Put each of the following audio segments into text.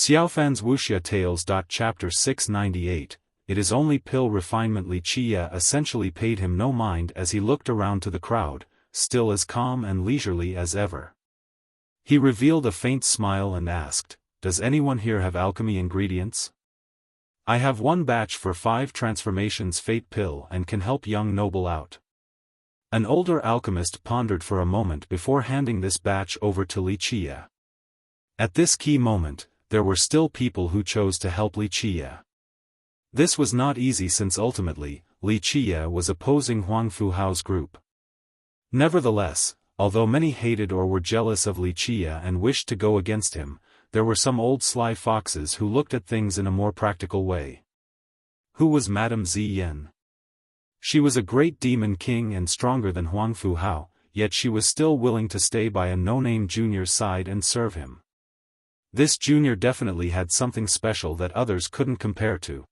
Xiaofan's Wuxia Tales. Chapter 698. It is only pill refinement. Li Qia essentially paid him no mind as he looked around to the crowd, still as calm and leisurely as ever. He revealed a faint smile and asked, "Does anyone here have alchemy ingredients? I have one batch for 5 transformations fate pill and can help young noble out." An older alchemist pondered for a moment before handing this batch over to Li Qia. At this key moment, there were still people who chose to help Li Qia. This was not easy since ultimately, Li Qia was opposing Huang Fuhao's group. Nevertheless, although many hated or were jealous of Li Qia and wished to go against him, there were some old sly foxes who looked at things in a more practical way. Who was Madame Ziyan? She was a great demon king and stronger than Huang Fuhao, yet she was still willing to stay by a no-name junior's side and serve him. This junior definitely had something special that others couldn't compare to.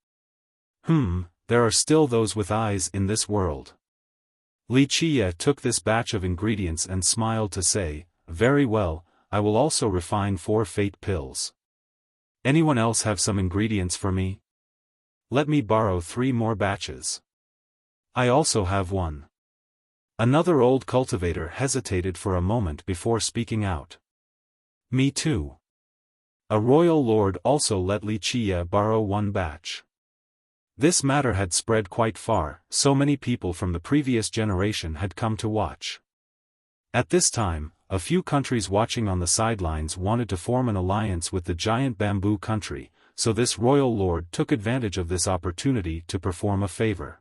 There are still those with eyes in this world. Li Qia took this batch of ingredients and smiled to say, "Very well, I will also refine 4 fate pills. Anyone else have some ingredients for me? Let me borrow 3 more batches. I also have one." Another old cultivator hesitated for a moment before speaking out. "Me too." A royal lord also let Li Qia borrow 1 batch. This matter had spread quite far, so many people from the previous generation had come to watch. At this time, a few countries watching on the sidelines wanted to form an alliance with the giant bamboo country, so this royal lord took advantage of this opportunity to perform a favor.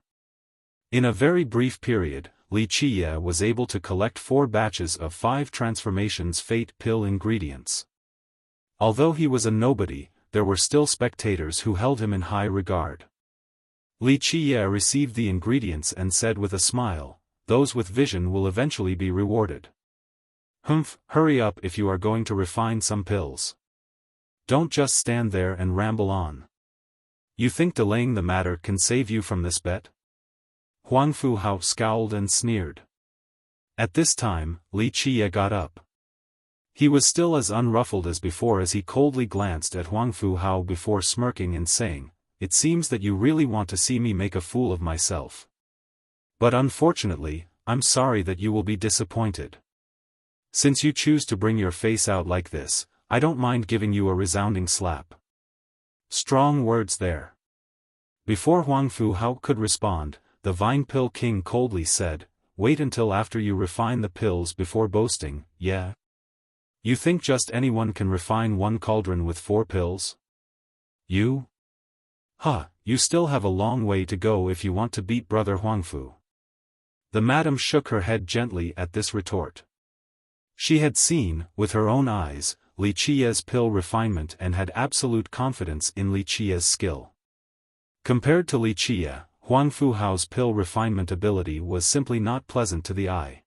In a very brief period, Li Qia was able to collect 4 batches of 5 transformations fate pill ingredients. Although he was a nobody, there were still spectators who held him in high regard. Li Qia received the ingredients and said with a smile, "Those with vision will eventually be rewarded. Hurry up if you are going to refine some pills. Don't just stand there and ramble on. You think delaying the matter can save you from this bet?" Huang Fuhao scowled and sneered. At this time, Li Qia got up. He was still as unruffled as before as he coldly glanced at Huang Fuhao before smirking and saying, "It seems that you really want to see me make a fool of myself. But unfortunately, I'm sorry that you will be disappointed. Since you choose to bring your face out like this, I don't mind giving you a resounding slap." Strong words there. Before Huang Fuhao could respond, the Vine Pill King coldly said, "Wait until after you refine the pills before boasting, yeah? You think just anyone can refine 1 cauldron with 4 pills? You? You still have a long way to go if you want to beat brother Huangfu." The madam shook her head gently at this retort. She had seen, with her own eyes, Li Qia's pill refinement and had absolute confidence in Li Qia's skill. Compared to Li Qia, Huang Fuhao's pill refinement ability was simply not pleasant to the eye.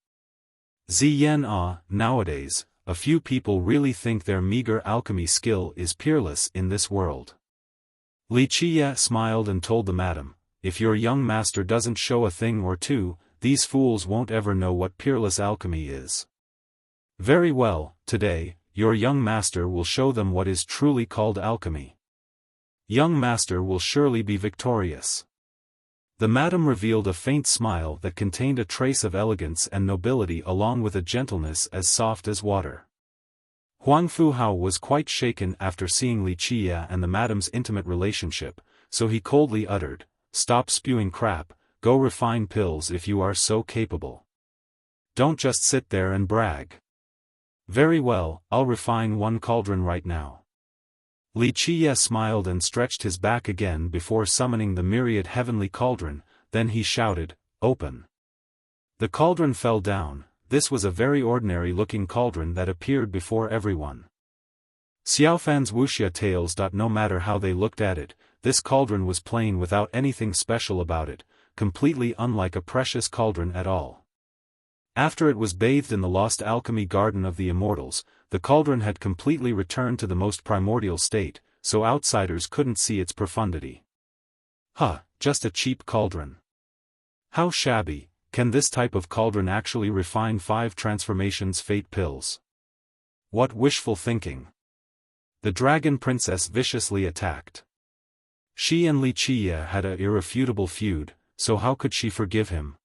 Nowadays, a few people really think their meager alchemy skill is peerless in this world. Li Qia smiled and told the madam, "If your young master doesn't show a thing or two, these fools won't ever know what peerless alchemy is. Very well, today, your young master will show them what is truly called alchemy. Young master will surely be victorious." The madam revealed a faint smile that contained a trace of elegance and nobility along with a gentleness as soft as water. Huang Fuhao was quite shaken after seeing Li Qia and the madam's intimate relationship, so he coldly uttered, "Stop spewing crap, go refine pills if you are so capable. Don't just sit there and brag." "Very well, I'll refine 1 cauldron right now." Li Qia smiled and stretched his back again before summoning the myriad heavenly cauldron, then he shouted, "Open." The cauldron fell down. This was a very ordinary-looking cauldron that appeared before everyone. Xiaofan's Wuxia Tales. No matter how they looked at it, this cauldron was plain without anything special about it, completely unlike a precious cauldron at all. After it was bathed in the lost alchemy garden of the immortals, the cauldron had completely returned to the most primordial state, so outsiders couldn't see its profundity. Just a cheap cauldron. How shabby. Can this type of cauldron actually refine 5 transformations fate pills? What wishful thinking. the dragon princess viciously attacked. She and Wuxia had an irrefutable feud, so how could she forgive him?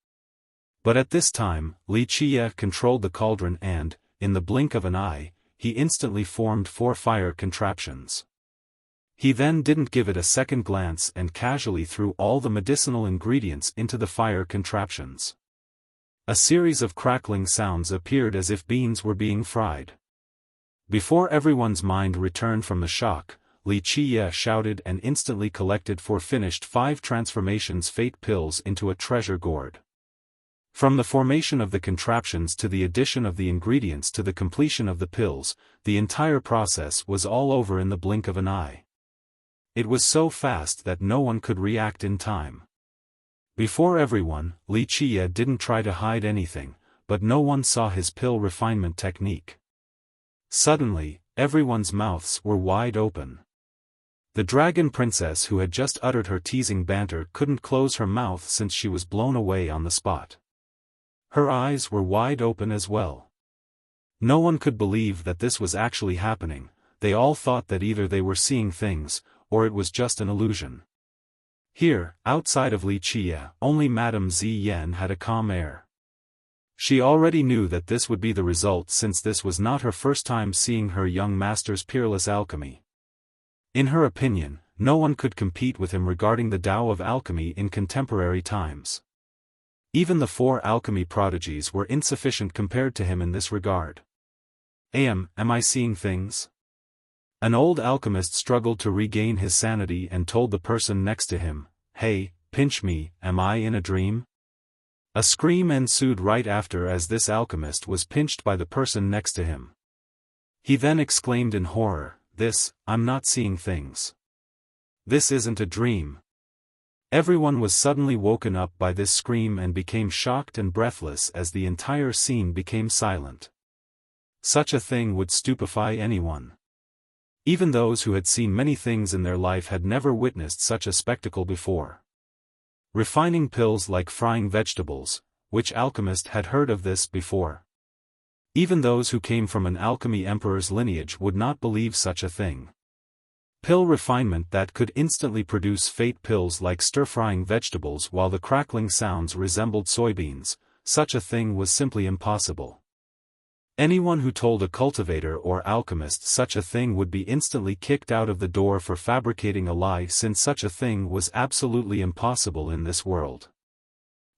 But at this time, Wuxia controlled the cauldron and, in the blink of an eye, he instantly formed 4 fire contraptions. He then didn't give it a second glance and casually threw all the medicinal ingredients into the fire contraptions. A series of crackling sounds appeared as if beans were being fried. Before everyone's mind returned from the shock, Wuxia shouted and instantly collected 4 finished 5 transformations fate pills into a treasure gourd. From the formation of the contraptions to the addition of the ingredients to the completion of the pills, the entire process was all over in the blink of an eye. It was so fast that no one could react in time. Before everyone, Wuxia didn't try to hide anything, but no one saw his pill refinement technique. Suddenly, everyone's mouths were wide open. The dragon princess who had just uttered her teasing banter couldn't close her mouth since she was blown away on the spot. Her eyes were wide open as well. No one could believe that this was actually happening. They all thought that either they were seeing things, or it was just an illusion. Here, outside of Wuxia, only Madame Ziyan had a calm air. She already knew that this would be the result since this was not her first time seeing her young master's peerless alchemy. In her opinion, no one could compete with him regarding the Tao of alchemy in contemporary times. Even the 4 alchemy prodigies were insufficient compared to him in this regard. Am I seeing things? An old alchemist struggled to regain his sanity and told the person next to him, "Hey, pinch me, am I in a dream?" A scream ensued right after as this alchemist was pinched by the person next to him. He then exclaimed in horror, I'm not seeing things. This isn't a dream." Everyone was suddenly woken up by this scream and became shocked and breathless as the entire scene became silent. Such a thing would stupefy anyone. Even those who had seen many things in their life had never witnessed such a spectacle before. Refining pills like frying vegetables, which alchemist had heard of this before? Even those who came from an alchemy emperor's lineage would not believe such a thing. Pill refinement that could instantly produce fate pills like stir-frying vegetables while the crackling sounds resembled soybeans, such a thing was simply impossible. Anyone who told a cultivator or alchemist such a thing would be instantly kicked out of the door for fabricating a lie since such a thing was absolutely impossible in this world.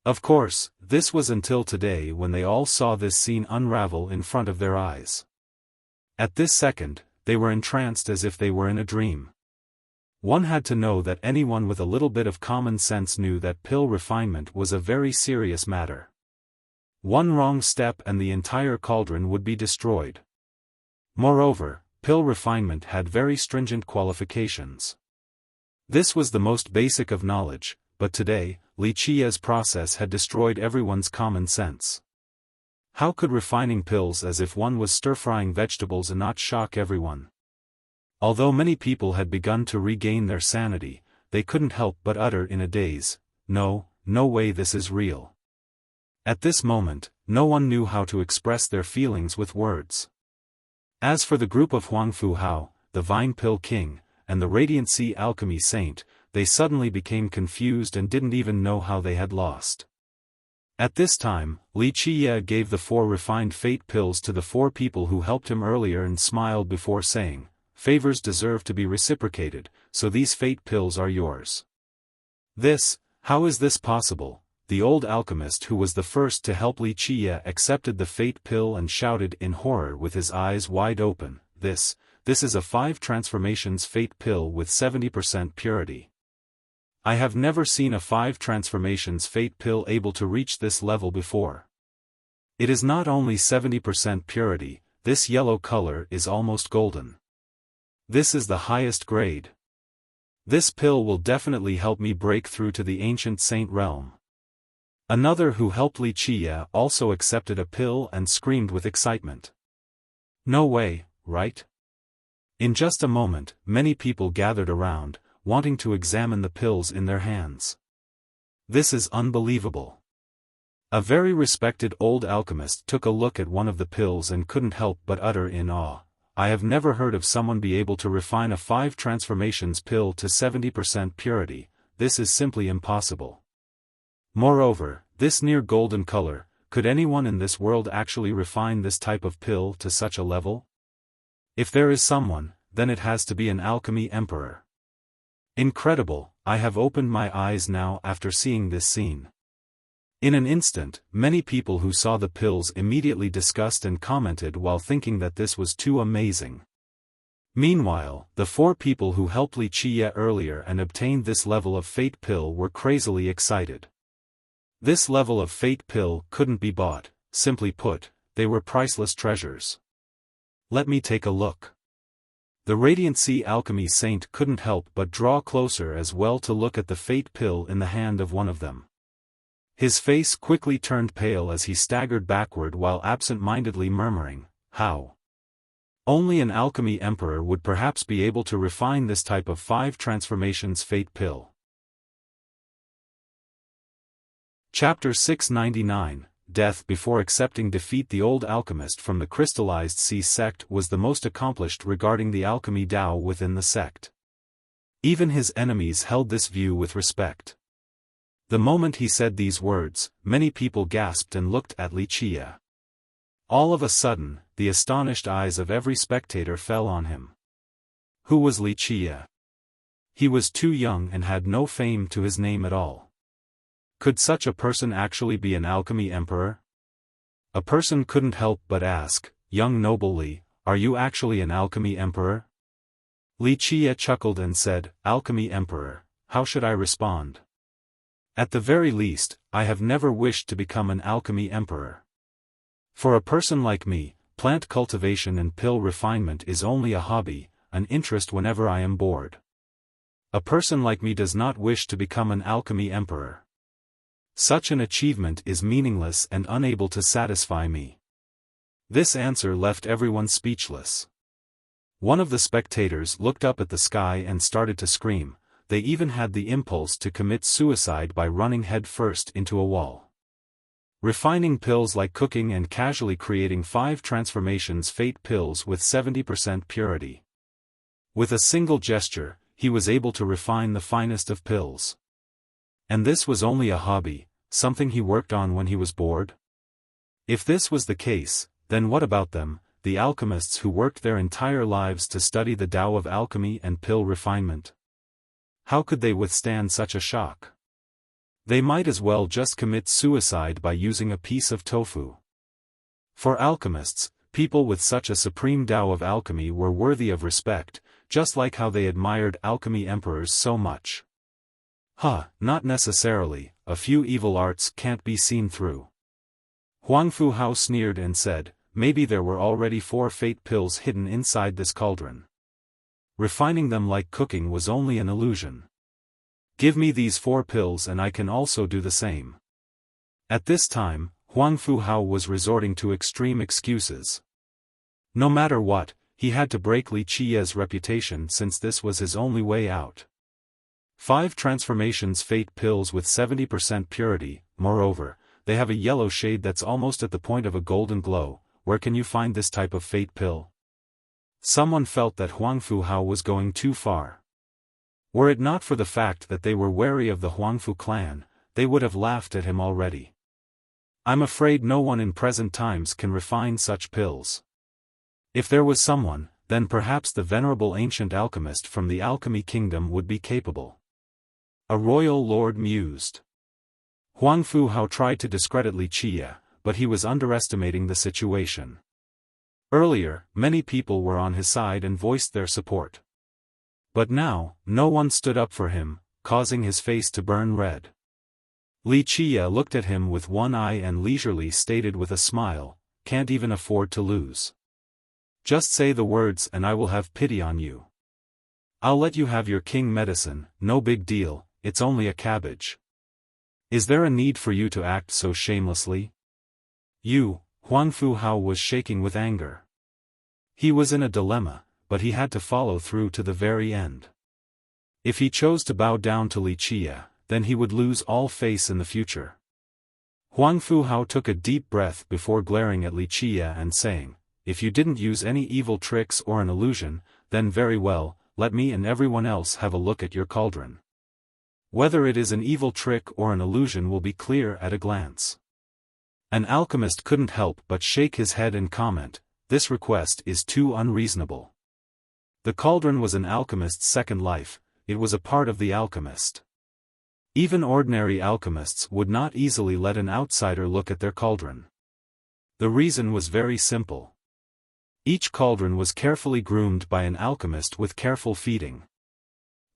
Of course, this was until today when they all saw this scene unravel in front of their eyes. At this second, they were entranced as if they were in a dream. One had to know that anyone with a little bit of common sense knew that pill refinement was a very serious matter. One wrong step and the entire cauldron would be destroyed. Moreover, pill refinement had very stringent qualifications. This was the most basic of knowledge, but today, Wuxia's process had destroyed everyone's common sense. How could refining pills as if one was stir-frying vegetables not shock everyone? Although many people had begun to regain their sanity, they couldn't help but utter in a daze, no way, this is real. At this moment, no one knew how to express their feelings with words. As for the group of Huangfu Hao, the Vine Pill King, and the Radiant Sea Alchemy Saint, they suddenly became confused and didn't even know how they had lost. At this time, Wuxia gave the 4 refined fate pills to the 4 people who helped him earlier and smiled before saying, "Favors deserve to be reciprocated, so these fate pills are yours." How is this possible? The old alchemist who was the first to help Wuxia accepted the fate pill and shouted in horror with his eyes wide open, This is a 5 transformations fate pill with 70% purity. I have never seen a 5 transformations fate pill able to reach this level before. It is not only 70% purity, this yellow color is almost golden. This is the highest grade. This pill will definitely help me break through to the ancient saint realm. Another who helped Wuxia also accepted a pill and screamed with excitement. No way, right? In just a moment, many people gathered around, wanting to examine the pills in their hands. This is unbelievable. A very respected old alchemist took a look at one of the pills and couldn't help but utter in awe, I have never heard of someone be able to refine a 5 transformations pill to 70% purity. This is simply impossible. Moreover, this near golden color, could anyone in this world actually refine this type of pill to such a level? If there is someone, then it has to be an alchemy emperor. Incredible, I have opened my eyes now after seeing this scene. In an instant, many people who saw the pills immediately discussed and commented while thinking that this was too amazing. Meanwhile, the 4 people who helped Li Qiye earlier and obtained this level of fate pill were crazily excited. This level of fate pill couldn't be bought, simply put, they were priceless treasures. Let me take a look. The Radiant Sea Alchemy Saint couldn't help but draw closer as well to look at the fate pill in the hand of one of them. His face quickly turned pale as he staggered backward while absent-mindedly murmuring, "How? Only an alchemy emperor would perhaps be able to refine this type of 5 transformations fate pill." Chapter 699, Death before accepting defeat. The old alchemist from the crystallized sea sect was the most accomplished regarding the alchemy Tao within the sect. Even his enemies held this view with respect. The moment he said these words, many people gasped and looked at Li Qiye. All of a sudden, the astonished eyes of every spectator fell on him. Who was Li Qiye? He was too young and had no fame to his name at all. Could such a person actually be an alchemy emperor? A person couldn't help but ask, "Young noble Li, are you actually an alchemy emperor?" Li Qiye chuckled and said, "Alchemy emperor, how should I respond? At the very least, I have never wished to become an alchemy emperor. For a person like me, plant cultivation and pill refinement is only a hobby, an interest whenever I am bored. A person like me does not wish to become an alchemy emperor. Such an achievement is meaningless and unable to satisfy me." This answer left everyone speechless. One of the spectators looked up at the sky and started to scream. They even had the impulse to commit suicide by running head-first into a wall. Refining pills like cooking and casually creating 5 transformations fate pills with 70% purity. With a single gesture, he was able to refine the finest of pills. And this was only a hobby, something he worked on when he was bored? If this was the case, then what about them, the alchemists who worked their entire lives to study the Tao of alchemy and pill refinement? How could they withstand such a shock? They might as well just commit suicide by using a piece of tofu. For alchemists, people with such a supreme Tao of alchemy were worthy of respect, just like how they admired alchemy emperors so much. Not necessarily, a few evil arts can't be seen through. Huang Fu Hao sneered and said, "Maybe there were already 4 fate pills hidden inside this cauldron. Refining them like cooking was only an illusion. Give me these 4 pills and I can also do the same." At this time, Huang Fu Hao was resorting to extreme excuses. No matter what, he had to break Li Qiye's reputation since this was his only way out. 5 transformations fate pills with 70% purity, moreover, they have a yellow shade that's almost at the point of a golden glow. Where can you find this type of fate pill? Someone felt that Huang Fu Hao was going too far. Were it not for the fact that they were wary of the Huangfu clan, they would have laughed at him already. I'm afraid no one in present times can refine such pills. If there was someone, then perhaps the venerable ancient alchemist from the alchemy kingdom would be capable. A royal lord mused. Huang Fu Hao tried to discredit Li Qiye, but he was underestimating the situation. Earlier, many people were on his side and voiced their support. But now, no one stood up for him, causing his face to burn red. Li Qiye looked at him with one eye and leisurely stated with a smile, "Can't even afford to lose. Just say the words and I will have pity on you. I'll let you have your king medicine, no big deal, it's only a cabbage. Is there a need for you to act so shamelessly?" Huang Fu Hao was shaking with anger. He was in a dilemma, but he had to follow through to the very end. If he chose to bow down to Li Qiye, then he would lose all face in the future. Huang Fu Hao took a deep breath before glaring at Li Qiye and saying, if you didn't use any evil tricks or an illusion, then very well, let me and everyone else have a look at your cauldron. Whether it is an evil trick or an illusion will be clear at a glance." An alchemist couldn't help but shake his head and comment, "This request is too unreasonable." The cauldron was an alchemist's second life, it was a part of the alchemist. Even ordinary alchemists would not easily let an outsider look at their cauldron. The reason was very simple. Each cauldron was carefully groomed by an alchemist with careful feeding.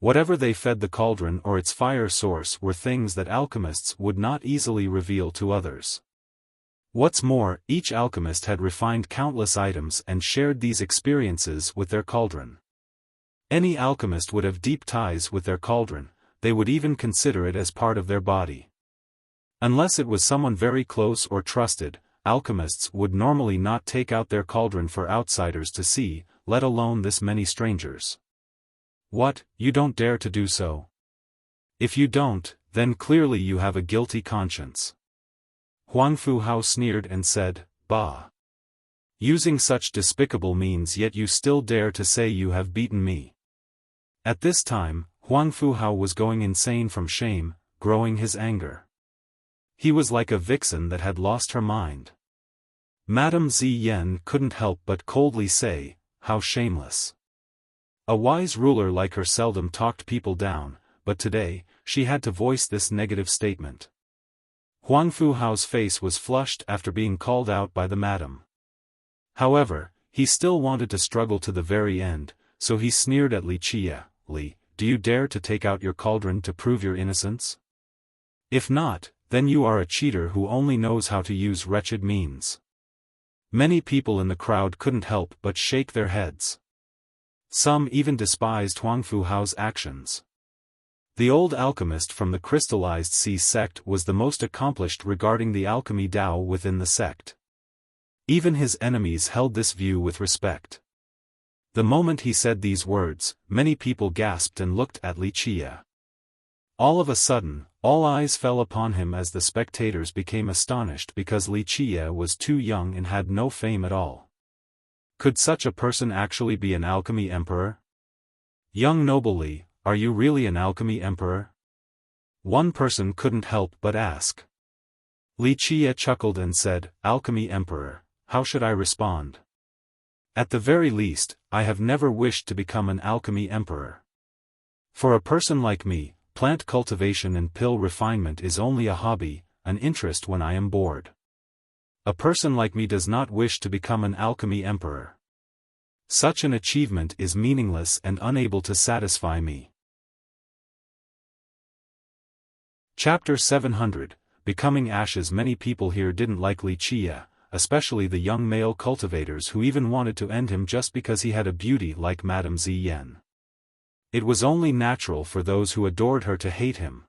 Whatever they fed the cauldron or its fire source were things that alchemists would not easily reveal to others. What's more, each alchemist had refined countless items and shared these experiences with their cauldron. Any alchemist would have deep ties with their cauldron, they would even consider it as part of their body. Unless it was someone very close or trusted, alchemists would normally not take out their cauldron for outsiders to see, let alone this many strangers. "What, you don't dare to do so? If you don't, then clearly you have a guilty conscience." Huang Fuhao sneered and said, "Bah! Using such despicable means yet you still dare to say you have beaten me." At this time, Huang Fuhao was going insane from shame, growing his anger. He was like a vixen that had lost her mind. Madame Ziyan couldn't help but coldly say, "How shameless." A wise ruler like her seldom talked people down, but today, she had to voice this negative statement. Huang Fuhao's face was flushed after being called out by the madam. However, he still wanted to struggle to the very end, so he sneered at Li Qie. "Li, do you dare to take out your cauldron to prove your innocence? If not, then you are a cheater who only knows how to use wretched means." Many people in the crowd couldn't help but shake their heads. Some even despised Huang Fuhao's actions. The old alchemist from the crystallized sea sect was the most accomplished regarding the alchemy Tao within the sect. Even his enemies held this view with respect. The moment he said these words, many people gasped and looked at Li Qie. All of a sudden, all eyes fell upon him as the spectators became astonished because Li Qie was too young and had no fame at all. Could such a person actually be an alchemy emperor? "Young noble Li, are you really an alchemy emperor?" One person couldn't help but ask. Li Qie chuckled and said, "Alchemy emperor, how should I respond? At the very least, I have never wished to become an alchemy emperor. For a person like me, plant cultivation and pill refinement is only a hobby, an interest when I am bored. A person like me does not wish to become an alchemy emperor. Such an achievement is meaningless and unable to satisfy me." Chapter 700, Becoming Ashes. Many people here didn't like Li Qie, especially the young male cultivators who even wanted to end him just because he had a beauty like Madame Ziyan. It was only natural for those who adored her to hate him.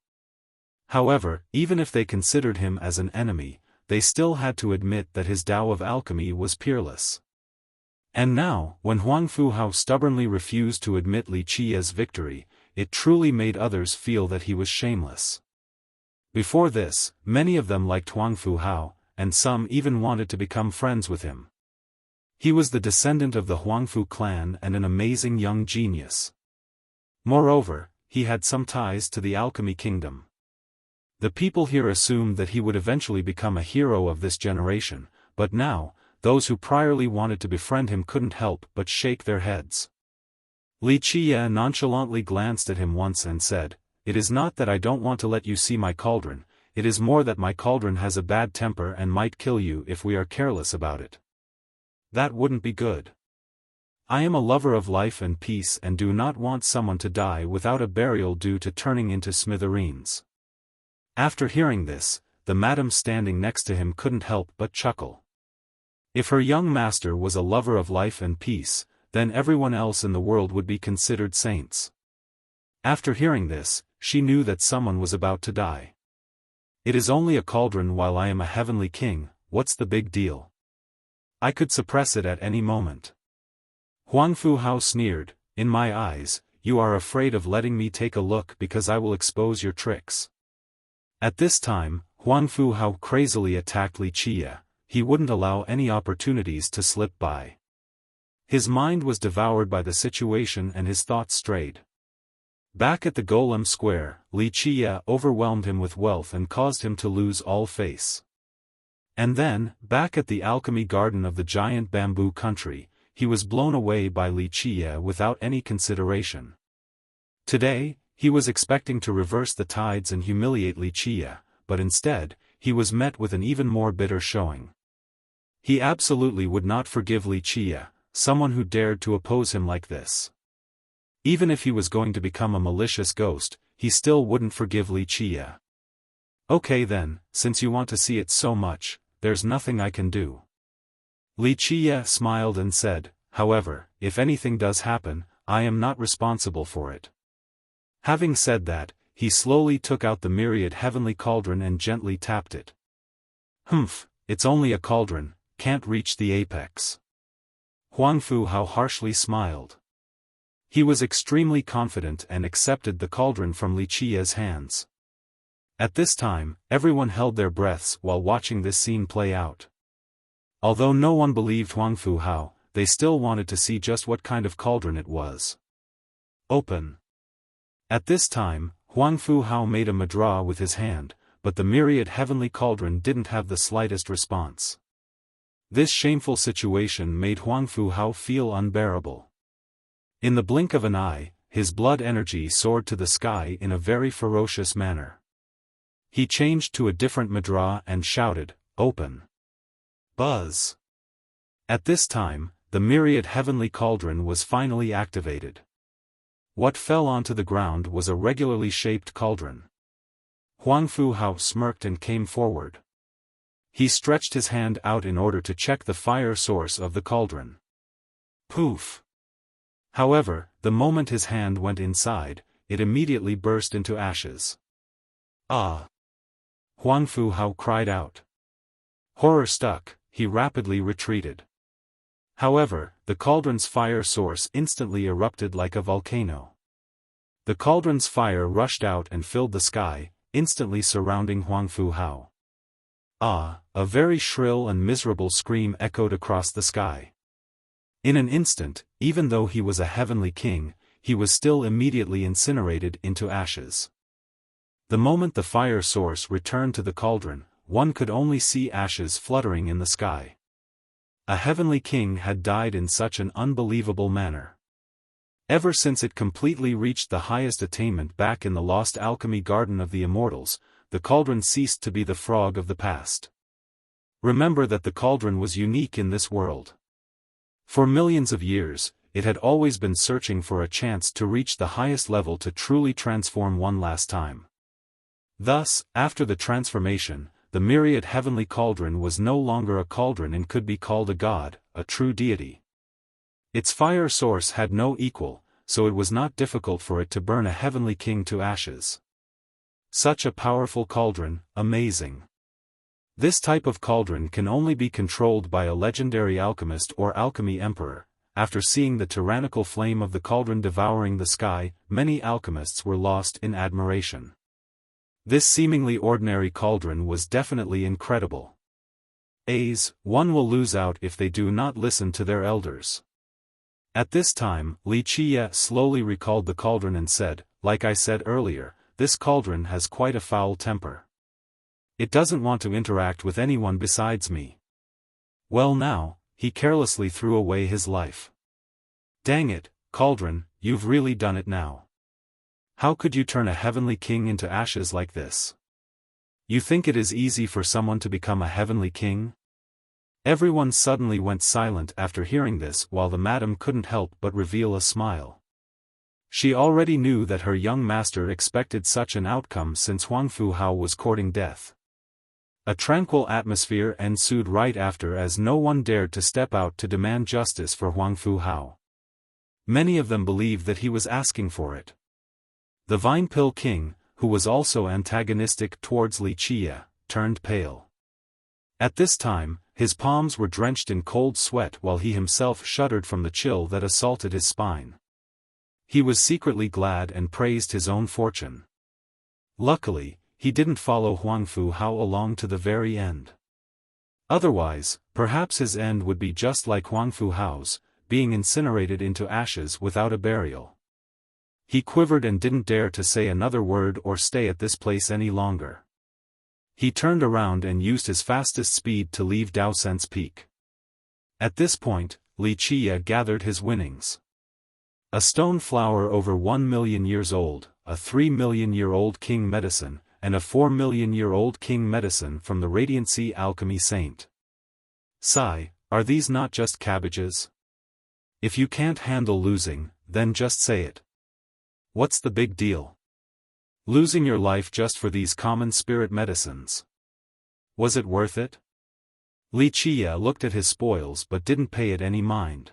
However, even if they considered him as an enemy, they still had to admit that his Tao of alchemy was peerless. And now, when Huang Fuhao stubbornly refused to admit Li Qie's victory, it truly made others feel that he was shameless. Before this, many of them liked Huang Fuhao, and some even wanted to become friends with him. He was the descendant of the Huangfu clan and an amazing young genius. Moreover, he had some ties to the alchemy kingdom. The people here assumed that he would eventually become a hero of this generation, but now, those who priorly wanted to befriend him couldn't help but shake their heads. Li Qie nonchalantly glanced at him once and said, "It is not that I don't want to let you see my cauldron, it is more that my cauldron has a bad temper and might kill you if we are careless about it. That wouldn't be good. I am a lover of life and peace and do not want someone to die without a burial due to turning into smithereens." After hearing this, the madam standing next to him couldn't help but chuckle. If her young master was a lover of life and peace, then everyone else in the world would be considered saints. After hearing this, she knew that someone was about to die. "It is only a cauldron while I am a heavenly king, what's the big deal? I could suppress it at any moment." Huang Fuhao sneered, "In my eyes, you are afraid of letting me take a look because I will expose your tricks." At this time, Huang Fuhao crazily attacked Li Qie, he wouldn't allow any opportunities to slip by. His mind was devoured by the situation and his thoughts strayed. Back at the Golem Square, Wuxia overwhelmed him with wealth and caused him to lose all face. And then, back at the alchemy garden of the giant bamboo country, he was blown away by Wuxia without any consideration. Today, he was expecting to reverse the tides and humiliate Wuxia, but instead, he was met with an even more bitter showing. He absolutely would not forgive Wuxia, someone who dared to oppose him like this. Even if he was going to become a malicious ghost, he still wouldn't forgive Wuxia. Okay then, since you want to see it so much, there's nothing I can do. Wuxia smiled and said, however, if anything does happen, I am not responsible for it. Having said that, he slowly took out the myriad heavenly cauldron and gently tapped it. Humph, it's only a cauldron, can't reach the apex. Huang Fu Hao harshly smiled. He was extremely confident and accepted the cauldron from Wuxia's hands. At this time, everyone held their breaths while watching this scene play out. Although no one believed Huang Fu Hao, they still wanted to see just what kind of cauldron it was. Open. At this time, Huang Fu Hao made a mudra with his hand, but the myriad heavenly cauldron didn't have the slightest response. This shameful situation made Huang Fu Hao feel unbearable. In the blink of an eye, his blood energy soared to the sky in a very ferocious manner. He changed to a different mudra and shouted, "Open!" Buzz! At this time, the myriad heavenly cauldron was finally activated. What fell onto the ground was a regularly shaped cauldron. Huang Fu Hao smirked and came forward. He stretched his hand out in order to check the fire source of the cauldron. Poof! However, the moment his hand went inside, it immediately burst into ashes. Ah! Huang Fu Hao cried out. Horror-struck, he rapidly retreated. However, the cauldron's fire source instantly erupted like a volcano. The cauldron's fire rushed out and filled the sky, instantly surrounding Huang Fu Hao. Ah! A very shrill and miserable scream echoed across the sky. In an instant, even though he was a heavenly king, he was still immediately incinerated into ashes. The moment the fire source returned to the cauldron, one could only see ashes fluttering in the sky. A heavenly king had died in such an unbelievable manner. Ever since it completely reached the highest attainment back in the lost alchemy garden of the immortals, the cauldron ceased to be the frog of the past. Remember that the cauldron was unique in this world. For millions of years, it had always been searching for a chance to reach the highest level to truly transform one last time. Thus, after the transformation, the myriad heavenly cauldron was no longer a cauldron and could be called a god, a true deity. Its fire source had no equal, so it was not difficult for it to burn a heavenly king to ashes. Such a powerful cauldron, amazing. This type of cauldron can only be controlled by a legendary alchemist or alchemy emperor. After seeing the tyrannical flame of the cauldron devouring the sky, many alchemists were lost in admiration. This seemingly ordinary cauldron was definitely incredible. One will lose out if they do not listen to their elders. At this time, Wuxia slowly recalled the cauldron and said, like I said earlier, this cauldron has quite a foul temper. It doesn't want to interact with anyone besides me. Well now, he carelessly threw away his life. Dang it, cauldron, you've really done it now. How could you turn a heavenly king into ashes like this? You think it is easy for someone to become a heavenly king? Everyone suddenly went silent after hearing this, while the madam couldn't help but reveal a smile. She already knew that her young master expected such an outcome since Huang Fu Hao was courting death. A tranquil atmosphere ensued right after, as no one dared to step out to demand justice for Huang Fu Hao. Many of them believed that he was asking for it. The Vine Pill King, who was also antagonistic towards Wuxia, turned pale. At this time, his palms were drenched in cold sweat while he himself shuddered from the chill that assaulted his spine. He was secretly glad and praised his own fortune. Luckily, he didn't follow Huang Fu Hao along to the very end. Otherwise, perhaps his end would be just like Huangfu Hao's, being incinerated into ashes without a burial. He quivered and didn't dare to say another word or stay at this place any longer. He turned around and used his fastest speed to leave Daosen's Peak. At this point, Li Qiye gathered his winnings. A stone flower over 1 million years old, a 3 million year old king medicine, and a 4 million year old king medicine from the Radiancy Alchemy Saint. Sigh, are these not just cabbages? If you can't handle losing, then just say it. What's the big deal? Losing your life just for these common spirit medicines. Was it worth it? Li Qiye looked at his spoils but didn't pay it any mind.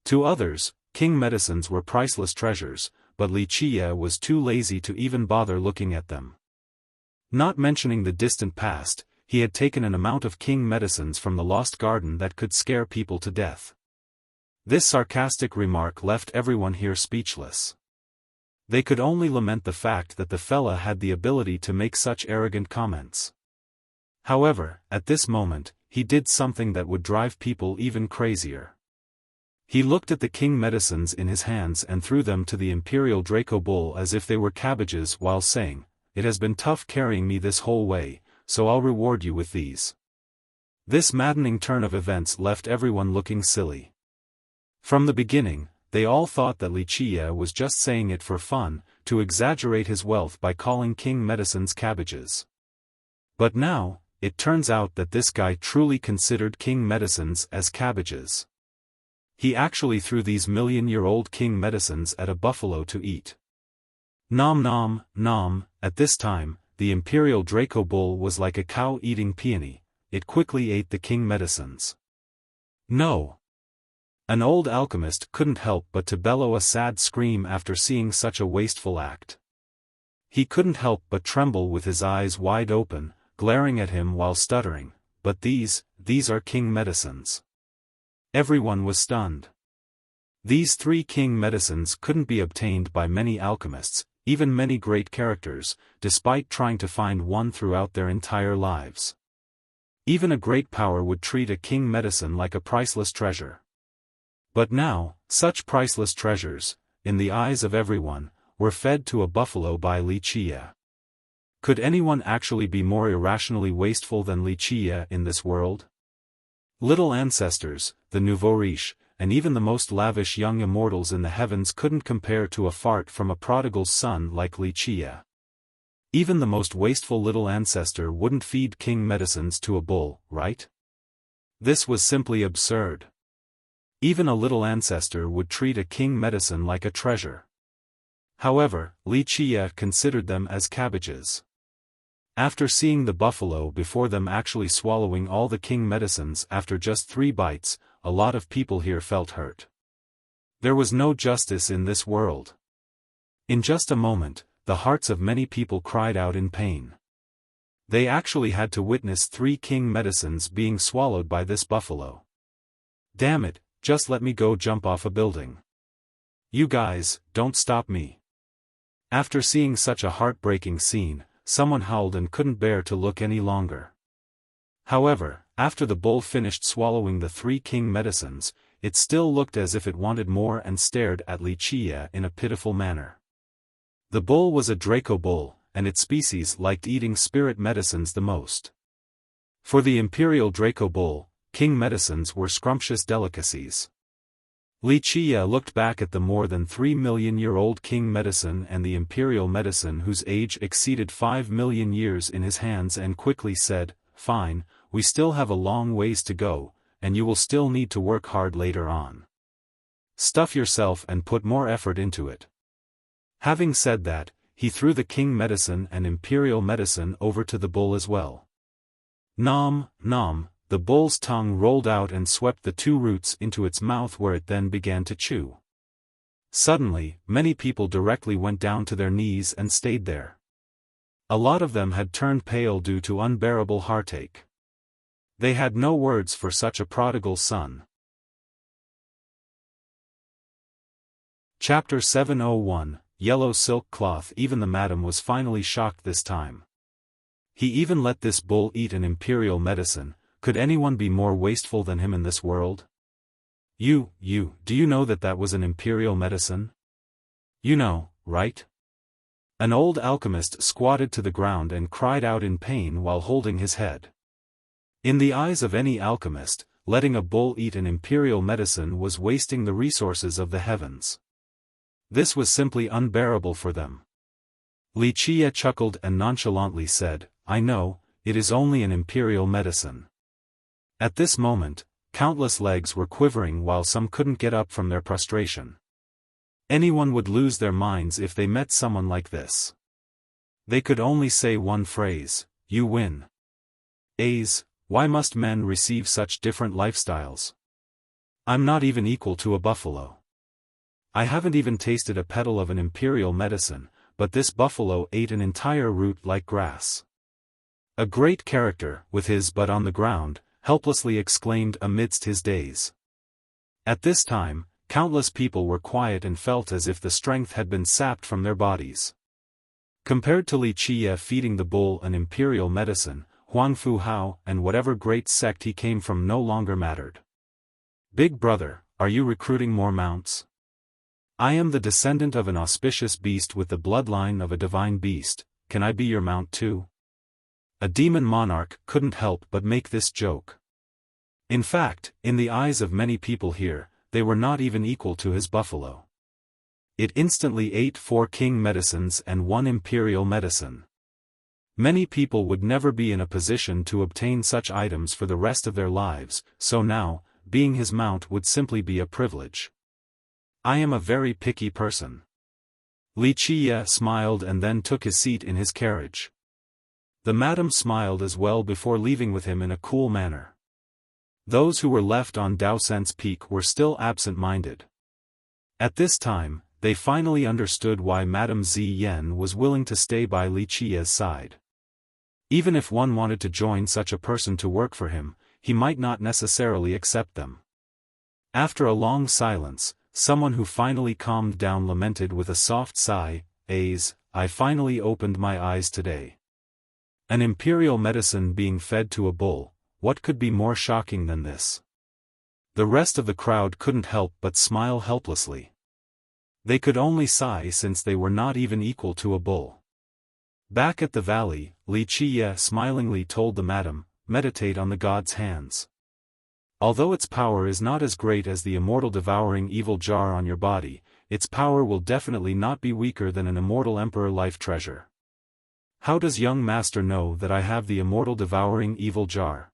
To others, king medicines were priceless treasures, but Li Qiye was too lazy to even bother looking at them. Not mentioning the distant past, he had taken an amount of king medicines from the lost garden that could scare people to death. This sarcastic remark left everyone here speechless. They could only lament the fact that the fella had the ability to make such arrogant comments. However, at this moment, he did something that would drive people even crazier. He looked at the king medicines in his hands and threw them to the Imperial Draco Bull as if they were cabbages while saying, "It has been tough carrying me this whole way, so I'll reward you with these." This maddening turn of events left everyone looking silly. From the beginning, they all thought that Li Qiye was just saying it for fun, to exaggerate his wealth by calling king medicines cabbages. But now, it turns out that this guy truly considered king medicines as cabbages. He actually threw these million-year-old king medicines at a buffalo to eat. Nom nom, nom. At this time, the Imperial Draco Bull was like a cow eating peony. It quickly ate the king medicines. No! An old alchemist couldn't help but to bellow a sad scream after seeing such a wasteful act. He couldn't help but tremble with his eyes wide open, glaring at him while stuttering, "But these are king medicines." Everyone was stunned. These 3 king medicines couldn't be obtained by many alchemists, even many great characters, despite trying to find one throughout their entire lives. Even a great power would treat a king medicine like a priceless treasure. But now, such priceless treasures, in the eyes of everyone, were fed to a buffalo by Li Qiye. Could anyone actually be more irrationally wasteful than Li Qiye in this world? Little ancestors, the nouveau riche, and even the most lavish young immortals in the heavens couldn't compare to a fart from a prodigal son like Li Qiye. Even the most wasteful little ancestor wouldn't feed king medicines to a bull, right? This was simply absurd. Even a little ancestor would treat a king medicine like a treasure. However, Li Qiye considered them as cabbages. After seeing the buffalo before them actually swallowing all the king medicines after just 3 bites, a lot of people here felt hurt. There was no justice in this world. In just a moment, the hearts of many people cried out in pain. They actually had to witness 3 king medicines being swallowed by this buffalo. Damn it, just let me go jump off a building. You guys, don't stop me. After seeing such a heartbreaking scene, someone howled and couldn't bear to look any longer. However, after the bull finished swallowing the 3 king medicines, it still looked as if it wanted more and stared at Li Qiye in a pitiful manner. The bull was a Draco Bull, and its species liked eating spirit medicines the most. For the Imperial Draco Bull, king medicines were scrumptious delicacies. Li Qiye looked back at the more than 3 million year old king medicine and the imperial medicine whose age exceeded 5 million years in his hands and quickly said, "Fine, we still have a long ways to go, and you will still need to work hard later on. Stuff yourself and put more effort into it." Having said that, he threw the king medicine and imperial medicine over to the bull as well. Nom, nom. The bull's tongue rolled out and swept the 2 roots into its mouth where it then began to chew. Suddenly, many people directly went down to their knees and stayed there. A lot of them had turned pale due to unbearable heartache. They had no words for such a prodigal son. Chapter 701, Yellow Silk Cloth. Even the madam was finally shocked this time. He even let this bull eat an imperial medicine, Could anyone be more wasteful than him in this world? Do you know that that was an imperial medicine? You know, right? An old alchemist squatted to the ground and cried out in pain while holding his head. In the eyes of any alchemist, letting a bull eat an imperial medicine was wasting the resources of the heavens. This was simply unbearable for them. Wuxia chuckled and nonchalantly said, "I know, it is only an imperial medicine." At this moment, countless legs were quivering while some couldn't get up from their prostration. Anyone would lose their minds if they met someone like this. They could only say one phrase, "You win." Why must men receive such different lifestyles? I'm not even equal to a buffalo. I haven't even tasted a petal of an imperial medicine, but this buffalo ate an entire root like grass. A great character, with his butt on the ground, helplessly exclaimed amidst his daze. At this time, countless people were quiet and felt as if the strength had been sapped from their bodies. Compared to Wuxia feeding the bull an imperial medicine, Huang Fu Hao and whatever great sect he came from no longer mattered. Big brother, are you recruiting more mounts? I am the descendant of an auspicious beast with the bloodline of a divine beast, can I be your mount too? A demon monarch couldn't help but make this joke. In fact, in the eyes of many people here, they were not even equal to his buffalo. It instantly ate 4 king medicines and 1 imperial medicine. Many people would never be in a position to obtain such items for the rest of their lives, so now, being his mount would simply be a privilege. I am a very picky person. Wuxia smiled and then took his seat in his carriage. The madam smiled as well before leaving with him in a cool manner. Those who were left on Daosen's Peak were still absent-minded. At this time, they finally understood why Madame Ziyan was willing to stay by Wuxia's side. Even if one wanted to join such a person to work for him, he might not necessarily accept them. After a long silence, someone who finally calmed down lamented with a soft sigh, I finally opened my eyes today. An imperial medicine being fed to a bull, what could be more shocking than this? The rest of the crowd couldn't help but smile helplessly. They could only sigh since they were not even equal to a bull. Back at the valley, Wuxia smilingly told the madam, meditate on the god's hands. Although its power is not as great as the immortal devouring evil jar on your body, its power will definitely not be weaker than an immortal emperor life treasure. How does young master know that I have the immortal devouring evil jar?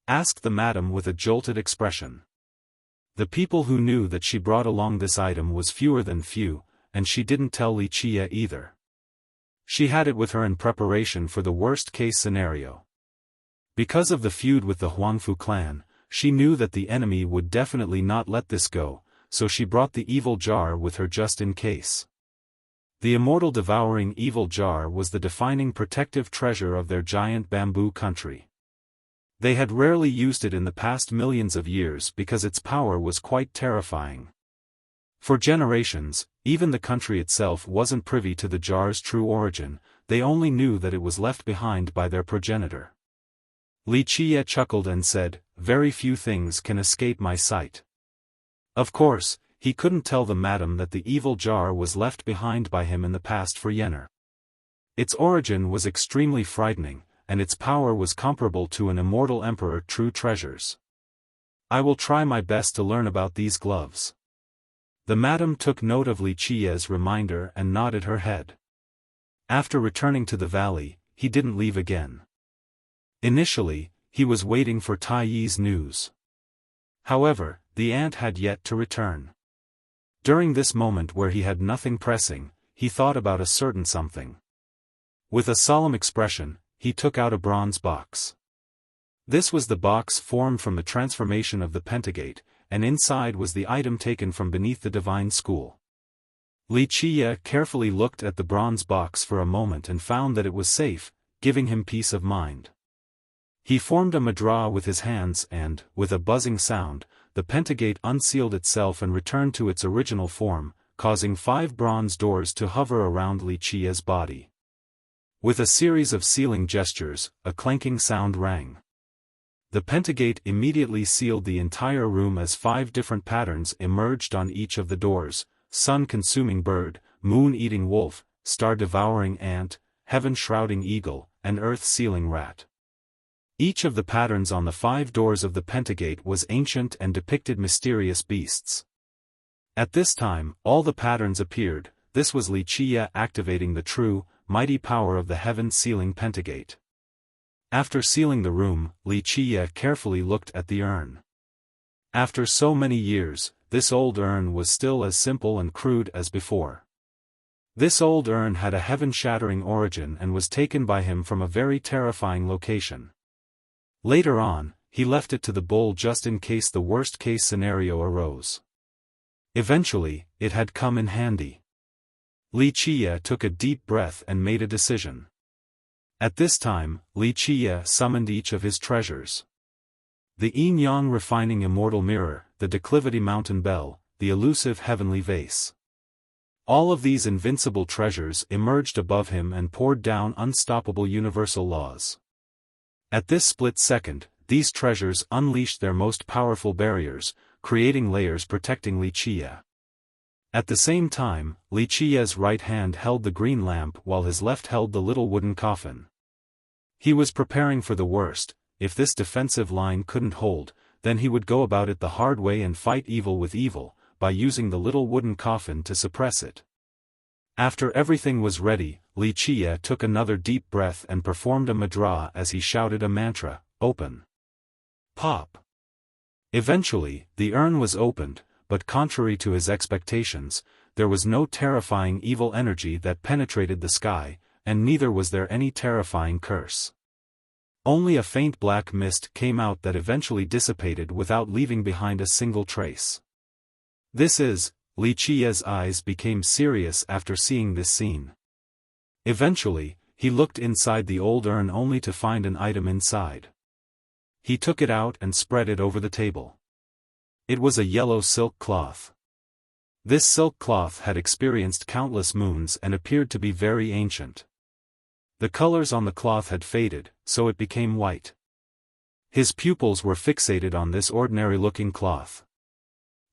Asked the madam with a jolted expression. The people who knew that she brought along this item was fewer than few, and she didn't tell Wuxia either. She had it with her in preparation for the worst-case scenario. Because of the feud with the Huangfu clan, she knew that the enemy would definitely not let this go, so she brought the evil jar with her just in case. The immortal devouring evil jar was the defining protective treasure of their giant bamboo country. They had rarely used it in the past millions of years because its power was quite terrifying. For generations, even the country itself wasn't privy to the jar's true origin, they only knew that it was left behind by their progenitor. Wuxia chuckled and said, very few things can escape my sight. Of course, he couldn't tell the madam that the evil jar was left behind by him in the past for Yenner. Its origin was extremely frightening, and its power was comparable to an immortal emperor true treasures. I will try my best to learn about these gloves. The madam took note of Wuxia's reminder and nodded her head. After returning to the valley, he didn't leave again. Initially, he was waiting for Tai Yi's news. However, the aunt had yet to return. During this moment where he had nothing pressing, he thought about a certain something. With a solemn expression, he took out a bronze box. This was the box formed from the transformation of the Pentagate, and inside was the item taken from beneath the divine school. Wuxia carefully looked at the bronze box for a moment and found that it was safe, giving him peace of mind. He formed a mudra with his hands and, with a buzzing sound, the Pentagate unsealed itself and returned to its original form, causing 5 bronze doors to hover around Wuxia's body. With a series of sealing gestures, a clanking sound rang. The pentagate immediately sealed the entire room as 5 different patterns emerged on each of the doors: sun-consuming bird, moon-eating wolf, star-devouring ant, heaven-shrouding eagle, and earth-sealing rat. Each of the patterns on the 5 doors of the pentagate was ancient and depicted mysterious beasts. At this time, all the patterns appeared. This was Wuxia activating the true, mighty power of the heaven-sealing pentagate. After sealing the room, Wuxia carefully looked at the urn. After so many years, this old urn was still as simple and crude as before. This old urn had a heaven-shattering origin and was taken by him from a very terrifying location. Later on, he left it to the bull just in case the worst-case scenario arose. Eventually, it had come in handy. Wuxia took a deep breath and made a decision. At this time, Wuxia summoned each of his treasures. The yin-yang refining immortal mirror, the declivity mountain bell, the elusive heavenly vase. All of these invincible treasures emerged above him and poured down unstoppable universal laws. At this split second, these treasures unleashed their most powerful barriers, creating layers protecting Wuxia. At the same time, Wuxia's right hand held the green lamp while his left held the little wooden coffin. He was preparing for the worst. If this defensive line couldn't hold, then he would go about it the hard way and fight evil with evil, by using the little wooden coffin to suppress it. After everything was ready, Wuxia took another deep breath and performed a mudra as he shouted a mantra, "Open." Pop. Eventually, the urn was opened, but contrary to his expectations, there was no terrifying evil energy that penetrated the sky, and neither was there any terrifying curse. Only a faint black mist came out that eventually dissipated without leaving behind a single trace. Wuxia's eyes became serious after seeing this scene. Eventually, he looked inside the old urn only to find an item inside. He took it out and spread it over the table. It was a yellow silk cloth. This silk cloth had experienced countless moons and appeared to be very ancient. The colors on the cloth had faded, so it became white. His pupils were fixated on this ordinary-looking cloth.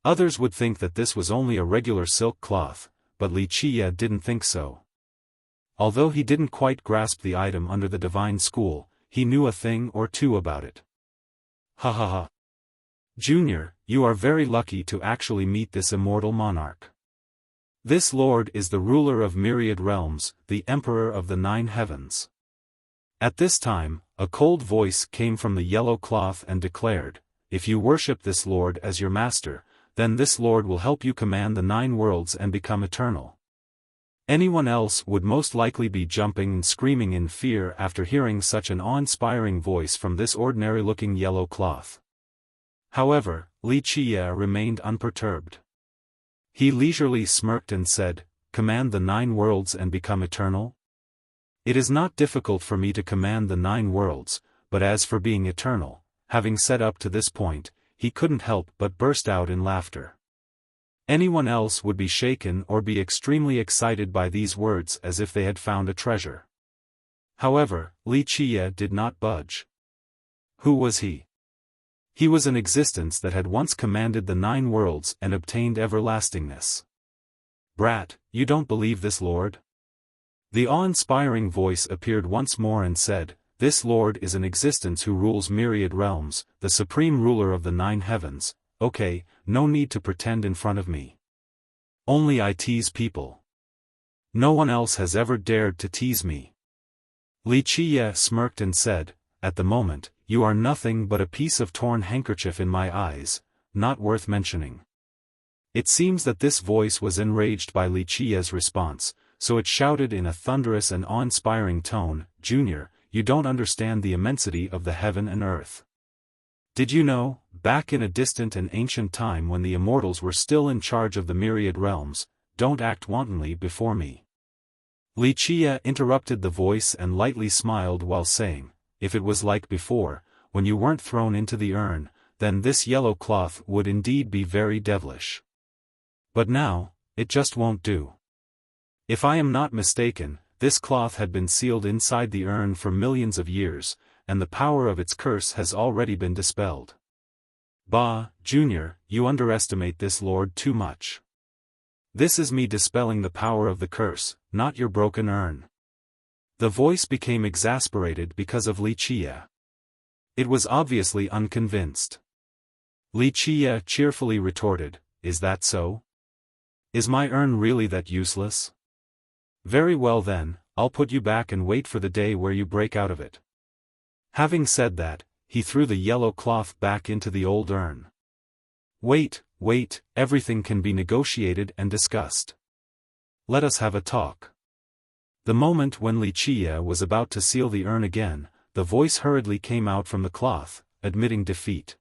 Others would think that this was only a regular silk cloth, but Wuxia didn't think so. Although he didn't quite grasp the item under the divine school, he knew a thing or two about it. Ha ha ha. Junior, you are very lucky to actually meet this immortal monarch. This lord is the ruler of myriad realms, the emperor of the 9 heavens. At this time, a cold voice came from the yellow cloth and declared, "If you worship this lord as your master, then this lord will help you command the 9 worlds and become eternal." Anyone else would most likely be jumping and screaming in fear after hearing such an awe-inspiring voice from this ordinary-looking yellow cloth. However, Wuxia remained unperturbed. He leisurely smirked and said, "Command the 9 worlds and become eternal? It is not difficult for me to command the 9 worlds, but as for being eternal," having said up to this point, he couldn't help but burst out in laughter. Anyone else would be shaken or be extremely excited by these words as if they had found a treasure. However, Wuxia did not budge. Who was he? He was an existence that had once commanded the 9 worlds and obtained everlastingness. "Brat, you don't believe this lord?" The awe-inspiring voice appeared once more and said, "This lord is an existence who rules myriad realms, the supreme ruler of the 9 heavens. Okay, no need to pretend in front of me. Only I tease people. No one else has ever dared to tease me." Wuxia smirked and said, "At the moment, you are nothing but a piece of torn handkerchief in my eyes, not worth mentioning." It seems that this voice was enraged by Wuxia's response, so it shouted in a thunderous and awe-inspiring tone, "Junior, you don't understand the immensity of the heaven and earth. Did you know, back in a distant and ancient time when the immortals were still in charge of the myriad realms, don't act wantonly before me." Wuxia interrupted the voice and lightly smiled while saying, "If it was like before, when you weren't thrown into the urn, then this yellow cloth would indeed be very devilish. But now, it just won't do. If I am not mistaken, this cloth had been sealed inside the urn for millions of years, and the power of its curse has already been dispelled. Ba, Junior, you underestimate this lord too much. This is me dispelling the power of the curse, not your broken urn. The voice became exasperated because of Wuxia. It was obviously unconvinced. Wuxia cheerfully retorted, is that so? Is my urn really that useless? Very well then, I'll put you back and wait for the day where you break out of it. Having said that, he threw the yellow cloth back into the old urn. Wait, everything can be negotiated and discussed. Let us have a talk. The moment when Wuxia was about to seal the urn again, the voice hurriedly came out from the cloth, admitting defeat.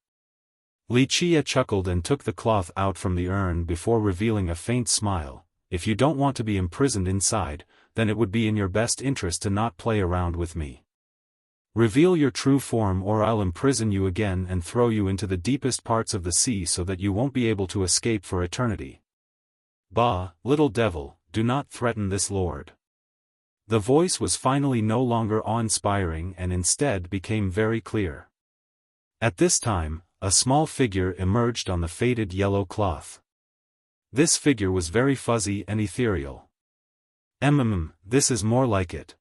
Wuxia chuckled and took the cloth out from the urn before revealing a faint smile. If you don't want to be imprisoned inside, then it would be in your best interest to not play around with me. Reveal your true form or I'll imprison you again and throw you into the deepest parts of the sea so that you won't be able to escape for eternity. Bah, little devil, do not threaten this lord. The voice was finally no longer awe-inspiring and instead became very clear. At this time, a small figure emerged on the faded yellow cloth. This figure was very fuzzy and ethereal. This is more like it.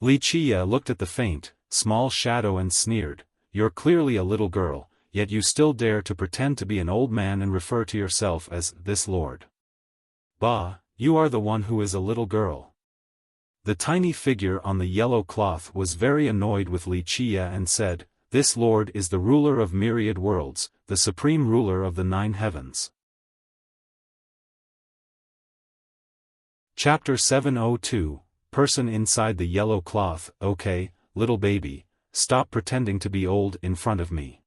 Wuxia looked at the faint, small shadow and sneered, you're clearly a little girl, yet you still dare to pretend to be an old man and refer to yourself as this lord. Bah, you are the one who is a little girl. The tiny figure on the yellow cloth was very annoyed with Wuxia and said, this lord is the ruler of myriad worlds, the supreme ruler of the 9 heavens. Chapter 702, Person inside the yellow cloth. Okay, little baby, stop pretending to be old in front of me.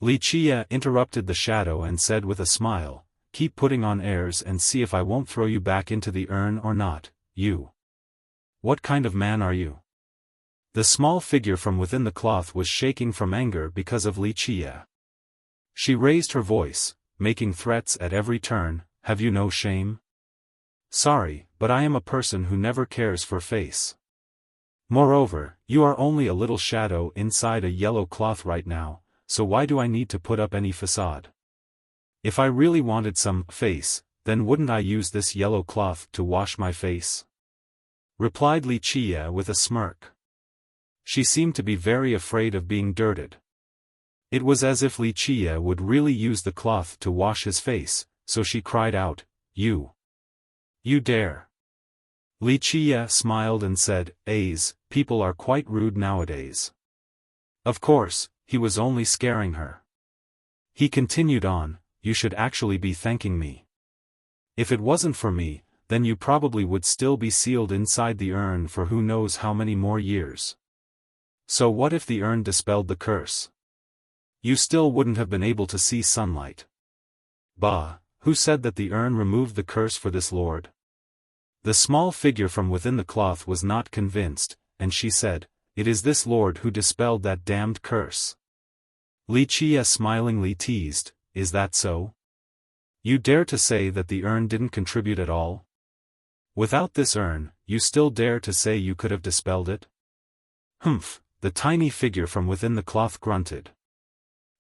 Wuxia interrupted the shadow and said with a smile, keep putting on airs and see if I won't throw you back into the urn or not, you. What kind of man are you? The small figure from within the cloth was shaking from anger because of Wuxia. She raised her voice, making threats at every turn, have you no shame? Sorry, but I am a person who never cares for face. Moreover, you are only a little shadow inside a yellow cloth right now, so why do I need to put up any facade? If I really wanted some face, then wouldn't I use this yellow cloth to wash my face? Replied Wuxia with a smirk. She seemed to be very afraid of being dirted. It was as if Wuxia would really use the cloth to wash his face, so she cried out, You dare. Wuxia smiled and said, people are quite rude nowadays. Of course, he was only scaring her. He continued on, you should actually be thanking me. If it wasn't for me, then you probably would still be sealed inside the urn for who knows how many more years. So what if the urn dispelled the curse? You still wouldn't have been able to see sunlight. Bah, who said that the urn removed the curse for this lord? The small figure from within the cloth was not convinced, and she said, it is this lord who dispelled that damned curse. Wuxia smilingly teased, is that so? You dare to say that the urn didn't contribute at all? Without this urn, you still dare to say you could have dispelled it? The tiny figure from within the cloth grunted.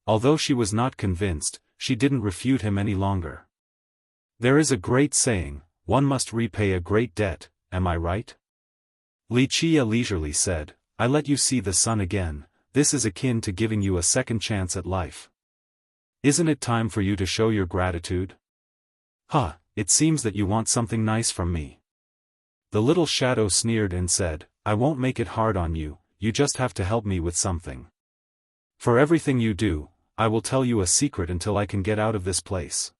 Although she was not convinced, she didn't refute him any longer. There is a great saying, one must repay a great debt, am I right? Wuxia leisurely said, I let you see the sun again, this is akin to giving you a second chance at life. Isn't it time for you to show your gratitude? It seems that you want something nice from me. The little shadow sneered and said, I won't make it hard on you, you just have to help me with something. For everything you do, I will tell you a secret until I can get out of this place.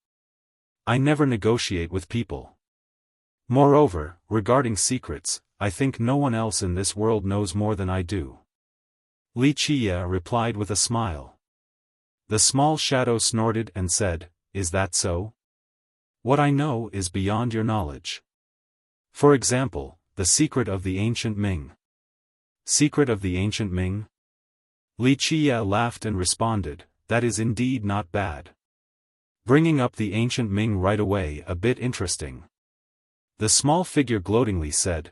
I never negotiate with people. Moreover, regarding secrets, I think no one else in this world knows more than I do. Wuxia replied with a smile. The small shadow snorted and said, is that so? What I know is beyond your knowledge. For example, the secret of the ancient Ming. Secret of the ancient Ming? Wuxia laughed and responded, that is indeed not bad. Bringing up the ancient Ming right away, a bit interesting. The small figure gloatingly said,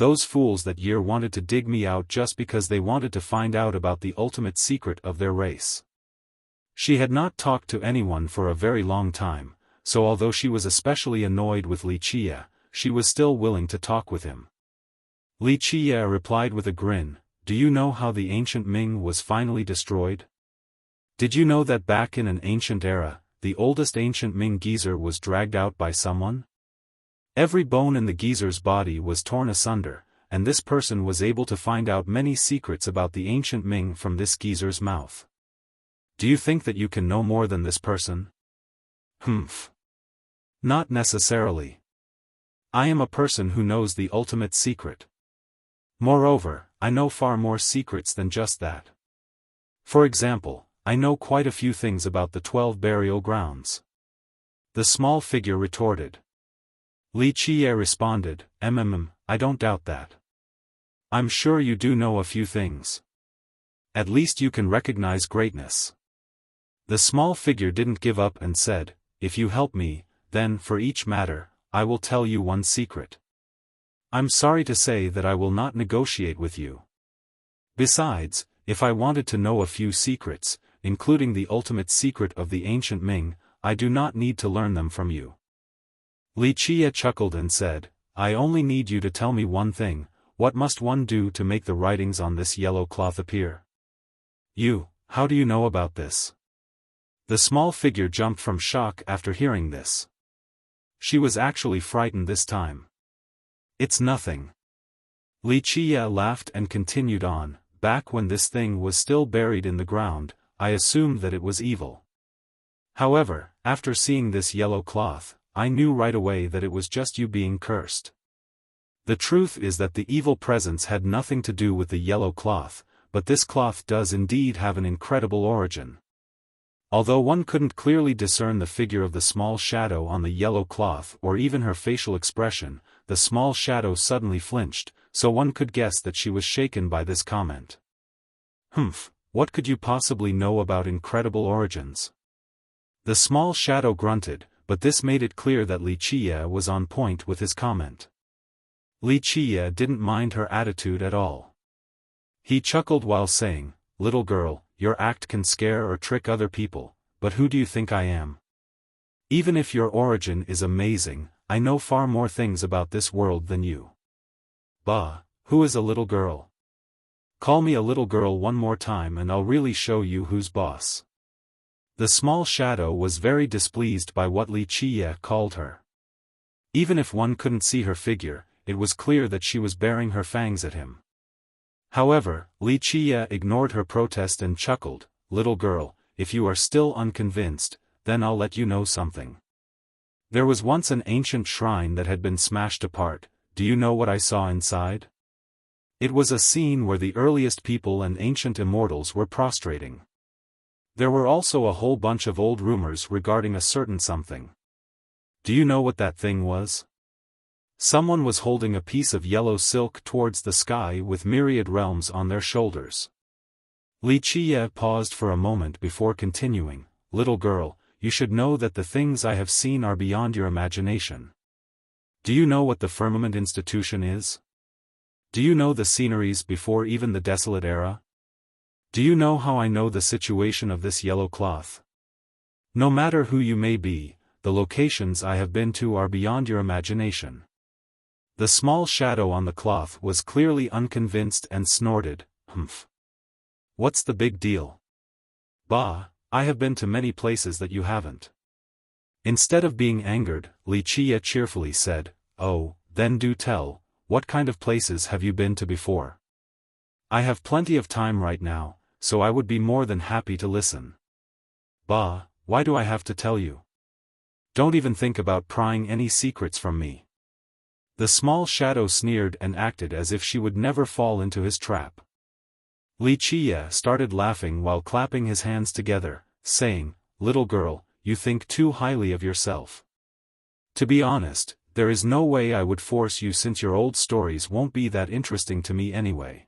Those fools that year wanted to dig me out just because they wanted to find out about the ultimate secret of their race. She had not talked to anyone for a very long time, so although she was especially annoyed with Wuxia, she was still willing to talk with him. Wuxia replied with a grin, "Do you know how the ancient Ming was finally destroyed? Did you know that back in an ancient era, the oldest ancient Ming geezer was dragged out by someone? Every bone in the geezer's body was torn asunder, and this person was able to find out many secrets about the ancient Ming from this geezer's mouth. Do you think that you can know more than this person?" "Humph. Not necessarily. I am a person who knows the ultimate secret. Moreover, I know far more secrets than just that. For example, I know quite a few things about the 12 burial grounds." The small figure retorted. Wuxia responded, I don't doubt that. I'm sure you do know a few things. At least you can recognize greatness." The small figure didn't give up and said, "If you help me, then for each matter, I will tell you one secret. I'm sorry to say that I will not negotiate with you. Besides, if I wanted to know a few secrets, including the ultimate secret of the ancient Ming, I do not need to learn them from you." Wuxia chuckled and said, "I only need you to tell me one thing. What must one do to make the writings on this yellow cloth appear?" How do you know about this?" The small figure jumped from shock after hearing this. She was actually frightened this time. "It's nothing." Wuxia laughed and continued on, "Back when this thing was still buried in the ground, I assumed that it was evil. However, after seeing this yellow cloth, I knew right away that it was just you being cursed. The truth is that the evil presence had nothing to do with the yellow cloth, but this cloth does indeed have an incredible origin." Although one couldn't clearly discern the figure of the small shadow on the yellow cloth or even her facial expression, the small shadow suddenly flinched, so one could guess that she was shaken by this comment. "Humph, what could you possibly know about incredible origins?" The small shadow grunted, but this made it clear that Wuxia was on point with his comment. Wuxia didn't mind her attitude at all. He chuckled while saying, "Little girl, your act can scare or trick other people, but who do you think I am? Even if your origin is amazing, I know far more things about this world than you." "Bah, who is a little girl? Call me a little girl one more time and I'll really show you who's boss." The small shadow was very displeased by what Wuxia called her. Even if one couldn't see her figure, it was clear that she was baring her fangs at him. However, Wuxia ignored her protest and chuckled, "Little girl, if you are still unconvinced, then I'll let you know something. There was once an ancient shrine that had been smashed apart. Do you know what I saw inside? It was a scene where the earliest people and ancient immortals were prostrating. There were also a whole bunch of old rumors regarding a certain something. Do you know what that thing was? Someone was holding a piece of yellow silk towards the sky with myriad realms on their shoulders." Wuxia paused for a moment before continuing, "Little girl, you should know that the things I have seen are beyond your imagination. Do you know what the firmament institution is? Do you know the sceneries before even the desolate era? Do you know how I know the situation of this yellow cloth? No matter who you may be, the locations I have been to are beyond your imagination." The small shadow on the cloth was clearly unconvinced and snorted, "Humph. What's the big deal? Bah, I have been to many places that you haven't." Instead of being angered, Wuxia cheerfully said, "Oh, then do tell, what kind of places have you been to before? I have plenty of time right now, so I would be more than happy to listen." "Bah, why do I have to tell you? Don't even think about prying any secrets from me." The small shadow sneered and acted as if she would never fall into his trap. Wuxia started laughing while clapping his hands together, saying, "Little girl, you think too highly of yourself. To be honest, there is no way I would force you since your old stories won't be that interesting to me anyway."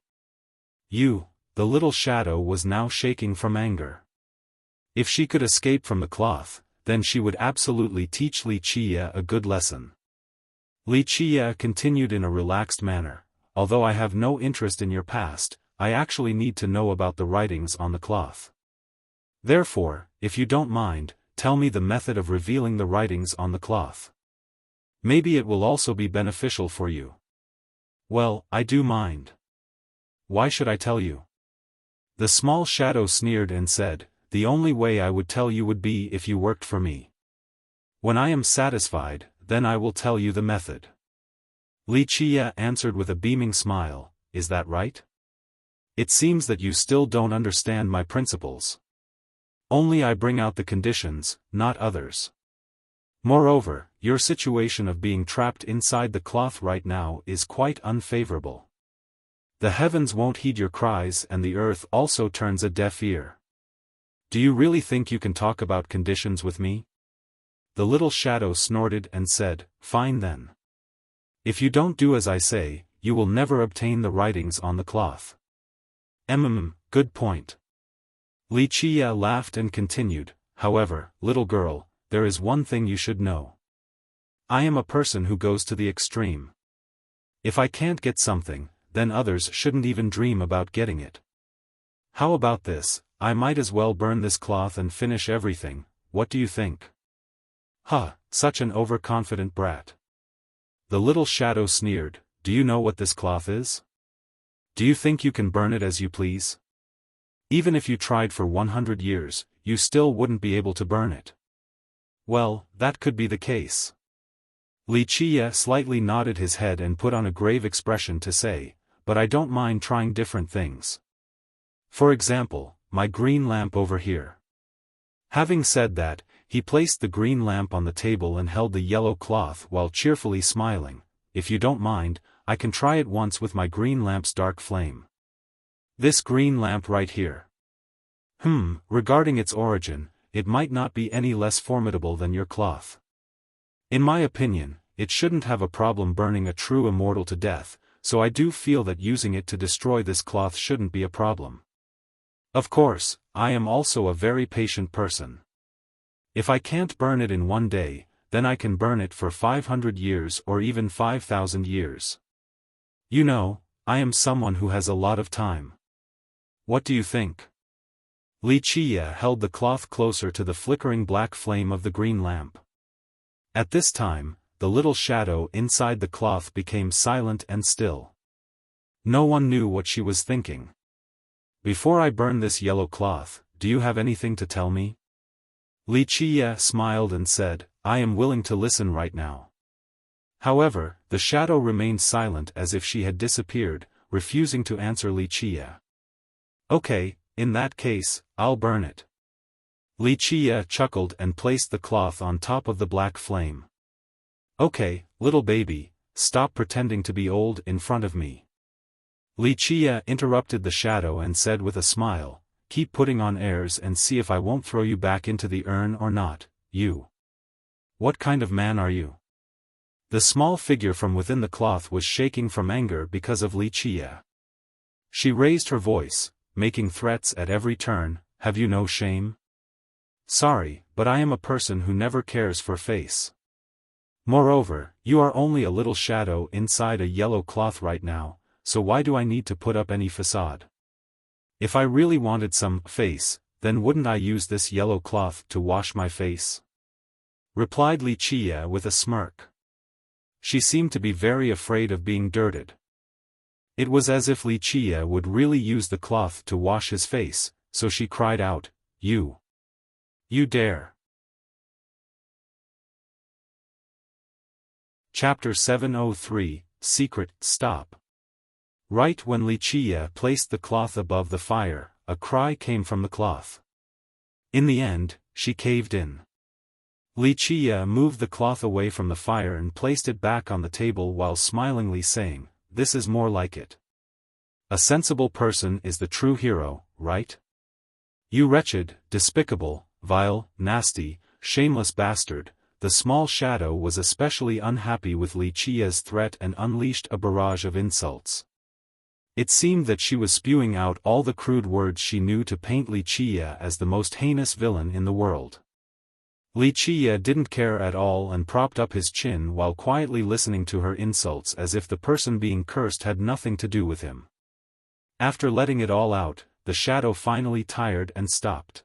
The little shadow was now shaking from anger. If she could escape from the cloth, then she would absolutely teach Wuxia a good lesson. Wuxia continued in a relaxed manner, although I have no interest in your past, I actually need to know about the writings on the cloth. Therefore, if you don't mind, tell me the method of revealing the writings on the cloth. Maybe it will also be beneficial for you. Well, I do mind. Why should I tell you? The small shadow sneered and said, the only way I would tell you would be if you worked for me. When I am satisfied, then I will tell you the method. Wuxia answered with a beaming smile, is that right? It seems that you still don't understand my principles. Only I bring out the conditions, not others. Moreover, your situation of being trapped inside the cloth right now is quite unfavorable. The heavens won't heed your cries and the earth also turns a deaf ear. Do you really think you can talk about conditions with me? The little shadow snorted and said, fine then. If you don't do as I say, you will never obtain the writings on the cloth. Good point. Wuxia laughed and continued, however, little girl, there is one thing you should know. I am a person who goes to the extreme. If I can't get something, then others shouldn't even dream about getting it. How about this, I might as well burn this cloth and finish everything, what do you think? Such an overconfident brat. The little shadow sneered, do you know what this cloth is? Do you think you can burn it as you please? Even if you tried for 100 years, you still wouldn't be able to burn it. Well, that could be the case. Wuxia slightly nodded his head and put on a grave expression to say, but I don't mind trying different things. For example, my green lamp over here. Having said that, he placed the green lamp on the table and held the yellow cloth while cheerfully smiling. If you don't mind, I can try it once with my green lamp's dark flame. This green lamp right here. Regarding its origin, it might not be any less formidable than your cloth. In my opinion, it shouldn't have a problem burning a true immortal to death, so I do feel that using it to destroy this cloth shouldn't be a problem. Of course, I am also a very patient person. If I can't burn it in one day, then I can burn it for 500 years or even 5,000 years. You know, I am someone who has a lot of time. What do you think? Wuxia held the cloth closer to the flickering black flame of the green lamp. At this time, the little shadow inside the cloth became silent and still. No one knew what she was thinking. Before I burn this yellow cloth, do you have anything to tell me? Wuxia smiled and said, I am willing to listen right now. However, the shadow remained silent as if she had disappeared, refusing to answer Wuxia. Okay, in that case, I'll burn it. Wuxia chuckled and placed the cloth on top of the black flame. Okay, little baby, stop pretending to be old in front of me. Wuxia interrupted the shadow and said with a smile, keep putting on airs and see if I won't throw you back into the urn or not, you. What kind of man are you? The small figure from within the cloth was shaking from anger because of Wuxia. She raised her voice, making threats at every turn, have you no shame? Sorry, but I am a person who never cares for face. Moreover, you are only a little shadow inside a yellow cloth right now, so why do I need to put up any facade? If I really wanted some face, then wouldn't I use this yellow cloth to wash my face? Replied Wuxia with a smirk. She seemed to be very afraid of being dirted. It was as if Wuxia would really use the cloth to wash his face, so she cried out, You dare. Chapter 703, Secret, Stop. Right when Wuxia placed the cloth above the fire, a cry came from the cloth. In the end, she caved in. Wuxia moved the cloth away from the fire and placed it back on the table while smilingly saying, This is more like it. A sensible person is the true hero, right? You wretched, despicable, vile, nasty, shameless bastard. The small shadow was especially unhappy with Wuxia's threat and unleashed a barrage of insults. It seemed that she was spewing out all the crude words she knew to paint Wuxia as the most heinous villain in the world. Li Qiye didn't care at all and propped up his chin while quietly listening to her insults as if the person being cursed had nothing to do with him. After letting it all out, the shadow finally tired and stopped.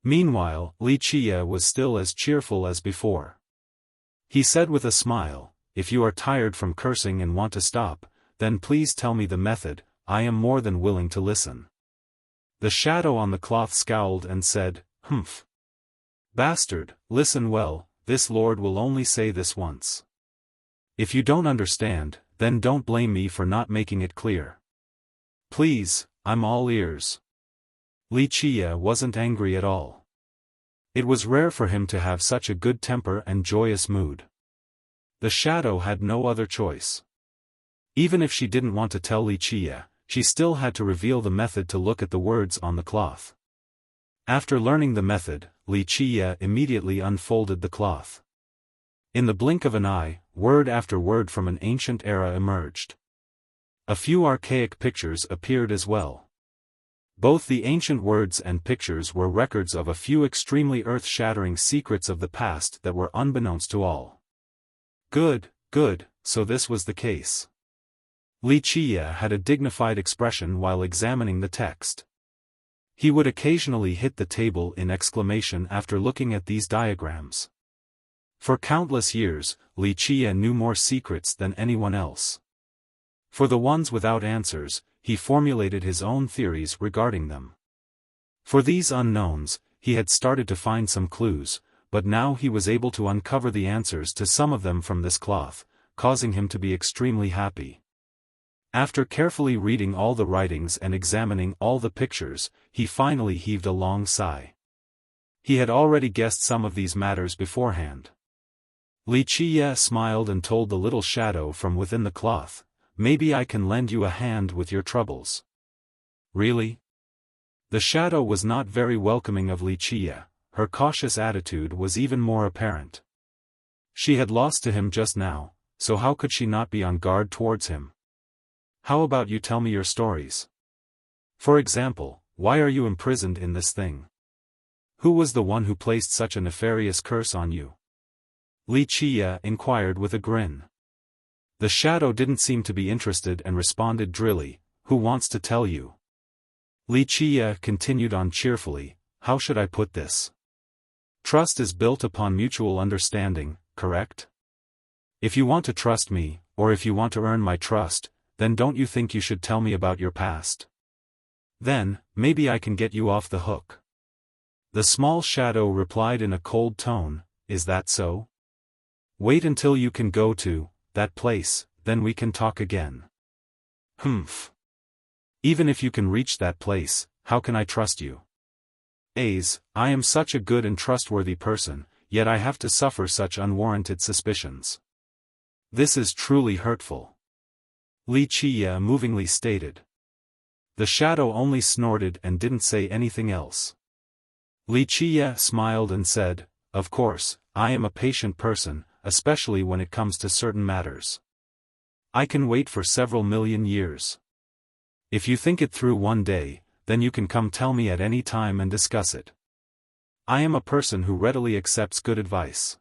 Meanwhile, Li Qiye was still as cheerful as before. He said with a smile, "If you are tired from cursing and want to stop, then please tell me the method, I am more than willing to listen." The shadow on the cloth scowled and said, "Humph. Bastard, listen well, this lord will only say this once. If you don't understand, then don't blame me for not making it clear. Please, I'm all ears." Li Qiye wasn't angry at all. It was rare for him to have such a good temper and joyous mood. The shadow had no other choice. Even if she didn't want to tell Li Qiye, she still had to reveal the method to look at the words on the cloth. After learning the method, Li Qiye immediately unfolded the cloth. In the blink of an eye, word after word from an ancient era emerged. A few archaic pictures appeared as well. Both the ancient words and pictures were records of a few extremely earth-shattering secrets of the past that were unbeknownst to all. Good, so this was the case. Li Qiye had a dignified expression while examining the text. He would occasionally hit the table in exclamation after looking at these diagrams. For countless years, Li Qiye knew more secrets than anyone else. For the ones without answers, he formulated his own theories regarding them. For these unknowns, he had started to find some clues, but now he was able to uncover the answers to some of them from this cloth, causing him to be extremely happy. After carefully reading all the writings and examining all the pictures, he finally heaved a long sigh. He had already guessed some of these matters beforehand. Li Qiye smiled and told the little shadow from within the cloth, "Maybe I can lend you a hand with your troubles." "Really?" The shadow was not very welcoming of Li Qiye. Her cautious attitude was even more apparent. She had lost to him just now, so how could she not be on guard towards him? "How about you tell me your stories? For example, why are you imprisoned in this thing? Who was the one who placed such a nefarious curse on you?" Li Qiye inquired with a grin. The shadow didn't seem to be interested and responded drily, "Who wants to tell you?" Li Qiye continued on cheerfully, "How should I put this? Trust is built upon mutual understanding, correct? If you want to trust me, or if you want to earn my trust, then don't you think you should tell me about your past? Then, maybe I can get you off the hook." The small shadow replied in a cold tone, "Is that so? Wait until you can go to that place, then we can talk again." "Humph. Even if you can reach that place, how can I trust you? I am such a good and trustworthy person, yet I have to suffer such unwarranted suspicions. This is truly hurtful," Li Qiye movingly stated. The shadow only snorted and didn't say anything else. Li Qiye smiled and said, "Of course, I am a patient person, especially when it comes to certain matters. I can wait for several million years. If you think it through one day, then you can come tell me at any time and discuss it. I am a person who readily accepts good advice."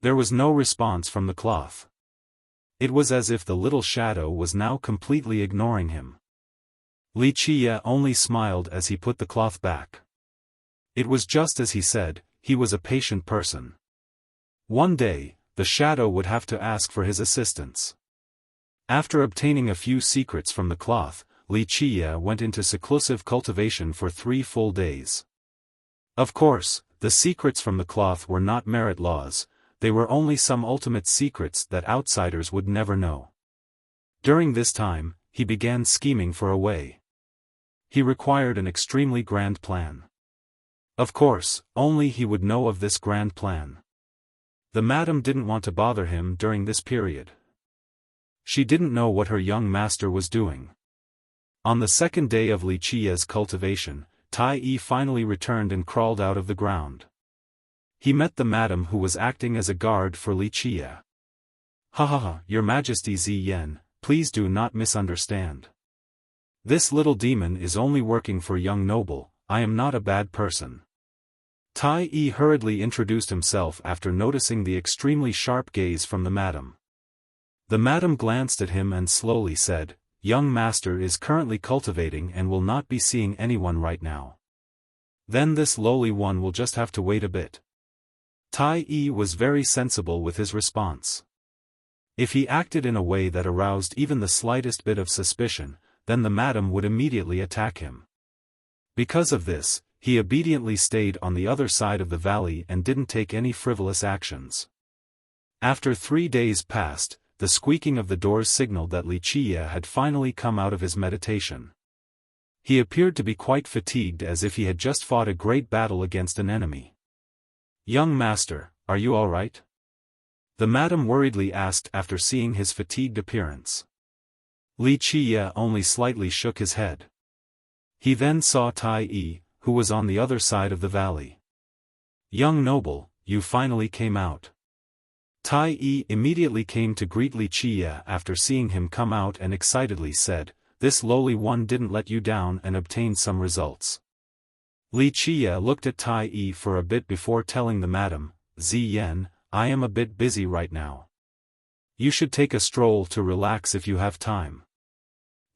There was no response from the cloth. It was as if the little shadow was now completely ignoring him. Li Qiye only smiled as he put the cloth back. It was just as he said, he was a patient person. One day, the shadow would have to ask for his assistance. After obtaining a few secrets from the cloth, Li Qiye went into seclusive cultivation for 3 full days. Of course, the secrets from the cloth were not merit laws, they were only some ultimate secrets that outsiders would never know. During this time, he began scheming for a way. He required an extremely grand plan. Of course, only he would know of this grand plan. The madam didn't want to bother him during this period. She didn't know what her young master was doing. On the second day of Li Qiye's cultivation, Tai Yi finally returned and crawled out of the ground. He met the madam who was acting as a guard for Li Qiye. "Ha, Your Majesty Zi Yan, please do not misunderstand. This little demon is only working for young noble, I am not a bad person." Tai Yi hurriedly introduced himself after noticing the extremely sharp gaze from the madam. The madam glanced at him and slowly said, "Young master is currently cultivating and will not be seeing anyone right now. Then this lowly one will just have to wait a bit." Tai Yi was very sensible with his response. If he acted in a way that aroused even the slightest bit of suspicion, then the madam would immediately attack him. Because of this, he obediently stayed on the other side of the valley and didn't take any frivolous actions. After 3 days passed, the squeaking of the doors signaled that Wuxia had finally come out of his meditation. He appeared to be quite fatigued, as if he had just fought a great battle against an enemy. "Young master, are you all right?" the madam worriedly asked after seeing his fatigued appearance. Wuxia only slightly shook his head. He then saw Tai Yi, who was on the other side of the valley. "Young noble, you finally came out." Tai Yi immediately came to greet Wuxia after seeing him come out and excitedly said, "This lowly one didn't let you down and obtained some results." Wuxia looked at Tai Yi for a bit before telling the madam, "Ziyan, I am a bit busy right now. You should take a stroll to relax if you have time."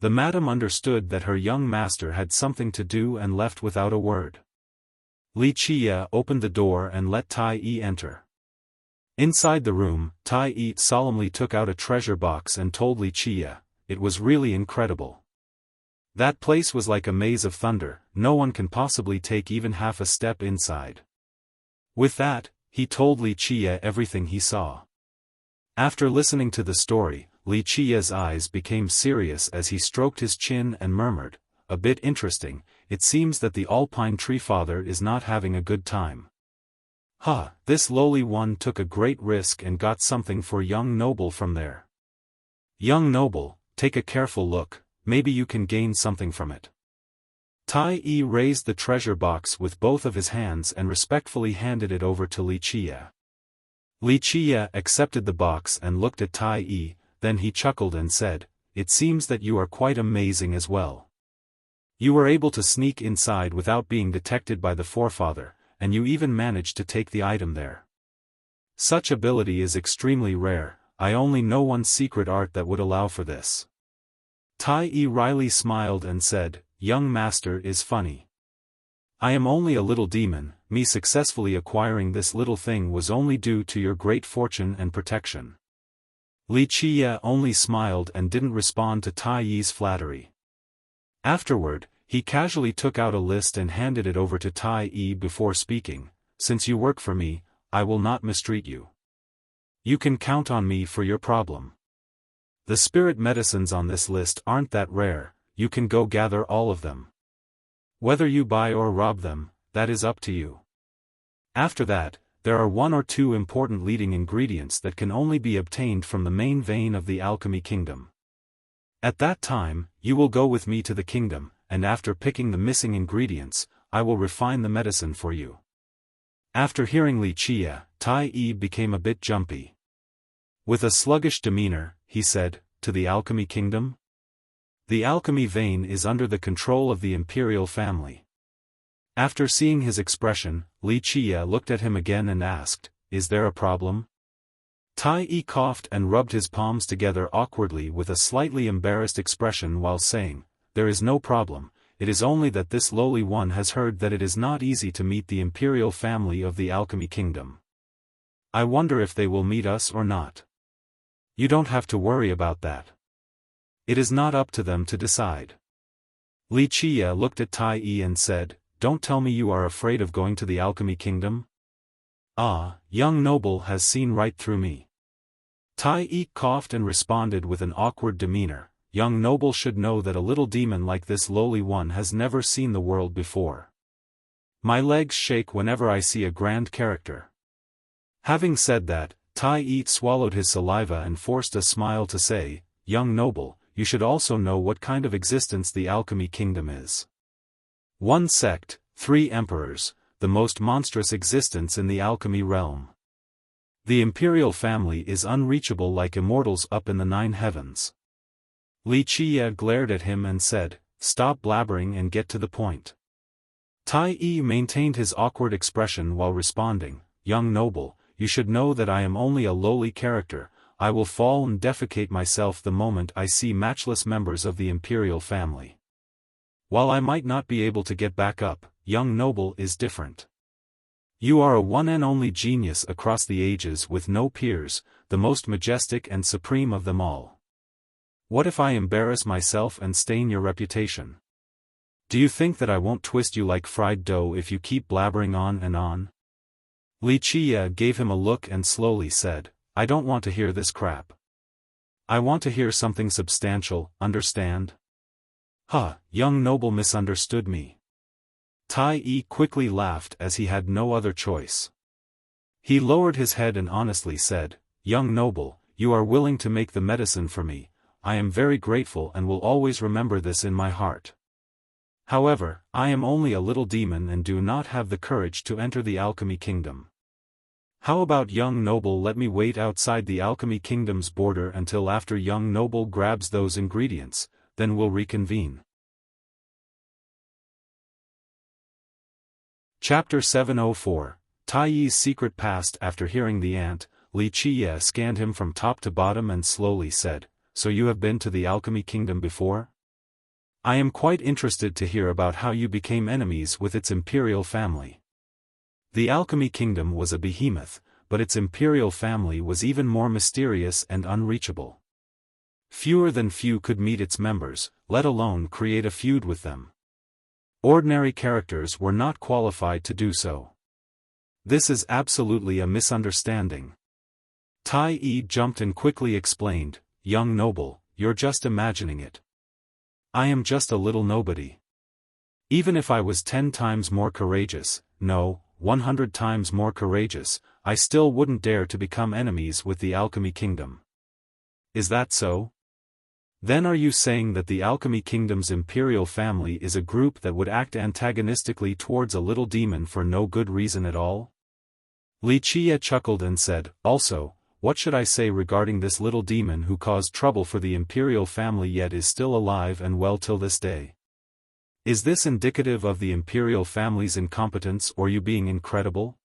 The madam understood that her young master had something to do and left without a word. Wuxia opened the door and let Tai Yi enter. Inside the room, Tai Yi solemnly took out a treasure box and told Wuxia, "It was really incredible. That place was like a maze of thunder, no one can possibly take even half a step inside." With that, he told Wuxia everything he saw. After listening to the story, Wuxia's eyes became serious as he stroked his chin and murmured, "A bit interesting, it seems that the Alpine Tree Father is not having a good time. This lowly one took a great risk and got something for young noble from there. Young noble, take a careful look, maybe you can gain something from it." Tai Yi raised the treasure box with both of his hands and respectfully handed it over to Wuxia. Wuxia accepted the box and looked at Tai Yi, then he chuckled and said, "It seems that you are quite amazing as well. You were able to sneak inside without being detected by the forefather, and you even managed to take the item there. Such ability is extremely rare, I only know one secret art that would allow for this." Tai Yi wryly smiled and said, "Young master is funny. I am only a little demon, me successfully acquiring this little thing was only due to your great fortune and protection." Wuxia only smiled and didn't respond to Tai Yi's flattery. Afterward, he casually took out a list and handed it over to Tai Yi before speaking, "Since you work for me, I will not mistreat you. You can count on me for your problem. The spirit medicines on this list aren't that rare, you can go gather all of them. Whether you buy or rob them, that is up to you. After that, there are 1 or 2 important leading ingredients that can only be obtained from the main vein of the alchemy kingdom. At that time, you will go with me to the kingdom, and after picking the missing ingredients, I will refine the medicine for you." After hearing Wuxia, Tai Yi became a bit jumpy. With a sluggish demeanor, he said, "To the alchemy kingdom? The alchemy vein is under the control of the imperial family." After seeing his expression, Wuxia looked at him again and asked, "Is there a problem?" Tai Yi coughed and rubbed his palms together awkwardly with a slightly embarrassed expression while saying, "There is no problem, it is only that this lowly one has heard that it is not easy to meet the imperial family of the alchemy kingdom. I wonder if they will meet us or not. You don't have to worry about that. It is not up to them to decide." Wuxia looked at Tai Yi and said, "Don't tell me you are afraid of going to the alchemy kingdom? Young noble has seen right through me." Tai Yi coughed and responded with an awkward demeanor, "Young noble should know that a little demon like this lowly one has never seen the world before. My legs shake whenever I see a grand character." Having said that, Tai Yi swallowed his saliva and forced a smile to say, "Young noble, you should also know what kind of existence the alchemy kingdom is. 1 sect, 3 emperors, the most monstrous existence in the alchemy realm. The imperial family is unreachable like immortals up in the 9 heavens." Wuxia glared at him and said, "Stop blabbering and get to the point." Tai Yi maintained his awkward expression while responding, "Young noble, you should know that I am only a lowly character. I will fall and defecate myself the moment I see matchless members of the imperial family. While I might not be able to get back up, young noble is different. You are a one and only genius across the ages with no peers, the most majestic and supreme of them all. What if I embarrass myself and stain your reputation? Do you think that I won't twist you like fried dough if you keep blabbering on and on?" Li Qiye gave him a look and slowly said, "I don't want to hear this crap. I want to hear something substantial, understand?" "Huh, young noble misunderstood me." Tai Yi quickly laughed as he had no other choice. He lowered his head and honestly said, "Young noble, you are willing to make the medicine for me. I am very grateful and will always remember this in my heart. However, I am only a little demon and do not have the courage to enter the alchemy kingdom. How about young noble let me wait outside the alchemy kingdom's border until after young noble grabs those ingredients, then we'll reconvene." Chapter 704, Tai Yi's secret past. After hearing the ant, Li Qiye scanned him from top to bottom and slowly said, "So you have been to the alchemy kingdom before? I am quite interested to hear about how you became enemies with its imperial family." The alchemy kingdom was a behemoth, but its imperial family was even more mysterious and unreachable. Fewer than few could meet its members, let alone create a feud with them. Ordinary characters were not qualified to do so. This is absolutely a misunderstanding. Tai Yi jumped and quickly explained, "Young noble, you're just imagining it. I am just a little nobody. Even if I was 10 times more courageous, no, 100 times more courageous, I still wouldn't dare to become enemies with the alchemy kingdom." "Is that so? Then are you saying that the alchemy kingdom's imperial family is a group that would act antagonistically towards a little demon for no good reason at all?" Li Qiye chuckled and said, "Also, what should I say regarding this little demon who caused trouble for the imperial family yet is still alive and well till this day? Is this indicative of the imperial family's incompetence or you being incredible?"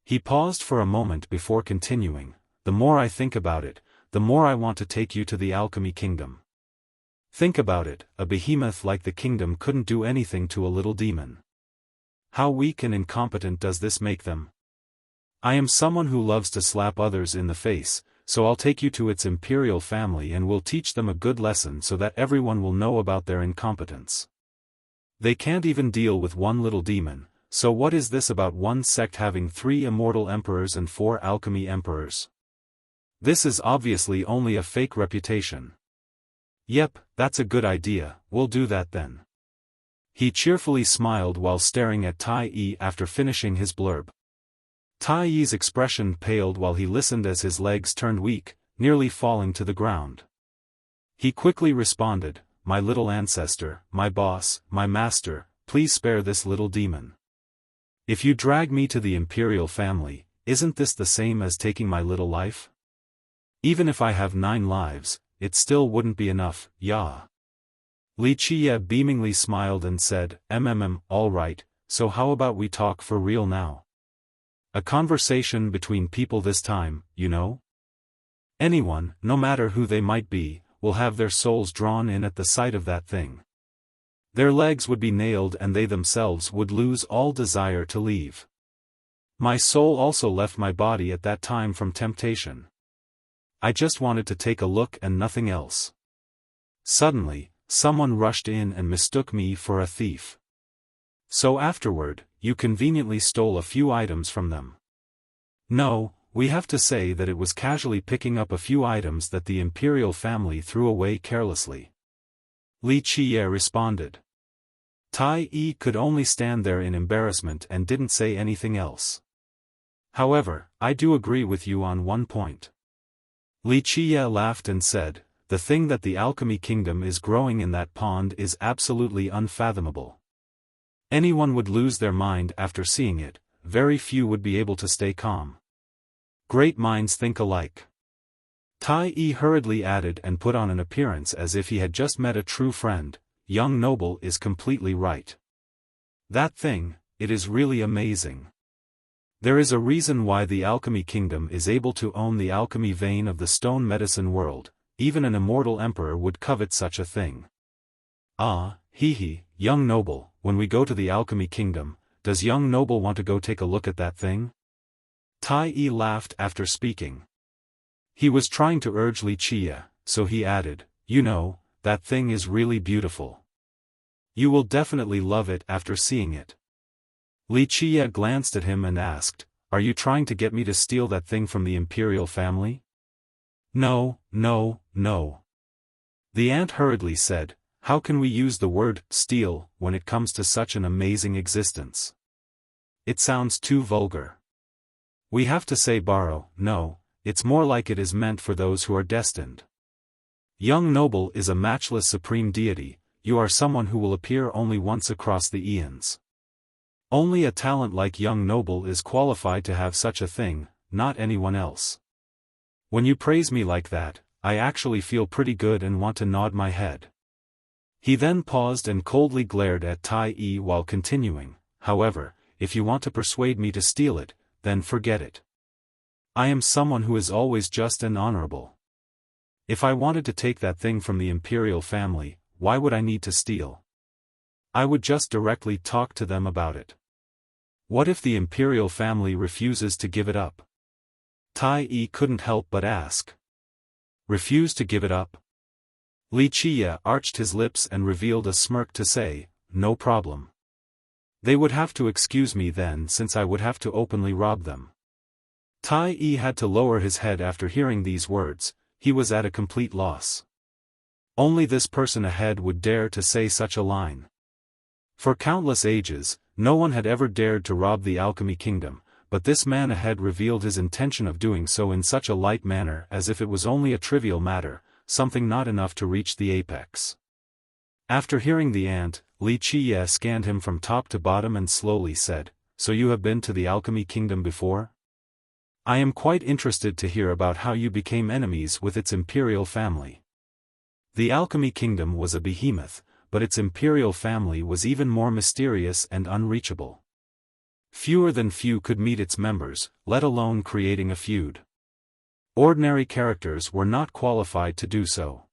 He paused for a moment before continuing, "The more I think about it, the more I want to take you to the alchemy kingdom. Think about it, a behemoth like the kingdom couldn't do anything to a little demon. How weak and incompetent does this make them? I am someone who loves to slap others in the face, so I'll take you to its imperial family and will teach them a good lesson so that everyone will know about their incompetence. They can't even deal with one little demon, so what is this about one sect having 3 immortal emperors and 4 alchemy emperors? This is obviously only a fake reputation." "Yep, that's a good idea, we'll do that then." He cheerfully smiled while staring at Tai Yi after finishing his blurb. Tai Yi's expression paled while he listened as his legs turned weak, nearly falling to the ground. He quickly responded, "My little ancestor, my boss, my master, please spare this little demon. If you drag me to the imperial family, isn't this the same as taking my little life? Even if I have 9 lives, it still wouldn't be enough, yeah." Li Qiye beamingly smiled and said, All right, so how about we talk for real now? A conversation between people this time, you know? Anyone, no matter who they might be, will have their souls drawn in at the sight of that thing. Their legs would be nailed and they themselves would lose all desire to leave. My soul also left my body at that time from temptation. I just wanted to take a look and nothing else. Suddenly, someone rushed in and mistook me for a thief. So afterward, you conveniently stole a few items from them. No, we have to say that it was casually picking up a few items that the imperial family threw away carelessly. Li Qiye responded. Tai Yi could only stand there in embarrassment and didn't say anything else. However, I do agree with you on one point. Li Qiye laughed and said, the thing that the alchemy kingdom is growing in that pond is absolutely unfathomable. Anyone would lose their mind after seeing it, very few would be able to stay calm. Great minds think alike. Tai Yi hurriedly added and put on an appearance as if he had just met a true friend, young noble is completely right. That thing, it is really amazing. There is a reason why the Alchemy Kingdom is able to own the alchemy vein of the stone medicine world. Even an immortal emperor would covet such a thing. Ah, hee, young noble, when we go to the Alchemy Kingdom, does young noble want to go take a look at that thing? Tai Yi laughed after speaking. He was trying to urge Wuxia, so he added, you know, that thing is really beautiful. You will definitely love it after seeing it. Wuxia glanced at him and asked, are you trying to get me to steal that thing from the imperial family? No. The ant hurriedly said, how can we use the word steal when it comes to such an amazing existence? It sounds too vulgar. We have to say borrow. No, it's more like it is meant for those who are destined. Young noble is a matchless supreme deity. You are someone who will appear only once across the eons. Only a talent like young noble is qualified to have such a thing, not anyone else. When you praise me like that, I actually feel pretty good and want to nod my head. He then paused and coldly glared at Tai Yi while continuing, however, if you want to persuade me to steal it, then forget it. I am someone who is always just and honorable. If I wanted to take that thing from the imperial family, why would I need to steal? I would just directly talk to them about it. What if the imperial family refuses to give it up? Tai Yi couldn't help but ask. Refuse to give it up? Wuxia arched his lips and revealed a smirk to say, no problem. They would have to excuse me then since I would have to openly rob them. Tai Yi had to lower his head after hearing these words. He was at a complete loss. Only this person ahead would dare to say such a line. For countless ages, no one had ever dared to rob the Alchemy Kingdom, but this man ahead revealed his intention of doing so in such a light manner as if it was only a trivial matter, something not enough to reach the apex. After hearing the ant, Wuxia scanned him from top to bottom and slowly said, so you have been to the Alchemy Kingdom before? I am quite interested to hear about how you became enemies with its imperial family. The Alchemy Kingdom was a behemoth, but its imperial family was even more mysterious and unreachable. Fewer than few could meet its members, let alone creating a feud. Ordinary characters were not qualified to do so.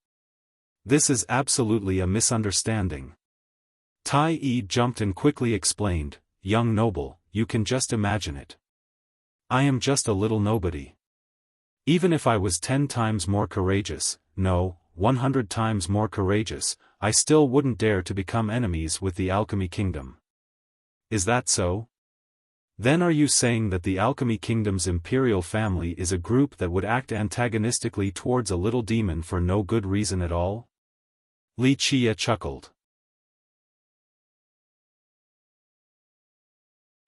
This is absolutely a misunderstanding. Tai Yi jumped and quickly explained, young noble, you can just imagine it. I am just a little nobody. Even if I was 10 times more courageous, no, 100 times more courageous, I still wouldn't dare to become enemies with the Alchemy Kingdom. Is that so? Then are you saying that the Alchemy Kingdom's imperial family is a group that would act antagonistically towards a little demon for no good reason at all? Wuxia chuckled.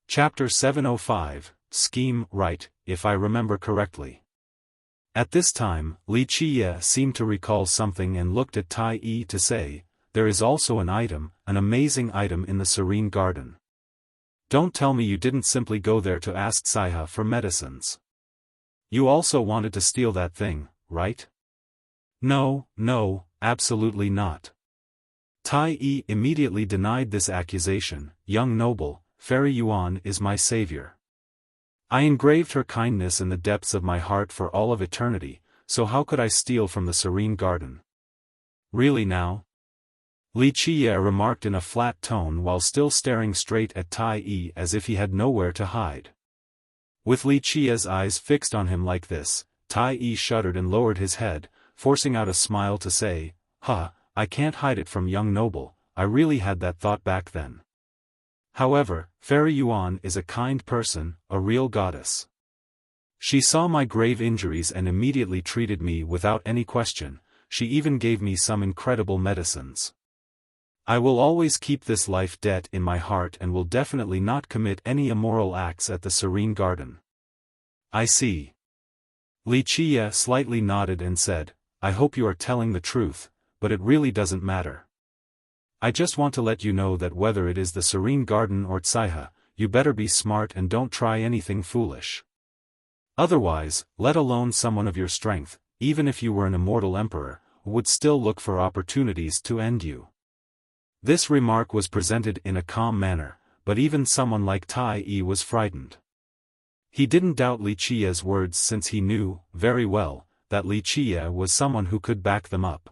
Chapter 705, Scheme, right, if I remember correctly. At this time, Wuxia seemed to recall something and looked at Tai Yi to say, there is also an amazing item in the Serene Garden. Don't tell me you didn't simply go there to ask Saiha for medicines. You also wanted to steal that thing, right? No, absolutely not. Tai Yi immediately denied this accusation. Young noble, Fairy Yuan is my savior. I engraved her kindness in the depths of my heart for all of eternity, so how could I steal from the Serene Garden? Really now? Wuxia remarked in a flat tone while still staring straight at Tai Yi as if he had nowhere to hide. With Wuxia's eyes fixed on him like this, Tai Yi shuddered and lowered his head, forcing out a smile to say, I can't hide it from young noble, I really had that thought back then. However, Fairy Yuan is a kind person, a real goddess. She saw my grave injuries and immediately treated me without any question. She even gave me some incredible medicines. I will always keep this life debt in my heart and will definitely not commit any immoral acts at the Serene Garden. I see. Wuxia slightly nodded and said, I hope you are telling the truth, but it really doesn't matter. I just want to let you know that whether it is the Serene Garden or Saiha, you better be smart and don't try anything foolish. Otherwise, let alone someone of your strength, even if you were an immortal emperor, would still look for opportunities to end you. This remark was presented in a calm manner, but even someone like Tai Yi was frightened. He didn't doubt Li Qia's words since he knew, very well, that Li Qia was someone who could back them up.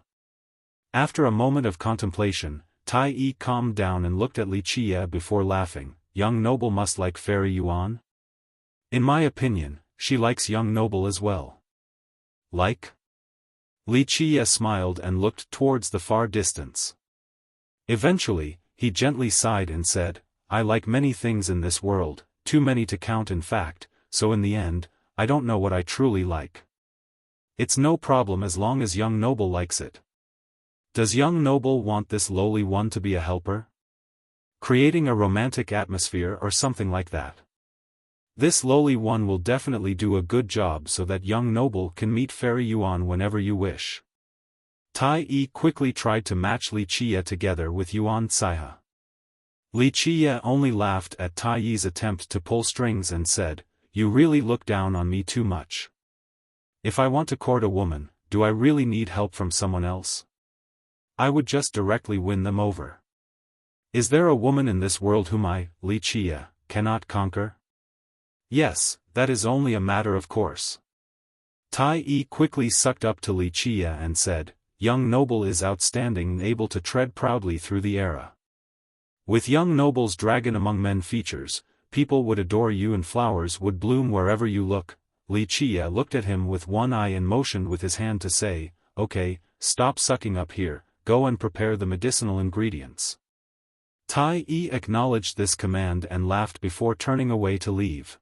After a moment of contemplation, Tai Yi calmed down and looked at Li Qia before laughing. Young noble must like Fairy Yuan? In my opinion, she likes young noble as well. Like? Li Qia smiled and looked towards the far distance. Eventually, he gently sighed and said, I like many things in this world, too many to count in fact, so in the end, I don't know what I truly like. It's no problem as long as young noble likes it. Does young noble want this lowly one to be a helper? Creating a romantic atmosphere or something like that. This lowly one will definitely do a good job so that young noble can meet Fairy Yuan whenever you wish. Tai Yi quickly tried to match Li Qia together with Yuan Caihe. Li Qia only laughed at Tai Yi's attempt to pull strings and said, You really look down on me too much. If I want to court a woman, do I really need help from someone else? I would just directly win them over. Is there a woman in this world whom I, Li Qia, cannot conquer? Yes, that is only a matter of course. Tai Yi quickly sucked up to Li Qia and said, Young noble is outstanding and able to tread proudly through the era. With young noble's dragon among men features, people would adore you and flowers would bloom wherever you look. Li Qia looked at him with one eye and motioned with his hand to say, Okay, stop sucking up here, go and prepare the medicinal ingredients. Tai Yi acknowledged this command and laughed before turning away to leave.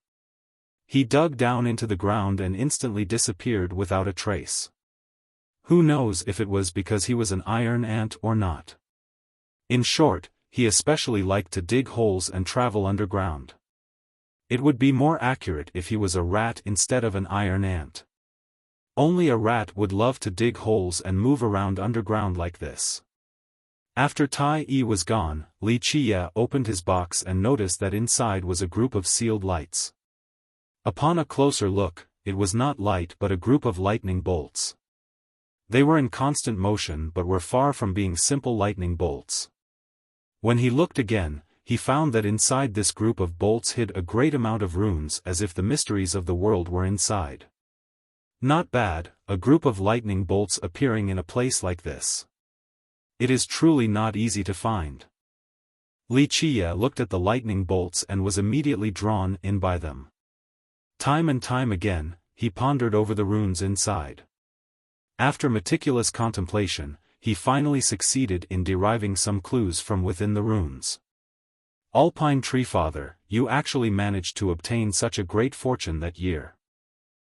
He dug down into the ground and instantly disappeared without a trace. Who knows if it was because he was an iron ant or not. In short, he especially liked to dig holes and travel underground. It would be more accurate if he was a rat instead of an iron ant. Only a rat would love to dig holes and move around underground like this. After Tai Yi was gone, Li Qia opened his box and noticed that inside was a group of sealed lights. Upon a closer look, it was not light but a group of lightning bolts. They were in constant motion but were far from being simple lightning bolts. When he looked again, he found that inside this group of bolts hid a great amount of runes as if the mysteries of the world were inside. Not bad, a group of lightning bolts appearing in a place like this. It is truly not easy to find. Li Qia looked at the lightning bolts and was immediately drawn in by them. Time and time again, he pondered over the runes inside. After meticulous contemplation, he finally succeeded in deriving some clues from within the runes. Alpine Tree Father, you actually managed to obtain such a great fortune that year.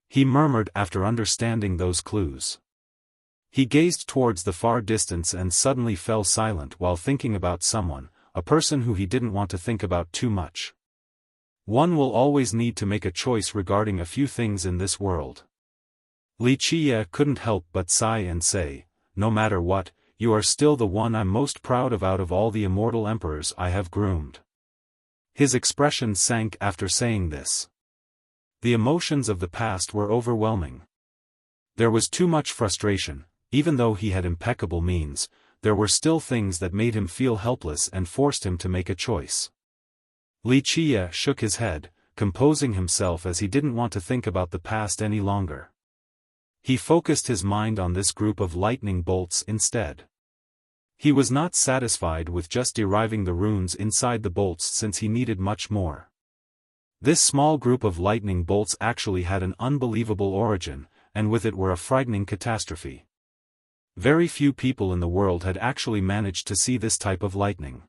He murmured after understanding those clues. He gazed towards the far distance and suddenly fell silent while thinking about someone, a person who he didn't want to think about too much. One will always need to make a choice regarding a few things in this world. Li Qia couldn't help but sigh and say, No matter what, you are still the one I'm most proud of out of all the immortal emperors I have groomed. His expression sank after saying this. The emotions of the past were overwhelming. There was too much frustration. Even though he had impeccable means, there were still things that made him feel helpless and forced him to make a choice. Li Qia shook his head, composing himself as he didn't want to think about the past any longer. He focused his mind on this group of lightning bolts instead. He was not satisfied with just deriving the runes inside the bolts since he needed much more. This small group of lightning bolts actually had an unbelievable origin, and with it were a frightening catastrophe. Very few people in the world had actually managed to see this type of lightning.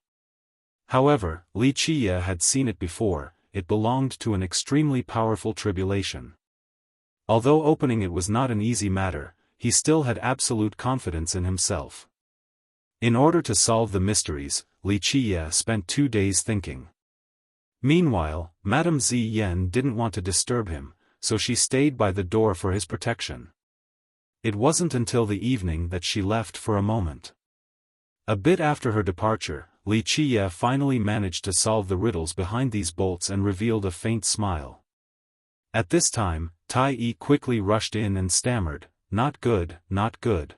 However, Li Qia had seen it before. It belonged to an extremely powerful tribulation. Although opening it was not an easy matter, he still had absolute confidence in himself. In order to solve the mysteries, Li Qia spent 2 days thinking. Meanwhile, Madame Ziyan didn't want to disturb him, so she stayed by the door for his protection. It wasn't until the evening that she left for a moment. A bit after her departure, Li Qia finally managed to solve the riddles behind these bolts and revealed a faint smile. At this time, Tai Yi quickly rushed in and stammered, Not good, not good.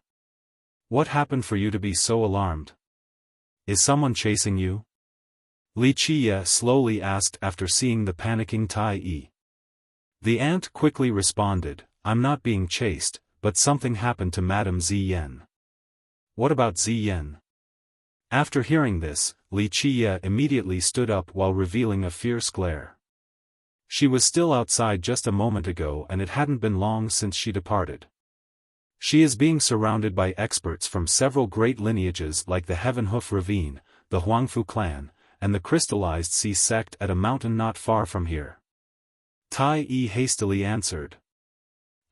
What happened for you to be so alarmed? Is someone chasing you? Li Qiye slowly asked after seeing the panicking Tai Yi. The ant quickly responded, I'm not being chased, but something happened to Madame Ziyan. What about Ziyan? After hearing this, Li Qiye immediately stood up while revealing a fierce glare. She was still outside just a moment ago and it hadn't been long since she departed. She is being surrounded by experts from several great lineages like the Heavenhoof Ravine, the Huangfu clan, and the Crystallized Sea sect at a mountain not far from here. Tai Yi hastily answered.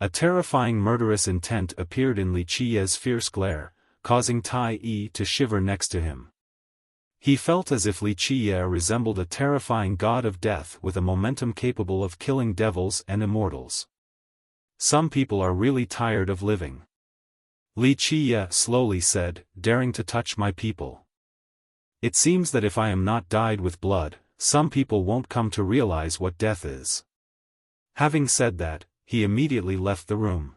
A terrifying murderous intent appeared in Li Qiye's fierce glare, causing Tai Yi to shiver next to him. He felt as if Li Qiye resembled a terrifying god of death with a momentum capable of killing devils and immortals. Some people are really tired of living. Li Qiye slowly said, daring to touch my people. It seems that if I am not dyed with blood, some people won't come to realize what death is. Having said that, he immediately left the room.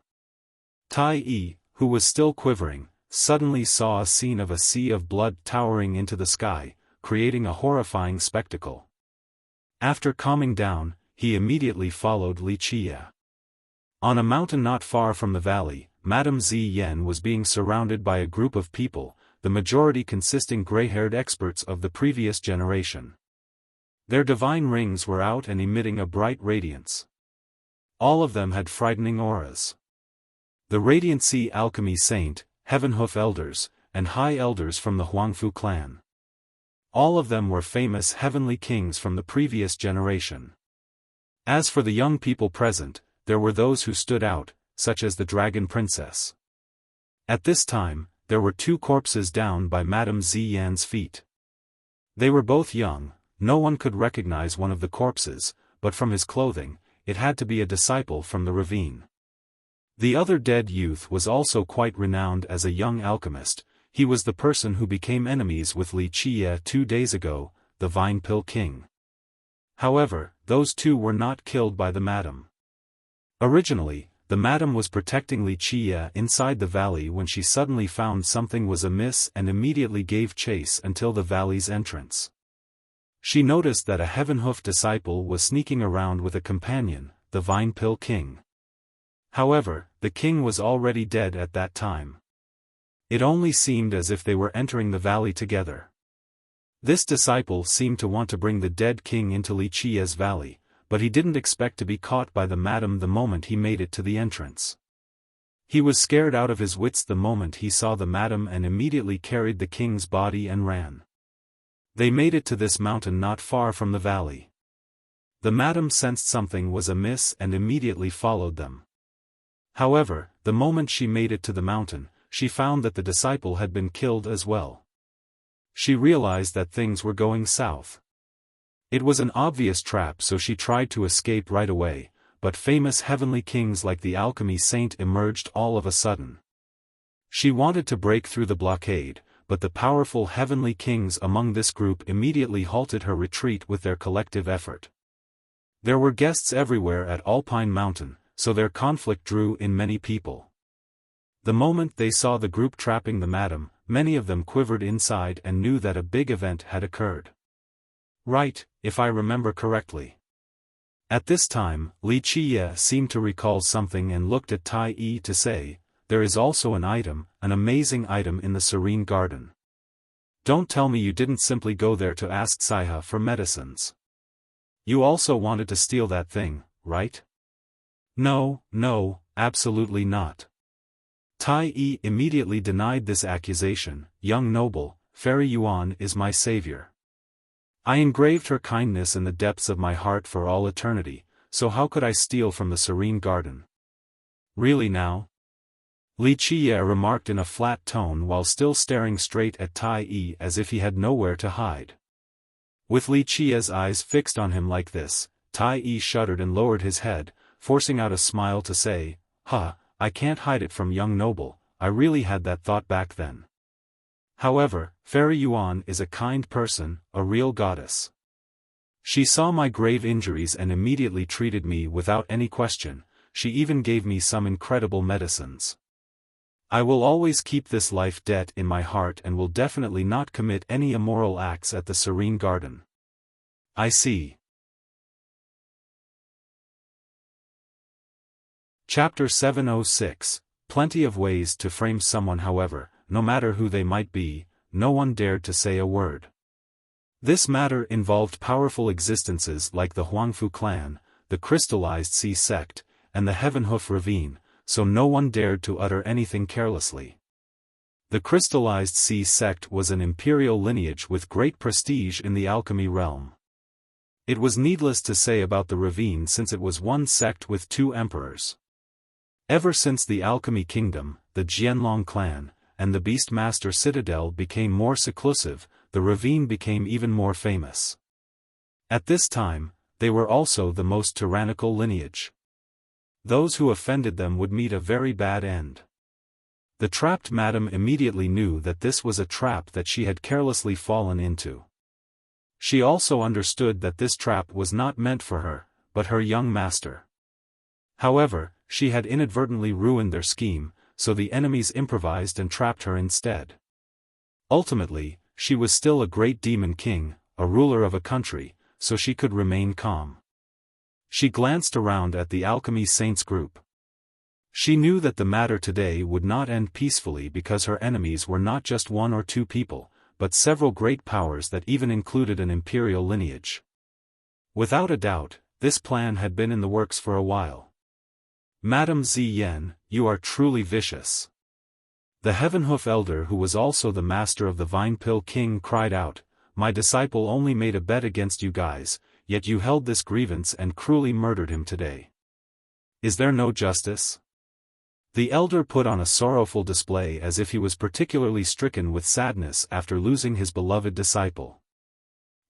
Tai Yi, who was still quivering, suddenly saw a scene of a sea of blood towering into the sky, creating a horrifying spectacle. After calming down, he immediately followed Li Qiye. On a mountain not far from the valley, Madame Ziyan was being surrounded by a group of people, the majority consisting gray-haired experts of the previous generation. Their divine rings were out and emitting a bright radiance. All of them had frightening auras. The Radiant Sea Alchemy Saint, Heavenhoof elders, and high elders from the Huangfu clan. All of them were famous heavenly kings from the previous generation. As for the young people present, there were those who stood out, such as the Dragon Princess. At this time, there were 2 corpses down by Madame Ziyan's feet. They were both young, no one could recognize one of the corpses, but from his clothing, it had to be a disciple from the ravine. The other dead youth was also quite renowned as a young alchemist. He was the person who became enemies with Li Qiye 2 days ago, the Vine Pill King. However, those 2 were not killed by the madam. Originally, the madam was protecting Li Qiye inside the valley when she suddenly found something was amiss and immediately gave chase until the valley's entrance. She noticed that a Heavenhoof disciple was sneaking around with a companion, the Vine Pill King. However, the king was already dead at that time. It only seemed as if they were entering the valley together. This disciple seemed to want to bring the dead king into Li Qiye's valley, but he didn't expect to be caught by the madam the moment he made it to the entrance. He was scared out of his wits the moment he saw the madam and immediately carried the king's body and ran. They made it to this mountain not far from the valley. The madam sensed something was amiss and immediately followed them. However, the moment she made it to the mountain, she found that the disciple had been killed as well. She realized that things were going south. It was an obvious trap, so she tried to escape right away, but famous heavenly kings like the alchemy saint emerged all of a sudden. She wanted to break through the blockade, but the powerful heavenly kings among this group immediately halted her retreat with their collective effort. There were guests everywhere at Alpine Mountain, so their conflict drew in many people. The moment they saw the group trapping the madam, many of them quivered inside and knew that a big event had occurred. Right, if I remember correctly. At this time, Li Qiye seemed to recall something and looked at Tai Yi to say, there is also an amazing item in the Serene Garden. Don't tell me you didn't simply go there to ask Saiha for medicines. You also wanted to steal that thing, right? No, absolutely not. Tai Yi immediately denied this accusation. Young noble, Fairy Yuan is my savior. I engraved her kindness in the depths of my heart for all eternity, so how could I steal from the Serene Garden? Really now? Li Qiye remarked in a flat tone while still staring straight at Tai Yi as if he had nowhere to hide. With Li Qiye's eyes fixed on him like this, Tai Yi shuddered and lowered his head, forcing out a smile to say, I can't hide it from young noble, I really had that thought back then. However, Fairy Yuan is a kind person, a real goddess. She saw my grave injuries and immediately treated me without any question. She even gave me some incredible medicines. I will always keep this life debt in my heart and will definitely not commit any immoral acts at the Serene Garden. I see. Chapter 706. Plenty of ways to frame someone. However, no matter who they might be, no one dared to say a word. This matter involved powerful existences like the Huangfu clan, the crystallized sea sect, and the Heavenhoof ravine, so no one dared to utter anything carelessly. The crystallized sea sect was an imperial lineage with great prestige in the alchemy realm. It was needless to say about the ravine since it was one sect with two emperors. Ever since the Alchemy Kingdom, the Jianlong clan, and the Beastmaster Citadel became more seclusive, the ravine became even more famous. At this time, they were also the most tyrannical lineage. Those who offended them would meet a very bad end. The trapped madam immediately knew that this was a trap that she had carelessly fallen into. She also understood that this trap was not meant for her, but her young master. However, she had inadvertently ruined their scheme, so the enemies improvised and trapped her instead. Ultimately, she was still a great demon king, a ruler of a country, so she could remain calm. She glanced around at the alchemy saints group. She knew that the matter today would not end peacefully because her enemies were not just one or two people, but several great powers that even included an imperial lineage. Without a doubt, this plan had been in the works for a while. Madame Ziyan, you are truly vicious. The Heavenhoof elder, who was also the master of the Vine Pill King, cried out, "My disciple only made a bet against you guys, yet you held this grievance and cruelly murdered him today. Is there no justice?" The elder put on a sorrowful display as if he was particularly stricken with sadness after losing his beloved disciple.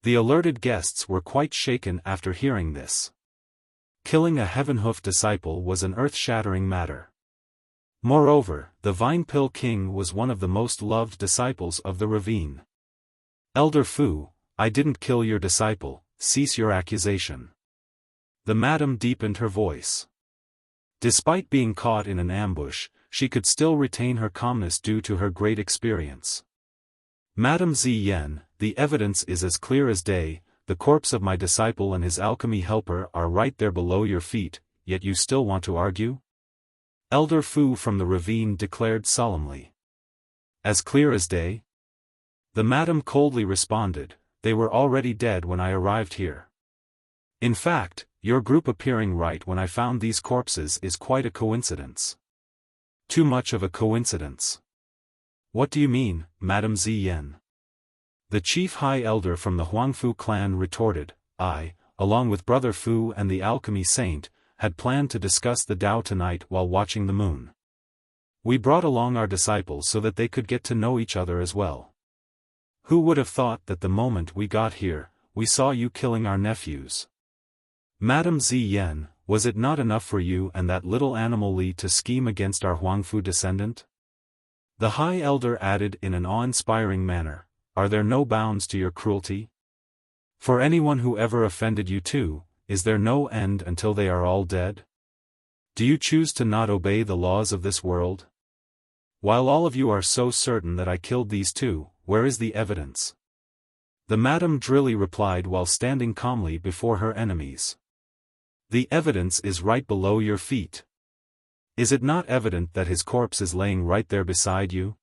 The alerted guests were quite shaken after hearing this. Killing a Heavenhoof disciple was an earth-shattering matter. Moreover, the Vine Pill King was one of the most loved disciples of the ravine. "Elder Fu, I didn't kill your disciple, cease your accusation." The madam deepened her voice. Despite being caught in an ambush, she could still retain her calmness due to her great experience. "Madame Ziyan, the evidence is as clear as day. The corpse of my disciple and his alchemy helper are right there below your feet, yet you still want to argue?" Elder Fu from the ravine declared solemnly. "As clear as day?" The madam coldly responded, "They were already dead when I arrived here. In fact, your group appearing right when I found these corpses is quite a coincidence." "Too much of a coincidence." "What do you mean, Madame Ziyan?" The chief high elder from the Huangfu clan retorted, "I, along with Brother Fu and the alchemy saint, had planned to discuss the Tao tonight while watching the moon. We brought along our disciples so that they could get to know each other as well. Who would have thought that the moment we got here, we saw you killing our nephews? Madame Ziyan, was it not enough for you and that little animal Li to scheme against our Huangfu descendant?" The high elder added in an awe-inspiring manner, "Are there no bounds to your cruelty? For anyone who ever offended you too, is there no end until they are all dead? Do you choose to not obey the laws of this world? While all of you are so certain that I killed these two, where is the evidence?" The madam drily replied while standing calmly before her enemies. "The evidence is right below your feet. Is it not evident that his corpse is laying right there beside you?"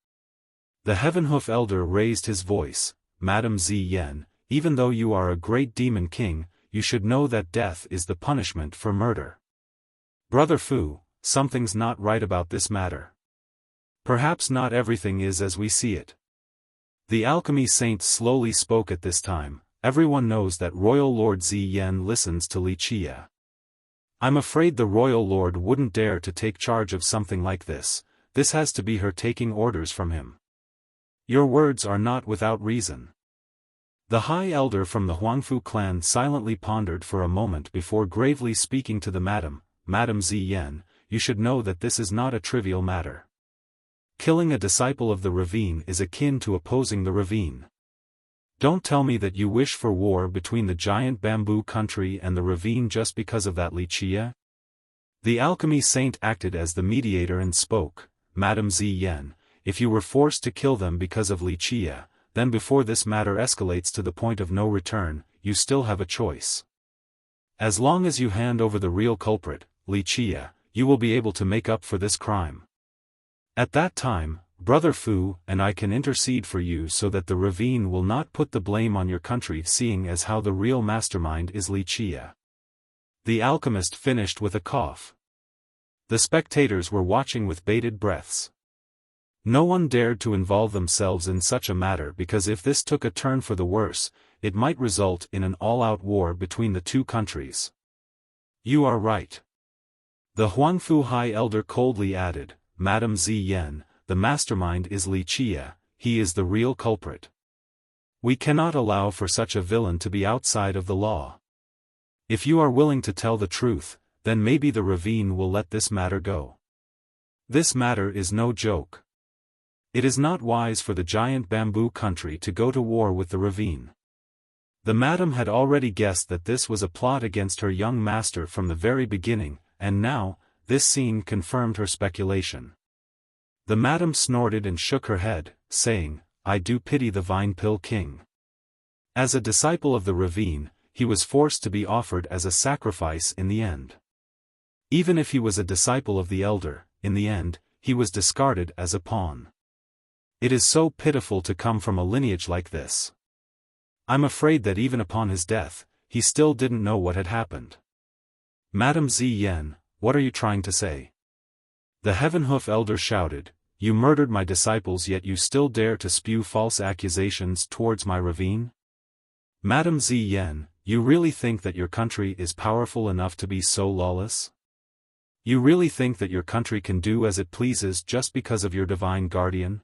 The Heavenhoof elder raised his voice, "Madame Ziyan, even though you are a great demon king, you should know that death is the punishment for murder. Brother Fu, something's not right about this matter. Perhaps not everything is as we see it." The alchemy saint slowly spoke at this time. "Everyone knows that Royal Lord Ziyan listens to Li Chia. I'm afraid the Royal Lord wouldn't dare to take charge of something like this. This has to be her taking orders from him. Your words are not without reason." The high elder from the Huangfu clan silently pondered for a moment before gravely speaking to the madam, "Madame Ziyan, you should know that this is not a trivial matter. Killing a disciple of the ravine is akin to opposing the ravine. Don't tell me that you wish for war between the giant bamboo country and the ravine just because of that Li Chia?" The alchemy saint acted as the mediator and spoke, "Madame Ziyan, if you were forced to kill them because of Li Chia, then before this matter escalates to the point of no return, you still have a choice. As long as you hand over the real culprit, Wuxia, you will be able to make up for this crime. At that time, Brother Fu and I can intercede for you so that the ravine will not put the blame on your country, seeing as how the real mastermind is Wuxia. The alchemist finished with a cough. The spectators were watching with bated breaths. No one dared to involve themselves in such a matter because if this took a turn for the worse, it might result in an all-out war between the two countries. You are right. The Huangfu High Elder coldly added, Madam Ziyan, the mastermind is Wuxia, he is the real culprit. We cannot allow for such a villain to be outside of the law. If you are willing to tell the truth, then maybe the ravine will let this matter go. This matter is no joke. It is not wise for the giant bamboo country to go to war with the ravine. The madam had already guessed that this was a plot against her young master from the very beginning, and now, this scene confirmed her speculation. The madam snorted and shook her head, saying, I do pity the Vine Pill King. As a disciple of the ravine, he was forced to be offered as a sacrifice in the end. Even if he was a disciple of the elder, in the end, he was discarded as a pawn. It is so pitiful to come from a lineage like this. I'm afraid that even upon his death, he still didn't know what had happened. Madam Ziyan, what are you trying to say? The Heavenhoof elder shouted, You murdered my disciples yet you still dare to spew false accusations towards my ravine? Madam Ziyan, you really think that your country is powerful enough to be so lawless? You really think that your country can do as it pleases just because of your divine guardian?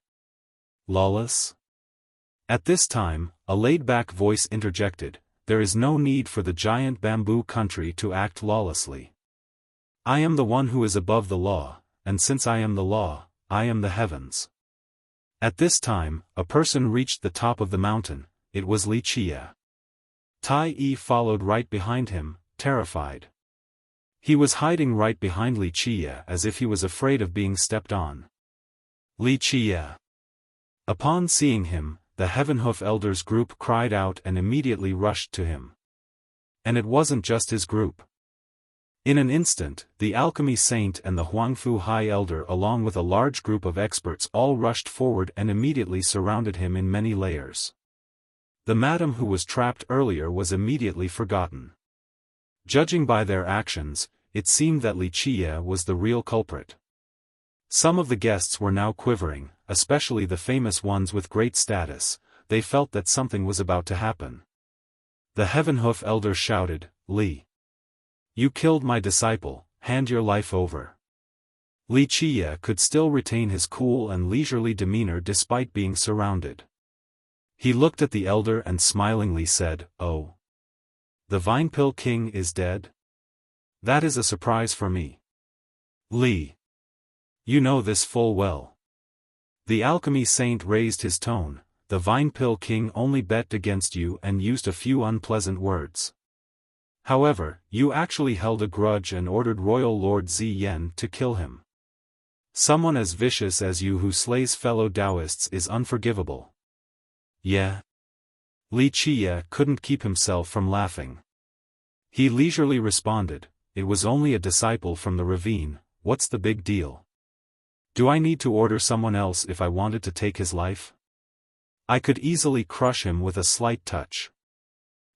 Lawless? At this time, a laid-back voice interjected, There is no need for the giant bamboo country to act lawlessly. I am the one who is above the law, and since I am the law, I am the heavens. At this time, a person reached the top of the mountain, it was Wuxia. Tai Yi followed right behind him, terrified. He was hiding right behind Wuxia as if he was afraid of being stepped on. Wuxia. Upon seeing him, the Heavenhoof elders group cried out and immediately rushed to him. And it wasn't just his group. In an instant, the alchemy saint and the Huangfu High Elder along with a large group of experts all rushed forward and immediately surrounded him in many layers. The madam who was trapped earlier was immediately forgotten. Judging by their actions, it seemed that Wuxia was the real culprit. Some of the guests were now quivering, especially the famous ones with great status, they felt that something was about to happen. The Heavenhoof elder shouted, Li. You killed my disciple, hand your life over. Wuxia could still retain his cool and leisurely demeanor despite being surrounded. He looked at the elder and smilingly said, Oh. The Vine Pill King is dead? That is a surprise for me. Li. You know this full well. The alchemy saint raised his tone, the Vine Pill King only bet against you and used a few unpleasant words. However, you actually held a grudge and ordered Royal Lord Ziyan to kill him. Someone as vicious as you who slays fellow Taoists is unforgivable. Yeah. Wuxia couldn't keep himself from laughing. He leisurely responded, It was only a disciple from the ravine, what's the big deal? Do I need to order someone else if I wanted to take his life? I could easily crush him with a slight touch.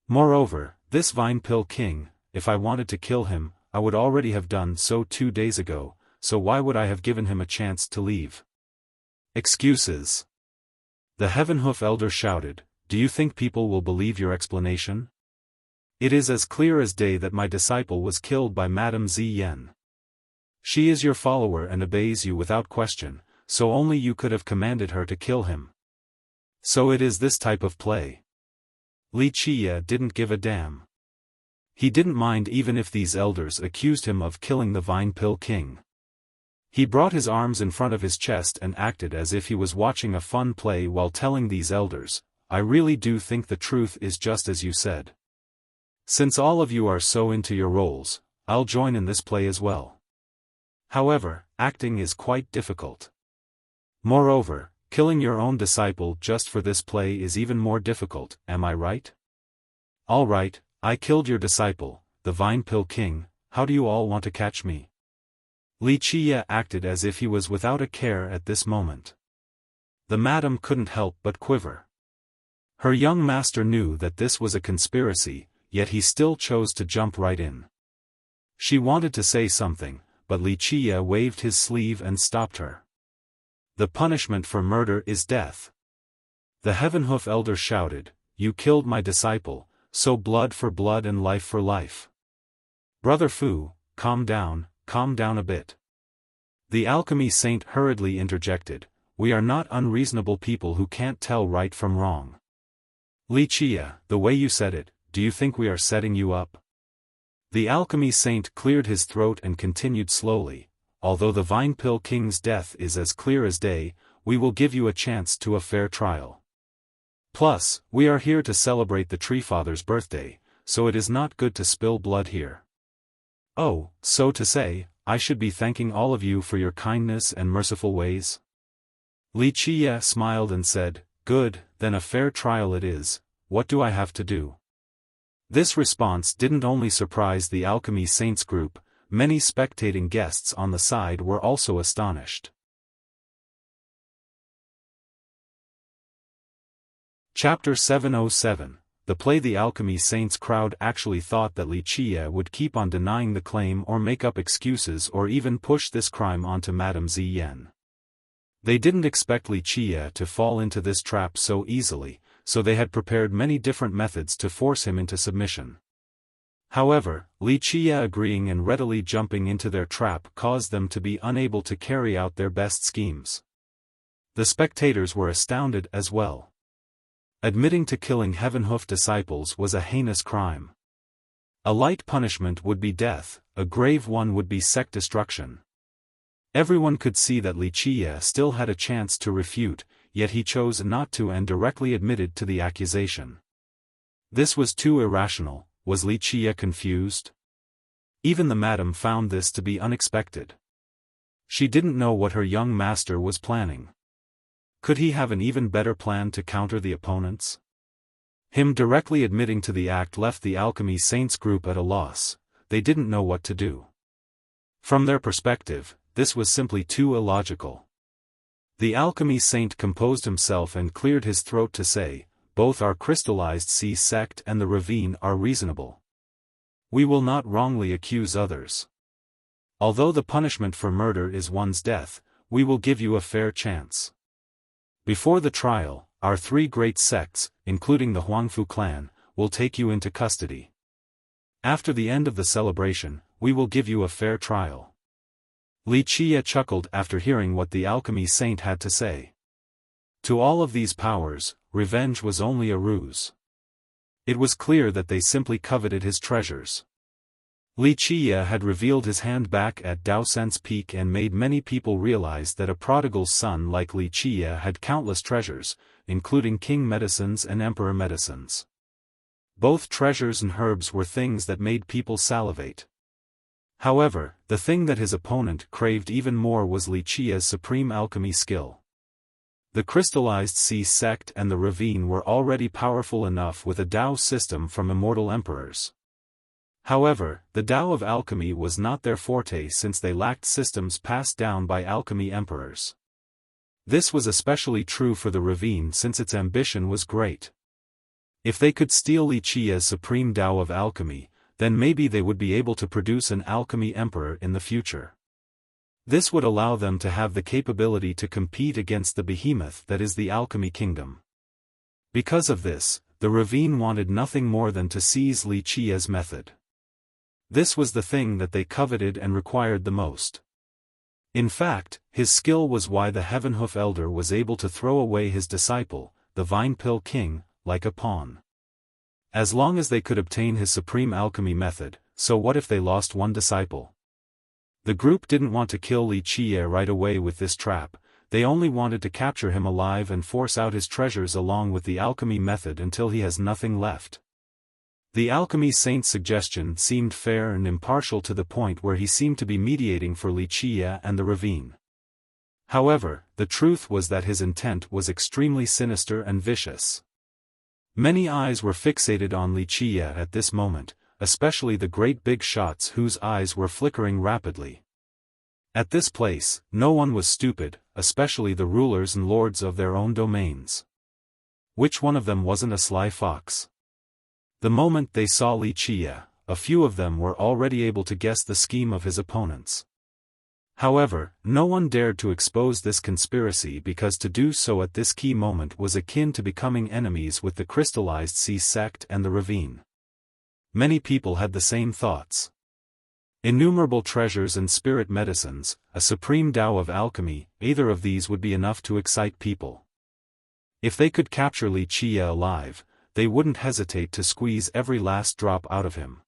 Moreover, this Vine Pill King, if I wanted to kill him, I would already have done so 2 days ago, so why would I have given him a chance to leave? Excuses. The Heavenhoof elder shouted, Do you think people will believe your explanation? It is as clear as day that my disciple was killed by Madame Ziyan. She is your follower and obeys you without question, so only you could have commanded her to kill him. So it is this type of play. Wuxia didn't give a damn. He didn't mind even if these elders accused him of killing the Vine Pill King. He brought his arms in front of his chest and acted as if he was watching a fun play while telling these elders, I really do think the truth is just as you said. Since all of you are so into your roles, I'll join in this play as well. However, acting is quite difficult. Moreover, Killing your own disciple just for this play is even more difficult, am I right? All right, I killed your disciple, the Vine Pill King. How do you all want to catch me? Li Qiye acted as if he was without a care at this moment. The madam couldn't help but quiver. Her young master knew that this was a conspiracy, yet he still chose to jump right in. She wanted to say something, but Li Qiye waved his sleeve and stopped her. The punishment for murder is death. The Heavenhoof elder shouted, "You killed my disciple, so blood for blood and life for life." Brother Fu, calm down a bit. The alchemy saint hurriedly interjected, "We are not unreasonable people who can't tell right from wrong. Li Qiye, the way you said it, do you think we are setting you up?" The alchemy saint cleared his throat and continued slowly, "Although the Vine Pill King's death is as clear as day, we will give you a chance to a fair trial. Plus, we are here to celebrate the Treefather's birthday, so it is not good to spill blood here. Oh, so to say, I should be thanking all of you for your kindness and merciful ways?" Li Qiye smiled and said, "Good, then a fair trial it is. What do I have to do?" This response didn't only surprise the alchemy saints group, many spectating guests on the side were also astonished. Chapter 707. The play. The alchemy saints crowd actually thought that Li Qiye would keep on denying the claim or make up excuses or even push this crime onto Madame Ziyan. They didn't expect Li Qiye to fall into this trap so easily, so they had prepared many different methods to force him into submission. However, Li Qiye agreeing and readily jumping into their trap caused them to be unable to carry out their best schemes. The spectators were astounded as well. Admitting to killing Heavenhoof disciples was a heinous crime. A light punishment would be death, a grave one would be sect destruction. Everyone could see that Li Qiye still had a chance to refute, yet he chose not to and directly admitted to the accusation. This was too irrational. Was Li Qiye confused? Even the madam found this to be unexpected. She didn't know what her young master was planning. Could he have an even better plan to counter the opponents? Him directly admitting to the act left the alchemy saints group at a loss. They didn't know what to do. From their perspective, this was simply too illogical. The alchemy saint composed himself and cleared his throat to say, "Both our crystallized sea sect and the ravine are reasonable. We will not wrongly accuse others. Although the punishment for murder is one's death, we will give you a fair chance. Before the trial, our three great sects, including the Huangfu clan, will take you into custody. After the end of the celebration, we will give you a fair trial." Li Qiye chuckled after hearing what the alchemy saint had to say. To all of these powers, revenge was only a ruse. It was clear that they simply coveted his treasures. Li Qiye had revealed his hand back at Daosen's peak and made many people realize that a prodigal son like Li Qiye had countless treasures, including king medicines and emperor medicines. Both treasures and herbs were things that made people salivate. However, the thing that his opponent craved even more was Li Qiye's supreme alchemy skill. The crystallized sea sect and the ravine were already powerful enough with a Dao system from immortal emperors. However, the Dao of alchemy was not their forte since they lacked systems passed down by alchemy emperors. This was especially true for the ravine since its ambition was great. If they could steal Li Qiye's supreme Dao of alchemy, then maybe they would be able to produce an alchemy emperor in the future. This would allow them to have the capability to compete against the behemoth that is the alchemy kingdom. Because of this, the ravine wanted nothing more than to seize Li Qiye's method. This was the thing that they coveted and required the most. In fact, his skill was why the Heavenhoof elder was able to throw away his disciple, the Vine Pill King, like a pawn. As long as they could obtain his supreme alchemy method, so what if they lost one disciple? The group didn't want to kill Li Qiye right away with this trap, they only wanted to capture him alive and force out his treasures along with the alchemy method until he has nothing left. The alchemy saint's suggestion seemed fair and impartial to the point where he seemed to be mediating for Li Qiye and the ravine. However, the truth was that his intent was extremely sinister and vicious. Many eyes were fixated on Wuxia at this moment, especially the great big shots whose eyes were flickering rapidly. At this place, no one was stupid, especially the rulers and lords of their own domains. Which one of them wasn't a sly fox? The moment they saw Wuxia, a few of them were already able to guess the scheme of his opponents. However, no one dared to expose this conspiracy because to do so at this key moment was akin to becoming enemies with the crystallized sea sect and the ravine. Many people had the same thoughts. Innumerable treasures and spirit medicines, a supreme Tao of alchemy, either of these would be enough to excite people. If they could capture Wuxia alive, they wouldn't hesitate to squeeze every last drop out of him.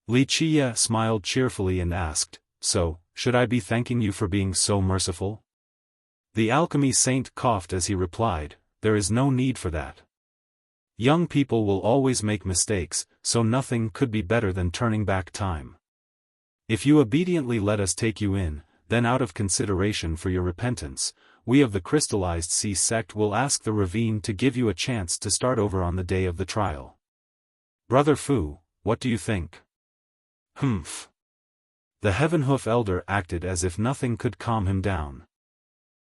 Wuxia smiled cheerfully and asked, "So, should I be thanking you for being so merciful?" The alchemy saint coughed as he replied, "There is no need for that. Young people will always make mistakes, so nothing could be better than turning back time. If you obediently let us take you in, then out of consideration for your repentance, we of the crystallized sea sect will ask the ravine to give you a chance to start over on the day of the trial. Brother Fu, what do you think?" "Humph." The Heavenhoof elder acted as if nothing could calm him down.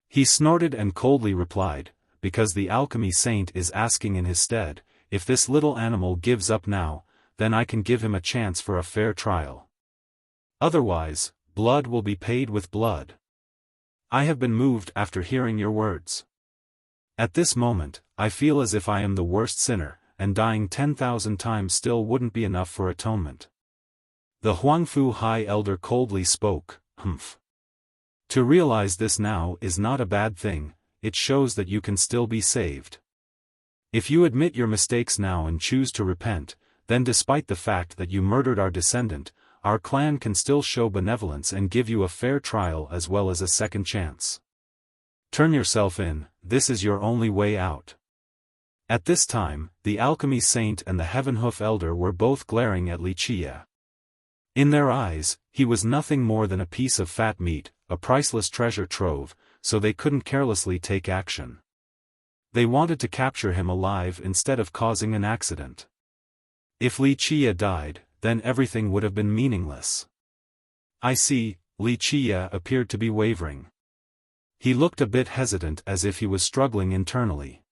He snorted and coldly replied, "Because the alchemy saint is asking in his stead, if this little animal gives up now, then I can give him a chance for a fair trial. Otherwise, blood will be paid with blood. I have been moved after hearing your words. At this moment, I feel as if I am the worst sinner, and dying 10,000 times still wouldn't be enough for atonement." The Huangfu High Elder coldly spoke, "Humph. To realize this now is not a bad thing, it shows that you can still be saved. If you admit your mistakes now and choose to repent, then despite the fact that you murdered our descendant, our clan can still show benevolence and give you a fair trial as well as a second chance. Turn yourself in, this is your only way out." At this time, the alchemy saint and the Heavenhoof elder were both glaring at Wuxia. In their eyes, he was nothing more than a piece of fat meat, a priceless treasure trove, so they couldn't carelessly take action. They wanted to capture him alive instead of causing an accident. If Wuxia died, then everything would have been meaningless. "I see," Wuxia appeared to be wavering. He looked a bit hesitant as if he was struggling internally.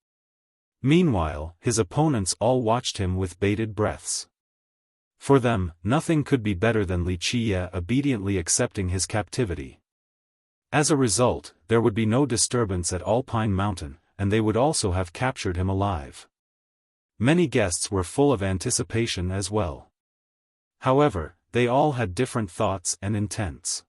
Meanwhile, his opponents all watched him with bated breaths. For them, nothing could be better than Wuxia obediently accepting his captivity. As a result, there would be no disturbance at Alpine Mountain, and they would also have captured him alive. Many guests were full of anticipation as well. However, they all had different thoughts and intents.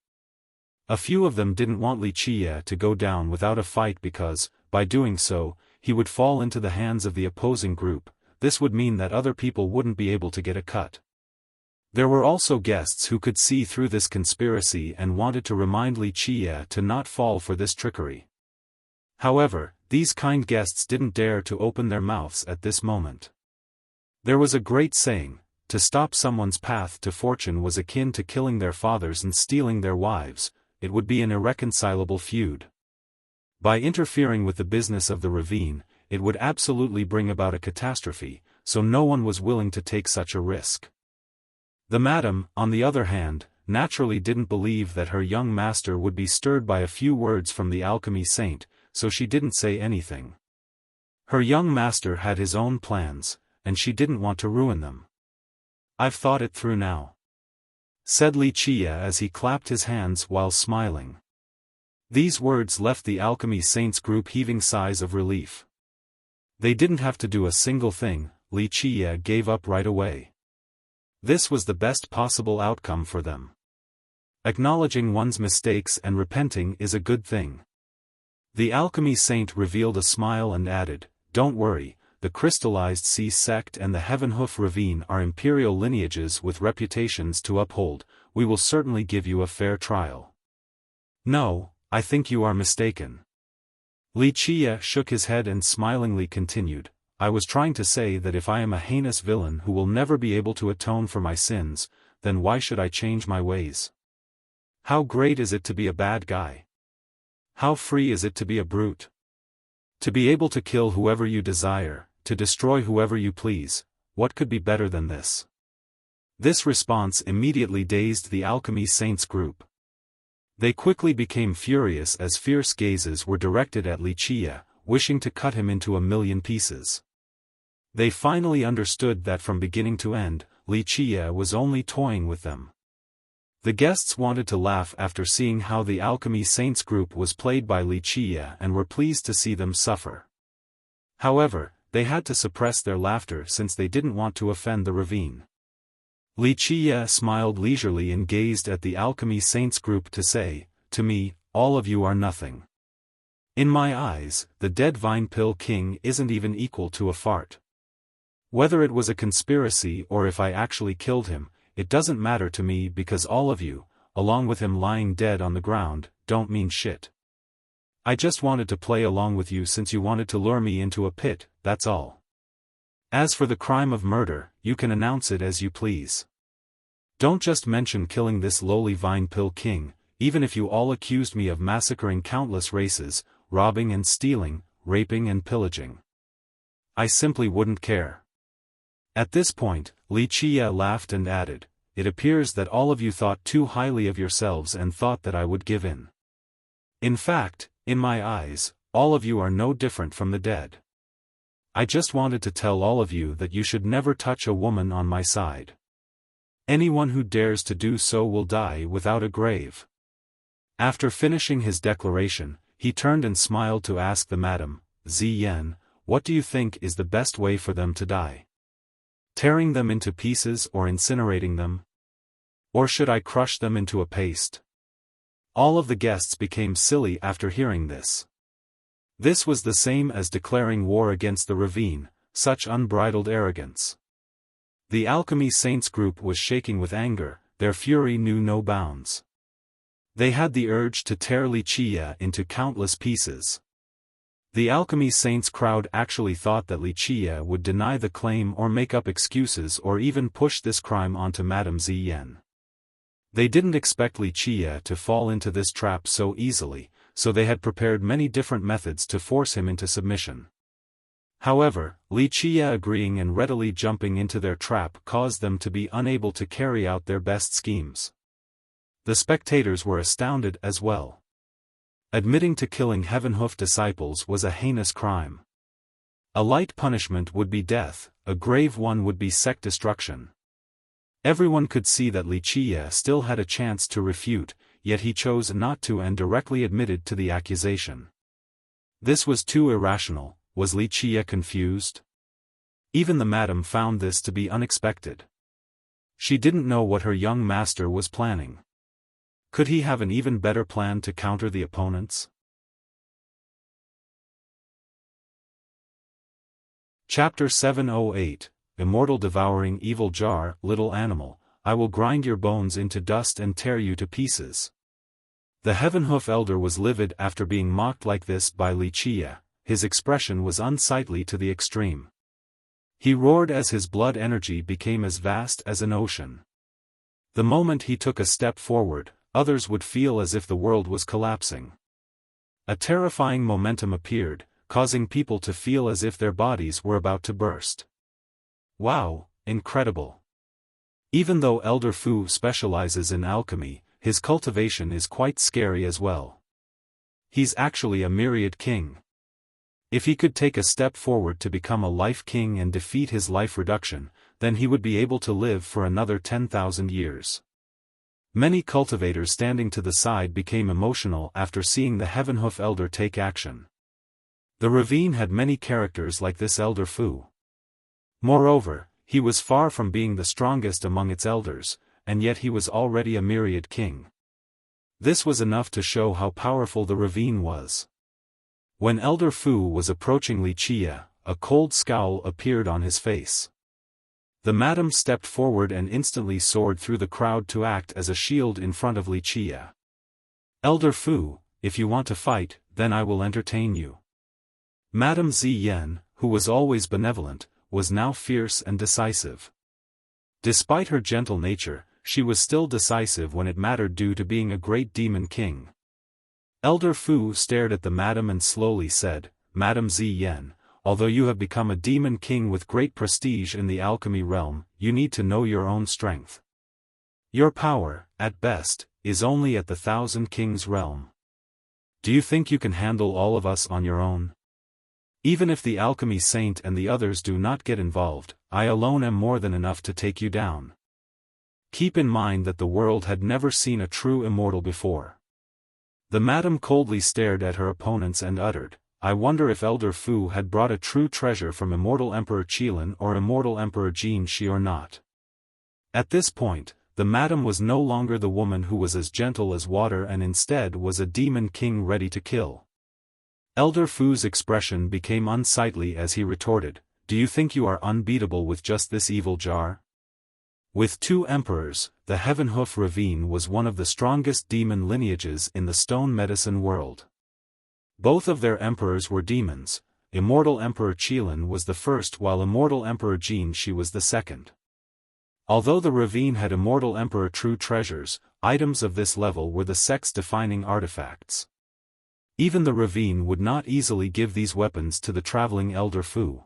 A few of them didn't want Wuxia to go down without a fight because, by doing so, he would fall into the hands of the opposing group. This would mean that other people wouldn't be able to get a cut. There were also guests who could see through this conspiracy and wanted to remind Wuxia to not fall for this trickery. However, these kind guests didn't dare to open their mouths at this moment. There was a great saying, to stop someone's path to fortune was akin to killing their fathers and stealing their wives, it would be an irreconcilable feud. By interfering with the business of the ravine, it would absolutely bring about a catastrophe, so no one was willing to take such a risk. The madam, on the other hand, naturally didn't believe that her young master would be stirred by a few words from the alchemy saint, so she didn't say anything. Her young master had his own plans, and she didn't want to ruin them. "I've thought it through now," said Wuxia as he clapped his hands while smiling. These words left the alchemy saints group heaving sighs of relief. They didn't have to do a single thing, Wuxia gave up right away. This was the best possible outcome for them. Acknowledging one's mistakes and repenting is a good thing. The alchemy saint revealed a smile and added, "Don't worry, the crystallized sea sect and the Heavenhoof ravine are imperial lineages with reputations to uphold, we will certainly give you a fair trial." "No, I think you are mistaken." Wuxia shook his head and smilingly continued, "I was trying to say that if I am a heinous villain who will never be able to atone for my sins, then why should I change my ways? How great is it to be a bad guy? How free is it to be a brute? To be able to kill whoever you desire, to destroy whoever you please, what could be better than this? This response immediately dazed the alchemy saints group. They quickly became furious as fierce gazes were directed at Wuxia, wishing to cut him into a million pieces. They finally understood that from beginning to end, Wuxia was only toying with them. The guests wanted to laugh after seeing how the alchemy saints group was played by Wuxia and were pleased to see them suffer. However, they had to suppress their laughter since they didn't want to offend the ravine. Wuxia smiled leisurely and gazed at the alchemy saints group to say, "To me, all of you are nothing. In my eyes, the dead vine pill king isn't even equal to a fart. Whether it was a conspiracy or if I actually killed him, it doesn't matter to me because all of you, along with him lying dead on the ground, don't mean shit. I just wanted to play along with you since you wanted to lure me into a pit, that's all. As for the crime of murder, you can announce it as you please. Don't just mention killing this lowly vine pill king, even if you all accused me of massacring countless races, robbing and stealing, raping and pillaging. I simply wouldn't care." At this point, Wuxia laughed and added, "It appears that all of you thought too highly of yourselves and thought that I would give in. In fact, in my eyes, all of you are no different from the dead. I just wanted to tell all of you that you should never touch a woman on my side. Anyone who dares to do so will die without a grave." After finishing his declaration, he turned and smiled to ask the madam, "Ziyan, what do you think is the best way for them to die? Tearing them into pieces or incinerating them? Or should I crush them into a paste?" All of the guests became silly after hearing this. This was the same as declaring war against the ravine, such unbridled arrogance. The alchemy saints group was shaking with anger, their fury knew no bounds. They had the urge to tear Wuxia into countless pieces. The alchemy saints crowd actually thought that Wuxia would deny the claim or make up excuses or even push this crime onto Madame Ziyan. They didn't expect Wuxia to fall into this trap so easily, so they had prepared many different methods to force him into submission. However, Wuxia agreeing and readily jumping into their trap caused them to be unable to carry out their best schemes. The spectators were astounded as well. Admitting to killing Heavenhoof disciples was a heinous crime. A light punishment would be death, a grave one would be sect destruction. Everyone could see that Wuxia still had a chance to refute, yet he chose not to and directly admitted to the accusation. This was too irrational. Was Wuxia confused? Even the madam found this to be unexpected. She didn't know what her young master was planning. Could he have an even better plan to counter the opponents? Chapter 708, Immortal Devouring Evil Jar, Little Animal, I will grind your bones into dust and tear you to pieces. The Heavenhoof elder was livid after being mocked like this by Wuxia. His expression was unsightly to the extreme. He roared as his blood energy became as vast as an ocean. The moment he took a step forward, others would feel as if the world was collapsing. A terrifying momentum appeared, causing people to feel as if their bodies were about to burst. Wow, incredible. Even though Elder Fu specializes in alchemy, his cultivation is quite scary as well. He's actually a myriad king. If he could take a step forward to become a life king and defeat his life reduction, then he would be able to live for another 10,000 years. Many cultivators standing to the side became emotional after seeing the Heavenhoof elder take action. The ravine had many characters like this Elder Fu. Moreover, he was far from being the strongest among its elders, and yet he was already a myriad king. This was enough to show how powerful the ravine was. When Elder Fu was approaching Wuxia, a cold scowl appeared on his face. The madam stepped forward and instantly soared through the crowd to act as a shield in front of Wuxia. Elder Fu, if you want to fight, then I will entertain you. Madame Ziyan, who was always benevolent, was now fierce and decisive. Despite her gentle nature, she was still decisive when it mattered due to being a great demon king. Elder Fu stared at the madam and slowly said, Madam Ziyan, although you have become a demon king with great prestige in the alchemy realm, you need to know your own strength. Your power, at best, is only at the Thousand Kings realm. Do you think you can handle all of us on your own? Even if the alchemy saint and the others do not get involved, I alone am more than enough to take you down. Keep in mind that the world had never seen a true immortal before. The madam coldly stared at her opponents and uttered, I wonder if Elder Fu had brought a true treasure from Immortal Emperor Qilin or Immortal Emperor Jin Shi or not. At this point, the madam was no longer the woman who was as gentle as water and instead was a demon king ready to kill. Elder Fu's expression became unsightly as he retorted, Do you think you are unbeatable with just this evil jar? With 2 emperors, the Heavenhoof Ravine was one of the strongest demon lineages in the stone medicine world. Both of their emperors were demons. Immortal Emperor Qilin was the first while Immortal Emperor Jin Shi was the second. Although the ravine had Immortal Emperor true treasures, items of this level were the sex-defining artifacts. Even the ravine would not easily give these weapons to the traveling Elder Fu.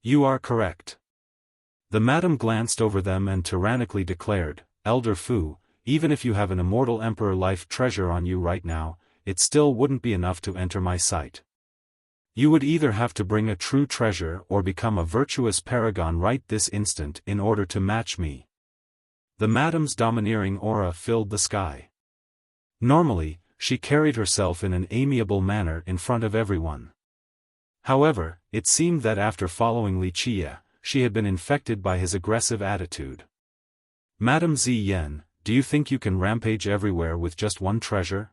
You are correct. The madam glanced over them and tyrannically declared, Elder Fu, even if you have an Immortal Emperor life treasure on you right now, it still wouldn't be enough to enter my sight. You would either have to bring a true treasure or become a virtuous paragon right this instant in order to match me. The madam's domineering aura filled the sky. Normally, she carried herself in an amiable manner in front of everyone. However, it seemed that after following Wuxia, she had been infected by his aggressive attitude. Madam Ziyan, do you think you can rampage everywhere with just one treasure?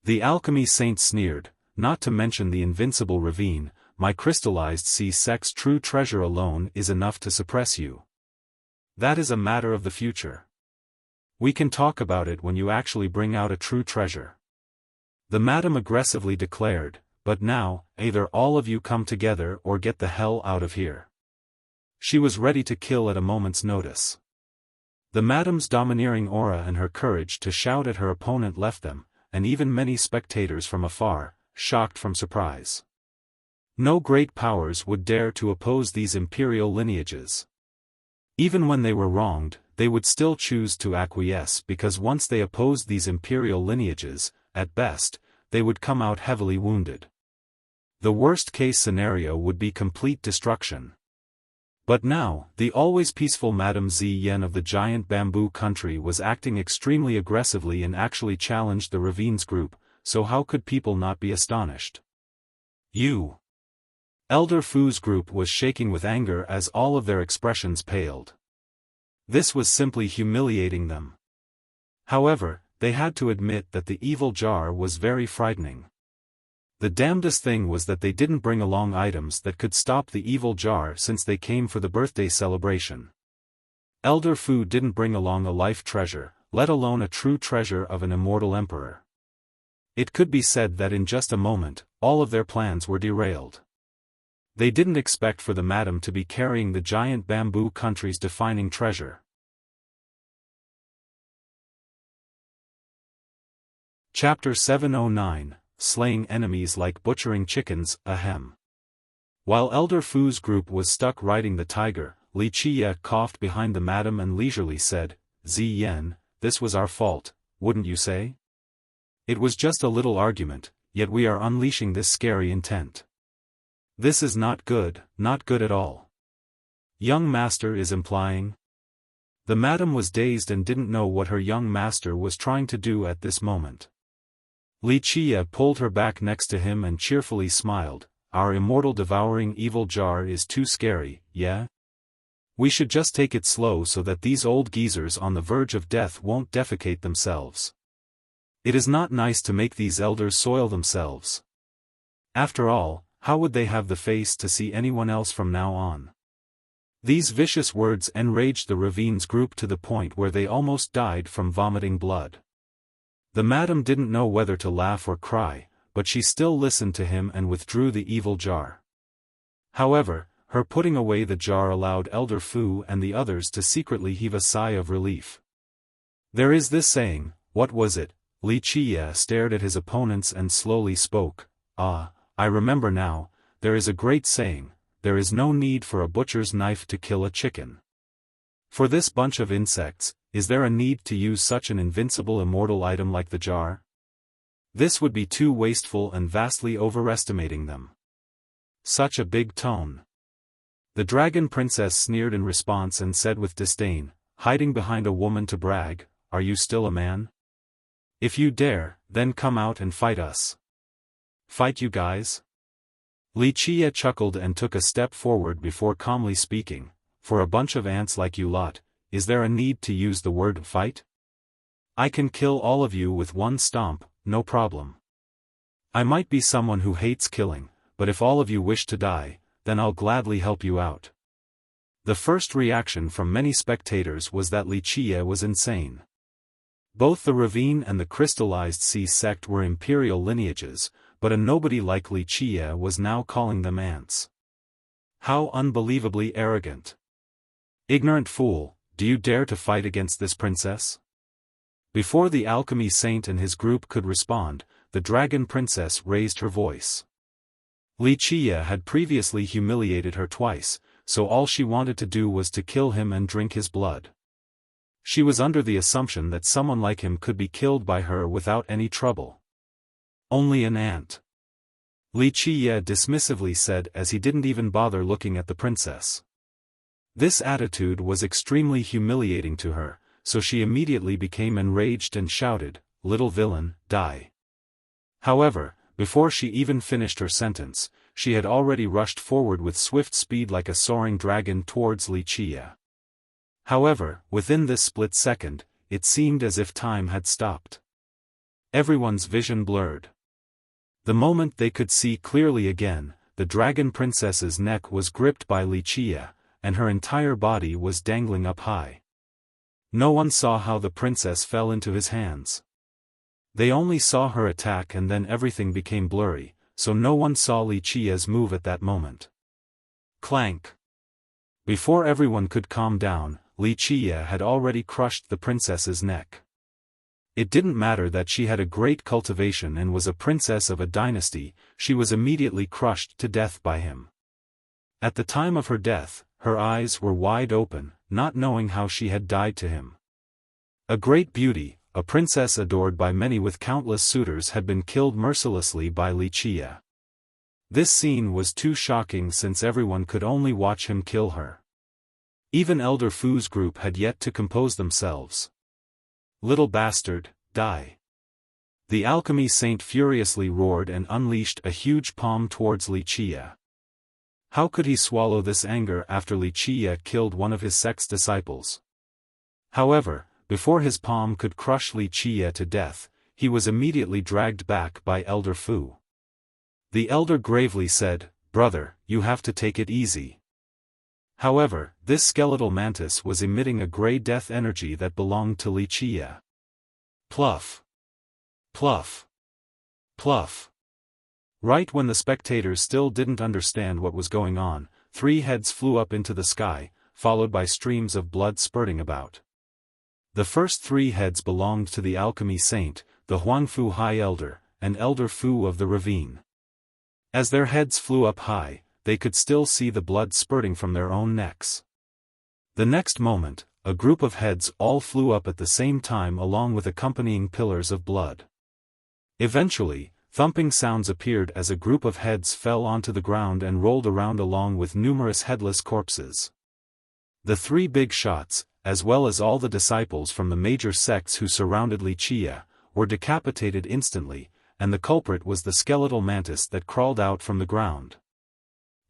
The alchemy saint sneered, not to mention the invincible ravine, my crystallized C-sex true treasure alone is enough to suppress you. That is a matter of the future. We can talk about it when you actually bring out a true treasure. The madam aggressively declared, but now, either all of you come together or get the hell out of here. She was ready to kill at a moment's notice. The madam's domineering aura and her courage to shout at her opponent left them, and even many spectators from afar, shocked from surprise. No great powers would dare to oppose these imperial lineages. Even when they were wronged, they would still choose to acquiesce because once they opposed these imperial lineages, at best, they would come out heavily wounded. The worst-case scenario would be complete destruction. But now, the always peaceful Madame Ziyan of the giant bamboo country was acting extremely aggressively and actually challenged the Ravines group, so how could people not be astonished? You! Elder Fu's group was shaking with anger as all of their expressions paled. This was simply humiliating them. However, they had to admit that the evil jar was very frightening. The damnedest thing was that they didn't bring along items that could stop the evil jar since they came for the birthday celebration. Elder Fu didn't bring along a life treasure, let alone a true treasure of an immortal emperor. It could be said that in just a moment, all of their plans were derailed. They didn't expect for the madam to be carrying the giant bamboo country's defining treasure. Chapter 709, Slaying Enemies Like Butchering Chickens, Ahem. While Elder Fu's group was stuck riding the tiger, Wuxia coughed behind the madam and leisurely said, Ziyan, this was our fault, wouldn't you say? It was just a little argument, yet we are unleashing this scary intent. This is not good at all. Young master is implying. The madam was dazed and didn't know what her young master was trying to do at this moment. Wuxia pulled her back next to him and cheerfully smiled, our immortal devouring evil jar is too scary, yeah? We should just take it slow so that these old geezers on the verge of death won't defecate themselves. It is not nice to make these elders soil themselves. After all, how would they have the face to see anyone else from now on? These vicious words enraged the Ravines group to the point where they almost died from vomiting blood. The madam didn't know whether to laugh or cry, but she still listened to him and withdrew the evil jar. However, her putting away the jar allowed Elder Fu and the others to secretly heave a sigh of relief. There is this saying, what was it, Li Qiye stared at his opponents and slowly spoke. "Ah, I remember now, there is a great saying, there is no need for a butcher's knife to kill a chicken. For this bunch of insects, is there a need to use such an invincible immortal item like the jar? This would be too wasteful and vastly overestimating them. Such a big tone." The dragon princess sneered in response and said with disdain, "Hiding behind a woman to brag, are you still a man? If you dare, then come out and fight us." "Fight you guys?" Li Qiye chuckled and took a step forward before calmly speaking, "For a bunch of ants like you lot, is there a need to use the word fight? I can kill all of you with one stomp, no problem. I might be someone who hates killing, but if all of you wish to die, then I'll gladly help you out." The first reaction from many spectators was that Li Qiye was insane. Both the Ravine and the Crystallized Sea sect were imperial lineages, but a nobody like Li Qiye was now calling them ants. How unbelievably arrogant. "Ignorant fool, do you dare to fight against this princess?" Before the alchemy saint and his group could respond, the dragon princess raised her voice. Li Qiye had previously humiliated her twice, so all she wanted to do was to kill him and drink his blood. She was under the assumption that someone like him could be killed by her without any trouble. "Only an ant," Li Qiye dismissively said as he didn't even bother looking at the princess. This attitude was extremely humiliating to her, so she immediately became enraged and shouted, "Little villain, die." However, before she even finished her sentence, she had already rushed forward with swift speed like a soaring dragon towards Li Qiye. However, within this split second, it seemed as if time had stopped. Everyone's vision blurred. The moment they could see clearly again, the dragon princess's neck was gripped by Li Qiye, and her entire body was dangling up high. No one saw how the princess fell into his hands. They only saw her attack and then everything became blurry, so no one saw Li Qiye's move at that moment. Clank! Before everyone could calm down, Li Qiye had already crushed the princess's neck. It didn't matter that she had a great cultivation and was a princess of a dynasty, she was immediately crushed to death by him. At the time of her death, her eyes were wide open, not knowing how she had died to him. A great beauty, a princess adored by many with countless suitors, had been killed mercilessly by Li Qiye. This scene was too shocking since everyone could only watch him kill her. Even Elder Fu's group had yet to compose themselves. "Little bastard, die!" The alchemy saint furiously roared and unleashed a huge palm towards Li Qiye. How could he swallow this anger after Li Qiye killed one of his sect's disciples? However, before his palm could crush Li Qiye to death, he was immediately dragged back by Elder Fu. The elder gravely said, "Brother, you have to take it easy." However, this skeletal mantis was emitting a grey death energy that belonged to Li Qiye. Pluff! Pluff! Pluff! Right when the spectators still didn't understand what was going on, 3 heads flew up into the sky, followed by streams of blood spurting about. The first 3 heads belonged to the alchemy saint, the Huangfu High Elder, and Elder Fu of the Ravine. As their heads flew up high, they could still see the blood spurting from their own necks. The next moment, a group of heads all flew up at the same time along with accompanying pillars of blood. Eventually, thumping sounds appeared as a group of heads fell onto the ground and rolled around along with numerous headless corpses. The 3 big shots, as well as all the disciples from the major sects who surrounded Li Qiye, were decapitated instantly, and the culprit was the skeletal mantis that crawled out from the ground.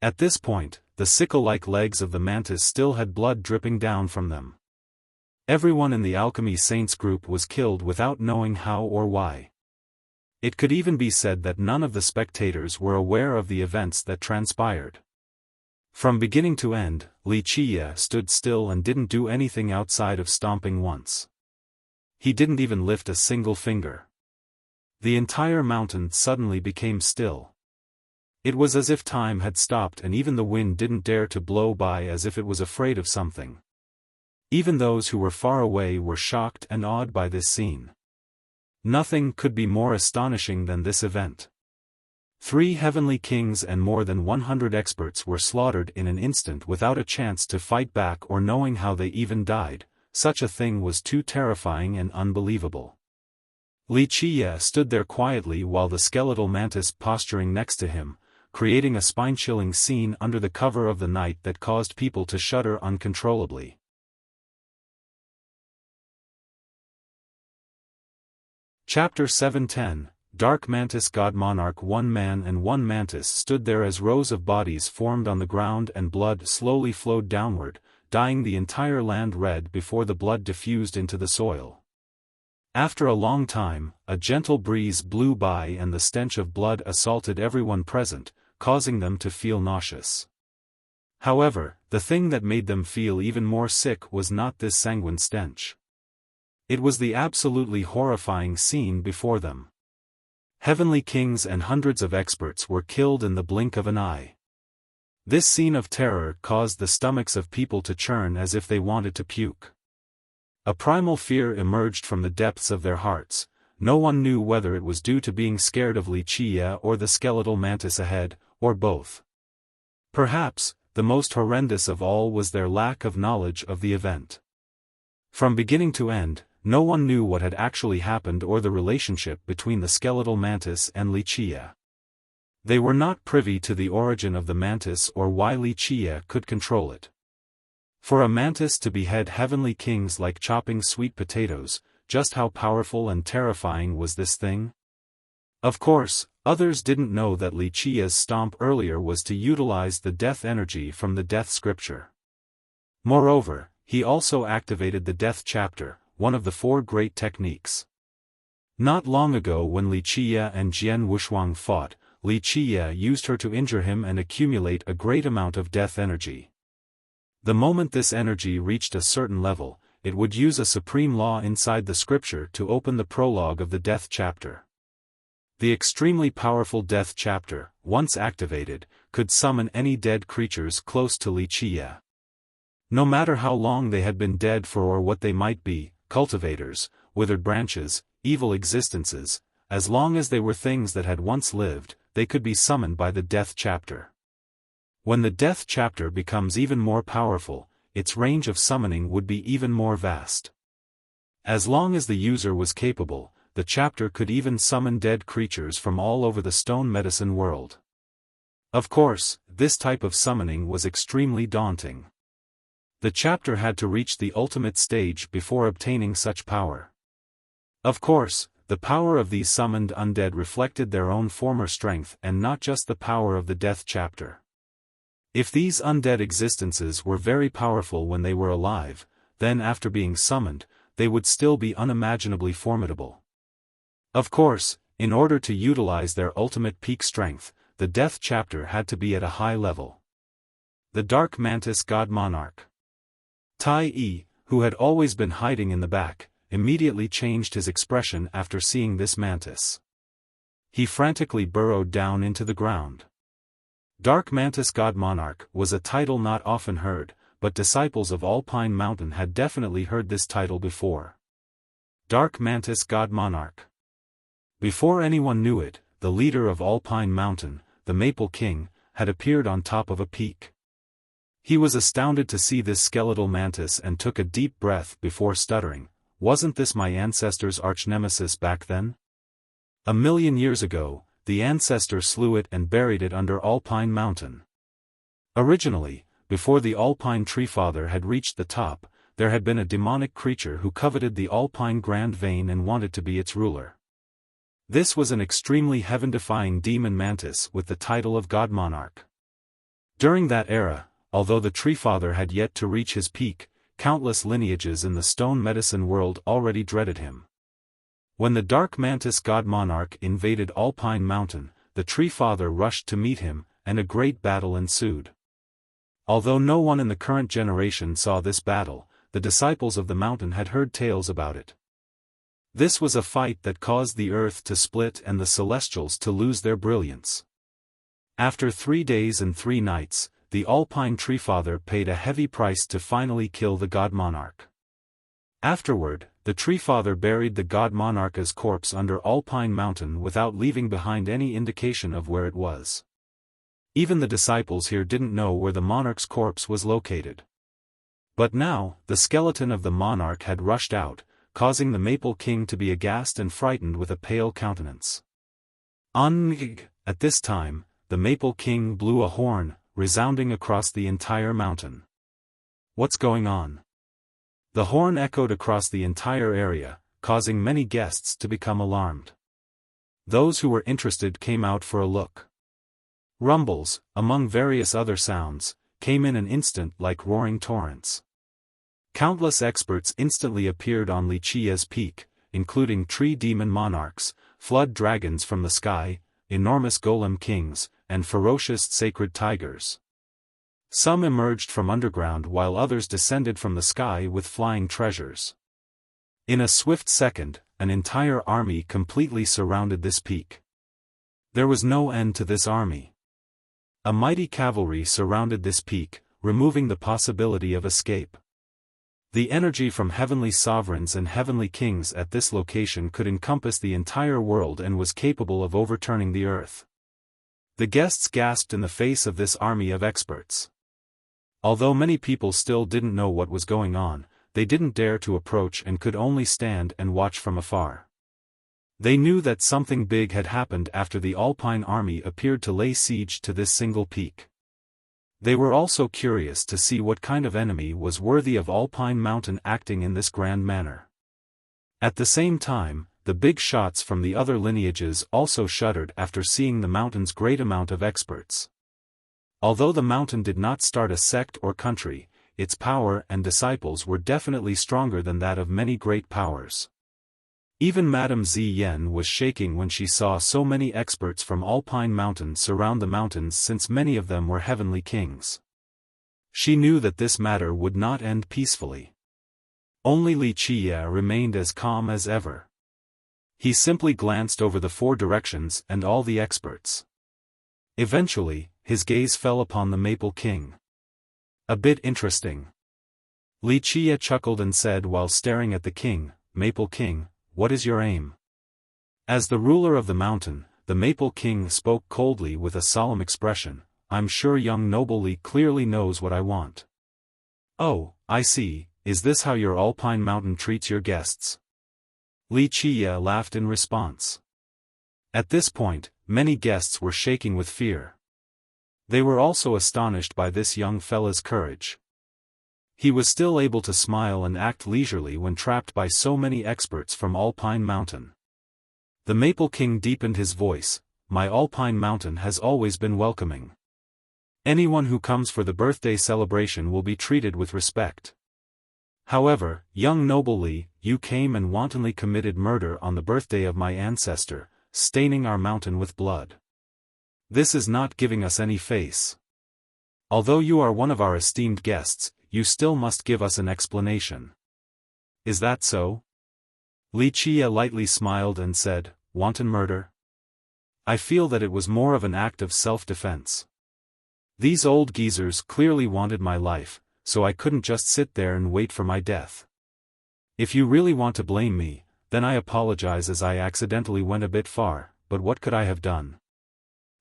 At this point, the sickle-like legs of the mantis still had blood dripping down from them. Everyone in the alchemy saints group was killed without knowing how or why. It could even be said that none of the spectators were aware of the events that transpired. From beginning to end, Li Qiye stood still and didn't do anything outside of stomping once. He didn't even lift a single finger. The entire mountain suddenly became still. It was as if time had stopped and even the wind didn't dare to blow by, as if it was afraid of something. Even those who were far away were shocked and awed by this scene. Nothing could be more astonishing than this event. 3 heavenly kings and more than 100 experts were slaughtered in an instant without a chance to fight back or knowing how they even died. Such a thing was too terrifying and unbelievable. Wuxia stood there quietly while the skeletal mantis posturing next to him, creating a spine-chilling scene under the cover of the night that caused people to shudder uncontrollably. Chapter 710, Dark Mantis God Monarch. 1 man and 1 mantis stood there as rows of bodies formed on the ground and blood slowly flowed downward, dyeing the entire land red before the blood diffused into the soil. After a long time, a gentle breeze blew by and the stench of blood assaulted everyone present, causing them to feel nauseous. However, the thing that made them feel even more sick was not this sanguine stench. It was the absolutely horrifying scene before them. Heavenly kings and hundreds of experts were killed in the blink of an eye. This scene of terror caused the stomachs of people to churn as if they wanted to puke. A primal fear emerged from the depths of their hearts. No one knew whether it was due to being scared of Wuxia or the skeletal mantis ahead, or both. Perhaps, the most horrendous of all was their lack of knowledge of the event. From beginning to end, no one knew what had actually happened or the relationship between the skeletal mantis and Wuxia. They were not privy to the origin of the mantis or why Wuxia could control it. For a mantis to behead heavenly kings like chopping sweet potatoes, just how powerful and terrifying was this thing? Of course, others didn't know that Wuxia's stomp earlier was to utilize the death energy from the death scripture. Moreover, he also activated the death chapter, one of the 4 great techniques. Not long ago when Wuxia and Jian Wushuang fought, Wuxia used her to injure him and accumulate a great amount of death energy. The moment this energy reached a certain level, it would use a supreme law inside the scripture to open the prologue of the death chapter. The extremely powerful death chapter, once activated, could summon any dead creatures close to Wuxia. No matter how long they had been dead for or what they might be, cultivators, withered branches, evil existences, as long as they were things that had once lived, they could be summoned by the death chapter. When the death chapter becomes even more powerful, its range of summoning would be even more vast. As long as the user was capable, the chapter could even summon dead creatures from all over the stone medicine world. Of course, this type of summoning was extremely daunting. The chapter had to reach the ultimate stage before obtaining such power. Of course, the power of these summoned undead reflected their own former strength and not just the power of the death chapter. If these undead existences were very powerful when they were alive, then after being summoned, they would still be unimaginably formidable. Of course, in order to utilize their ultimate peak strength, the death chapter had to be at a high level. The Dark Mantis God Monarch. Tai Yi, who had always been hiding in the back, immediately changed his expression after seeing this mantis. He frantically burrowed down into the ground. Dark Mantis God Monarch was a title not often heard, but disciples of Alpine Mountain had definitely heard this title before. Dark Mantis God Monarch. Before anyone knew it, the leader of Alpine Mountain, the Maple King, had appeared on top of a peak. He was astounded to see this skeletal mantis and took a deep breath before stuttering, "Wasn't this my ancestor's arch-nemesis back then? 1,000,000 years ago, the ancestor slew it and buried it under Alpine Mountain." Originally, before the Alpine Treefather had reached the top, there had been a demonic creature who coveted the Alpine Grand Vein and wanted to be its ruler. This was an extremely heaven-defying demon mantis with the title of God Monarch. During that era, although the Treefather had yet to reach his peak, countless lineages in the stone medicine world already dreaded him. When the Dark Mantis God Monarch invaded Alpine Mountain, the Treefather rushed to meet him, and a great battle ensued. Although no one in the current generation saw this battle, the disciples of the mountain had heard tales about it. This was a fight that caused the earth to split and the celestials to lose their brilliance. After 3 days and 3 nights, the Alpine Treefather paid a heavy price to finally kill the God Monarch. Afterward, the Tree Father buried the god monarch's corpse under Alpine Mountain without leaving behind any indication of where it was. Even the disciples here didn't know where the monarch's corpse was located. But now, the skeleton of the monarch had rushed out, causing the Maple King to be aghast and frightened with a pale countenance. At this time, the Maple King blew a horn, resounding across the entire mountain. What's going on? The horn echoed across the entire area, causing many guests to become alarmed. Those who were interested came out for a look. Rumbles, among various other sounds, came in an instant like roaring torrents. Countless experts instantly appeared on Wuxia's peak, including tree demon monarchs, flood dragons from the sky, enormous golem kings, and ferocious sacred tigers. Some emerged from underground while others descended from the sky with flying treasures. In a swift second, an entire army completely surrounded this peak. There was no end to this army. A mighty cavalry surrounded this peak, removing the possibility of escape. The energy from heavenly sovereigns and heavenly kings at this location could encompass the entire world and was capable of overturning the earth. The guests gasped in the face of this army of experts. Although many people still didn't know what was going on, they didn't dare to approach and could only stand and watch from afar. They knew that something big had happened after the Alpine army appeared to lay siege to this single peak. They were also curious to see what kind of enemy was worthy of Alpine Mountain acting in this grand manner. At the same time, the big shots from the other lineages also shuddered after seeing the mountain's great amount of experts. Although the mountain did not start a sect or country, its power and disciples were definitely stronger than that of many great powers. Even Madame Ziyan was shaking when she saw so many experts from Alpine Mountain surround the mountains, since many of them were heavenly kings. She knew that this matter would not end peacefully. Only Wuxia remained as calm as ever. He simply glanced over the four directions and all the experts. Eventually, his gaze fell upon the Maple King. A bit interesting. Wuxia chuckled and said while staring at the king, "Maple King, what is your aim?" As the ruler of the mountain, the Maple King spoke coldly with a solemn expression, "I'm sure young Noble Li clearly knows what I want." "Oh, I see, is this how your Alpine Mountain treats your guests?" Wuxia laughed in response. At this point, many guests were shaking with fear. They were also astonished by this young fella's courage. He was still able to smile and act leisurely when trapped by so many experts from Alpine Mountain. The Maple King deepened his voice, "My Alpine Mountain has always been welcoming. Anyone who comes for the birthday celebration will be treated with respect. However, young Noble Li, you came and wantonly committed murder on the birthday of my ancestor, staining our mountain with blood. This is not giving us any face. Although you are one of our esteemed guests, you still must give us an explanation. Is that so?" Wuxia lightly smiled and said, "Wanton murder? I feel that it was more of an act of self-defense. These old geezers clearly wanted my life, so I couldn't just sit there and wait for my death. If you really want to blame me, then I apologize, as I accidentally went a bit far, but what could I have done?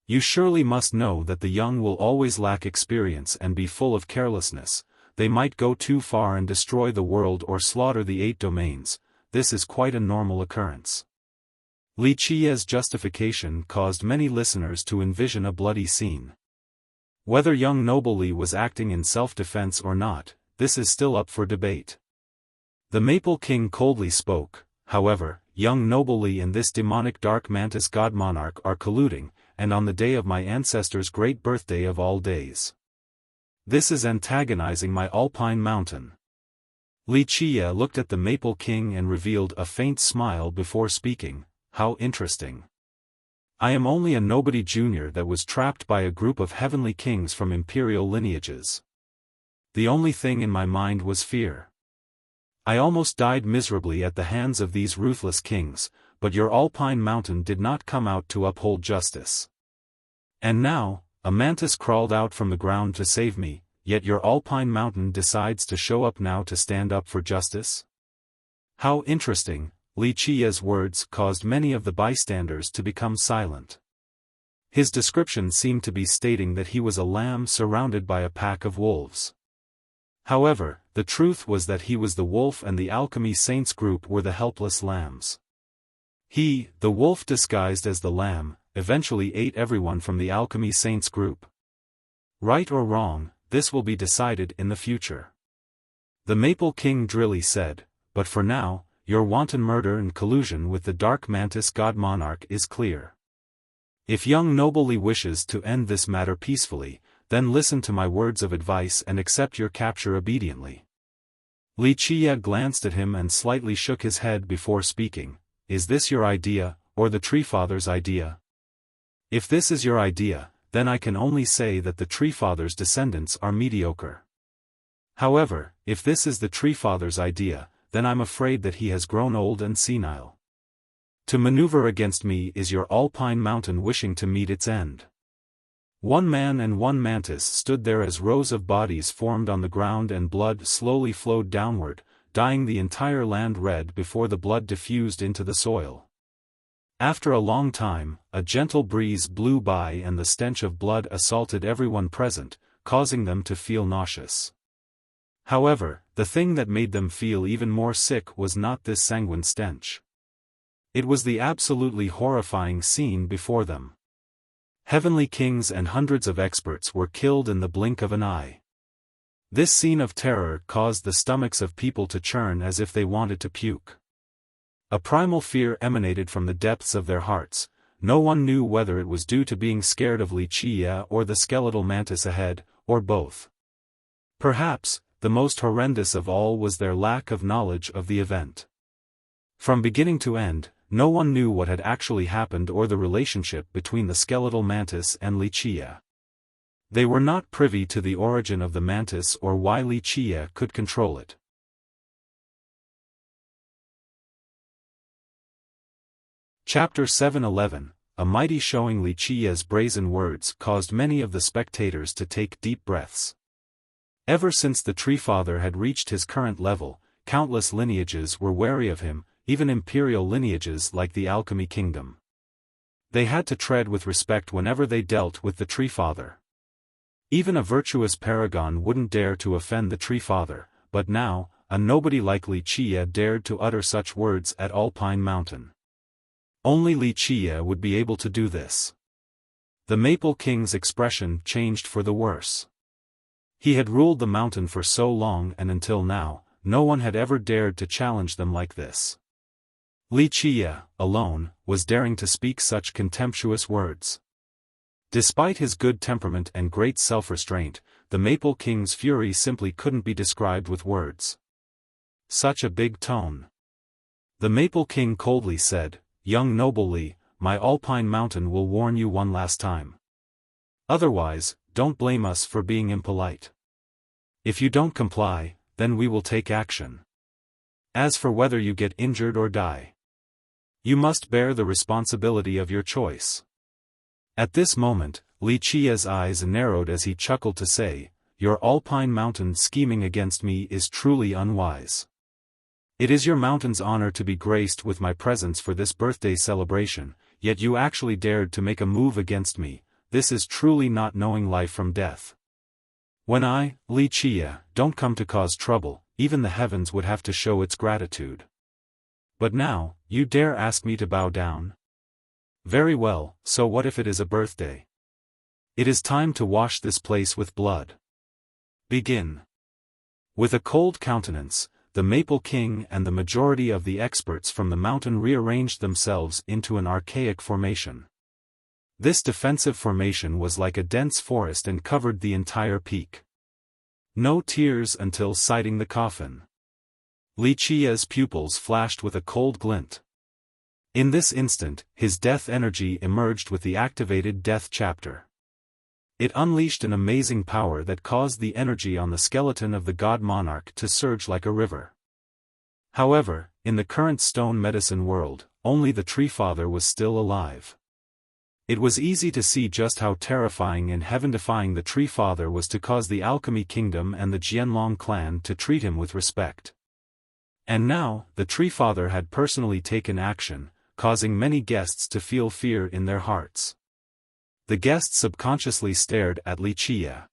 You surely must know that the young will always lack experience and be full of carelessness. They might go too far and destroy the world or slaughter the 8 domains. This is quite a normal occurrence." Wuxia's justification caused many listeners to envision a bloody scene. Whether young Noble Li was acting in self-defense or not, this is still up for debate. The Maple King coldly spoke, "However, young Noble Li and this demonic dark mantis god monarch are colluding, and on the day of my ancestor's great birthday of all days. This is antagonizing my Alpine Mountain." Wuxia looked at the Maple King and revealed a faint smile before speaking, "How interesting. I am only a nobody junior that was trapped by a group of heavenly kings from imperial lineages. The only thing in my mind was fear. I almost died miserably at the hands of these ruthless kings, but your Alpine Mountain did not come out to uphold justice. And now, a mantis crawled out from the ground to save me, yet your Alpine Mountain decides to show up now to stand up for justice? How interesting. Li Qia's words caused many of the bystanders to become silent. His description seemed to be stating that he was a lamb surrounded by a pack of wolves. However, the truth was that he was the wolf and the alchemy saints group were the helpless lambs. He, the wolf disguised as the lamb, eventually ate everyone from the alchemy saints group. Right or wrong, this will be decided in the future. The Maple King drily said, but for now, your wanton murder and collusion with the Dark Mantis God Monarch is clear. If young noble Li wishes to end this matter peacefully, then listen to my words of advice and accept your capture obediently. Li Qia glanced at him and slightly shook his head before speaking. Is this your idea, or the Tree Father's idea? If this is your idea, then I can only say that the Tree Father's descendants are mediocre. However, if this is the Tree Father's idea, then I'm afraid that he has grown old and senile. To maneuver against me is your Alpine Mountain wishing to meet its end. One man and one mantis stood there as rows of bodies formed on the ground and blood slowly flowed downward, dyeing the entire land red before the blood diffused into the soil. After a long time, a gentle breeze blew by and the stench of blood assaulted everyone present, causing them to feel nauseous. However, the thing that made them feel even more sick was not this sanguine stench. It was the absolutely horrifying scene before them. Heavenly kings and hundreds of experts were killed in the blink of an eye. This scene of terror caused the stomachs of people to churn as if they wanted to puke. A primal fear emanated from the depths of their hearts. No one knew whether it was due to being scared of Li Qia or the skeletal mantis ahead, or both. Perhaps, the most horrendous of all was their lack of knowledge of the event. From beginning to end, no one knew what had actually happened or the relationship between the skeletal mantis and Li Qia. They were not privy to the origin of the mantis or why Li Qia could control it. Chapter 711, a mighty showing. Li Qia's brazen words caused many of the spectators to take deep breaths. Ever since the Tree Father had reached his current level, countless lineages were wary of him, even imperial lineages like the Alchemy Kingdom. They had to tread with respect whenever they dealt with the Tree Father. Even a virtuous paragon wouldn't dare to offend the Tree Father, but now, a nobody like Li Qia dared to utter such words at Alpine Mountain. Only Li Qia would be able to do this. The Maple King's expression changed for the worse. He had ruled the mountain for so long and until now, no one had ever dared to challenge them like this. Li Qia, alone, was daring to speak such contemptuous words. Despite his good temperament and great self-restraint, the Maple King's fury simply couldn't be described with words. Such a big tone. The Maple King coldly said, "Young noble Li, my Alpine Mountain will warn you one last time. Otherwise, don't blame us for being impolite. If you don't comply, then we will take action. As for whether you get injured or die, you must bear the responsibility of your choice." At this moment, Li Qia's eyes narrowed as he chuckled to say, "Your Alpine Mountain scheming against me is truly unwise. It is your mountain's honor to be graced with my presence for this birthday celebration, yet you actually dared to make a move against me. This is truly not knowing life from death. When I, Li Qia, don't come to cause trouble, even the heavens would have to show its gratitude. But now, you dare ask me to bow down? Very well, so what if it is a birthday? It is time to wash this place with blood. Begin." With a cold countenance, the Maple King and the majority of the experts from the mountain rearranged themselves into an archaic formation. This defensive formation was like a dense forest and covered the entire peak. No tears until sighting the coffin. Li Qia's pupils flashed with a cold glint. In this instant, his death energy emerged with the activated death chapter. It unleashed an amazing power that caused the energy on the skeleton of the God Monarch to surge like a river. However, in the current stone medicine world, only the Tree Father was still alive. It was easy to see just how terrifying and heaven-defying the Tree Father was to cause the Alchemy Kingdom and the Jianlong clan to treat him with respect. And now, the Tree Father had personally taken action, causing many guests to feel fear in their hearts. The guests subconsciously stared at Wuxia.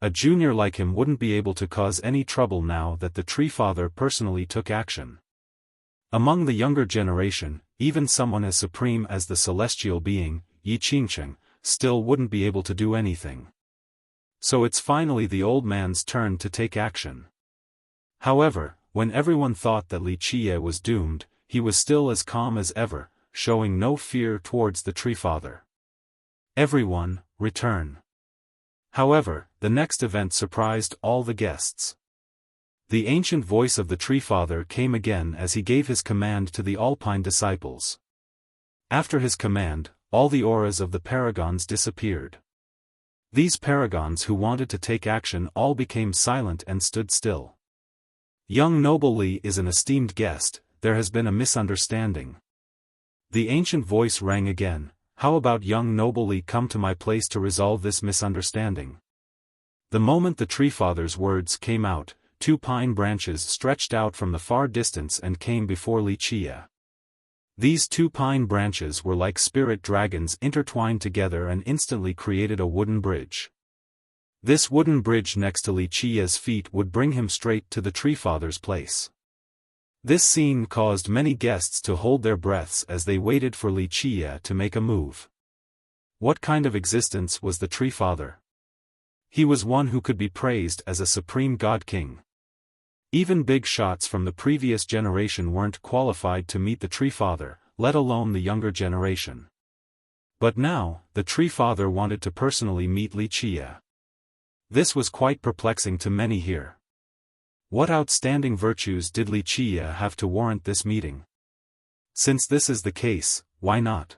A junior like him wouldn't be able to cause any trouble now that the Tree Father personally took action. Among the younger generation, even someone as supreme as the celestial being, Yi Qingcheng, still wouldn't be able to do anything. So it's finally the old man's turn to take action. However, when everyone thought that Wuxia was doomed, he was still as calm as ever, showing no fear towards the Tree Father. Everyone, return. However, the next event surprised all the guests. The ancient voice of the Tree Father came again as he gave his command to the Alpine disciples. After his command, all the auras of the paragons disappeared. These paragons who wanted to take action all became silent and stood still. Young Noble Li is an esteemed guest, there has been a misunderstanding. The ancient voice rang again, how about young Noble Li come to my place to resolve this misunderstanding? The moment the Tree Father's words came out, 2 pine branches stretched out from the far distance and came before Wuxia. These 2 pine branches were like spirit dragons intertwined together and instantly created a wooden bridge. This wooden bridge next to Wuxia's feet would bring him straight to the Tree Father's place. This scene caused many guests to hold their breaths as they waited for Wuxia to make a move. What kind of existence was the Tree Father? He was one who could be praised as a supreme god king. Even big shots from the previous generation weren't qualified to meet the Tree Father, let alone the younger generation. But now, the Tree Father wanted to personally meet Wuxia. This was quite perplexing to many here. What outstanding virtues did Wuxia have to warrant this meeting? Since this is the case, why not?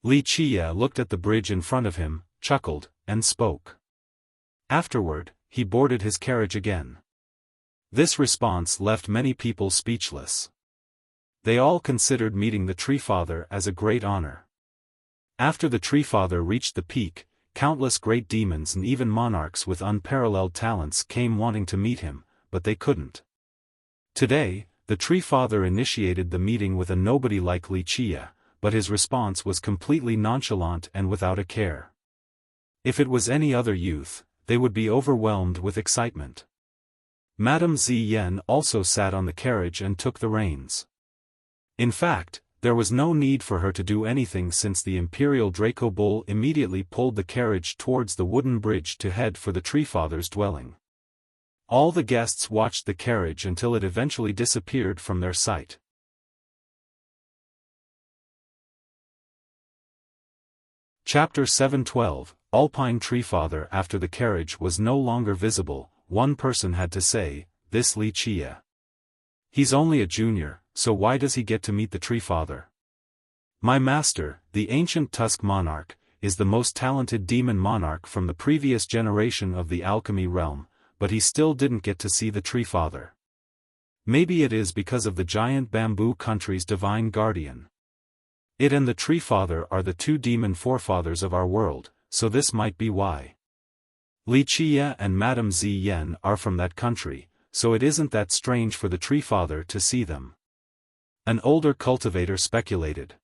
Wuxia looked at the bridge in front of him, chuckled, and spoke. Afterward, he boarded his carriage again. This response left many people speechless. They all considered meeting the Tree Father as a great honor. After the Tree Father reached the peak, countless great demons and even monarchs with unparalleled talents came wanting to meet him, but they couldn't. Today, the Tree Father initiated the meeting with a nobody like Wuxia, but his response was completely nonchalant and without a care. If it was any other youth, they would be overwhelmed with excitement. Madame Ziyan also sat on the carriage and took the reins. In fact, there was no need for her to do anything since the Imperial Draco Bull immediately pulled the carriage towards the wooden bridge to head for the Tree Father's dwelling. All the guests watched the carriage until it eventually disappeared from their sight. Chapter 712, Alpine Tree Father. After the carriage was no longer visible, one person had to say, "This Wuxia. He's only a junior, so why does he get to meet the Tree Father? My master, the ancient Tusk Monarch, is the most talented demon monarch from the previous generation of the alchemy realm, but he still didn't get to see the Tree Father. Maybe it is because of the giant bamboo country's divine guardian. It and the Tree Father are the 2 demon forefathers of our world, so this might be why. Wuxia and Madame Ziyan are from that country, so it isn't that strange for the Tree Father to see them." An older cultivator speculated.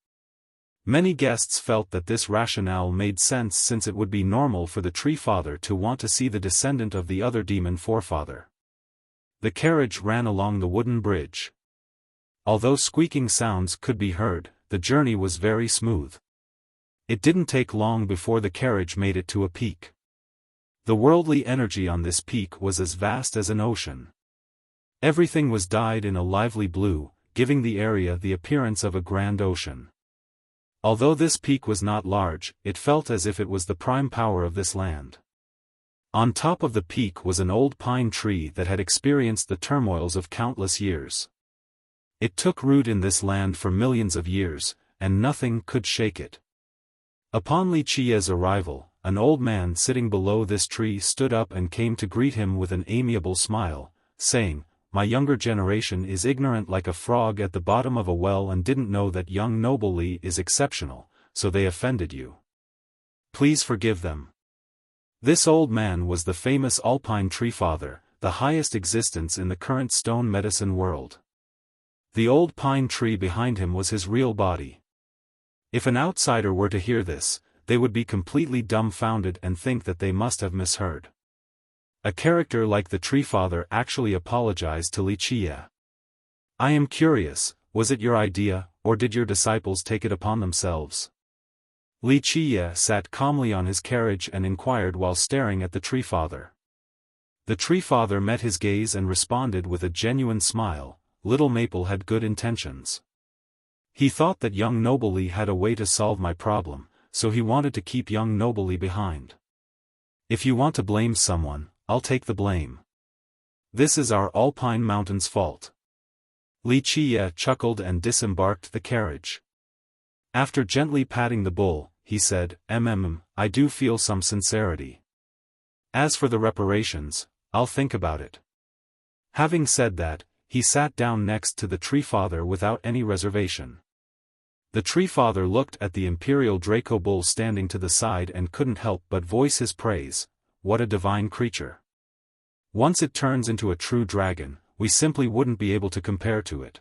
Many guests felt that this rationale made sense since it would be normal for the Tree Father to want to see the descendant of the other demon forefather. The carriage ran along the wooden bridge. Although squeaking sounds could be heard, the journey was very smooth. It didn't take long before the carriage made it to a peak. The worldly energy on this peak was as vast as an ocean. Everything was dyed in a lively blue, giving the area the appearance of a grand ocean. Although this peak was not large, it felt as if it was the prime power of this land. On top of the peak was an old pine tree that had experienced the turmoils of countless years. It took root in this land for millions of years, and nothing could shake it. Upon Wuxia's arrival, an old man sitting below this tree stood up and came to greet him with an amiable smile, saying, "My younger generation is ignorant like a frog at the bottom of a well and didn't know that young Noble Li is exceptional, so they offended you. Please forgive them." This old man was the famous Alpine Tree Father, the highest existence in the current stone medicine world. The old pine tree behind him was his real body. If an outsider were to hear this, they would be completely dumbfounded and think that they must have misheard. A character like the Tree Father actually apologized to Wuxia. "I am curious, was it your idea, or did your disciples take it upon themselves?" Wuxia sat calmly on his carriage and inquired while staring at the Tree Father. The Tree Father met his gaze and responded with a genuine smile. Little Maple had good intentions. He thought that young Nobley had a way to solve my problem, so he wanted to keep young Nobley behind. If you want to blame someone, I'll take the blame. This is our Alpine Mountain's fault. Wuxia chuckled and disembarked the carriage. After gently patting the bull, he said, I do feel some sincerity. As for the reparations, I'll think about it." Having said that, he sat down next to the Tree Father without any reservation. The Tree Father looked at the imperial Draco bull standing to the side and couldn't help but voice his praise. "What a divine creature. Once it turns into a true dragon, we simply wouldn't be able to compare to it."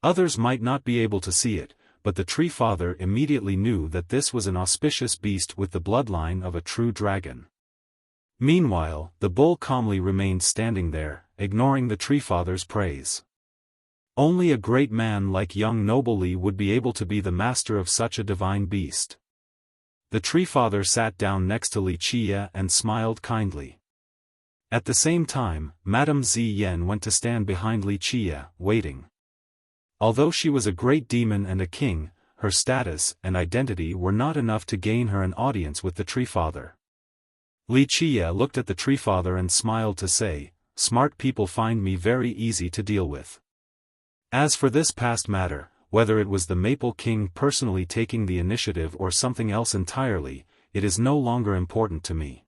Others might not be able to see it, but the Tree Father immediately knew that this was an auspicious beast with the bloodline of a true dragon. Meanwhile, the bull calmly remained standing there, ignoring the Tree Father's praise. Only a great man like young Nobley would be able to be the master of such a divine beast. The Tree Father sat down next to Wuxia and smiled kindly. At the same time, Madame Ziyan went to stand behind Wuxia, waiting. Although she was a great demon and a king, her status and identity were not enough to gain her an audience with the Tree Father. Wuxia looked at the Tree Father and smiled to say, "Smart people find me very easy to deal with. As for this past matter, whether it was the Maple King personally taking the initiative or something else entirely, it is no longer important to me.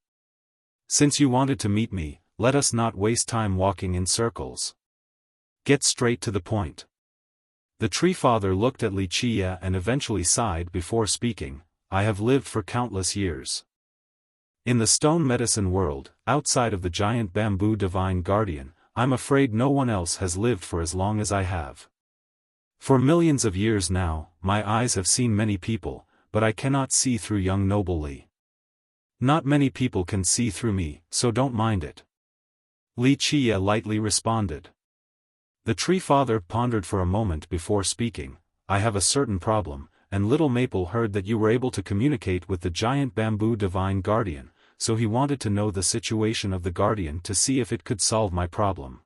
Since you wanted to meet me, let us not waste time walking in circles. Get straight to the point." The Tree Father looked at Wuxia and eventually sighed before speaking. "I have lived for countless years. In the stone medicine world, outside of the giant bamboo divine guardian, I'm afraid no one else has lived for as long as I have. For millions of years now, my eyes have seen many people, but I cannot see through young Nobley. Not many people can see through me, so don't mind it." Wuxia lightly responded. The Tree Father pondered for a moment before speaking. "I have a certain problem, and Little Maple heard that you were able to communicate with the giant bamboo divine guardian, so he wanted to know the situation of the guardian to see if it could solve my problem.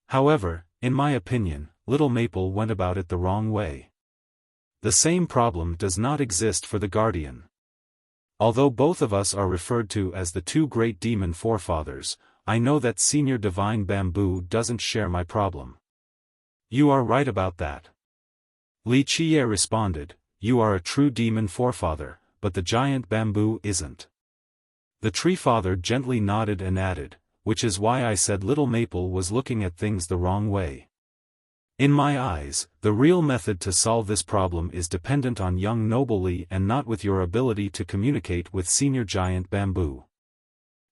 However, in my opinion, Little Maple went about it the wrong way. The same problem does not exist for the guardian. Although both of us are referred to as the two great demon forefathers, I know that Senior Divine Bamboo doesn't share my problem." "You are right about that," Wuxia responded. "You are a true demon forefather, but the giant bamboo isn't." The Tree Father gently nodded and added, "Which is why I said Little Maple was looking at things the wrong way. In my eyes, the real method to solve this problem is dependent on young Nobley and not with your ability to communicate with Senior Giant Bamboo.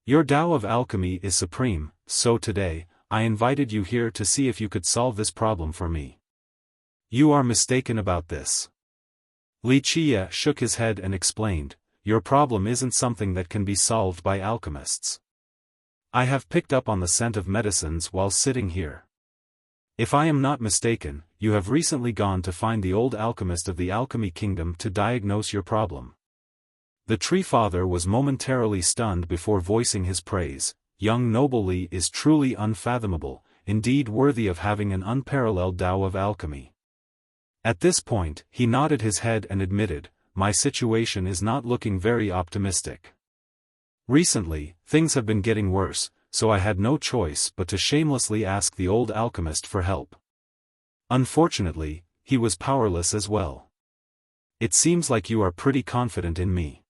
Your Tao of alchemy is supreme, so today, I invited you here to see if you could solve this problem for me." "You are mistaken about this." Wuxia shook his head and explained, "Your problem isn't something that can be solved by alchemists. I have picked up on the scent of medicines while sitting here. If I am not mistaken, you have recently gone to find the old alchemist of the Alchemy Kingdom to diagnose your problem." The Tree Father was momentarily stunned before voicing his praise. "Young Nobley is truly unfathomable, indeed worthy of having an unparalleled Tao of alchemy." At this point, he nodded his head and admitted, "My situation is not looking very optimistic. Recently, things have been getting worse, so I had no choice but to shamelessly ask the old alchemist for help. Unfortunately, he was powerless as well." "It seems like you are pretty confident in me,"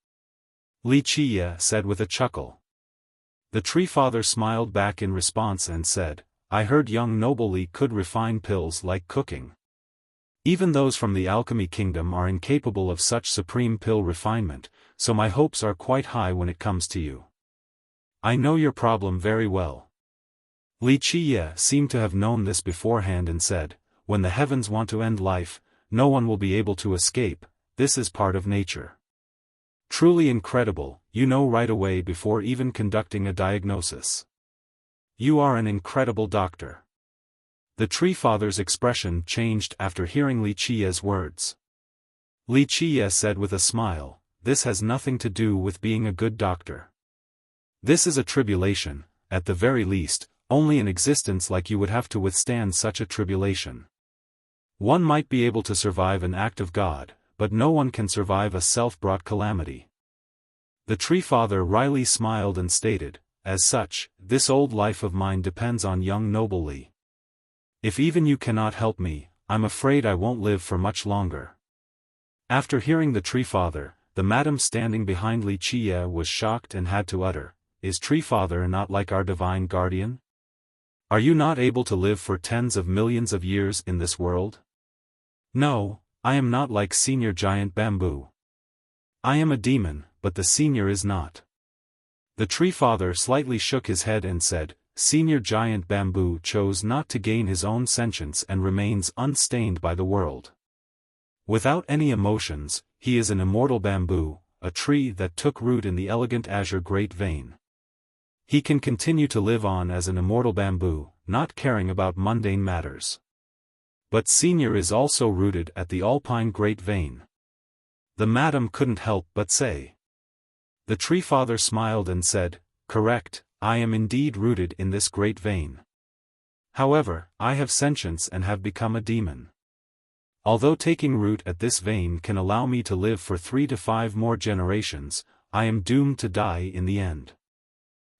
Wuxia said with a chuckle. The Tree Father smiled back in response and said, "I heard young Nobley could refine pills like cooking. Even those from the Alchemy Kingdom are incapable of such supreme pill refinement, so my hopes are quite high when it comes to you. I know your problem very well. Li Qiye seemed to have known this beforehand and said, when the heavens want to end life, no one will be able to escape, this is part of nature. Truly incredible, you know right away before even conducting a diagnosis. You are an incredible doctor. The Tree Father's expression changed after hearing Li Qiye's words. Li Qiye said with a smile, this has nothing to do with being a good doctor. This is a tribulation, at the very least, only an existence like you would have to withstand such a tribulation. One might be able to survive an act of God, but no one can survive a self-brought calamity. The Tree Father wryly smiled and stated, as such, this old life of mine depends on young noble Li. If even you cannot help me, I'm afraid I won't live for much longer. After hearing the Tree Father, the madam standing behind Li Qiye was shocked and had to utter, is Tree Father not like our divine guardian? Are you not able to live for tens of millions of years in this world? No, I am not like Senior Giant Bamboo. I am a demon, but the Senior is not. The Tree Father slightly shook his head and said, Senior Giant Bamboo chose not to gain his own sentience and remains unstained by the world. Without any emotions, he is an immortal bamboo, a tree that took root in the elegant azure great vein. He can continue to live on as an immortal bamboo, not caring about mundane matters. But Senior is also rooted at the alpine great vein. The madam couldn't help but say. The Tree Father smiled and said, correct, I am indeed rooted in this great vein. However, I have sentience and have become a demon. Although taking root at this vein can allow me to live for 3 to 5 more generations, I am doomed to die in the end.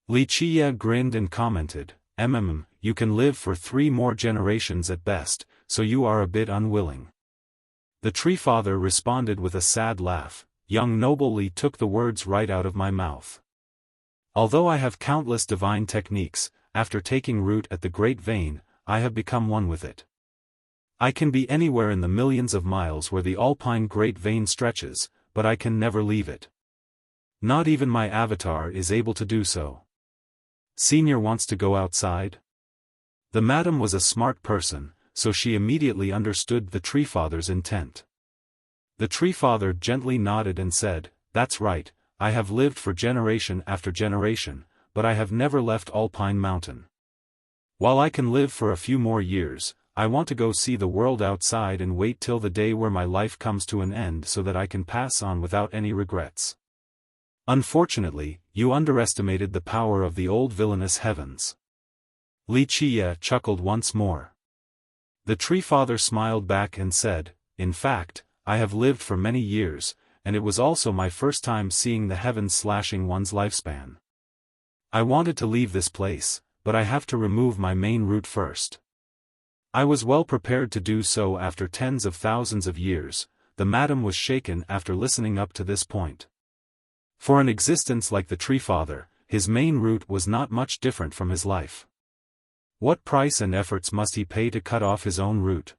Li Qiye grinned and commented, you can live for 3 more generations at best, so you are a bit unwilling. The Tree Father responded with a sad laugh, young noble Li took the words right out of my mouth. Although I have countless divine techniques, after taking root at the great vein, I have become one with it. I can be anywhere in the millions of miles where the alpine great vein stretches, but I can never leave it. Not even my avatar is able to do so. Senior wants to go outside? The madam was a smart person, so she immediately understood the Tree Father's intent. The Tree Father gently nodded and said, that's right, I have lived for generation after generation, but I have never left Alpine Mountain. While I can live for a few more years, I want to go see the world outside and wait till the day where my life comes to an end so that I can pass on without any regrets. Unfortunately, you underestimated the power of the old villainous heavens. Li Qiye chuckled once more. The Tree Father smiled back and said, in fact, I have lived for many years, and it was also my first time seeing the heavens slashing one's lifespan. I wanted to leave this place, but I have to remove my main root first. I was well prepared to do so after tens of thousands of years. The madam was shaken after listening up to this point. For an existence like the Tree Father, his main root was not much different from his life. What price and efforts must he pay to cut off his own root?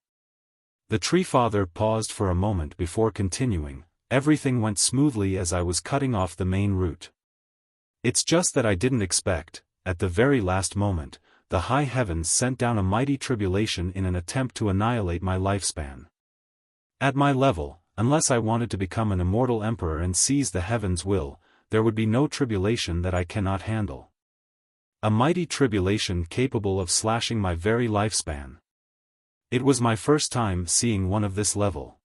The Tree Father paused for a moment before continuing, everything went smoothly as I was cutting off the main root. It's just that I didn't expect, at the very last moment, the high heavens sent down a mighty tribulation in an attempt to annihilate my lifespan. At my level, unless I wanted to become an immortal emperor and seize the heavens' will, there would be no tribulation that I cannot handle. A mighty tribulation capable of slashing my very lifespan. It was my first time seeing one of this level.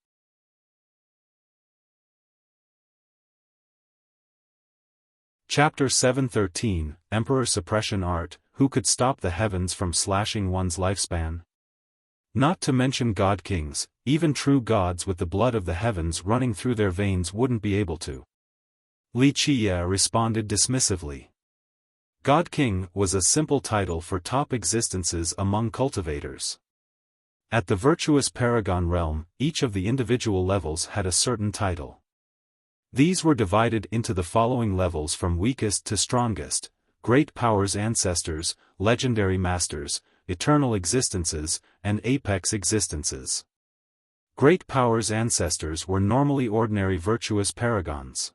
Chapter 713, Emperor Suppression Art, Who could stop the heavens from slashing one's lifespan? Not to mention God Kings, even true gods with the blood of the heavens running through their veins wouldn't be able to. Li Qiye responded dismissively. God King was a simple title for top existences among cultivators. At the virtuous Paragon realm, each of the individual levels had a certain title. These were divided into the following levels from weakest to strongest: Great Powers Ancestors, Legendary Masters, Eternal Existences, and Apex Existences. Great Powers Ancestors were normally ordinary virtuous paragons.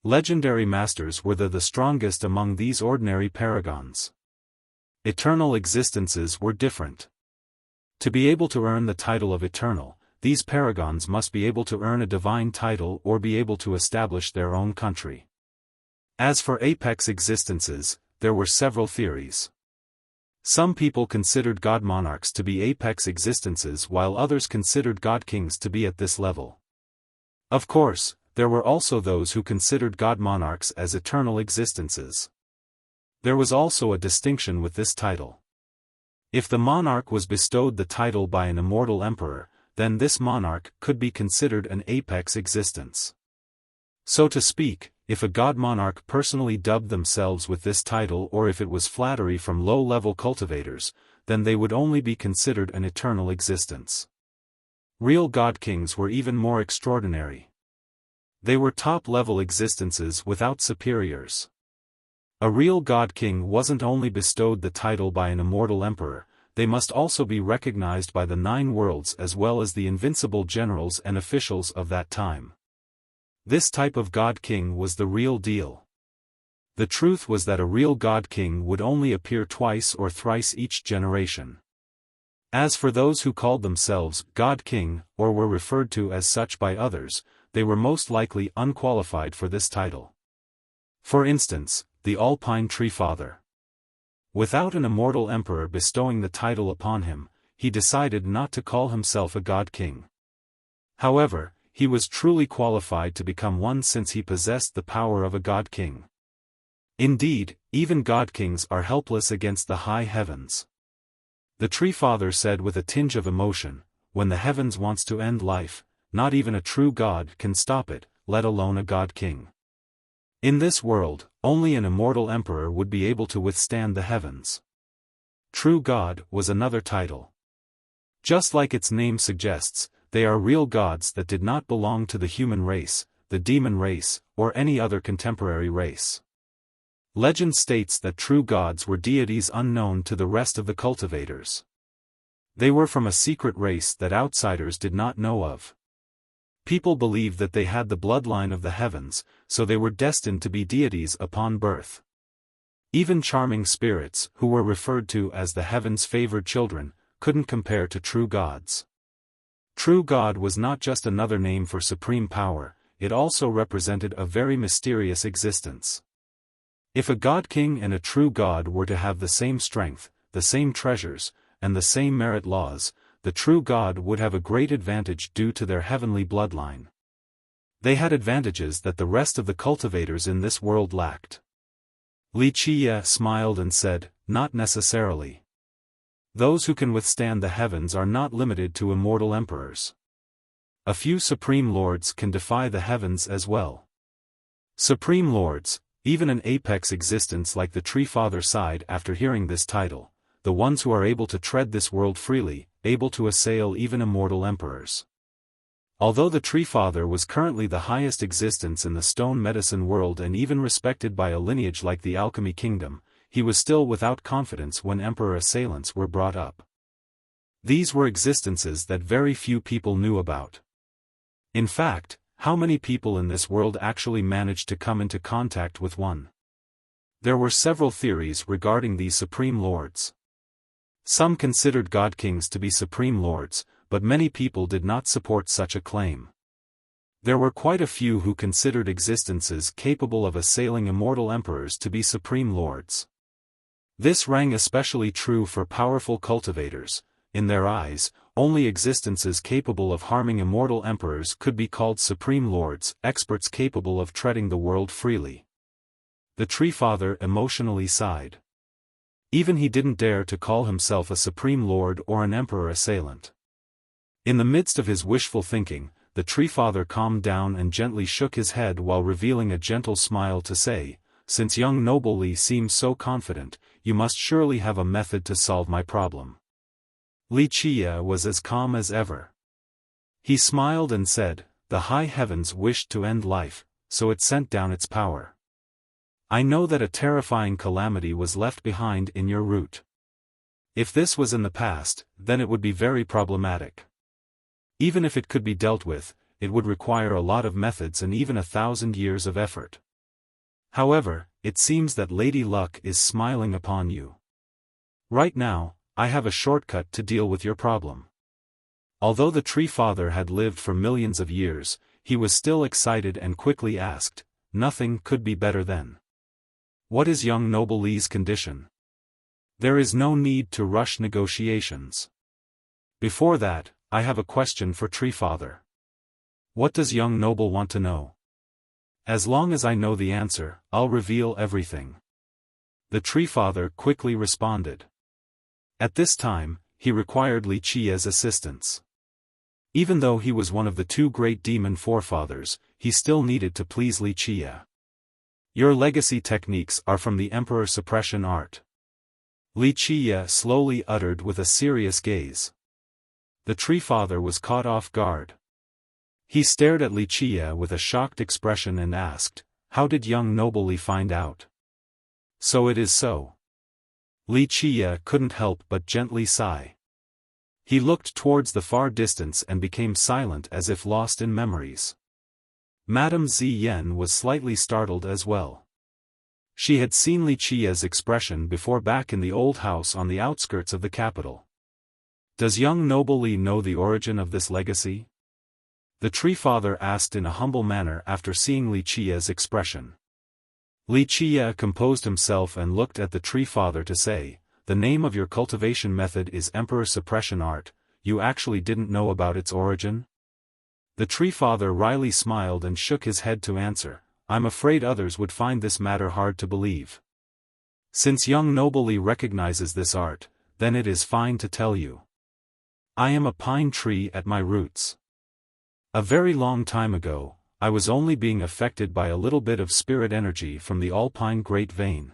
Legendary Masters were the strongest among these ordinary paragons. Eternal existences were different. To be able to earn the title of eternal, these paragons must be able to earn a divine title or be able to establish their own country. As for apex existences, there were several theories. Some people considered god monarchs to be apex existences while others considered god kings to be at this level. Of course, there were also those who considered god monarchs as eternal existences. There was also a distinction with this title. If the monarch was bestowed the title by an immortal emperor, then this monarch could be considered an apex existence. So to speak, if a god monarch personally dubbed themselves with this title or if it was flattery from low-level cultivators, then they would only be considered an eternal existence. Real god kings were even more extraordinary. They were top-level existences without superiors. A real god king wasn't only bestowed the title by an immortal emperor, they must also be recognized by the 9 worlds as well as the invincible generals and officials of that time. This type of god king was the real deal. The truth was that a real god king would only appear twice or thrice each generation. As for those who called themselves god king, or were referred to as such by others, they were most likely unqualified for this title. For instance, the Alpine Tree Father. Without an immortal emperor bestowing the title upon him, he decided not to call himself a god king. However, he was truly qualified to become one since he possessed the power of a god king. Indeed, even god kings are helpless against the high heavens. The Tree Father said with a tinge of emotion, "When the heavens wants to end life, not even a true god can stop it, let alone a god king." In this world, only an immortal emperor would be able to withstand the heavens. True God was another title. Just like its name suggests, they are real gods that did not belong to the human race, the demon race, or any other contemporary race. Legend states that true gods were deities unknown to the rest of the cultivators. They were from a secret race that outsiders did not know of. People believed that they had the bloodline of the heavens, so they were destined to be deities upon birth. Even charming spirits, who were referred to as the heavens' favored children, couldn't compare to true gods. True God was not just another name for supreme power, it also represented a very mysterious existence. If a god king and a true god were to have the same strength, the same treasures, and the same merit laws, the true god would have a great advantage due to their heavenly bloodline. They had advantages that the rest of the cultivators in this world lacked. Wuxia smiled and said, "Not necessarily. Those who can withstand the heavens are not limited to immortal emperors. A few supreme lords can defy the heavens as well." Supreme lords, even an apex existence like the Tree Father sighed after hearing this title, the ones who are able to tread this world freely, able to assail even immortal emperors. Although the Tree Father was currently the highest existence in the stone medicine world and even respected by a lineage like the Alchemy Kingdom, he was still without confidence when emperor assailants were brought up. These were existences that very few people knew about. In fact, how many people in this world actually managed to come into contact with one? There were several theories regarding these supreme lords. Some considered god kings to be supreme lords, but many people did not support such a claim. There were quite a few who considered existences capable of assailing immortal emperors to be supreme lords. This rang especially true for powerful cultivators. In their eyes, only existences capable of harming immortal emperors could be called supreme lords, experts capable of treading the world freely. The Tree Father emotionally sighed. Even he didn't dare to call himself a supreme lord or an emperor assailant. In the midst of his wishful thinking, the Tree Father calmed down and gently shook his head while revealing a gentle smile to say, "Since young Noble Li seems so confident, you must surely have a method to solve my problem." Wuxia was as calm as ever. He smiled and said, "The high heavens wished to end life, so it sent down its power. I know that a terrifying calamity was left behind in your route. If this was in the past, then it would be very problematic. Even if it could be dealt with, it would require a lot of methods and even 1,000 years of effort. However, it seems that Lady Luck is smiling upon you. Right now, I have a shortcut to deal with your problem." Although the Tree Father had lived for millions of years, he was still excited and quickly asked, "Nothing could be better then. What is young Noble Li's condition? There is no need to rush negotiations. Before that, I have a question for Tree Father. What does young Noble want to know? As long as I know the answer, I'll reveal everything." The Tree Father quickly responded. At this time, he required Li Qia's assistance. Even though he was one of the two great demon forefathers, he still needed to please Li Qia. "Your legacy techniques are from the Emperor Suppression Art," Li Qia slowly uttered with a serious gaze. The Tree Father was caught off guard. He stared at Li Qia with a shocked expression and asked, "How did young Noble Li find out?" "So it is so." Li Qia couldn't help but gently sigh. He looked towards the far distance and became silent as if lost in memories. Madame Ziyan was slightly startled as well. She had seen Li Qia's expression before back in the old house on the outskirts of the capital. "Does young Noble Li know the origin of this legacy?" The Tree Father asked in a humble manner after seeing Li Qia's expression. Li Qia composed himself and looked at the Tree Father to say, "The name of your cultivation method is Emperor Suppression Art. You actually didn't know about its origin?" The Tree Father wryly smiled and shook his head to answer, "I'm afraid others would find this matter hard to believe. Since young Noble Li recognizes this art, then it is fine to tell you. I am a pine tree at my roots. A very long time ago, I was only being affected by a little bit of spirit energy from the Alpine Great Vein.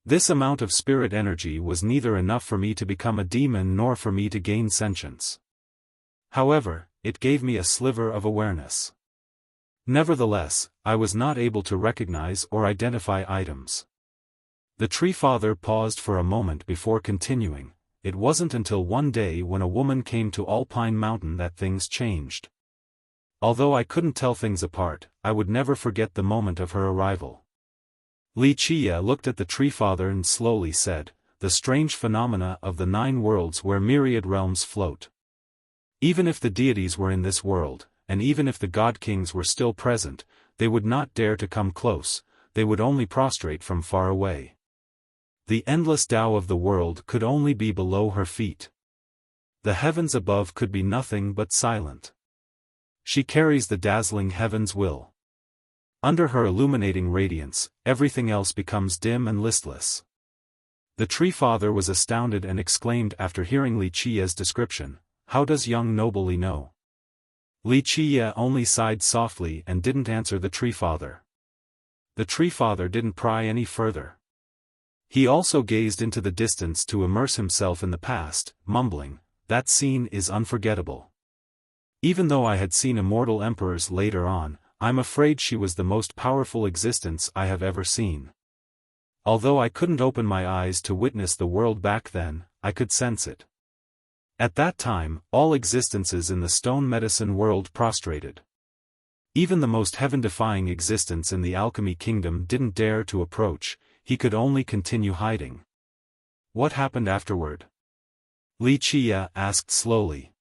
This amount of spirit energy was neither enough for me to become a demon nor for me to gain sentience. However, it gave me a sliver of awareness. Nevertheless, I was not able to recognize or identify items." The Tree Father paused for a moment before continuing, "It wasn't until one day when a woman came to Alpine Mountain that things changed. Although I couldn't tell things apart, I would never forget the moment of her arrival." Li Qia looked at the Tree Father and slowly said, "The strange phenomena of the 9 worlds where myriad realms float. Even if the deities were in this world, and even if the god kings were still present, they would not dare to come close, they would only prostrate from far away. The endless Tao of the world could only be below her feet. The heavens above could be nothing but silent. She carries the dazzling heaven's will. Under her illuminating radiance, everything else becomes dim and listless." The Tree Father was astounded and exclaimed after hearing Li Qia's description, "How does young Noble Li know?" Li Qia only sighed softly and didn't answer the Tree Father. The Tree Father didn't pry any further. He also gazed into the distance to immerse himself in the past, mumbling, "That scene is unforgettable. Even though I had seen immortal emperors later on, I'm afraid she was the most powerful existence I have ever seen. Although I couldn't open my eyes to witness the world back then, I could sense it. At that time, all existences in the stone medicine world prostrated. Even the most heaven-defying existence in the alchemy kingdom didn't dare to approach, he could only continue hiding." "What happened afterward?" Li Qia asked slowly.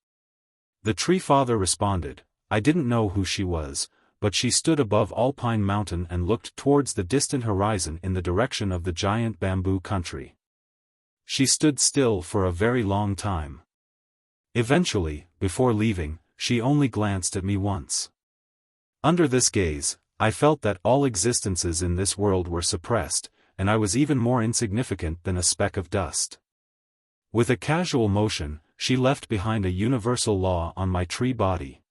The Tree Father responded, "I didn't know who she was, but she stood above Alpine Mountain and looked towards the distant horizon in the direction of the giant bamboo country. She stood still for a very long time. Eventually, before leaving, she only glanced at me once. Under this gaze, I felt that all existences in this world were suppressed, and I was even more insignificant than a speck of dust. With a casual motion, she left behind a universal law on my tree body."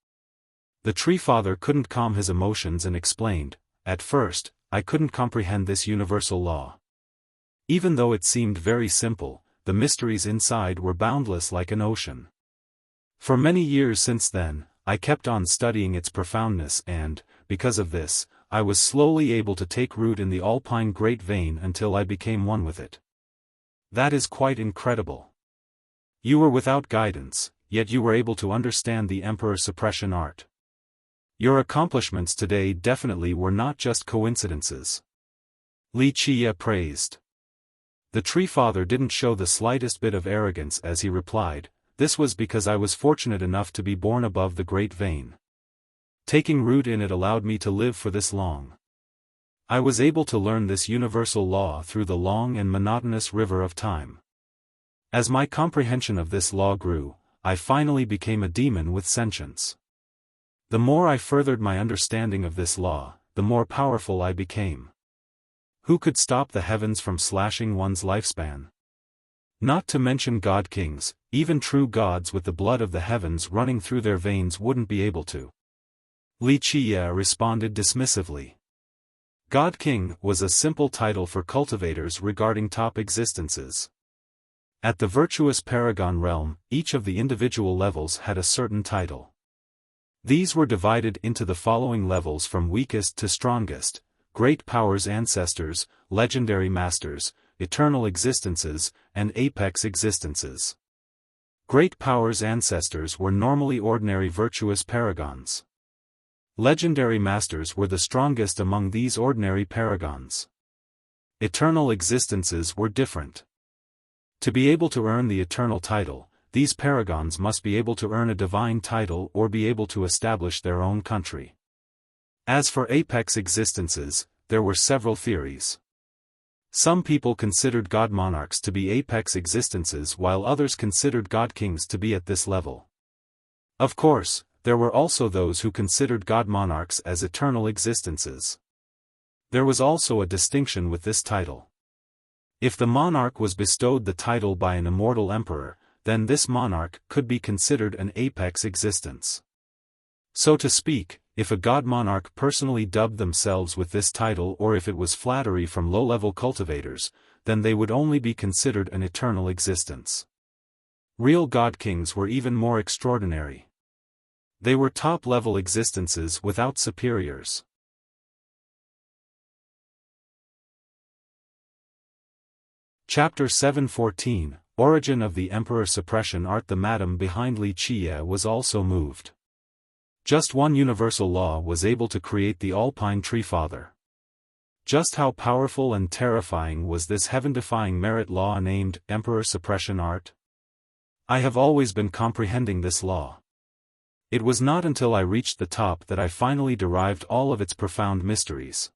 The Tree Father couldn't calm his emotions and explained, "At first, I couldn't comprehend this universal law. Even though it seemed very simple, the mysteries inside were boundless like an ocean. For many years since then, I kept on studying its profoundness and, because of this, I was slowly able to take root in the Alpine Great Vein until I became one with it. That is quite incredible. You were without guidance, yet you were able to understand the Emperor Suppression Art. Your accomplishments today definitely were not just coincidences." Li Qia praised. The tree father didn't show the slightest bit of arrogance as he replied, "This was because I was fortunate enough to be born above the great vein. Taking root in it allowed me to live for this long. I was able to learn this universal law through the long and monotonous river of time. As my comprehension of this law grew, I finally became a demon with sentience. The more I furthered my understanding of this law, the more powerful I became. Who could stop the heavens from slashing one's lifespan? Not to mention god kings, even true gods with the blood of the heavens running through their veins wouldn't be able to." Li Qiye responded dismissively. God King was a simple title for cultivators regarding top existences. At the virtuous paragon realm, each of the individual levels had a certain title. These were divided into the following levels from weakest to strongest: Great Powers Ancestors, Legendary Masters, Eternal Existences, and Apex Existences. Great Powers Ancestors were normally ordinary virtuous paragons. Legendary Masters were the strongest among these ordinary paragons. Eternal Existences were different. To be able to earn the eternal title, these paragons must be able to earn a divine title or be able to establish their own country. As for apex existences, there were several theories. Some people considered god monarchs to be apex existences while others considered god kings to be at this level. Of course, there were also those who considered god monarchs as eternal existences. There was also a distinction with this title. If the monarch was bestowed the title by an immortal emperor, then this monarch could be considered an apex existence. So to speak, if a god monarch personally dubbed themselves with this title or if it was flattery from low-level cultivators, then they would only be considered an eternal existence. Real god kings were even more extraordinary. They were top-level existences without superiors. Chapter 714, Origin of the Emperor Suppression Art. The madam behind Li Qiye was also moved. Just one universal law was able to create the Alpine Tree Father. Just how powerful and terrifying was this heaven-defying merit law named Emperor Suppression Art? I have always been comprehending this law. It was not until I reached the top that I finally derived all of its profound mysteries.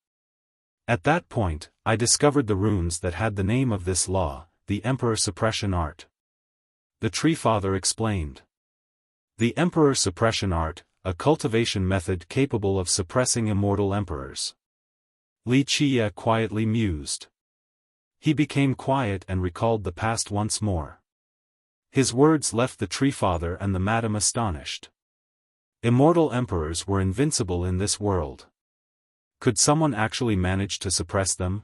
At that point, I discovered the runes that had the name of this law, the Emperor Suppression Art. The Tree Father explained. The Emperor Suppression Art, a cultivation method capable of suppressing immortal emperors. Li Qiye quietly mused. He became quiet and recalled the past once more. His words left the Tree Father and the madam astonished. Immortal emperors were invincible in this world. Could someone actually manage to suppress them?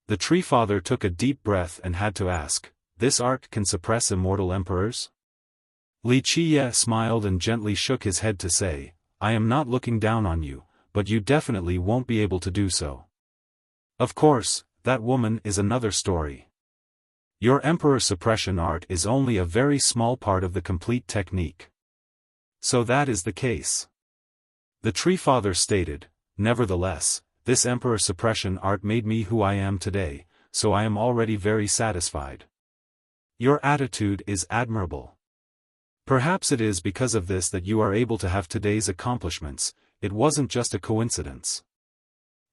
The Tree Father took a deep breath and had to ask, "This art can suppress immortal emperors?" Li Qiye smiled and gently shook his head to say, "I am not looking down on you, but you definitely won't be able to do so. Of course, that woman is another story. Your Emperor Suppression Art is only a very small part of the complete technique." So that is the case. The Tree Father stated, "Nevertheless, this Emperor Suppression Art made me who I am today, so I am already very satisfied. Your attitude is admirable. Perhaps it is because of this that you are able to have today's accomplishments. It wasn't just a coincidence."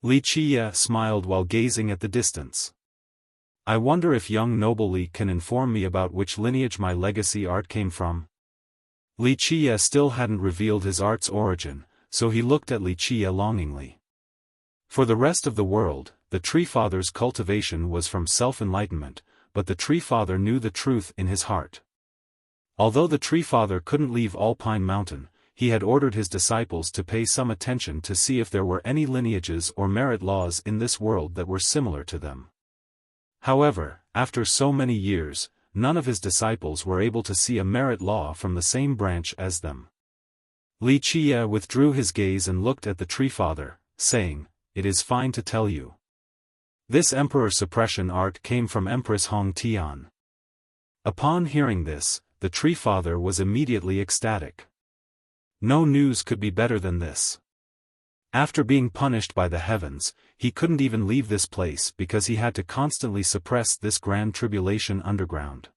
Li Qiye smiled while gazing at the distance. "I wonder if young noble Li can inform me about which lineage my legacy art came from." Li Qiye still hadn't revealed his art's origin, so he looked at Li Qiye longingly. For the rest of the world, the Tree Father's cultivation was from self-enlightenment, but the Tree Father knew the truth in his heart. Although the Tree Father couldn't leave Alpine Mountain, he had ordered his disciples to pay some attention to see if there were any lineages or merit laws in this world that were similar to them. However, after so many years, none of his disciples were able to see a merit law from the same branch as them. Li Qiye withdrew his gaze and looked at the Tree Father, saying, "It is fine to tell you. This Emperor Suppression Art came from Empress Hong Tian." Upon hearing this, the Tree Father was immediately ecstatic. No news could be better than this. After being punished by the heavens, he couldn't even leave this place because he had to constantly suppress this grand tribulation underground.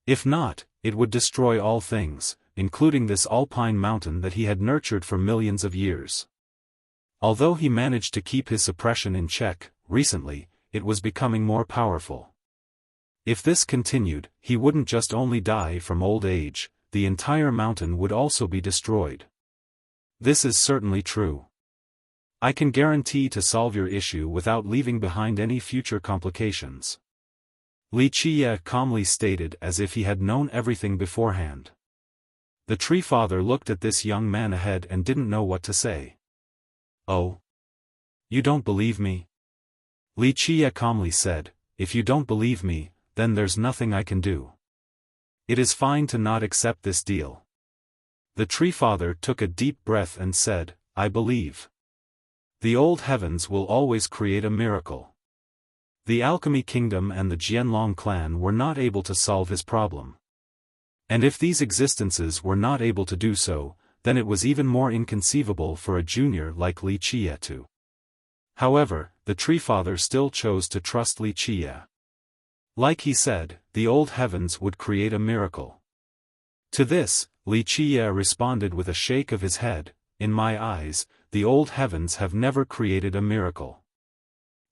If not, it would destroy all things, including this alpine mountain that he had nurtured for millions of years. Although he managed to keep his suppression in check, recently, it was becoming more powerful. If this continued, he wouldn't just only die from old age, the entire mountain would also be destroyed. This is certainly true. I can guarantee to solve your issue without leaving behind any future complications. Wuxia calmly stated as if he had known everything beforehand. The tree father looked at this young man ahead and didn't know what to say. Oh? You don't believe me? Wuxia calmly said, if you don't believe me, then there's nothing I can do. It is fine to not accept this deal. The tree father took a deep breath and said, I believe. The old heavens will always create a miracle. The alchemy kingdom and the Jianlong clan were not able to solve his problem. And if these existences were not able to do so, then it was even more inconceivable for a junior like Wuxia to. However, the tree father still chose to trust Wuxia. Like he said, the old heavens would create a miracle. To this, Wuxia responded with a shake of his head, in my eyes, the old heavens have never created a miracle.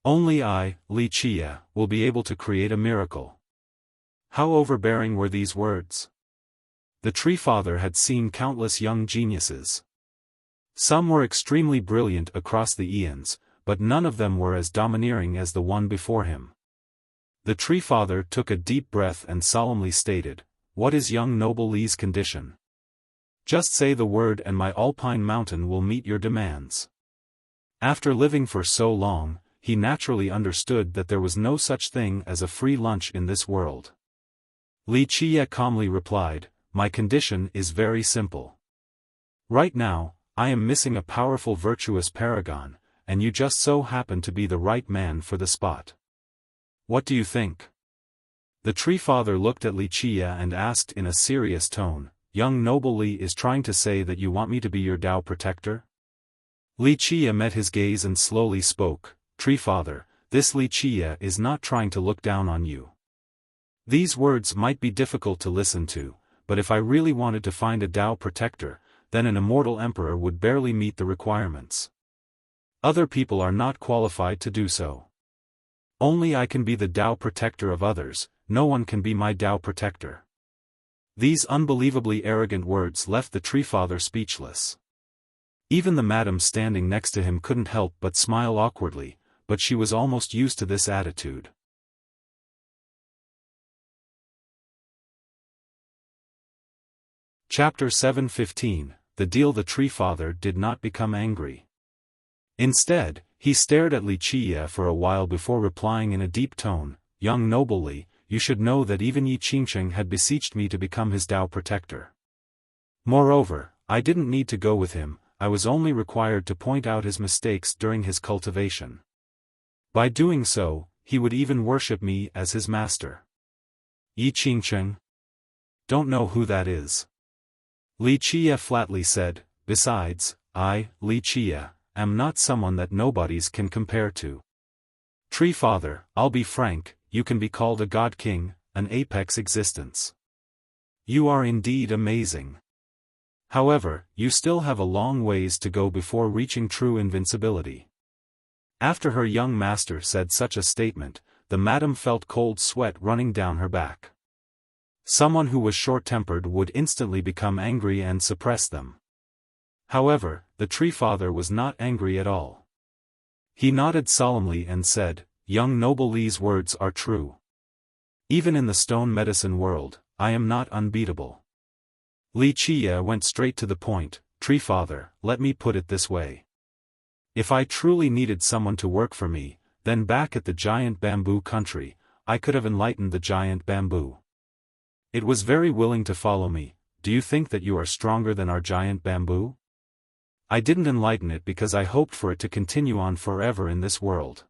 Only I, Wuxia, will be able to create a miracle. How overbearing were these words? The tree father had seen countless young geniuses. Some were extremely brilliant across the eons, but none of them were as domineering as the one before him. The tree father took a deep breath and solemnly stated, what is young noble Li's condition? Just say the word and my alpine mountain will meet your demands. After living for so long, he naturally understood that there was no such thing as a free lunch in this world. Wuxia calmly replied, my condition is very simple. Right now, I am missing a powerful virtuous paragon, and you just so happen to be the right man for the spot. What do you think? The tree father looked at Wuxia and asked in a serious tone, young noble Li is trying to say that you want me to be your Tao protector? Wuxia met his gaze and slowly spoke, tree father, this Wuxia is not trying to look down on you. These words might be difficult to listen to, but if I really wanted to find a Tao protector, then an immortal emperor would barely meet the requirements. Other people are not qualified to do so. Only I can be the Tao protector of others, no one can be my Tao protector. These unbelievably arrogant words left the tree father speechless. Even the madam standing next to him couldn't help but smile awkwardly, but she was almost used to this attitude. Chapter 7:15, The Deal. The tree father did not become angry. Instead, he stared at Wuxia for a while before replying in a deep tone, young noble Li, you should know that even Yi Qingcheng had beseeched me to become his Tao protector. Moreover, I didn't need to go with him, I was only required to point out his mistakes during his cultivation. By doing so, he would even worship me as his master. Yi Qingcheng? Don't know who that is. Wuxia flatly said, besides, I, Wuxia, am not someone that nobodies can compare to. Tree father, I'll be frank, you can be called a god king, an apex existence. You are indeed amazing. However, you still have a long ways to go before reaching true invincibility. After her young master said such a statement, the madam felt cold sweat running down her back. Someone who was short-tempered would instantly become angry and suppress them. However, the tree father was not angry at all. He nodded solemnly and said, young noble Li's words are true. Even in the stone medicine world, I am not unbeatable. Wuxia went straight to the point, tree father, let me put it this way. If I truly needed someone to work for me, then back at the giant bamboo country, I could have enlightened the giant bamboo. It was very willing to follow me. Do you think that you are stronger than our giant bamboo? I didn't enlighten it because I hoped for it to continue on forever in this world.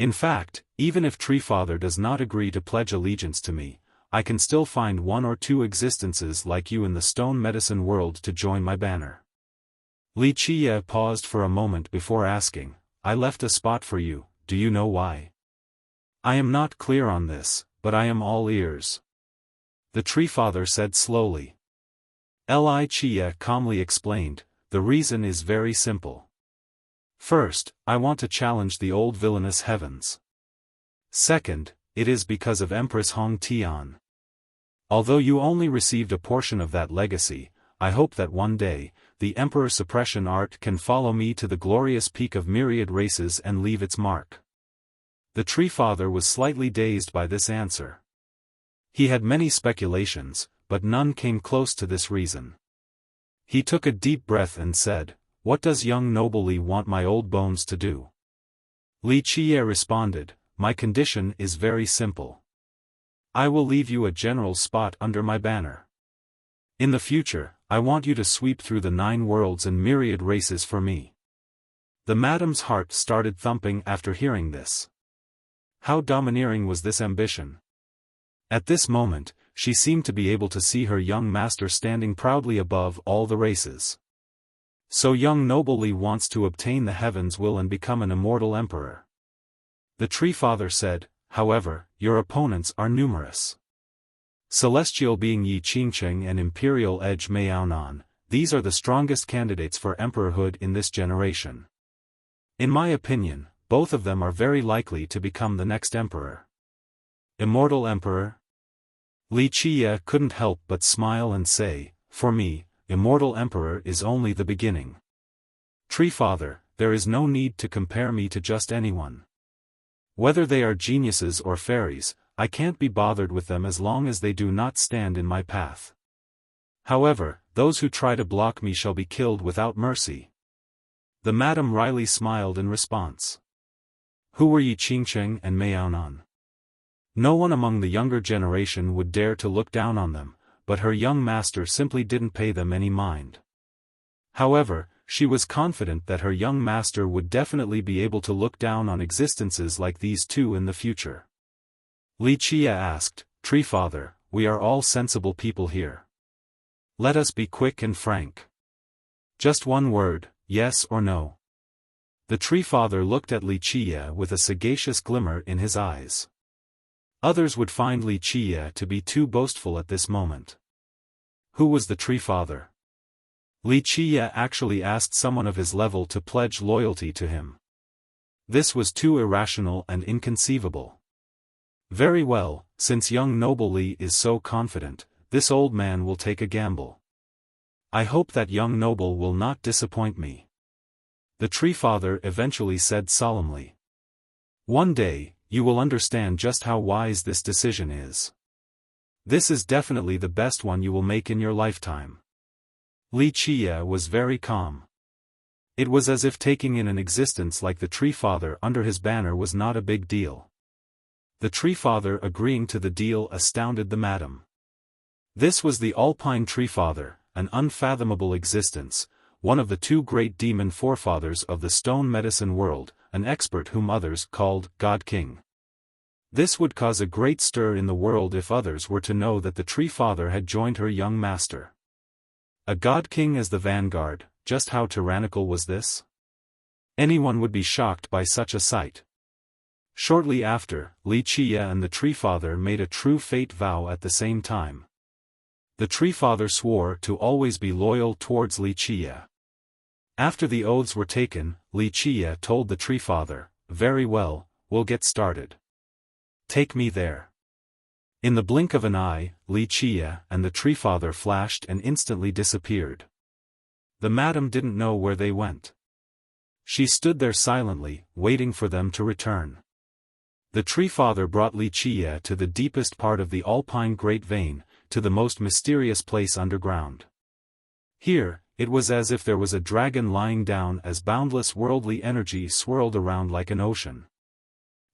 In fact, even if Tree Father does not agree to pledge allegiance to me, I can still find one or two existences like you in the stone medicine world to join my banner. Li Qiye paused for a moment before asking, I left a spot for you, do you know why? I am not clear on this, but I am all ears. The Tree Father said slowly. Li Qiye calmly explained, the reason is very simple. First, I want to challenge the old villainous heavens. Second, it is because of Empress Hong Tian. Although you only received a portion of that legacy, I hope that one day, the Emperor Suppression Art can follow me to the glorious peak of myriad races and leave its mark. The Tree Father was slightly dazed by this answer. He had many speculations, but none came close to this reason. He took a deep breath and said, what does young noble Li want my old bones to do? Li Qiye responded, my condition is very simple. I will leave you a general spot under my banner. In the future, I want you to sweep through the 9 worlds and myriad races for me. The madam's heart started thumping after hearing this. How domineering was this ambition? At this moment, she seemed to be able to see her young master standing proudly above all the races. So young noble Li wants to obtain the heaven's will and become an immortal emperor. The Tree Father said, however, your opponents are numerous. Celestial being Yi Qingcheng and Imperial Edge Maonan, these are the strongest candidates for emperorhood in this generation. In my opinion, both of them are very likely to become the next emperor. Immortal emperor? Li Qiye couldn't help but smile and say, for me, immortal emperor is only the beginning. Tree Father, there is no need to compare me to just anyone. Whether they are geniuses or fairies, I can't be bothered with them as long as they do not stand in my path. However, those who try to block me shall be killed without mercy. The Madam wryly smiled in response. Who were Yi Qingcheng and Maonan? No one among the younger generation would dare to look down on them, but her young master simply didn't pay them any mind. However, she was confident that her young master would definitely be able to look down on existences like these two in the future. Li Qiye asked, Tree Father, we are all sensible people here. Let us be quick and frank. Just one word, yes or no. The Tree Father looked at Li Qiye with a sagacious glimmer in his eyes. Others would find Li Qiye to be too boastful at this moment. Who was the Tree Father? Li Qiye actually asked someone of his level to pledge loyalty to him. This was too irrational and inconceivable. Very well, since young noble Li is so confident, this old man will take a gamble. I hope that young noble will not disappoint me. The Tree Father eventually said solemnly. One day, you will understand just how wise this decision is. This is definitely the best one you will make in your lifetime. Li Qiye was very calm. It was as if taking in an existence like the Tree Father under his banner was not a big deal. The Tree Father agreeing to the deal astounded the Madam. This was the Alpine Tree Father, an unfathomable existence, one of the 2 great demon forefathers of the stone medicine world, an expert whom others called God King. This would cause a great stir in the world if others were to know that the Tree Father had joined her young master. A God King as the vanguard, just how tyrannical was this? Anyone would be shocked by such a sight. Shortly after, Li Qiye and the Tree Father made a true fate vow at the same time. The Tree Father swore to always be loyal towards Li Qiye. After the oaths were taken, Li Qiye told the Tree Father, very well, we'll get started. Take me there. In the blink of an eye, Li Qiye and the Tree Father flashed and instantly disappeared. The Madam didn't know where they went. She stood there silently, waiting for them to return. The Tree Father brought Li Qiye to the deepest part of the Alpine Great Vein, to the most mysterious place underground. Here, it was as if there was a dragon lying down as boundless worldly energy swirled around like an ocean.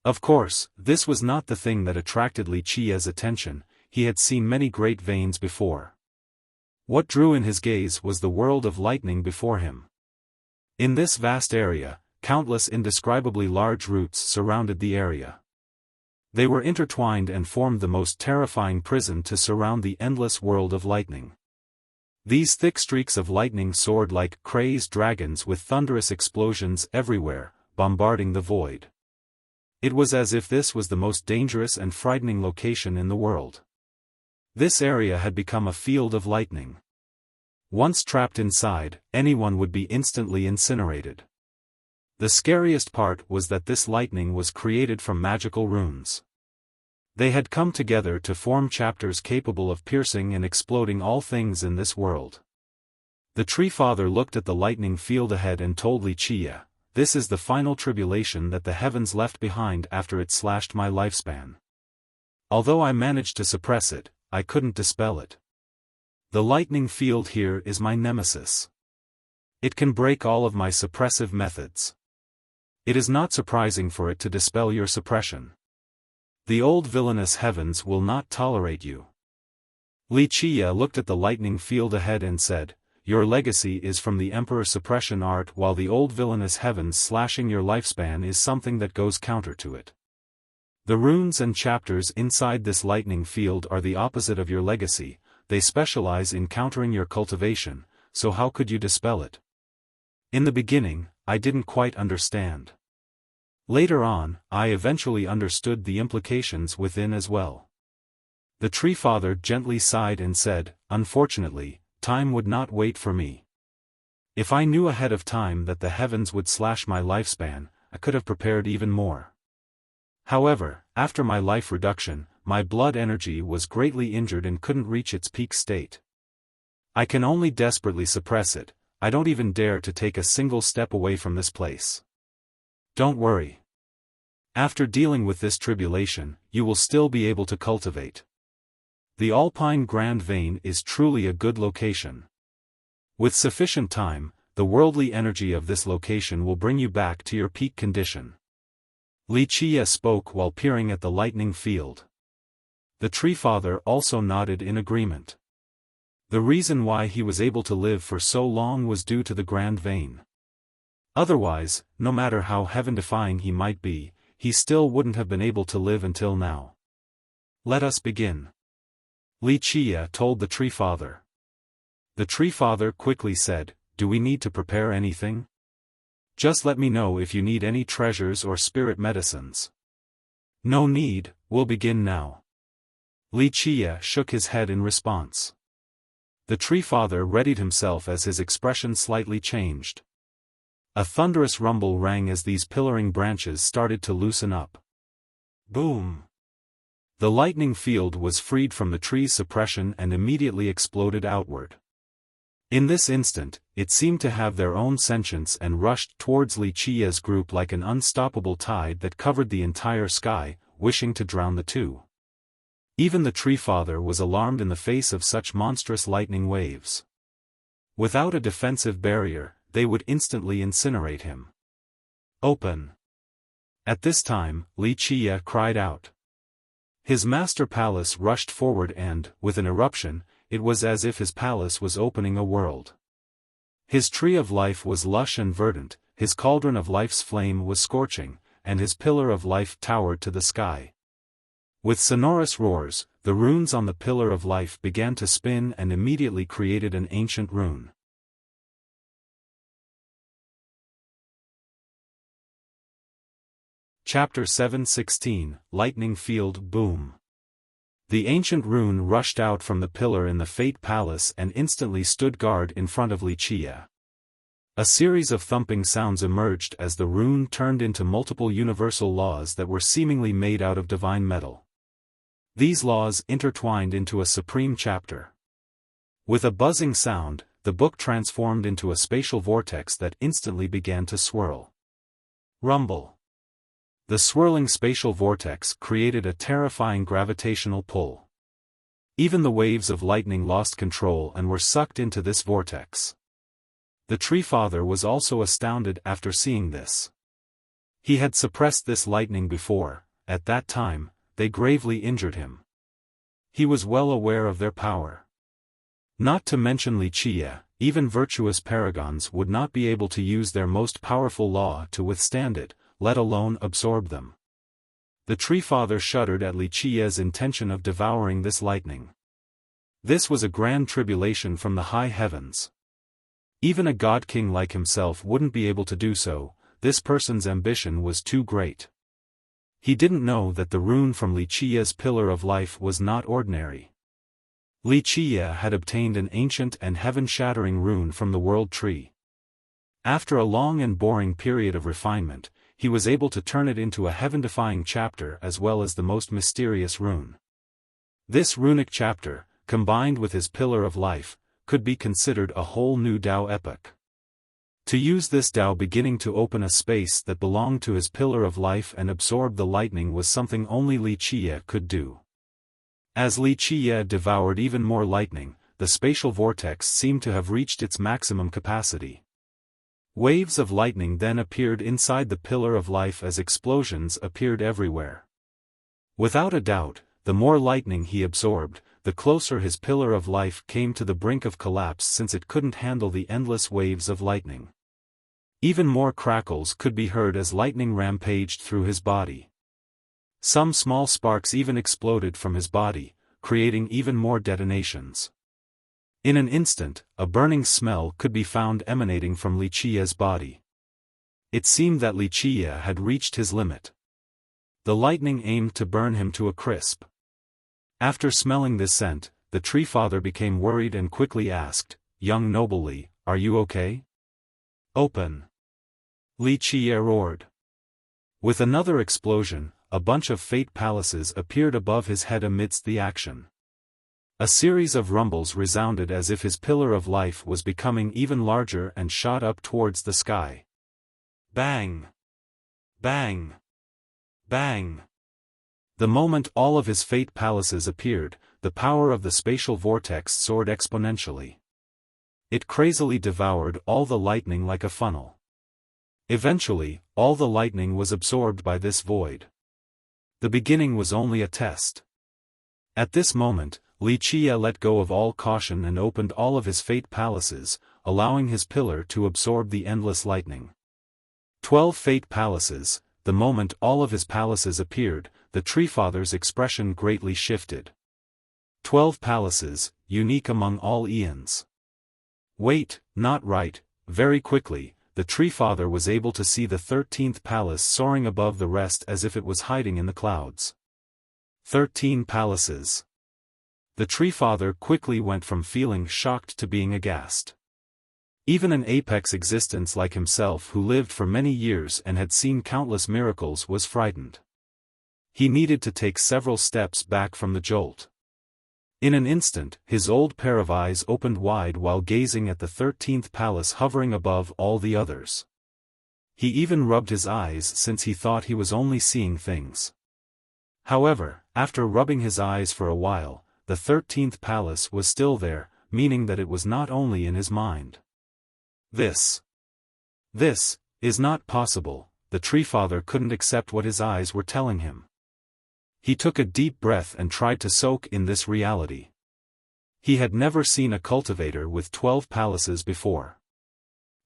Of course, this was not the thing that attracted Li Qiye's attention, he had seen many great veins before. What drew in his gaze was the world of lightning before him. In this vast area, countless indescribably large roots surrounded the area. They were intertwined and formed the most terrifying prison to surround the endless world of lightning. These thick streaks of lightning soared like crazed dragons with thunderous explosions everywhere, bombarding the void. It was as if this was the most dangerous and frightening location in the world. This area had become a field of lightning. Once trapped inside, anyone would be instantly incinerated. The scariest part was that this lightning was created from magical runes. They had come together to form chapters capable of piercing and exploding all things in this world. The Tree Father looked at the lightning field ahead and told Wuxia, "This is the final tribulation that the heavens left behind after it slashed my lifespan. Although I managed to suppress it, I couldn't dispel it. The lightning field here is my nemesis. It can break all of my suppressive methods. It is not surprising for it to dispel your suppression. The old villainous heavens will not tolerate you." Wuxia looked at the lightning field ahead and said, "Your legacy is from the Emperor's suppression art, while the old villainous heavens slashing your lifespan is something that goes counter to it. The runes and chapters inside this lightning field are the opposite of your legacy. They specialize in countering your cultivation, so how could you dispel it? In the beginning, I didn't quite understand. Later on, I eventually understood the implications within as well." The Tree Father gently sighed and said, "Unfortunately, time would not wait for me. If I knew ahead of time that the heavens would slash my lifespan, I could have prepared even more. However, after my life reduction, my blood energy was greatly injured and couldn't reach its peak state. I can only desperately suppress it. I don't even dare to take a single step away from this place. Don't worry. After dealing with this tribulation, you will still be able to cultivate. The Alpine Grand Vein is truly a good location. With sufficient time, the worldly energy of this location will bring you back to your peak condition." Wuxia spoke while peering at the lightning field. The Tree Father also nodded in agreement. The reason why he was able to live for so long was due to the Grand Vein. Otherwise, no matter how heaven-defying he might be, he still wouldn't have been able to live until now. "Let us begin," Wuxia told the Tree Father. The Tree Father quickly said, "Do we need to prepare anything? Just let me know if you need any treasures or spirit medicines." "No need, we'll begin now." Wuxia shook his head in response. The Tree Father readied himself as his expression slightly changed. A thunderous rumble rang as these pillaring branches started to loosen up. Boom! The lightning field was freed from the tree's suppression and immediately exploded outward. In this instant, it seemed to have their own sentience and rushed towards Wuxia's group like an unstoppable tide that covered the entire sky, wishing to drown the two. Even the Tree Father was alarmed in the face of such monstrous lightning waves. Without a defensive barrier, they would instantly incinerate him. "Open!" At this time, Wuxia cried out. His master palace rushed forward and, with an eruption, it was as if his palace was opening a world. His tree of life was lush and verdant, his cauldron of life's flame was scorching, and his pillar of life towered to the sky. With sonorous roars, the runes on the pillar of life began to spin and immediately created an ancient rune. Chapter 7:16, Lightning Field Boom. The ancient rune rushed out from the pillar in the Fate Palace and instantly stood guard in front of Wuxia. A series of thumping sounds emerged as the rune turned into multiple universal laws that were seemingly made out of divine metal. These laws intertwined into a supreme chapter. With a buzzing sound, the book transformed into a spatial vortex that instantly began to swirl. Rumble. The swirling spatial vortex created a terrifying gravitational pull. Even the waves of lightning lost control and were sucked into this vortex. The Tree Father was also astounded after seeing this. He had suppressed this lightning before. At that time, they gravely injured him. He was well aware of their power. Not to mention Wuxia, even virtuous paragons would not be able to use their most powerful law to withstand it, let alone absorb them. The Tree Father shuddered at Wuxia's intention of devouring this lightning. This was a grand tribulation from the high heavens. Even a god king like himself wouldn't be able to do so. This person's ambition was too great. He didn't know that the rune from Wuxia's pillar of life was not ordinary. Wuxia had obtained an ancient and heaven-shattering rune from the world tree. After a long and boring period of refinement, he was able to turn it into a heaven-defying chapter as well as the most mysterious rune. This runic chapter, combined with his pillar of life, could be considered a whole new Tao epoch. To use this Tao beginning to open a space that belonged to his pillar of life and absorb the lightning was something only Wuxia could do. As Wuxia devoured even more lightning, the spatial vortex seemed to have reached its maximum capacity. Waves of lightning then appeared inside the pillar of life as explosions appeared everywhere. Without a doubt, the more lightning he absorbed, the closer his pillar of life came to the brink of collapse since it couldn't handle the endless waves of lightning. Even more crackles could be heard as lightning rampaged through his body. Some small sparks even exploded from his body, creating even more detonations. In an instant, a burning smell could be found emanating from Wuxia's body. It seemed that Wuxia had reached his limit. The lightning aimed to burn him to a crisp. After smelling this scent, the tree father became worried and quickly asked, "Young noble Li, are you okay?" "Open!" Wuxia roared. With another explosion, a bunch of fate palaces appeared above his head amidst the action. A series of rumbles resounded as if his pillar of life was becoming even larger and shot up towards the sky. Bang! Bang! Bang! The moment all of his fate palaces appeared, the power of the spatial vortex soared exponentially. It crazily devoured all the lightning like a funnel. Eventually, all the lightning was absorbed by this void. The beginning was only a test. At this moment, Wuxia let go of all caution and opened all of his fate palaces, allowing his pillar to absorb the endless lightning. 12 fate palaces. The moment all of his palaces appeared, the tree father's expression greatly shifted. 12 palaces, unique among all eons. Wait, not right. Very quickly, the tree father was able to see the 13th palace soaring above the rest as if it was hiding in the clouds. 13 palaces. The tree father quickly went from feeling shocked to being aghast. Even an apex existence like himself who lived for many years and had seen countless miracles was frightened. He needed to take several steps back from the jolt. In an instant, his old pair of eyes opened wide while gazing at the 13th palace hovering above all the others. He even rubbed his eyes since he thought he was only seeing things. However, after rubbing his eyes for a while, the 13th palace was still there, meaning that it was not only in his mind. This is not possible. The tree father couldn't accept what his eyes were telling him. He took a deep breath and tried to soak in this reality. He had never seen a cultivator with 12 palaces before.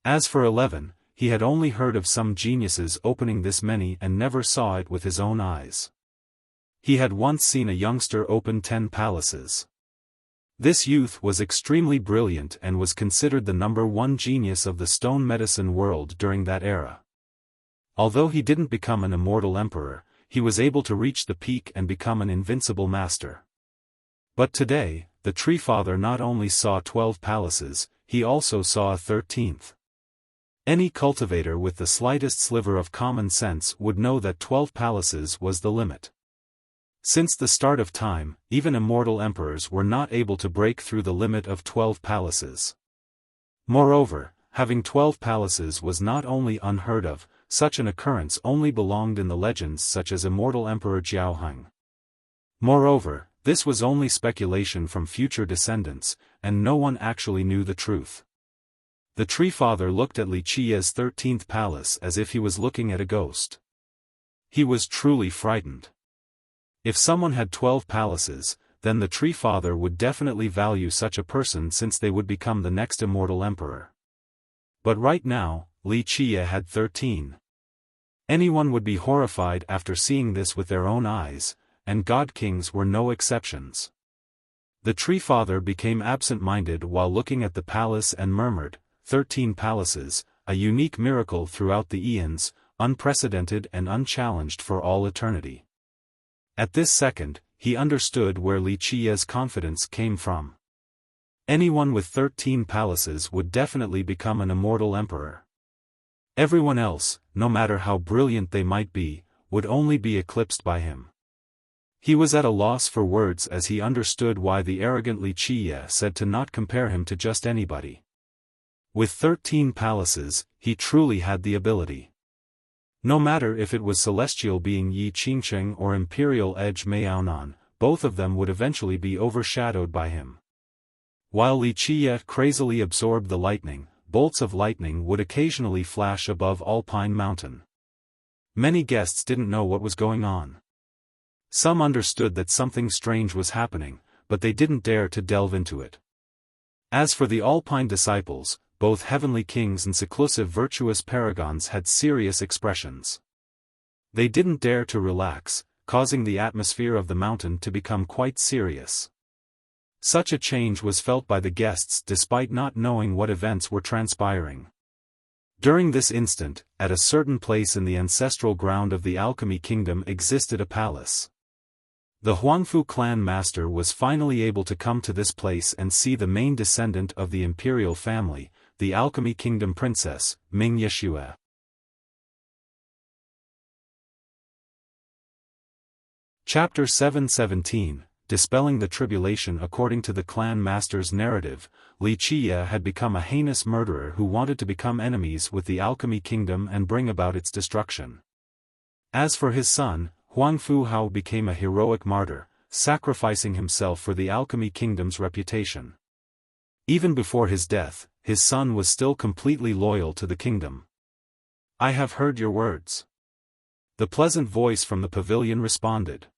As for 11, he had only heard of some geniuses opening this many and never saw it with his own eyes. He had once seen a youngster open 10 palaces. This youth was extremely brilliant and was considered the #1 genius of the stone medicine world during that era. Although he didn't become an immortal emperor, he was able to reach the peak and become an invincible master. But today, the tree father not only saw 12 palaces, he also saw a 13th. Any cultivator with the slightest sliver of common sense would know that 12 palaces was the limit. Since the start of time, even immortal emperors were not able to break through the limit of 12 palaces. Moreover, having 12 palaces was not only unheard of, such an occurrence only belonged in the legends such as Immortal Emperor Xiaofan. Moreover, this was only speculation from future descendants, and no one actually knew the truth. The tree father looked at Wuxia's 13th palace as if he was looking at a ghost. He was truly frightened. If someone had 12 palaces, then the tree father would definitely value such a person since they would become the next immortal emperor. But right now, Wuxia had 13. Anyone would be horrified after seeing this with their own eyes, and god kings were no exceptions. The tree father became absent-minded while looking at the palace and murmured, 13 palaces, a unique miracle throughout the eons, unprecedented and unchallenged for all eternity. At this second, he understood where Li Qiye's confidence came from. Anyone with 13 palaces would definitely become an immortal emperor. Everyone else, no matter how brilliant they might be, would only be eclipsed by him. He was at a loss for words as he understood why the arrogant Li Qiye said to not compare him to just anybody. With 13 palaces, he truly had the ability. No matter if it was celestial being Yi Qingsheng or imperial edge Maonan, both of them would eventually be overshadowed by him. While Li Qiye crazily absorbed the lightning, bolts of lightning would occasionally flash above Alpine Mountain. Many guests didn't know what was going on. Some understood that something strange was happening, but they didn't dare to delve into it. As for the Alpine disciples, both heavenly kings and seclusive virtuous paragons had serious expressions. They didn't dare to relax, causing the atmosphere of the mountain to become quite serious. Such a change was felt by the guests despite not knowing what events were transpiring. During this instant, at a certain place in the ancestral ground of the Alchemy Kingdom existed a palace. The Huangfu clan master was finally able to come to this place and see the main descendant of the imperial family, the Alchemy Kingdom princess, Ming Yeshua. Chapter 717, Dispelling the Tribulation. According to the clan master's narrative, Li Qiye had become a heinous murderer who wanted to become enemies with the Alchemy Kingdom and bring about its destruction. As for his son, Huangfu Hao became a heroic martyr, sacrificing himself for the Alchemy Kingdom's reputation. Even before his death, his son was still completely loyal to the kingdom. "I have heard your words." The pleasant voice from the pavilion responded.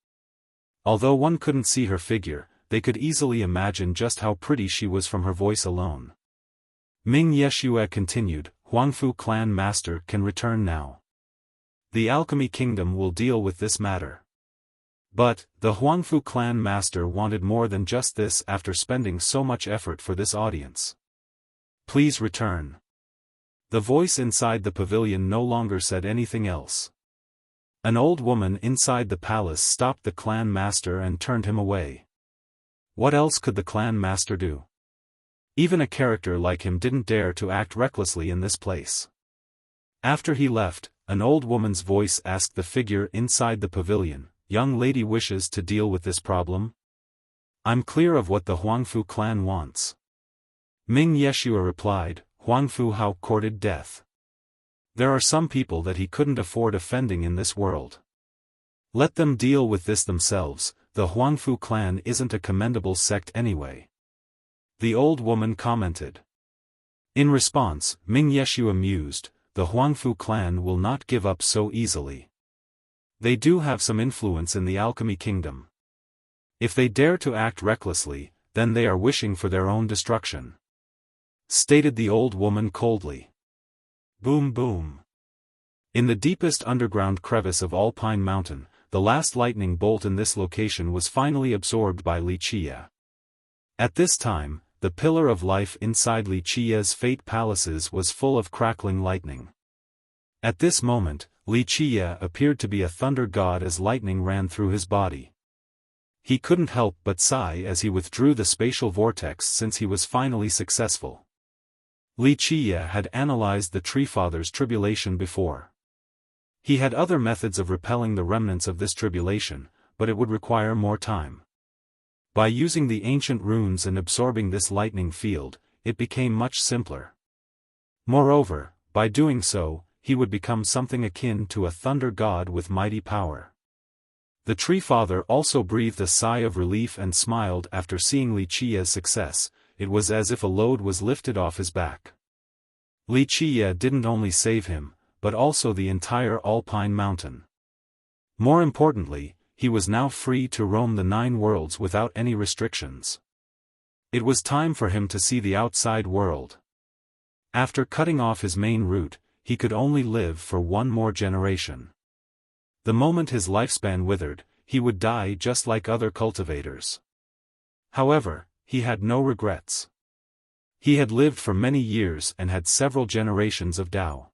Although one couldn't see her figure, they could easily imagine just how pretty she was from her voice alone. Ming Yeshua continued, "Huangfu clan master can return now. The Alchemy Kingdom will deal with this matter." But, the Huangfu clan master wanted more than just this after spending so much effort for this audience. "Please return." The voice inside the pavilion no longer said anything else. An old woman inside the palace stopped the clan master and turned him away. What else could the clan master do? Even a character like him didn't dare to act recklessly in this place. After he left, an old woman's voice asked the figure inside the pavilion, "Young lady wishes to deal with this problem?" "I'm clear of what the Huangfu clan wants." Ming Yeshua replied, "Huangfu Hao courted death. There are some people that he couldn't afford offending in this world. Let them deal with this themselves, the Huangfu clan isn't a commendable sect anyway." The old woman commented. In response, Ming Yeshua mused, "The Huangfu clan will not give up so easily. They do have some influence in the Alchemy Kingdom. If they dare to act recklessly, then they are wishing for their own destruction," stated the old woman coldly. Boom boom. In the deepest underground crevice of Alpine Mountain, the last lightning bolt in this location was finally absorbed by Li Qiye. At this time, the pillar of life inside Li Qiye's fate palaces was full of crackling lightning. At this moment, Li Qiye appeared to be a thunder god as lightning ran through his body. He couldn't help but sigh as he withdrew the spatial vortex since he was finally successful. Li Qiye had analyzed the Treefather's tribulation before. He had other methods of repelling the remnants of this tribulation, but it would require more time. By using the ancient runes and absorbing this lightning field, it became much simpler. Moreover, by doing so, he would become something akin to a thunder god with mighty power. The Treefather also breathed a sigh of relief and smiled after seeing Li Qiye's success. It was as if a load was lifted off his back. Li Qiye didn't only save him, but also the entire Alpine Mountain. More importantly, he was now free to roam the 9 worlds without any restrictions. It was time for him to see the outside world. After cutting off his main route, he could only live for 1 more generation. The moment his lifespan withered, he would die just like other cultivators. However, he had no regrets. He had lived for many years and had several generations of Tao.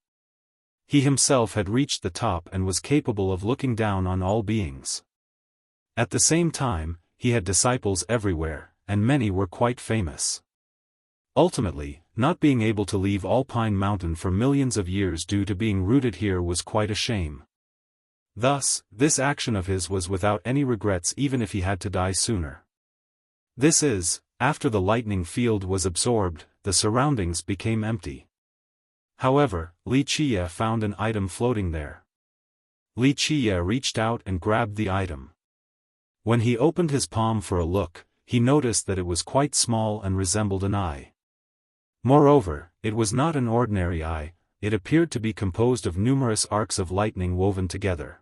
He himself had reached the top and was capable of looking down on all beings. At the same time, he had disciples everywhere, and many were quite famous. Ultimately, not being able to leave Alpine Mountain for millions of years due to being rooted here was quite a shame. Thus, this action of his was without any regrets even if he had to die sooner. This is, after the lightning field was absorbed, the surroundings became empty. However, Wuxia found an item floating there. Wuxia reached out and grabbed the item. When he opened his palm for a look, he noticed that it was quite small and resembled an eye. Moreover, it was not an ordinary eye, it appeared to be composed of numerous arcs of lightning woven together.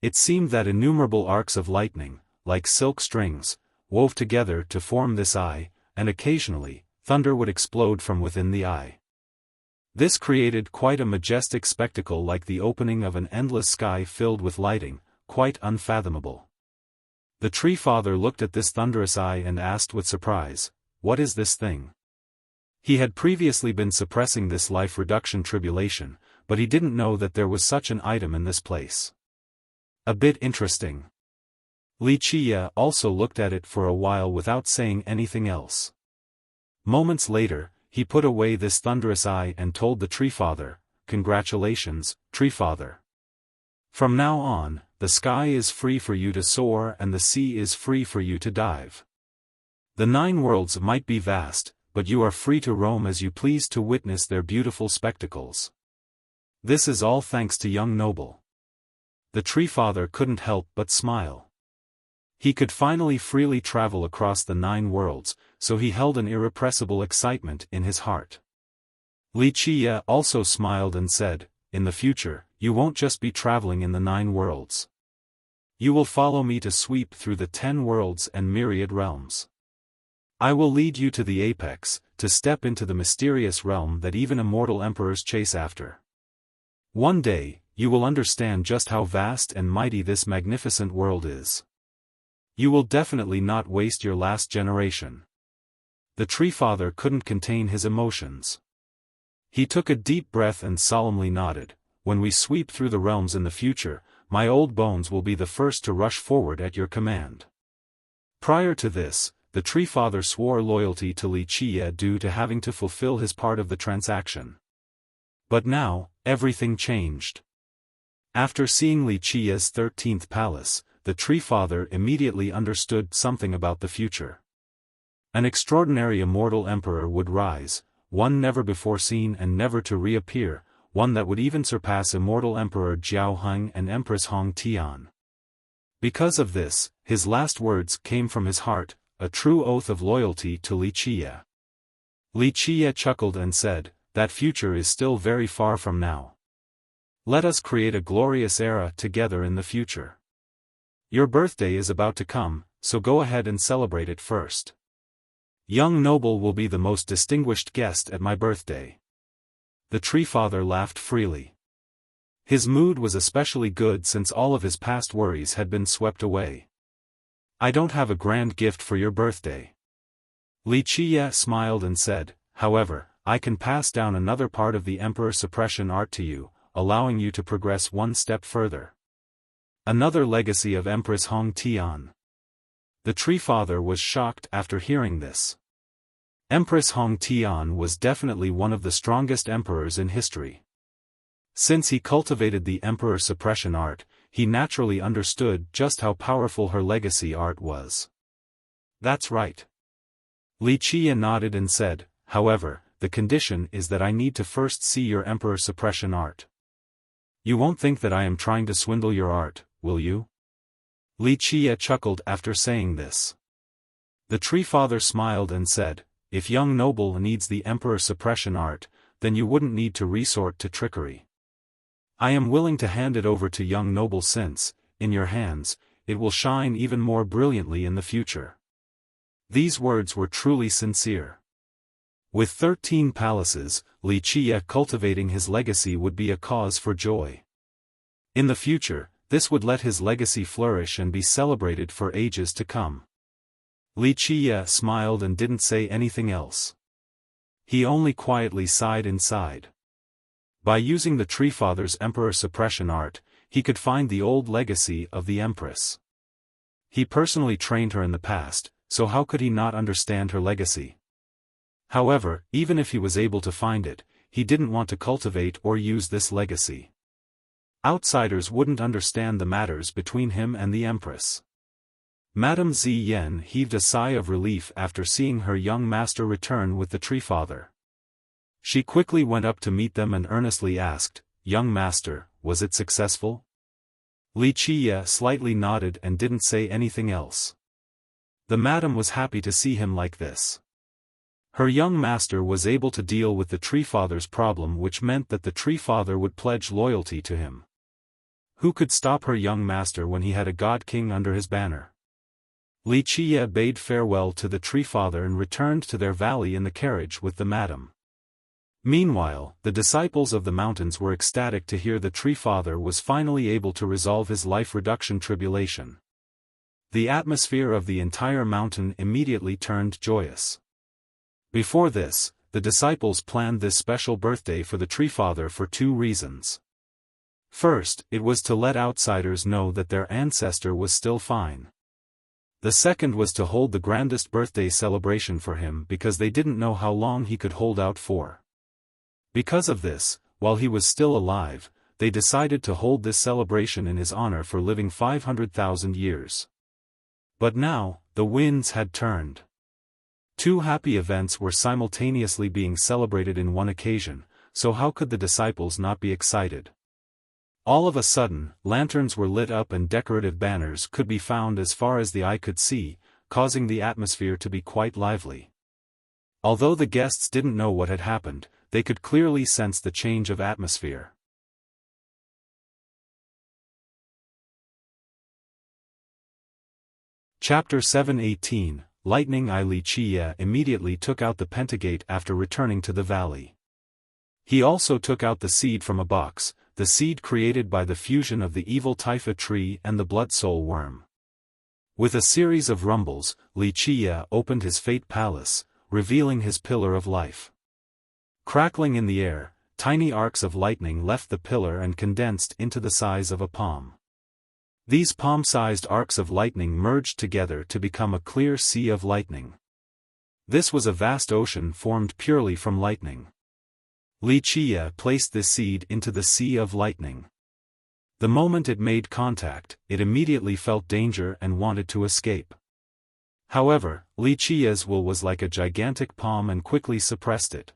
It seemed that innumerable arcs of lightning, like silk strings, wove together to form this eye, and occasionally, thunder would explode from within the eye. This created quite a majestic spectacle like the opening of an endless sky filled with lighting, quite unfathomable. The Tree Father looked at this thunderous eye and asked with surprise, "What is this thing?" He had previously been suppressing this life reduction tribulation, but he didn't know that there was such an item in this place. A bit interesting. Wuxia also looked at it for a while without saying anything else. Moments later, he put away this thunderous eye and told the Tree Father, "Congratulations, Tree Father. From now on, the sky is free for you to soar and the sea is free for you to dive. The 9 worlds might be vast, but you are free to roam as you please to witness their beautiful spectacles. This is all thanks to young noble." The Tree Father couldn't help but smile. He could finally freely travel across the 9 worlds, so he held an irrepressible excitement in his heart. Wuxia also smiled and said, "In the future, you won't just be traveling in the 9 worlds. You will follow me to sweep through the 10 worlds and myriad realms. I will lead you to the apex, to step into the mysterious realm that even immortal emperors chase after. One day, you will understand just how vast and mighty this magnificent world is. You will definitely not waste your last generation." The Tree Father couldn't contain his emotions. He took a deep breath and solemnly nodded, "When we sweep through the realms in the future, my old bones will be the first to rush forward at your command." Prior to this, the Tree Father swore loyalty to Wuxia due to having to fulfill his part of the transaction. But now, everything changed. After seeing Wuxia's 13th palace, the Tree Father immediately understood something about the future. An extraordinary immortal emperor would rise, one never before seen and never to reappear, one that would even surpass immortal Emperor Xiaofan and Empress Hong Tian. Because of this, his last words came from his heart, a true oath of loyalty to Wuxia. Wuxia chuckled and said, "That future is still very far from now. Let us create a glorious era together in the future. Your birthday is about to come, so go ahead and celebrate it first. Young noble will be the most distinguished guest at my birthday." The Tree Father laughed freely. His mood was especially good since all of his past worries had been swept away. "I don't have a grand gift for your birthday." Wuxia smiled and said, "However, I can pass down another part of the Emperor suppression art to you, allowing you to progress one step further. Another legacy of Empress Hong Tian." The Tree Father was shocked after hearing this. Empress Hong Tian was definitely one of the strongest emperors in history. Since he cultivated the Emperor suppression art, he naturally understood just how powerful her legacy art was. "That's right." Wuxia nodded and said, "However, the condition is that I need to first see your Emperor suppression art. You won't think that I am trying to swindle your art, will you?" Wuxia chuckled after saying this. The Tree Father smiled and said, "If young noble needs the Emperor suppression art, then you wouldn't need to resort to trickery. I am willing to hand it over to young noble since, in your hands, it will shine even more brilliantly in the future." These words were truly sincere. With 13 palaces, Wuxia cultivating his legacy would be a cause for joy. In the future, this would let his legacy flourish and be celebrated for ages to come. Li Qiye smiled and didn't say anything else. He only quietly sighed inside. By using the Treefather's emperor suppression art, he could find the old legacy of the Empress. He personally trained her in the past, so how could he not understand her legacy? However, even if he was able to find it, he didn't want to cultivate or use this legacy. Outsiders wouldn't understand the matters between him and the Empress. Madame Ziyan heaved a sigh of relief after seeing her young master return with the Treefather. She quickly went up to meet them and earnestly asked, "Young master, was it successful?" Li Qiye slightly nodded and didn't say anything else. The madam was happy to see him like this. Her young master was able to deal with the Treefather's problem, which meant that the Treefather would pledge loyalty to him. Who could stop her young master when he had a god king under his banner? Li Qiye bade farewell to the Treefather and returned to their valley in the carriage with the madam. Meanwhile, the disciples of the mountains were ecstatic to hear the Treefather was finally able to resolve his life reduction tribulation. The atmosphere of the entire mountain immediately turned joyous. Before this, the disciples planned this special birthday for the Treefather for two reasons. First, it was to let outsiders know that their ancestor was still fine. The second was to hold the grandest birthday celebration for him because they didn't know how long he could hold out for. Because of this, while he was still alive, they decided to hold this celebration in his honor for living 500,000 years. But now, the winds had turned. Two happy events were simultaneously being celebrated in one occasion, so how could the disciples not be excited? All of a sudden, lanterns were lit up and decorative banners could be found as far as the eye could see, causing the atmosphere to be quite lively. Although the guests didn't know what had happened, they could clearly sense the change of atmosphere. Chapter 718, Lightning. Li Qiye immediately took out the pentagate after returning to the valley. He also took out the seed from a box, the seed created by the fusion of the evil Taifa tree and the blood soul worm. With a series of rumbles, Li Qiye opened his fate palace, revealing his pillar of life. Crackling in the air, tiny arcs of lightning left the pillar and condensed into the size of a palm. These palm-sized arcs of lightning merged together to become a clear sea of lightning. This was a vast ocean formed purely from lightning. Li Qiye placed this seed into the sea of lightning. The moment it made contact, it immediately felt danger and wanted to escape. However, Li Qiye's will was like a gigantic palm and quickly suppressed it.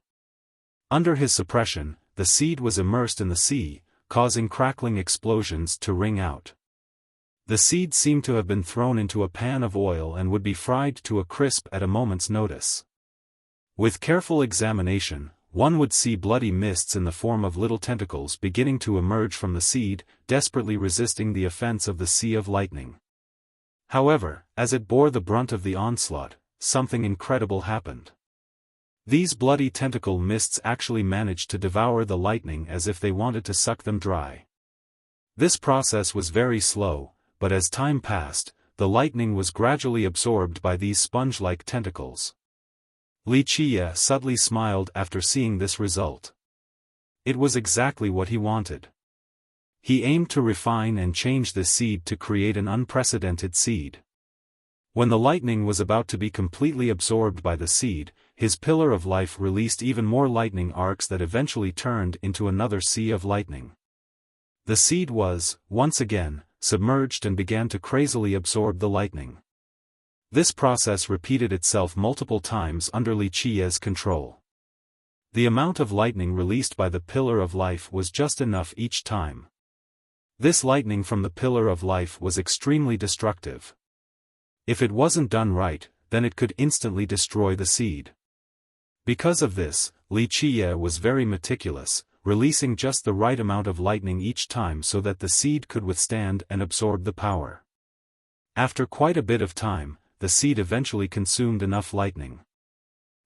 Under his suppression, the seed was immersed in the sea, causing crackling explosions to ring out. The seed seemed to have been thrown into a pan of oil and would be fried to a crisp at a moment's notice. With careful examination, one would see bloody mists in the form of little tentacles beginning to emerge from the seed, desperately resisting the offense of the sea of lightning. However, as it bore the brunt of the onslaught, something incredible happened. These bloody tentacle mists actually managed to devour the lightning as if they wanted to suck them dry. This process was very slow, but as time passed, the lightning was gradually absorbed by these sponge-like tentacles. Li Qiye subtly smiled after seeing this result. It was exactly what he wanted. He aimed to refine and change the seed to create an unprecedented seed. When the lightning was about to be completely absorbed by the seed, his pillar of life released even more lightning arcs that eventually turned into another sea of lightning. The seed was, once again, submerged and began to crazily absorb the lightning. This process repeated itself multiple times under Li Qiye's control. The amount of lightning released by the pillar of life was just enough each time. This lightning from the pillar of life was extremely destructive. If it wasn't done right, then it could instantly destroy the seed. Because of this, Li Qiye was very meticulous, releasing just the right amount of lightning each time so that the seed could withstand and absorb the power. After quite a bit of time, the seed eventually consumed enough lightning.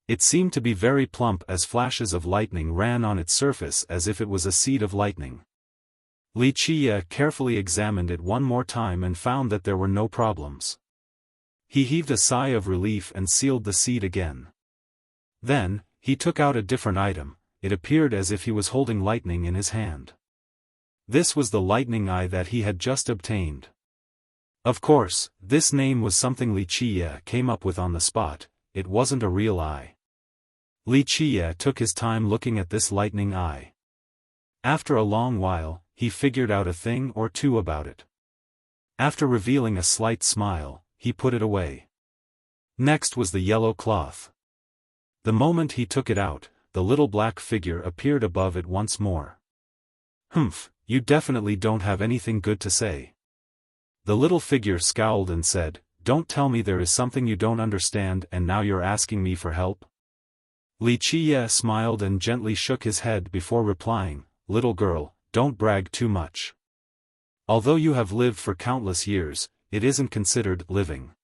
It seemed to be very plump as flashes of lightning ran on its surface as if it was a seed of lightning. Li Qiye carefully examined it one more time and found that there were no problems. He heaved a sigh of relief and sealed the seed again. Then, he took out a different item. It appeared as if he was holding lightning in his hand. This was the lightning eye that he had just obtained. Of course, this name was something Wuxia came up with on the spot. It wasn't a real eye. Wuxia took his time looking at this lightning eye. After a long while, he figured out a thing or two about it. After revealing a slight smile, he put it away. Next was the yellow cloth. The moment he took it out, the little black figure appeared above it once more. "Humph, you definitely don't have anything good to say." The little figure scowled and said, "Don't tell me there is something you don't understand and now you're asking me for help?" Wuxia smiled and gently shook his head before replying, "Little girl, don't brag too much. Although you have lived for countless years, it isn't considered living.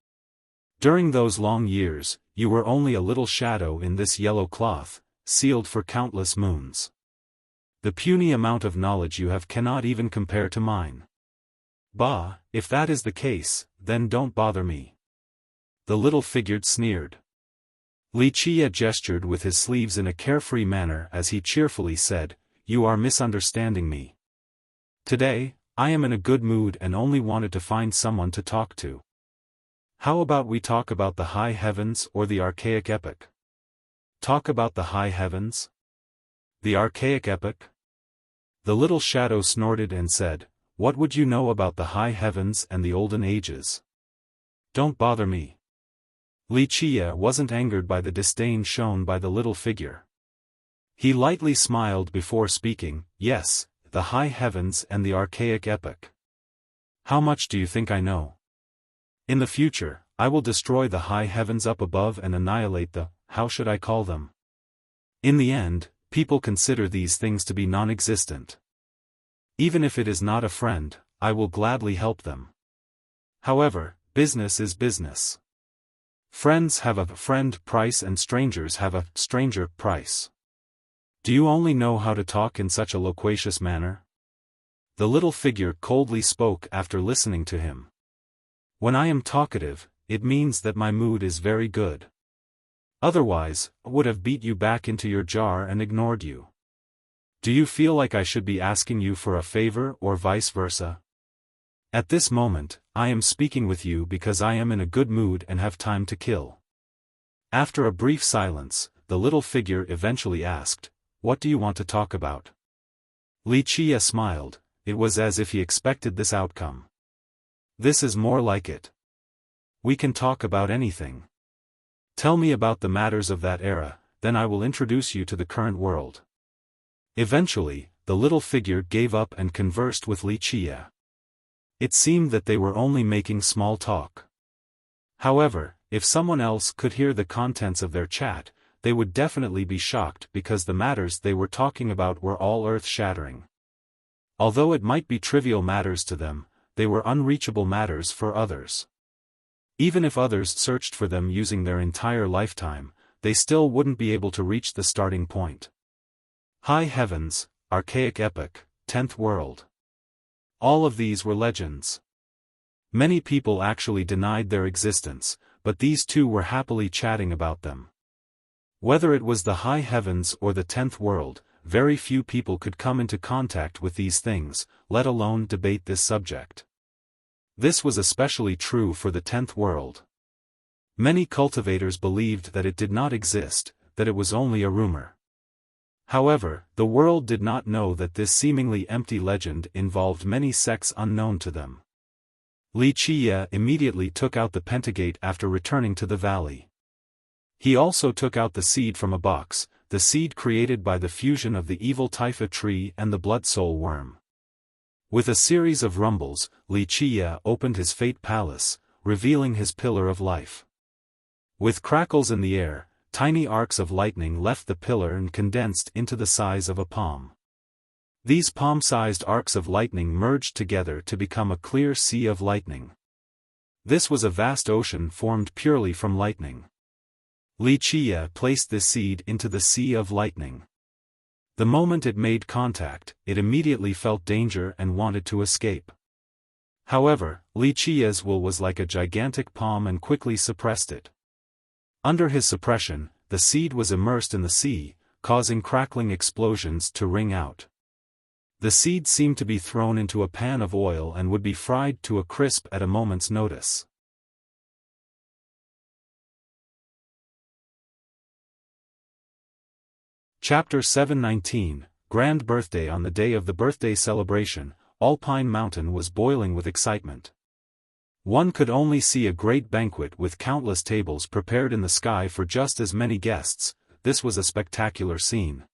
During those long years, you were only a little shadow in this yellow cloth, sealed for countless moons. The puny amount of knowledge you have cannot even compare to mine. Bah, if that is the case, then don't bother me." The little figure sneered. Wuxia gestured with his sleeves in a carefree manner as he cheerfully said, "You are misunderstanding me. Today, I am in a good mood and only wanted to find someone to talk to. How about we talk about the high heavens or the archaic epoch?" "Talk about the high heavens? The archaic epoch?" The little shadow snorted and said, "What would you know about the high heavens and the olden ages? Don't bother me." Wuxia wasn't angered by the disdain shown by the little figure. He lightly smiled before speaking, "Yes, the high heavens and the archaic epoch. How much do you think I know? In the future, I will destroy the high heavens up above and annihilate the, how should I call them? In the end, people consider these things to be non-existent. Even if it is not a friend, I will gladly help them. However, business is business. Friends have a friend price and strangers have a stranger price. Do you only know how to talk in such a loquacious manner?" The little figure coldly spoke after listening to him. "When I am talkative, it means that my mood is very good. Otherwise, I would have beat you back into your jar and ignored you. Do you feel like I should be asking you for a favor or vice versa? At this moment, I am speaking with you because I am in a good mood and have time to kill." After a brief silence, the little figure eventually asked, "What do you want to talk about?" Wuxia smiled. It was as if he expected this outcome. "This is more like it. We can talk about anything. Tell me about the matters of that era, then I will introduce you to the current world." Eventually, the little figure gave up and conversed with Wuxia. It seemed that they were only making small talk. However, if someone else could hear the contents of their chat, they would definitely be shocked because the matters they were talking about were all earth-shattering. Although it might be trivial matters to them, they were unreachable matters for others. Even if others searched for them using their entire lifetime, they still wouldn't be able to reach the starting point. High heavens, archaic epoch, 10th world. All of these were legends. Many people actually denied their existence, but these two were happily chatting about them. Whether it was the high heavens or the 10th world, very few people could come into contact with these things, let alone debate this subject. This was especially true for the 10th world. Many cultivators believed that it did not exist, that it was only a rumor. However, the world did not know that this seemingly empty legend involved many sects unknown to them. Wuxia immediately took out the pentagate after returning to the valley. He also took out the seed from a box, the seed created by the fusion of the evil Taifa tree and the blood soul worm. With a series of rumbles, Wuxia opened his fate palace, revealing his pillar of life. With crackles in the air, tiny arcs of lightning left the pillar and condensed into the size of a palm. These palm-sized arcs of lightning merged together to become a clear sea of lightning. This was a vast ocean formed purely from lightning. Wuxia placed this seed into the sea of lightning. The moment it made contact, it immediately felt danger and wanted to escape. However, Li Qia's will was like a gigantic palm and quickly suppressed it. Under his suppression, the seed was immersed in the sea, causing crackling explosions to ring out. The seed seemed to be thrown into a pan of oil and would be fried to a crisp at a moment's notice. Chapter 719, Grand Birthday. On the day of the birthday celebration, Alpine Mountain was boiling with excitement. One could only see a great banquet with countless tables prepared in the sky for just as many guests. This was a spectacular scene.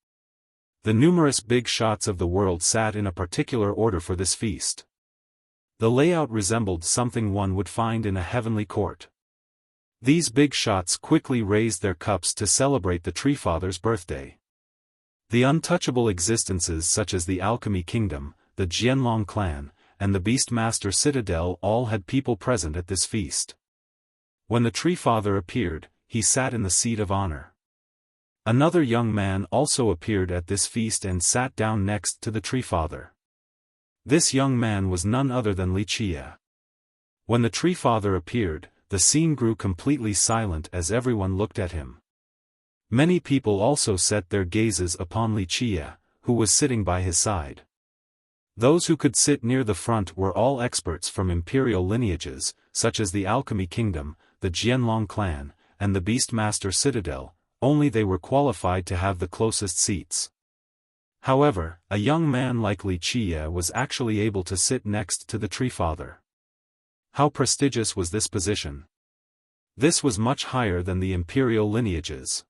The numerous big shots of the world sat in a particular order for this feast. The layout resembled something one would find in a heavenly court. These big shots quickly raised their cups to celebrate the Tree Father's birthday. The untouchable existences such as the Alchemy Kingdom, the Jianlong clan, and the Beastmaster Citadel all had people present at this feast. When the Tree Father appeared, he sat in the seat of honor. Another young man also appeared at this feast and sat down next to the Tree Father. This young man was none other than Li Qia. When the Tree Father appeared, the scene grew completely silent as everyone looked at him. Many people also set their gazes upon Li Qia, who was sitting by his side. Those who could sit near the front were all experts from imperial lineages, such as the Alchemy Kingdom, the Jianlong clan, and the Beastmaster Citadel, only they were qualified to have the closest seats. However, a young man like Li Qia was actually able to sit next to the Tree Father. How prestigious was this position? This was much higher than the imperial lineages.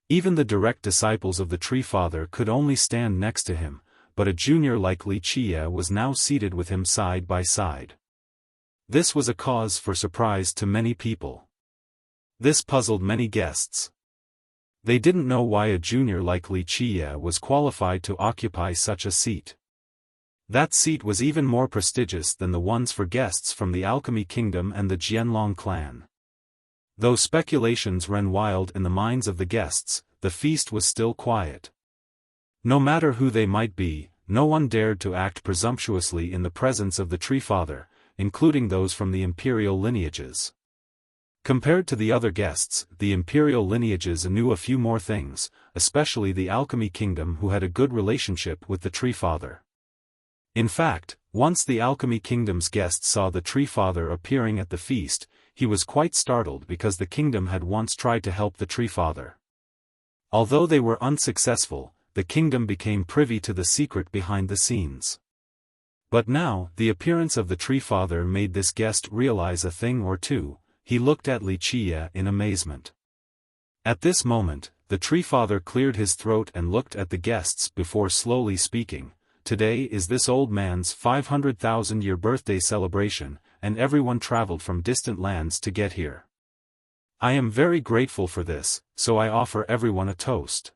Even the direct disciples of the Tree Father could only stand next to him, but a junior like Li Qia was now seated with him side by side. This was a cause for surprise to many people. This puzzled many guests. They didn't know why a junior like Li Qia was qualified to occupy such a seat. That seat was even more prestigious than the ones for guests from the Alchemy Kingdom and the Jianlong clan. Though speculations ran wild in the minds of the guests, the feast was still quiet. No matter who they might be, no one dared to act presumptuously in the presence of the Tree Father, including those from the imperial lineages. Compared to the other guests, the imperial lineages knew a few more things, especially the Alchemy Kingdom, who had a good relationship with the Tree Father. In fact, once the Alchemy Kingdom's guest saw the Tree Father appearing at the feast, he was quite startled because the kingdom had once tried to help the Tree Father. Although they were unsuccessful, the kingdom became privy to the secret behind the scenes. But now, the appearance of the Tree Father made this guest realize a thing or two. He looked at Li Qia in amazement. At this moment, the Tree Father cleared his throat and looked at the guests before slowly speaking. Today is this old man's 500,000-year birthday celebration, and everyone traveled from distant lands to get here. I am very grateful for this, so I offer everyone a toast.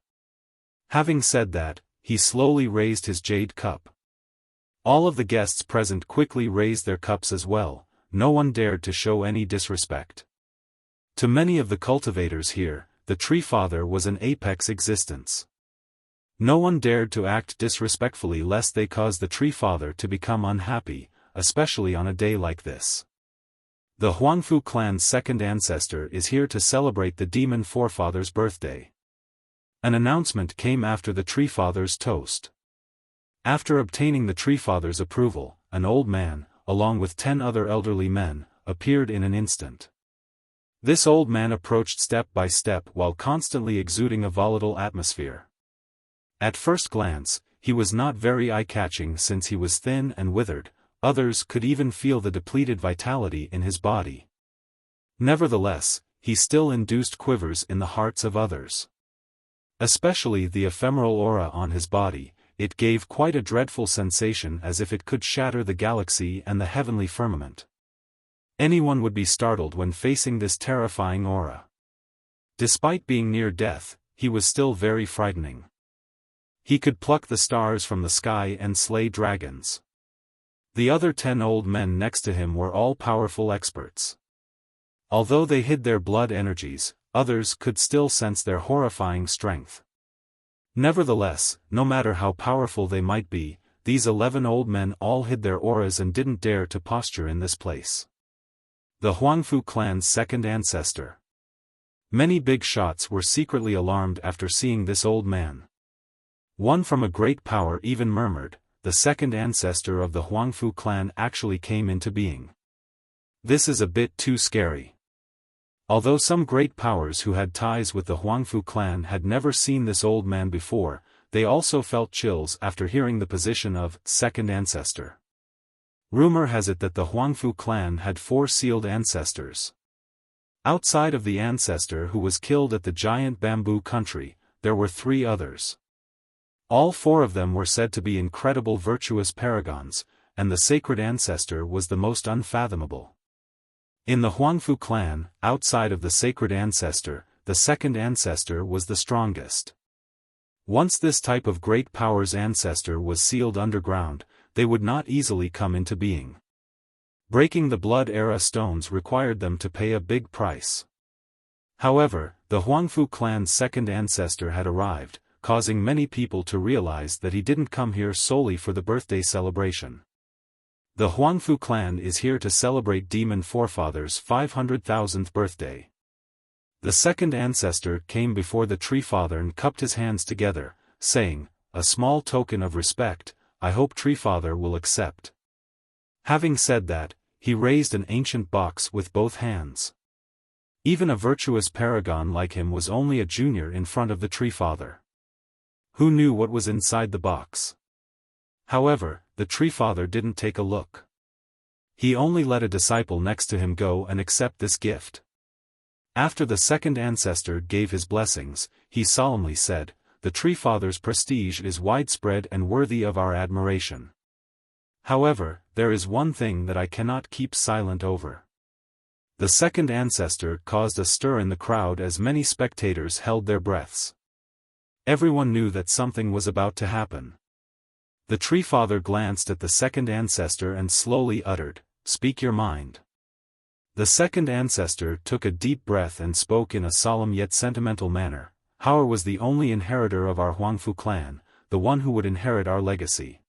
Having said that, he slowly raised his jade cup. All of the guests present quickly raised their cups as well. No one dared to show any disrespect. To many of the cultivators here, the Tree Father was an apex existence. No one dared to act disrespectfully lest they cause the Tree Father to become unhappy, especially on a day like this. The Huangfu clan's second ancestor is here to celebrate the demon forefather's birthday. An announcement came after the Tree Father's toast. After obtaining the Tree Father's approval, an old man, along with 10 other elderly men, appeared in an instant. This old man approached step by step while constantly exuding a volatile atmosphere. At first glance, he was not very eye-catching since he was thin and withered. Others could even feel the depleted vitality in his body. Nevertheless, he still induced quivers in the hearts of others. Especially the ephemeral aura on his body. It gave quite a dreadful sensation, as if it could shatter the galaxy and the heavenly firmament. Anyone would be startled when facing this terrifying aura. Despite being near death, he was still very frightening. He could pluck the stars from the sky and slay dragons. The other 10 old men next to him were all powerful experts. Although they hid their blood energies, others could still sense their horrifying strength. Nevertheless, no matter how powerful they might be, these 11 old men all hid their auras and didn't dare to posture in this place. The Huangfu clan's second ancestor. Many big shots were secretly alarmed after seeing this old man. One from a great power even murmured, the second ancestor of the Huangfu clan actually came into being. This is a bit too scary. Although some great powers who had ties with the Huangfu clan had never seen this old man before, they also felt chills after hearing the position of second ancestor. Rumor has it that the Huangfu clan had 4 sealed ancestors. Outside of the ancestor who was killed at the giant bamboo country, there were 3 others. All 4 of them were said to be incredible virtuous paragons, and the sacred ancestor was the most unfathomable. In the Huangfu clan, outside of the sacred ancestor, the second ancestor was the strongest. Once this type of great power's ancestor was sealed underground, they would not easily come into being. Breaking the Blood Era stones required them to pay a big price. However, the Huangfu clan's second ancestor had arrived, causing many people to realize that he didn't come here solely for the birthday celebration. The Huangfu clan is here to celebrate Demon Forefather's 500,000th birthday. The second ancestor came before the Tree Father and cupped his hands together, saying, "A small token of respect, I hope Tree Father will accept." Having said that, he raised an ancient box with both hands. Even a virtuous paragon like him was only a junior in front of the Tree Father. Who knew what was inside the box? However, the Tree Father didn't take a look. He only let a disciple next to him go and accept this gift. After the second ancestor gave his blessings, he solemnly said, "The Tree Father's prestige is widespread and worthy of our admiration. However, there is one thing that I cannot keep silent over." The second ancestor caused a stir in the crowd as many spectators held their breaths. Everyone knew that something was about to happen. The Tree Father glanced at the second ancestor and slowly uttered, "Speak your mind." The second ancestor took a deep breath and spoke in a solemn yet sentimental manner. "Hao was the only inheritor of our Huangfu clan, the one who would inherit our legacy.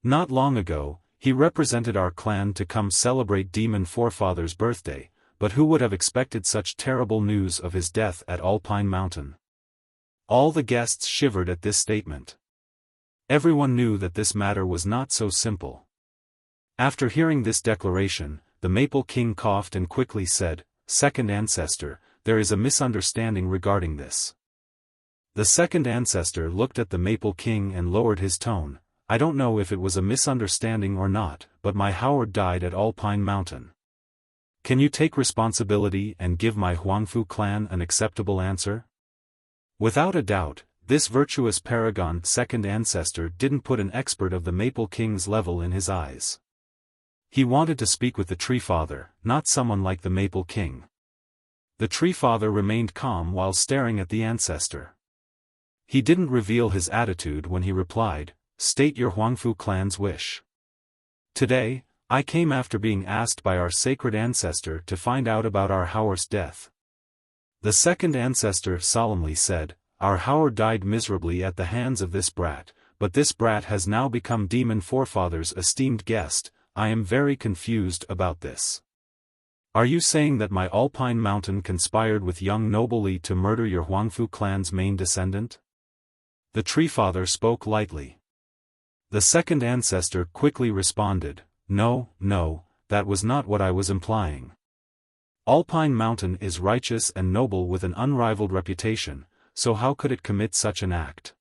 Not long ago, he represented our clan to come celebrate Demon Forefather's birthday, but who would have expected such terrible news of his death at Alpine Mountain?" All the guests shivered at this statement. Everyone knew that this matter was not so simple. After hearing this declaration, the Maple King coughed and quickly said, "Second ancestor, there is a misunderstanding regarding this." The second ancestor looked at the Maple King and lowered his tone, "I don't know if it was a misunderstanding or not, but my Howard died at Alpine Mountain. Can you take responsibility and give my Huangfu clan an acceptable answer?" Without a doubt, this virtuous paragon second ancestor didn't put an expert of the Maple King's level in his eyes. He wanted to speak with the Tree Father, not someone like the Maple King. The Tree Father remained calm while staring at the ancestor. He didn't reveal his attitude when he replied, "State your Huangfu clan's wish." "Today, I came after being asked by our sacred ancestor to find out about our Howard's death." The second ancestor solemnly said, "Our Howard died miserably at the hands of this brat, but this brat has now become Demon Forefather's esteemed guest. I am very confused about this. Are you saying that my Alpine Mountain conspired with young Noble Li to murder your Huangfu clan's main descendant?" The Tree Father spoke lightly. The second ancestor quickly responded, No, that was not what I was implying. Alpine Mountain is righteous and noble with an unrivaled reputation, so how could it commit such an act?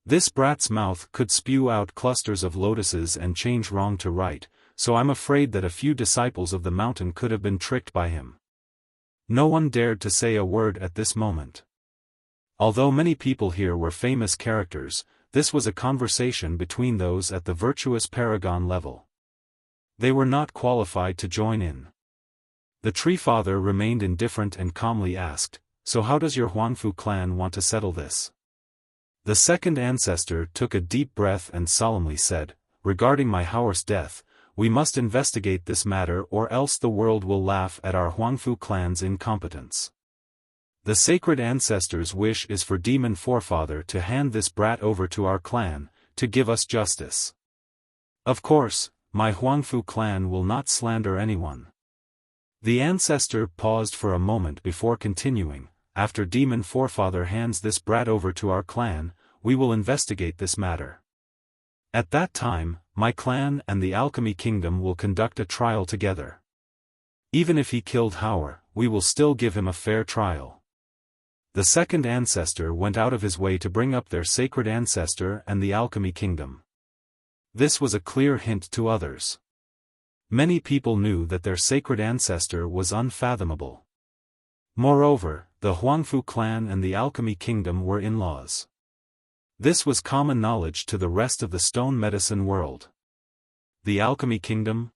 This brat's mouth could spew out clusters of lotuses and change wrong to right, so I'm afraid that a few disciples of the mountain could have been tricked by him. No one dared to say a word at this moment. Although many people here were famous characters, this was a conversation between those at the virtuous paragon level. They were not qualified to join in. The Tree Father remained indifferent and calmly asked, "So how does your Huangfu clan want to settle this?" The second ancestor took a deep breath and solemnly said, "Regarding my Howard's death, we must investigate this matter or else the world will laugh at our Huangfu clan's incompetence. The sacred ancestor's wish is for Demon Forefather to hand this brat over to our clan, to give us justice. Of course, my Huangfu clan will not slander anyone. The ancestor paused for a moment before continuing. After demon forefather hands this brat over to our clan, we will investigate this matter. At that time, my clan and the alchemy kingdom will conduct a trial together. Even if he killed Hauer, we will still give him a fair trial. The second ancestor went out of his way to bring up their sacred ancestor and the alchemy kingdom. This was a clear hint to others. Many people knew that their sacred ancestor was unfathomable. Moreover, the Huangfu clan and the alchemy kingdom were in-laws. This was common knowledge to the rest of the stone medicine world. The alchemy kingdom?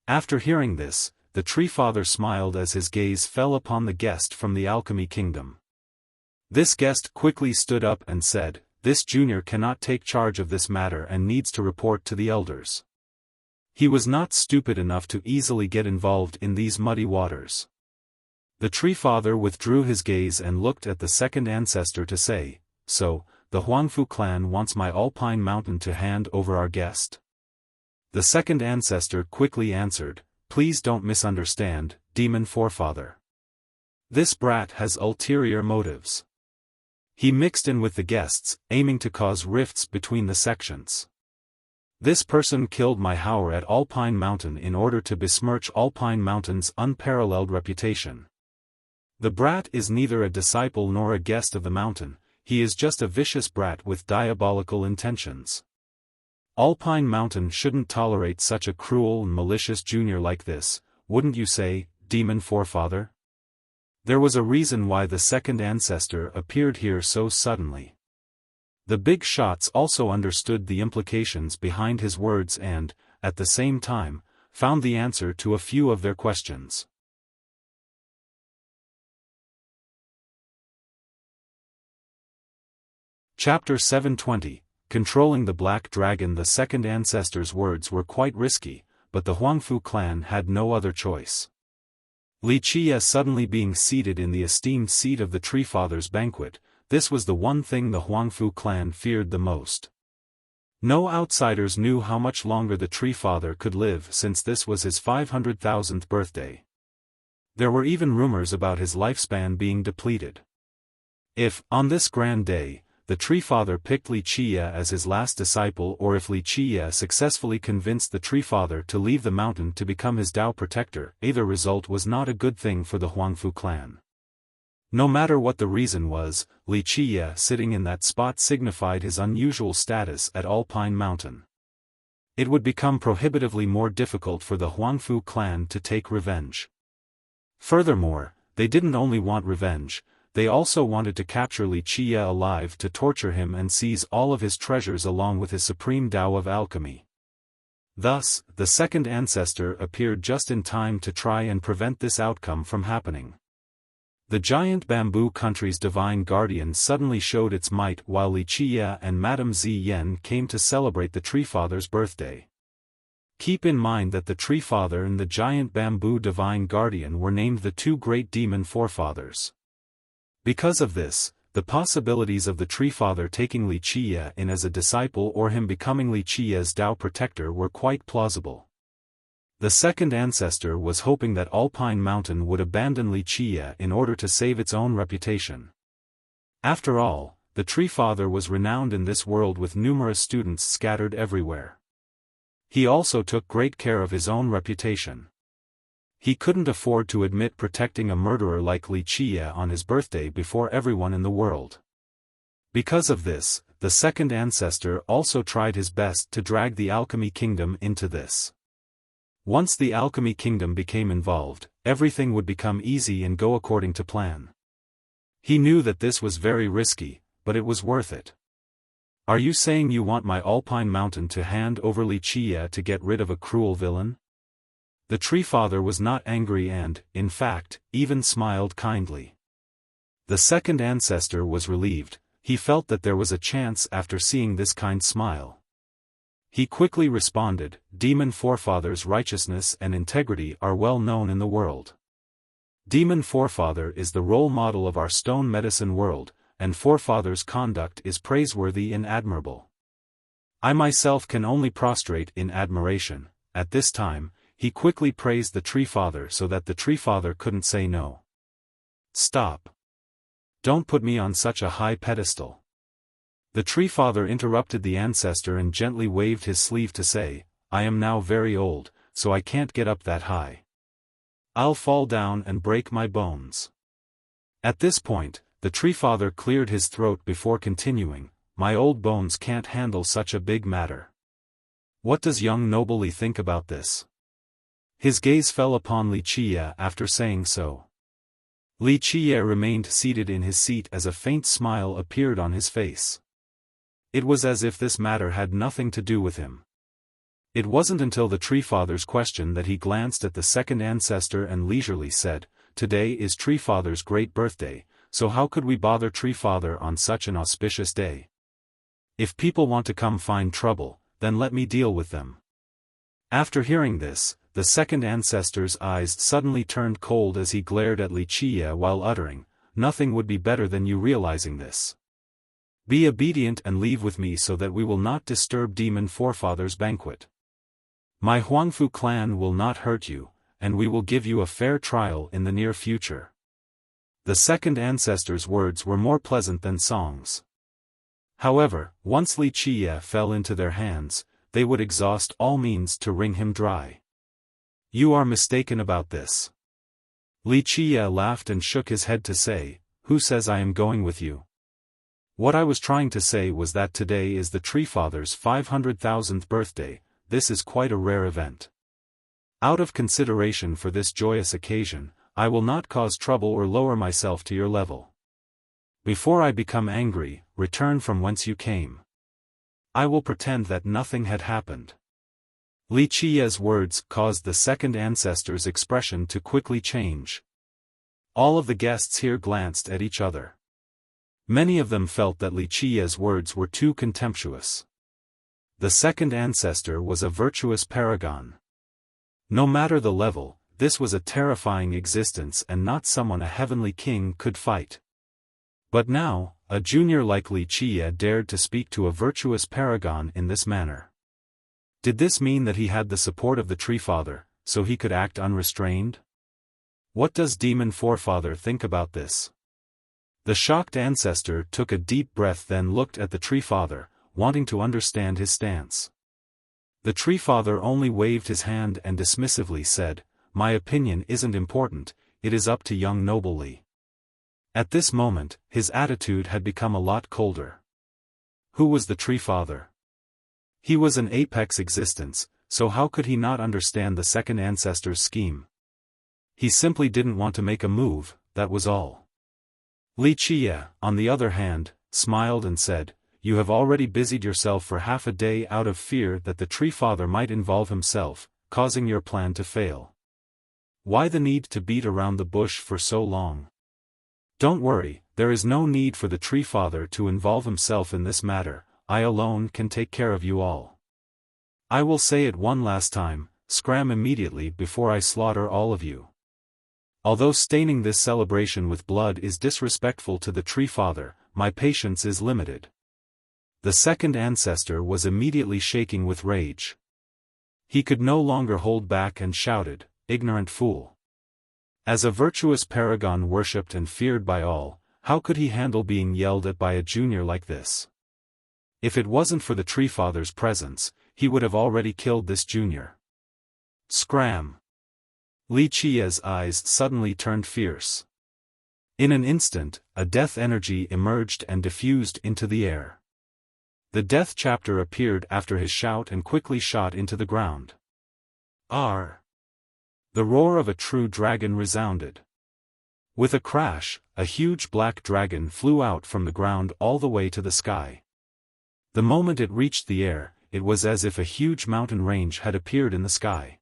After hearing this, the tree father smiled as his gaze fell upon the guest from the alchemy kingdom. This guest quickly stood up and said, "This junior cannot take charge of this matter and needs to report to the elders." He was not stupid enough to easily get involved in these muddy waters. The tree father withdrew his gaze and looked at the second ancestor to say, "So, the Huangfu clan wants my Alpine Mountain to hand over our guest?" The second ancestor quickly answered, "Please don't misunderstand, demon forefather. This brat has ulterior motives. He mixed in with the guests, aiming to cause rifts between the sections. This person killed my Hauer at Alpine Mountain in order to besmirch Alpine Mountain's unparalleled reputation. The brat is neither a disciple nor a guest of the mountain, he is just a vicious brat with diabolical intentions. Alpine Mountain shouldn't tolerate such a cruel and malicious junior like this, wouldn't you say, demon forefather?" There was a reason why the second ancestor appeared here so suddenly. The big shots also understood the implications behind his words and, at the same time, found the answer to a few of their questions. Chapter 720, Controlling the Black Dragon. The second ancestor's words were quite risky, but the Huangfu clan had no other choice. Li Qie suddenly being seated in the esteemed seat of the Tree Father's banquet, this was the one thing the Huangfu clan feared the most. No outsiders knew how much longer the Tree Father could live since this was his 500,000th birthday. There were even rumors about his lifespan being depleted. If, on this grand day, the Tree Father picked Li Qie as his last disciple, or if Li Qie successfully convinced the Tree Father to leave the mountain to become his Tao protector, either result was not a good thing for the Huangfu clan. No matter what the reason was, Li Qie sitting in that spot signified his unusual status at Alpine Mountain. It would become prohibitively more difficult for the Huangfu clan to take revenge. Furthermore, they didn't only want revenge, they also wanted to capture Li Qie alive to torture him and seize all of his treasures along with his supreme Tao of alchemy. Thus, the second ancestor appeared just in time to try and prevent this outcome from happening. The giant bamboo country's divine guardian suddenly showed its might while Li Qie and Madame Ziyan came to celebrate the Tree Father's birthday. Keep in mind that the Tree Father and the giant bamboo divine guardian were named the two great demon forefathers. Because of this, the possibilities of the Tree Father taking Li Qie in as a disciple or him becoming Li Qie's Tao protector were quite plausible. The second ancestor was hoping that Alpine Mountain would abandon Li Qie in order to save its own reputation. After all, the Tree Father was renowned in this world with numerous students scattered everywhere. He also took great care of his own reputation. He couldn't afford to admit protecting a murderer like Li Qie on his birthday before everyone in the world. Because of this, the second ancestor also tried his best to drag the Alchemy Kingdom into this. Once the Alchemy Kingdom became involved, everything would become easy and go according to plan. He knew that this was very risky, but it was worth it. "Are you saying you want my Alpine Mountain to hand over Li Qie to get rid of a cruel villain?" The Tree Father was not angry and, in fact, even smiled kindly. The second ancestor was relieved, he felt that there was a chance after seeing this kind smile. He quickly responded, "Demon Forefather's righteousness and integrity are well known in the world. Demon Forefather is the role model of our stone medicine world, and Forefather's conduct is praiseworthy and admirable. I myself can only prostrate in admiration." At this time, he quickly praised the Tree Father so that the Tree Father couldn't say no. "Stop. Don't put me on such a high pedestal." The Tree Father interrupted the ancestor and gently waved his sleeve to say, "I am now very old, so I can't get up that high. I'll fall down and break my bones." At this point, the Tree Father cleared his throat before continuing, "My old bones can't handle such a big matter. What does young noble Li think about this?" His gaze fell upon Li Qie after saying so. Li Qie remained seated in his seat as a faint smile appeared on his face. It was as if this matter had nothing to do with him. It wasn't until the Tree Father's question that he glanced at the second ancestor and leisurely said, "Today is Tree Father's great birthday, so how could we bother Tree Father on such an auspicious day? If people want to come find trouble, then let me deal with them." After hearing this, the second ancestor's eyes suddenly turned cold as he glared at Li Qie while uttering, "Nothing would be better than you realizing this. Be obedient and leave with me so that we will not disturb demon forefathers' banquet. My Huangfu clan will not hurt you, and we will give you a fair trial in the near future." The second ancestor's words were more pleasant than songs. However, once Li Qie fell into their hands, they would exhaust all means to wring him dry. "You are mistaken about this." Li Qie laughed and shook his head to say, "Who says I am going with you? What I was trying to say was that today is the Tree Father's 500,000th birthday. This is quite a rare event. Out of consideration for this joyous occasion, I will not cause trouble or lower myself to your level. Before I become angry, return from whence you came. I will pretend that nothing had happened." Li Qie's words caused the second ancestor's expression to quickly change. All of the guests here glanced at each other. Many of them felt that Li Qie's words were too contemptuous. The second ancestor was a virtuous paragon. No matter the level, this was a terrifying existence and not someone a heavenly king could fight. But now, a junior like Li Qie dared to speak to a virtuous paragon in this manner. Did this mean that he had the support of the Tree Father, so he could act unrestrained? What does Demon Forefather think about this? The shocked ancestor took a deep breath, then looked at the Tree Father, wanting to understand his stance. The Tree Father only waved his hand and dismissively said, "My opinion isn't important, it is up to young noble Li." At this moment, his attitude had become a lot colder. Who was the Tree Father? He was an apex existence, so how could he not understand the second ancestor's scheme? He simply didn't want to make a move, that was all. Li Qie, on the other hand, smiled and said, "You have already busied yourself for half a day out of fear that the Tree Father might involve himself, causing your plan to fail. Why the need to beat around the bush for so long? Don't worry, there is no need for the Tree Father to involve himself in this matter. I alone can take care of you all. I will say it one last time, scram immediately before I slaughter all of you." Although staining this celebration with blood is disrespectful to the Tree Father, my patience is limited. The second ancestor was immediately shaking with rage. He could no longer hold back and shouted, "Ignorant fool! As a virtuous paragon worshipped and feared by all, how could he handle being yelled at by a junior like this? If it wasn't for the Tree Father's presence, he would have already killed this junior." Scram! Li Qie's eyes suddenly turned fierce. In an instant, a death energy emerged and diffused into the air. The death chapter appeared after his shout and quickly shot into the ground. "Arr!" The roar of a true dragon resounded. With a crash, a huge black dragon flew out from the ground all the way to the sky. The moment it reached the air, it was as if a huge mountain range had appeared in the sky.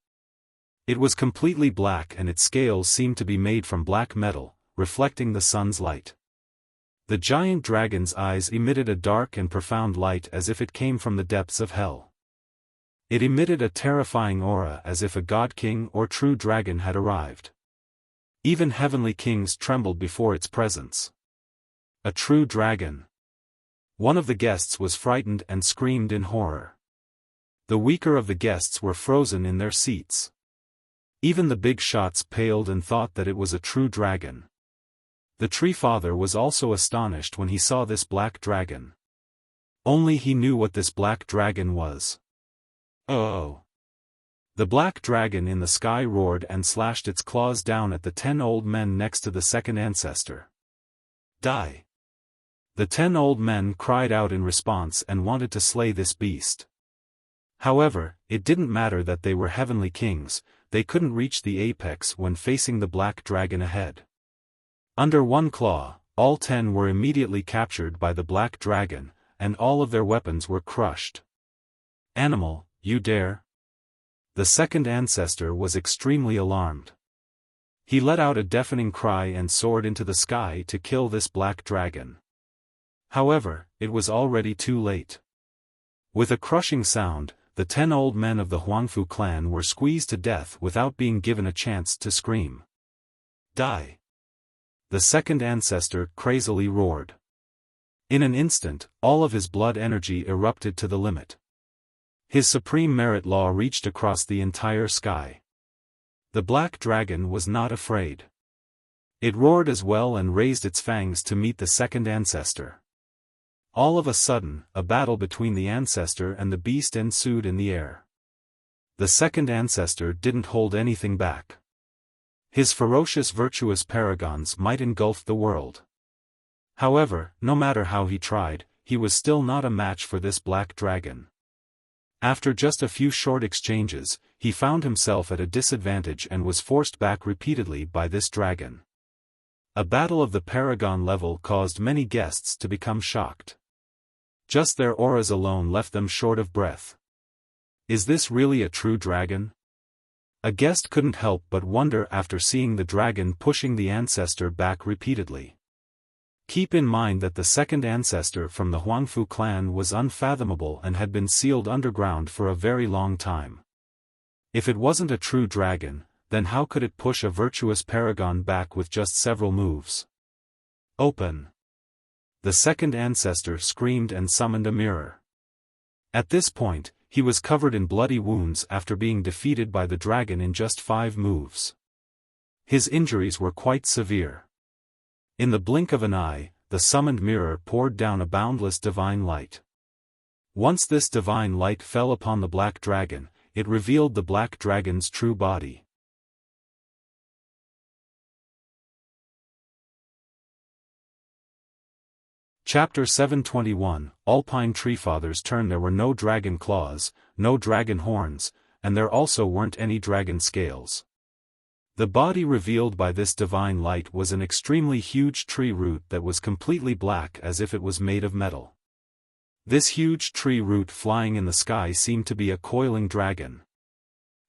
It was completely black and its scales seemed to be made from black metal, reflecting the sun's light. The giant dragon's eyes emitted a dark and profound light as if it came from the depths of hell. It emitted a terrifying aura as if a god king or true dragon had arrived. Even heavenly kings trembled before its presence. A true dragon. One of the guests was frightened and screamed in horror. The weaker of the guests were frozen in their seats. Even the big shots paled and thought that it was a true dragon. The tree father was also astonished when he saw this black dragon. Only he knew what this black dragon was. Oh! The black dragon in the sky roared and slashed its claws down at the 10 old men next to the second ancestor. Die! The 10 old men cried out in response and wanted to slay this beast. However, it didn't matter that they were heavenly kings, they couldn't reach the apex when facing the black dragon ahead. Under one claw, all 10 were immediately captured by the black dragon, and all of their weapons were crushed. Animal, you dare? The second ancestor was extremely alarmed. He let out a deafening cry and soared into the sky to kill this black dragon. However, it was already too late. With a crushing sound, the 10 old men of the Huangfu clan were squeezed to death without being given a chance to scream. Die! The second ancestor crazily roared. In an instant, all of his blood energy erupted to the limit. His supreme merit law reached across the entire sky. The black dragon was not afraid. It roared as well and raised its fangs to meet the second ancestor. All of a sudden, a battle between the ancestor and the beast ensued in the air. The second ancestor didn't hold anything back. His ferocious virtuous paragons might engulf the world. However, no matter how he tried, he was still not a match for this black dragon. After just a few short exchanges, he found himself at a disadvantage and was forced back repeatedly by this dragon. A battle of the paragon level caused many guests to become shocked. Just their auras alone left them short of breath. Is this really a true dragon? A guest couldn't help but wonder after seeing the dragon pushing the ancestor back repeatedly. Keep in mind that the second ancestor from the Huangfu clan was unfathomable and had been sealed underground for a very long time. If it wasn't a true dragon, then how could it push a virtuous paragon back with just several moves? Open! The second ancestor screamed and summoned a mirror. At this point, he was covered in bloody wounds after being defeated by the dragon in just 5 moves. His injuries were quite severe. In the blink of an eye, the summoned mirror poured down a boundless divine light. Once this divine light fell upon the black dragon, it revealed the black dragon's true body. Chapter 721, Alpine Treefather's turn. There were no dragon claws, no dragon horns, and there also weren't any dragon scales. The body revealed by this divine light was an extremely huge tree root that was completely black as if it was made of metal. This huge tree root flying in the sky seemed to be a coiling dragon.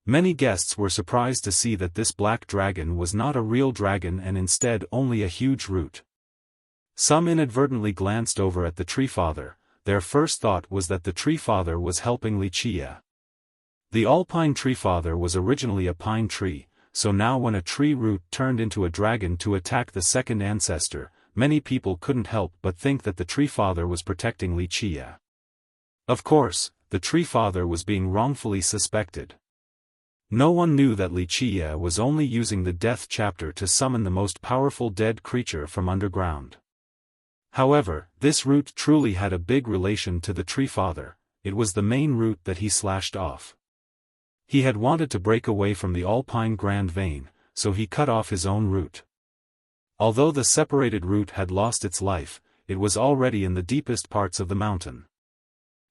Many guests were surprised to see that this black dragon was not a real dragon and instead only a huge root. Some inadvertently glanced over at the Treefather. Their first thought was that the Treefather was helping Wuxia. The Alpine Treefather was originally a pine tree, so now when a tree root turned into a dragon to attack the second ancestor, many people couldn't help but think that the Treefather was protecting Wuxia. Of course, the Treefather was being wrongfully suspected. No one knew that Wuxia was only using the death chapter to summon the most powerful dead creature from underground. However, this root truly had a big relation to the Treefather. It was the main root that he slashed off. He had wanted to break away from the Alpine Grand Vein, so he cut off his own root. Although the separated root had lost its life, it was already in the deepest parts of the mountain.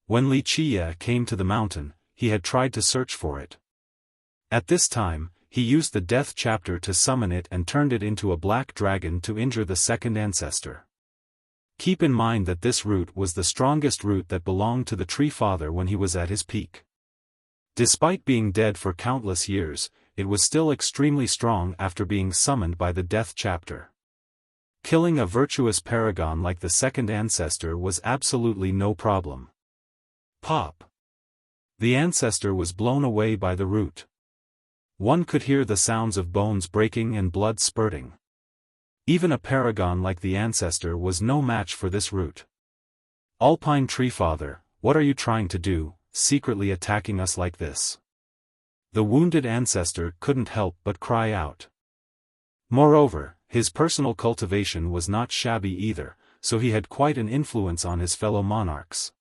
When Wuxia came to the mountain, he had tried to search for it. At this time, he used the death chapter to summon it and turned it into a black dragon to injure the second ancestor. Keep in mind that this root was the strongest root that belonged to the Treefather when he was at his peak. Despite being dead for countless years, it was still extremely strong after being summoned by the death chapter. Killing a virtuous paragon like the second ancestor was absolutely no problem. Pop! The ancestor was blown away by the root. One could hear the sounds of bones breaking and blood spurting. Even a paragon like the ancestor was no match for this root. Alpine Tree Father, what are you trying to do, secretly attacking us like this? The wounded ancestor couldn't help but cry out. Moreover, his personal cultivation was not shabby either, so he had quite an influence on his fellow monarchs.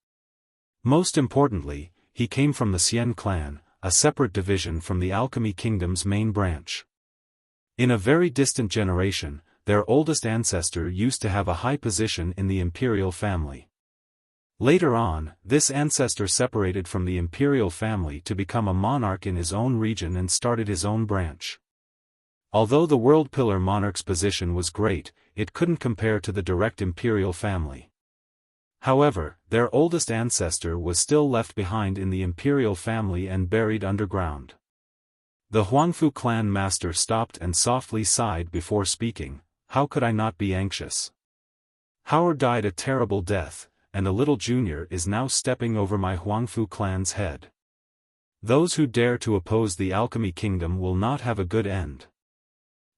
Most importantly, he came from the Xian clan, a separate division from the Alchemy Kingdom's main branch. In a very distant generation, their oldest ancestor used to have a high position in the imperial family. Later on, this ancestor separated from the imperial family to become a monarch in his own region and started his own branch. Although the World Pillar monarch's position was great, it couldn't compare to the direct imperial family. However, their oldest ancestor was still left behind in the imperial family and buried underground. The Huangfu clan master stopped and softly sighed before speaking. How could I not be anxious? Howard died a terrible death, and a little junior is now stepping over my Huangfu clan's head. Those who dare to oppose the Alchemy Kingdom will not have a good end.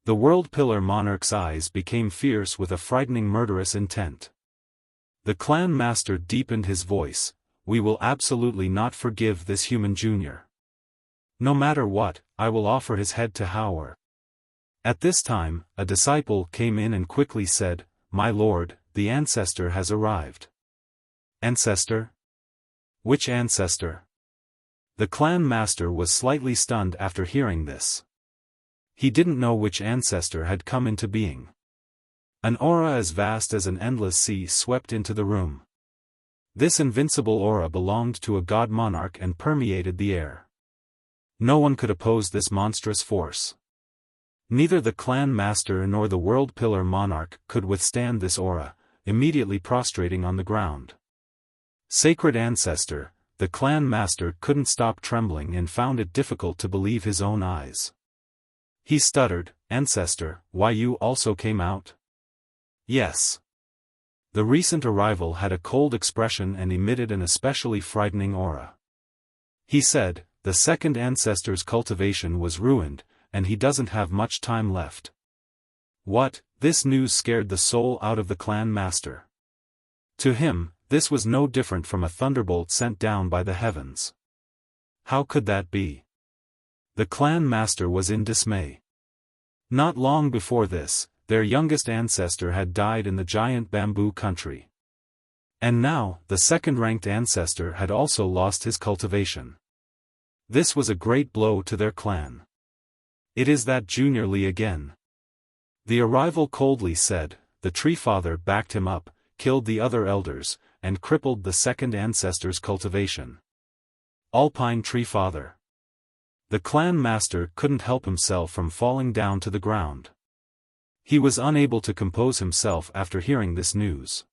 The World Pillar monarch's eyes became fierce with a frightening murderous intent. The clan master deepened his voice. We will absolutely not forgive this human junior. No matter what, I will offer his head to Howard. At this time, a disciple came in and quickly said, My lord, the ancestor has arrived. Ancestor? Which ancestor? The clan master was slightly stunned after hearing this. He didn't know which ancestor had come into being. An aura as vast as an endless sea swept into the room. This invincible aura belonged to a god monarch and permeated the air. No one could oppose this monstrous force. Neither the clan master nor the World Pillar monarch could withstand this aura, immediately prostrating on the ground. Sacred ancestor, the clan master couldn't stop trembling and found it difficult to believe his own eyes. He stuttered, Ancestor, why you also came out? Yes. The recent arrival had a cold expression and emitted an especially frightening aura. He said, the second ancestor's cultivation was ruined, and he doesn't have much time left. What? This news scared the soul out of the clan master. To him, this was no different from a thunderbolt sent down by the heavens. How could that be? The clan master was in dismay. Not long before this, their youngest ancestor had died in the giant bamboo country. And now, the second-ranked ancestor had also lost his cultivation. This was a great blow to their clan. It is that Junior Li again. The arrival coldly said, the Tree Father backed him up, killed the other elders, and crippled the second ancestor's cultivation. Alpine Tree Father. The clan master couldn't help himself from falling down to the ground. He was unable to compose himself after hearing this news.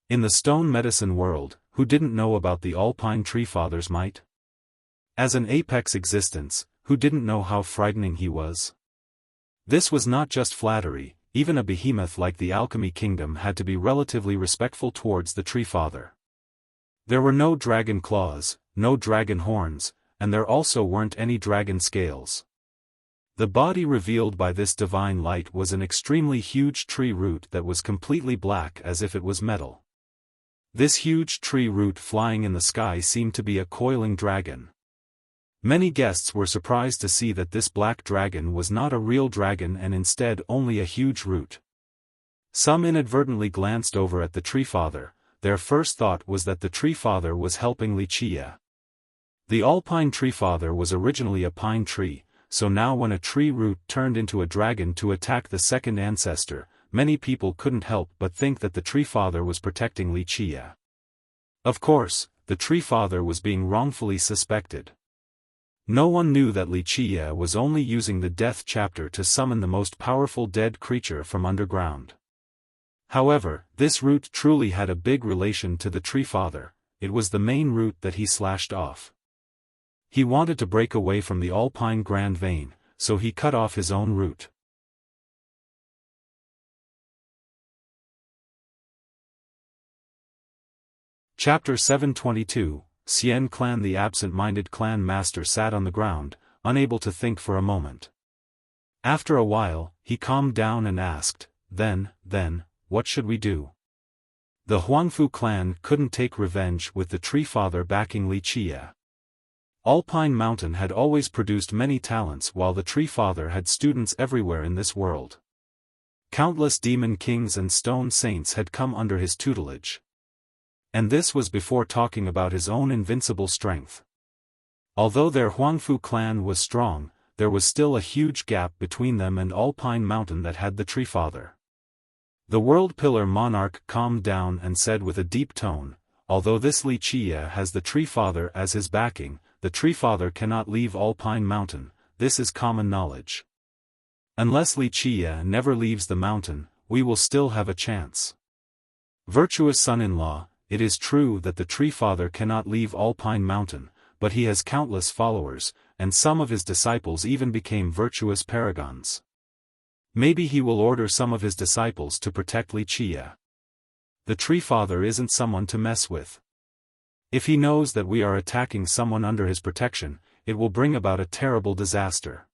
In the stone medicine world, who didn't know about the Alpine Tree Father's might? As an apex existence, who didn't know how frightening he was? This was not just flattery, even a behemoth like the Alchemy Kingdom had to be relatively respectful towards the Tree Father. There were no dragon claws, no dragon horns, and there also weren't any dragon scales. The body revealed by this divine light was an extremely huge tree root that was completely black as if it was metal. This huge tree root flying in the sky seemed to be a coiling dragon. Many guests were surprised to see that this black dragon was not a real dragon and instead only a huge root. Some inadvertently glanced over at the Tree Father. Their first thought was that the Tree Father was helping Wuxia. The Alpine Tree Father was originally a pine tree, so now when a tree root turned into a dragon to attack the second ancestor, many people couldn't help but think that the Tree Father was protecting Wuxia. Of course, the Tree Father was being wrongfully suspected. No one knew that Wuxia was only using the Death Chapter to summon the most powerful dead creature from underground. However, this root truly had a big relation to the Tree Father. It was the main root that he slashed off. He wanted to break away from the Alpine Grand Vein, so he cut off his own root. Chapter 722, Xian Clan. The absent-minded clan master sat on the ground, unable to think for a moment. After a while, he calmed down and asked, Then, what should we do? The Huangfu clan couldn't take revenge with the Tree Father backing Wuxia. Alpine Mountain had always produced many talents while the Tree Father had students everywhere in this world. Countless demon kings and stone saints had come under his tutelage. And this was before talking about his own invincible strength. Although their Huangfu clan was strong, there was still a huge gap between them and Alpine Mountain that had the Tree Father. The World Pillar monarch calmed down and said with a deep tone, although this Wuxia has the Tree Father as his backing, the Tree Father cannot leave Alpine Mountain, this is common knowledge. Unless Wuxia never leaves the mountain, we will still have a chance. Virtuous son-in-law, it is true that the Tree Father cannot leave Alpine Mountain, but he has countless followers, and some of his disciples even became virtuous paragons. Maybe he will order some of his disciples to protect Wuxia. The Tree Father isn't someone to mess with. If he knows that we are attacking someone under his protection, it will bring about a terrible disaster.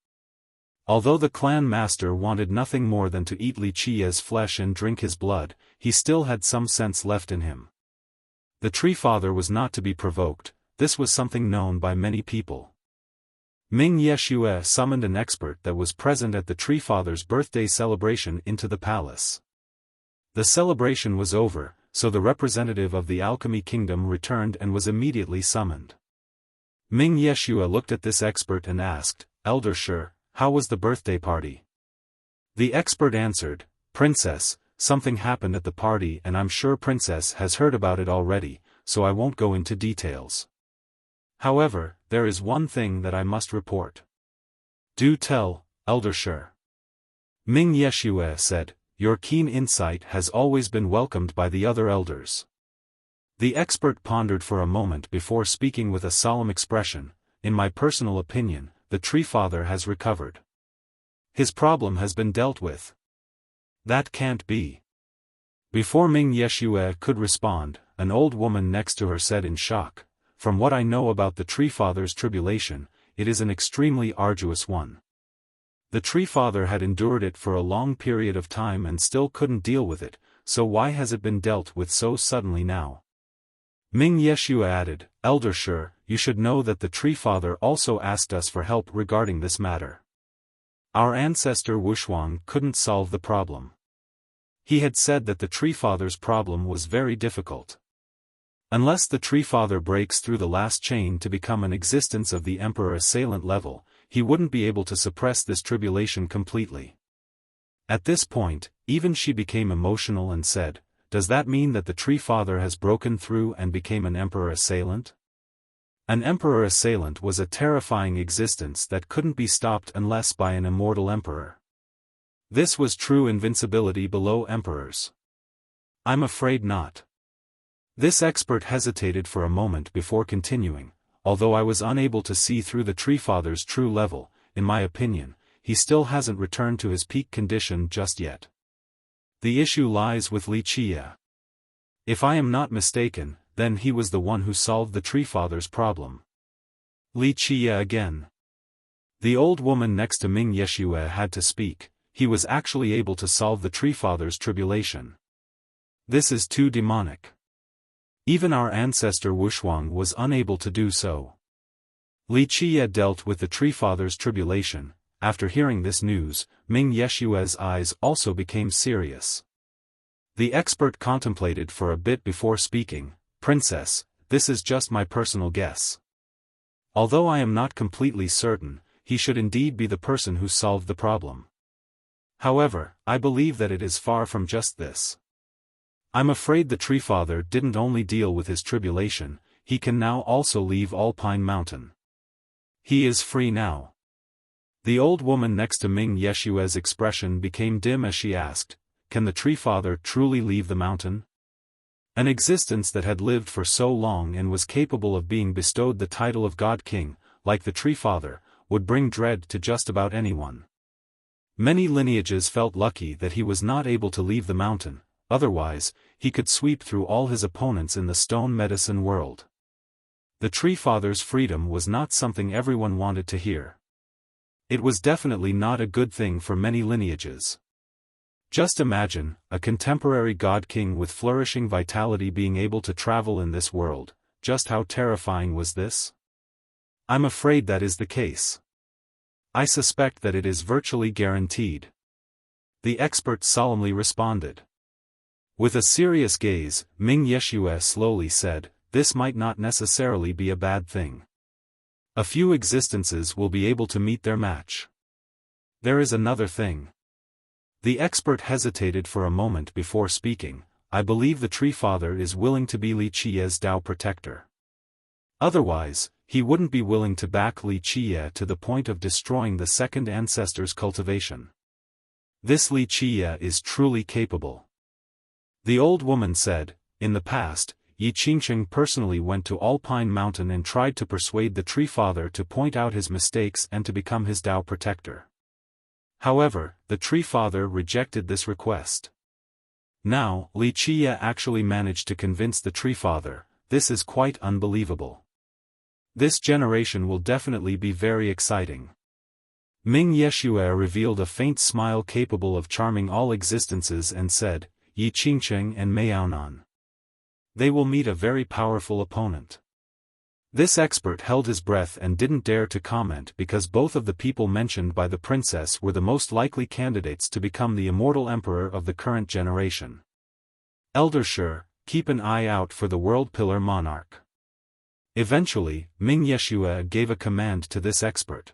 Although the clan master wanted nothing more than to eat Wuxia's flesh and drink his blood, he still had some sense left in him. The Tree Father was not to be provoked, this was something known by many people. Ming Yeshue summoned an expert that was present at the Tree Father's birthday celebration into the palace. The celebration was over, so the representative of the Alchemy Kingdom returned and was immediately summoned. Ming Yeshue looked at this expert and asked, "Elder Shi, how was the birthday party?" The expert answered, "Princess, something happened at the party and I'm sure Princess has heard about it already, so I won't go into details. However, there is one thing that I must report." "Do tell, Elder Shi." Ming Yeshue said, "Your keen insight has always been welcomed by the other elders." The expert pondered for a moment before speaking with a solemn expression, "In my personal opinion, the Tree Father has recovered. His problem has been dealt with." "That can't be." Before Ming Yeshue could respond, an old woman next to her said in shock, "From what I know about the Tree Father's tribulation, it is an extremely arduous one. The Tree Father had endured it for a long period of time and still couldn't deal with it, so why has it been dealt with so suddenly now?" Ming Yeshue added, "Elder Shi, you should know that the Tree Father also asked us for help regarding this matter. Our ancestor Wuxia couldn't solve the problem. He had said that the Tree Father's problem was very difficult. Unless the Tree Father breaks through the last chain to become an existence of the Emperor Assailant level, he wouldn't be able to suppress this tribulation completely." At this point, even she became emotional and said, "Does that mean that the Tree Father has broken through and became an Emperor Assailant?" An Emperor Assailant was a terrifying existence that couldn't be stopped unless by an immortal emperor. This was true invincibility below emperors. "I'm afraid not." This expert hesitated for a moment before continuing, "Although I was unable to see through the Tree Father's true level, in my opinion, he still hasn't returned to his peak condition just yet. The issue lies with Wuxia. If I am not mistaken, then he was the one who solved the Tree Father's problem." Wuxia again. The old woman next to Ming Yeshue had to speak, "He was actually able to solve the Tree Father's tribulation. This is too demonic. Even our ancestor Wuxia was unable to do so." Wuxia dealt with the Tree Father's tribulation. After hearing this news, Ming Yeshue's eyes also became serious. The expert contemplated for a bit before speaking, "Princess, this is just my personal guess. Although I am not completely certain, he should indeed be the person who solved the problem. However, I believe that it is far from just this. I'm afraid the Tree Father didn't only deal with his tribulation, he can now also leave Alpine Mountain. He is free now." The old woman next to Ming Yeshue's expression became dim as she asked, "Can the Tree Father truly leave the mountain?" An existence that had lived for so long and was capable of being bestowed the title of God King, like the Tree Father, would bring dread to just about anyone. Many lineages felt lucky that he was not able to leave the mountain, otherwise, he could sweep through all his opponents in the stone medicine world. The Tree Father's freedom was not something everyone wanted to hear. It was definitely not a good thing for many lineages. Just imagine, a contemporary god-king with flourishing vitality being able to travel in this world. Just how terrifying was this? I'm afraid that is the case. I suspect that it is virtually guaranteed. The expert solemnly responded. With a serious gaze, Ming Yeshue slowly said, this might not necessarily be a bad thing. A few existences will be able to meet their match. There is another thing. The expert hesitated for a moment before speaking. I believe the Tree Father is willing to be Li Qiye's Tao protector. Otherwise, he wouldn't be willing to back Li Qiye to the point of destroying the second ancestor's cultivation. This Li Qiye is truly capable. The old woman said, in the past, Yi Qingqing personally went to Alpine Mountain and tried to persuade the Tree Father to point out his mistakes and to become his Tao protector. However, the Tree Father rejected this request. Now, Li Qiye actually managed to convince the Tree Father. This is quite unbelievable. This generation will definitely be very exciting. Ming Yeshue revealed a faint smile capable of charming all existences and said, Yi Qingqing and Miaonan. They will meet a very powerful opponent. This expert held his breath and didn't dare to comment because both of the people mentioned by the princess were the most likely candidates to become the immortal emperor of the current generation. Elder Shi, keep an eye out for the World Pillar Monarch. Eventually, Ming Yeshue gave a command to this expert.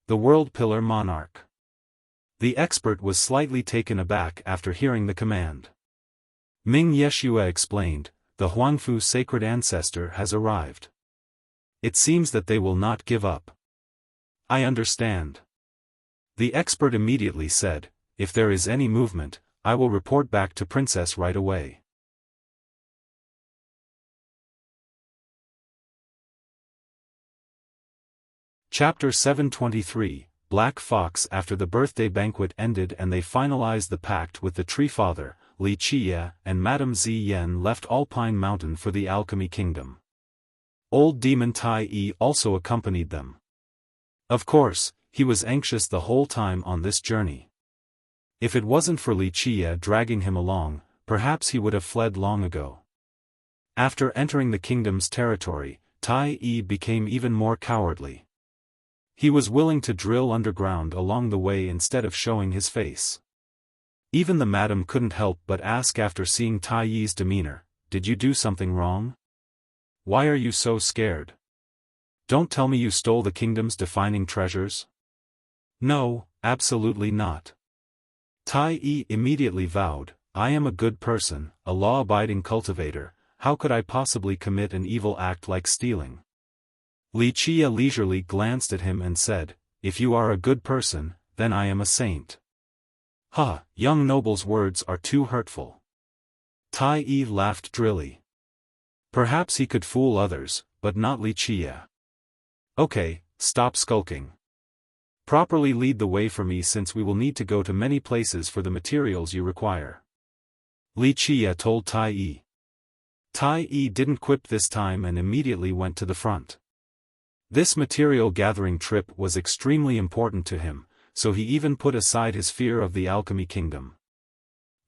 The World Pillar Monarch. The expert was slightly taken aback after hearing the command. Ming Yeshue explained, the Huangfu sacred ancestor has arrived. It seems that they will not give up. I understand. The expert immediately said, if there is any movement, I will report back to Princess right away. Chapter 723, Black Fox. After the birthday banquet ended and they finalized the pact with the Tree Father, Li Qiye and Madame Ziyan left Alpine Mountain for the Alchemy Kingdom. Old Demon Tai Yi also accompanied them. Of course, he was anxious the whole time on this journey. If it wasn't for Li Qiye dragging him along, perhaps he would have fled long ago. After entering the kingdom's territory, Tai Yi became even more cowardly. He was willing to drill underground along the way instead of showing his face. Even the madam couldn't help but ask after seeing Tai Yi's demeanor, did you do something wrong? Why are you so scared? Don't tell me you stole the kingdom's defining treasures? No, absolutely not. Tai Yi immediately vowed, I am a good person, a law-abiding cultivator, how could I possibly commit an evil act like stealing? Li Qiye leisurely glanced at him and said, if you are a good person, then I am a saint. Ha, young noble's words are too hurtful. Tai Yi laughed drily. Perhaps he could fool others, but not Li Qiye. Okay, stop skulking. Properly lead the way for me since we will need to go to many places for the materials you require. Li Qiye told Tai Yi. Tai Yi didn't quip this time and immediately went to the front. This material gathering trip was extremely important to him, so he even put aside his fear of the Alchemy Kingdom.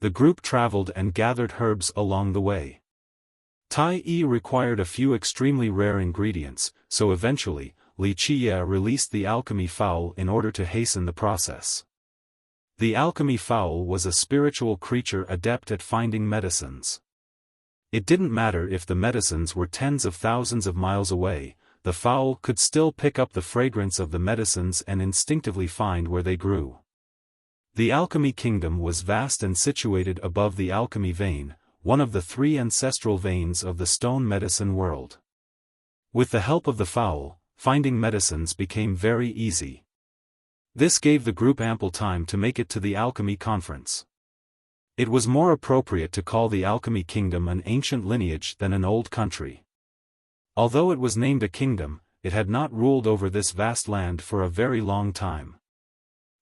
The group traveled and gathered herbs along the way. Tai Yi required a few extremely rare ingredients, so eventually, Li Qiye released the alchemy fowl in order to hasten the process. The alchemy fowl was a spiritual creature adept at finding medicines. It didn't matter if the medicines were tens of thousands of miles away, the fowl could still pick up the fragrance of the medicines and instinctively find where they grew. The Alchemy Kingdom was vast and situated above the Alchemy Vein, one of the three ancestral veins of the stone medicine world. With the help of the fowl, finding medicines became very easy. This gave the group ample time to make it to the Alchemy Conference. It was more appropriate to call the Alchemy Kingdom an ancient lineage than an old country. Although it was named a kingdom, it had not ruled over this vast land for a very long time.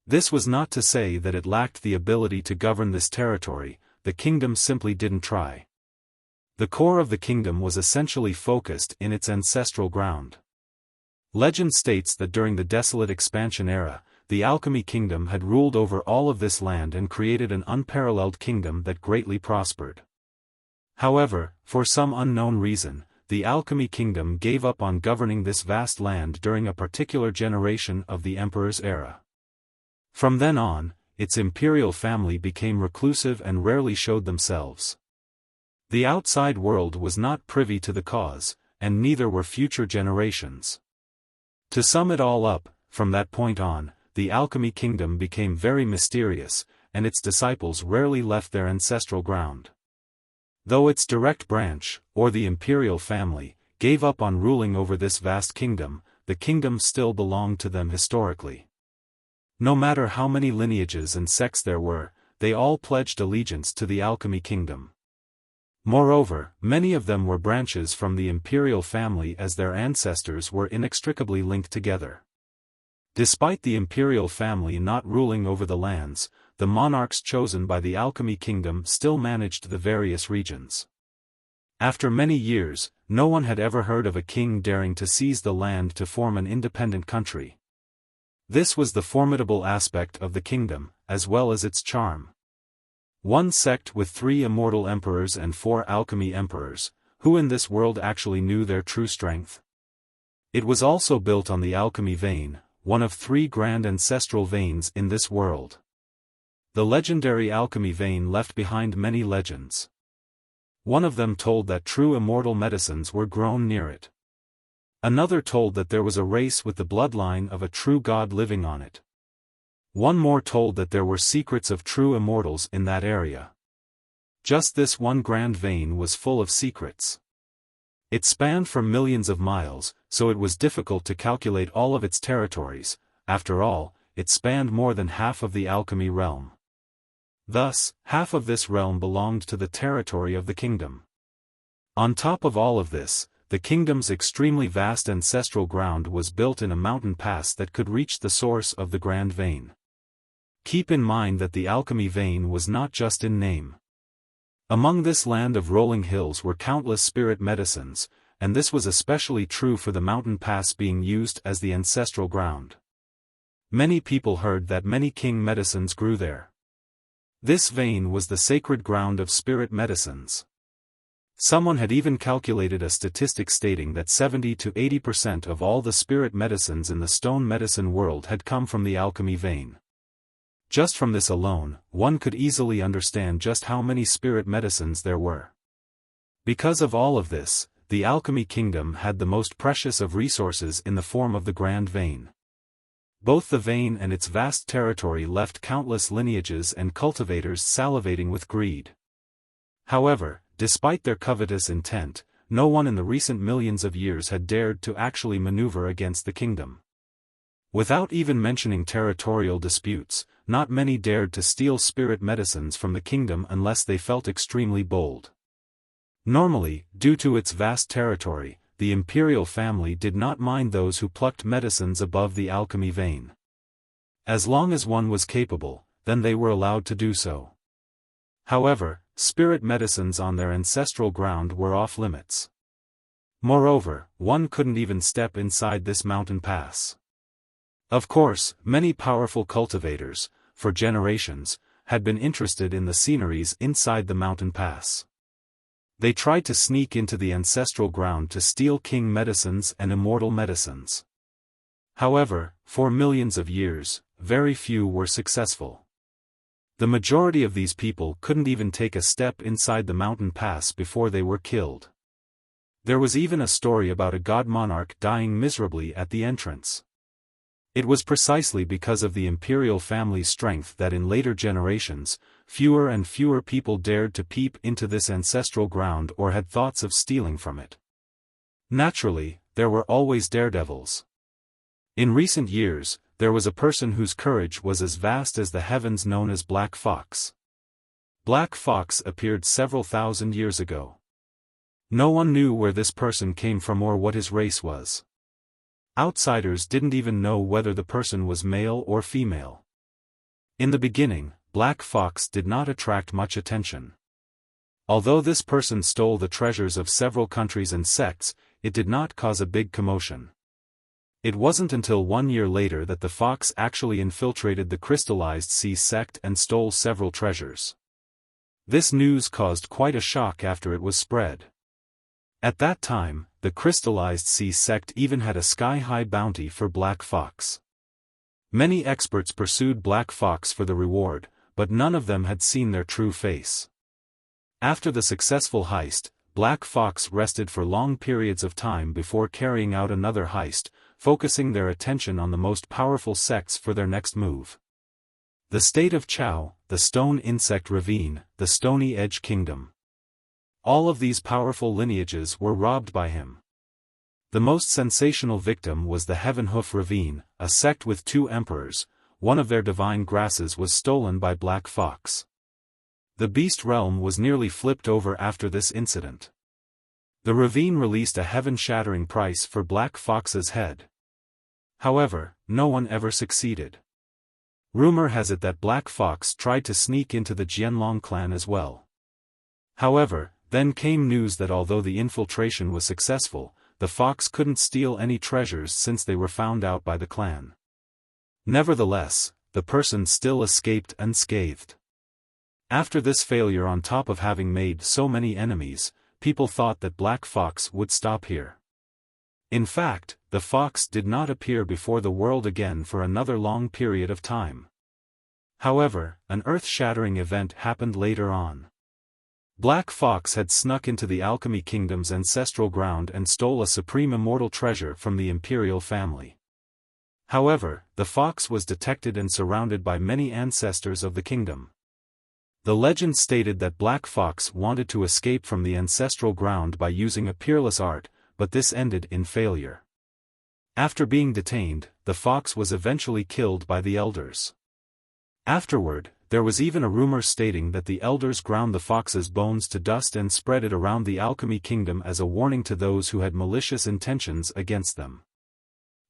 This was not to say that it lacked the ability to govern this territory, the kingdom simply didn't try. The core of the kingdom was essentially focused in its ancestral ground. Legend states that during the desolate expansion era, the Alchemy Kingdom had ruled over all of this land and created an unparalleled kingdom that greatly prospered. However, for some unknown reason, the Alchemy Kingdom gave up on governing this vast land during a particular generation of the Emperor's era. From then on, its imperial family became reclusive and rarely showed themselves. The outside world was not privy to the cause, and neither were future generations. To sum it all up, from that point on, the Alchemy Kingdom became very mysterious, and its disciples rarely left their ancestral ground. Though its direct branch, or the imperial family, gave up on ruling over this vast kingdom, the kingdom still belonged to them historically. No matter how many lineages and sects there were, they all pledged allegiance to the Alchemy Kingdom. Moreover, many of them were branches from the imperial family as their ancestors were inextricably linked together. Despite the imperial family not ruling over the lands, the monarchs chosen by the Alchemy Kingdom still managed the various regions. After many years, no one had ever heard of a king daring to seize the land to form an independent country. This was the formidable aspect of the kingdom, as well as its charm. One sect with 3 immortal emperors and 4 alchemy emperors, who in this world actually knew their true strength. It was also built on the alchemy vein, one of 3 grand ancestral veins in this world. The legendary alchemy vein left behind many legends. One of them told that true immortal medicines were grown near it. Another told that there was a race with the bloodline of a true god living on it. One more told that there were secrets of true immortals in that area. Just this one grand vein was full of secrets. It spanned for millions of miles, so it was difficult to calculate all of its territories. After all, it spanned more than half of the alchemy realm. Thus, half of this realm belonged to the territory of the kingdom. On top of all of this, the kingdom's extremely vast ancestral ground was built in a mountain pass that could reach the source of the grand vein. Keep in mind that the alchemy vein was not just in name. Among this land of rolling hills were countless spirit medicines, and this was especially true for the mountain pass being used as the ancestral ground. Many people heard that many king medicines grew there. This vein was the sacred ground of spirit medicines. Someone had even calculated a statistic stating that 70 to 80% of all the spirit medicines in the stone medicine world had come from the alchemy vein. Just from this alone, one could easily understand just how many spirit medicines there were. Because of all of this, the Alchemy Kingdom had the most precious of resources in the form of the Grand Vein. Both the vein and its vast territory left countless lineages and cultivators salivating with greed. However, despite their covetous intent, no one in the recent millions of years had dared to actually maneuver against the kingdom. Without even mentioning territorial disputes, not many dared to steal spirit medicines from the kingdom unless they felt extremely bold. Normally, due to its vast territory, the imperial family did not mind those who plucked medicines above the alchemy vein. As long as one was capable, then they were allowed to do so. However, spirit medicines on their ancestral ground were off limits. Moreover, one couldn't even step inside this mountain pass. Of course, many powerful cultivators, for generations, had been interested in the sceneries inside the mountain pass. They tried to sneak into the ancestral ground to steal king medicines and immortal medicines. However, for millions of years, very few were successful. The majority of these people couldn't even take a step inside the mountain pass before they were killed. There was even a story about a god monarch dying miserably at the entrance. It was precisely because of the imperial family's strength that in later generations, fewer and fewer people dared to peep into this ancestral ground or had thoughts of stealing from it. Naturally, there were always daredevils. In recent years, there was a person whose courage was as vast as the heavens known as Black Fox. Black Fox appeared several thousand years ago. No one knew where this person came from or what his race was. Outsiders didn't even know whether the person was male or female. In the beginning, Black Fox did not attract much attention. Although this person stole the treasures of several countries and sects, it did not cause a big commotion. It wasn't until 1 year later that the fox actually infiltrated the crystallized sea sect and stole several treasures. This news caused quite a shock after it was spread. At that time, the crystallized sea sect even had a sky-high bounty for Black Fox. Many experts pursued Black Fox for the reward, but none of them had seen their true face. After the successful heist, Black Fox rested for long periods of time before carrying out another heist, focusing their attention on the most powerful sects for their next move. The State of Chao, the Stone Insect Ravine, the Stony Edge Kingdom. All of these powerful lineages were robbed by him. The most sensational victim was the Heaven Hoof Ravine, a sect with 2 emperors. One of their divine grasses was stolen by Black Fox. The beast realm was nearly flipped over after this incident. The ravine released a heaven-shattering price for Black Fox's head. However, no one ever succeeded. Rumor has it that Black Fox tried to sneak into the Jianlong clan as well. However, then came news that although the infiltration was successful, the fox couldn't steal any treasures since they were found out by the clan. Nevertheless, the person still escaped unscathed. After this failure, on top of having made so many enemies, people thought that Black Fox would stop here. In fact, the fox did not appear before the world again for another long period of time. However, an earth-shattering event happened later on. Black Fox had snuck into the Alchemy Kingdom's ancestral ground and stole a supreme immortal treasure from the imperial family. However, the fox was detected and surrounded by many ancestors of the kingdom. The legend stated that Black Fox wanted to escape from the ancestral ground by using a peerless art, but this ended in failure. After being detained, the fox was eventually killed by the elders. Afterward, there was even a rumor stating that the elders ground the fox's bones to dust and spread it around the Alchemy Kingdom as a warning to those who had malicious intentions against them.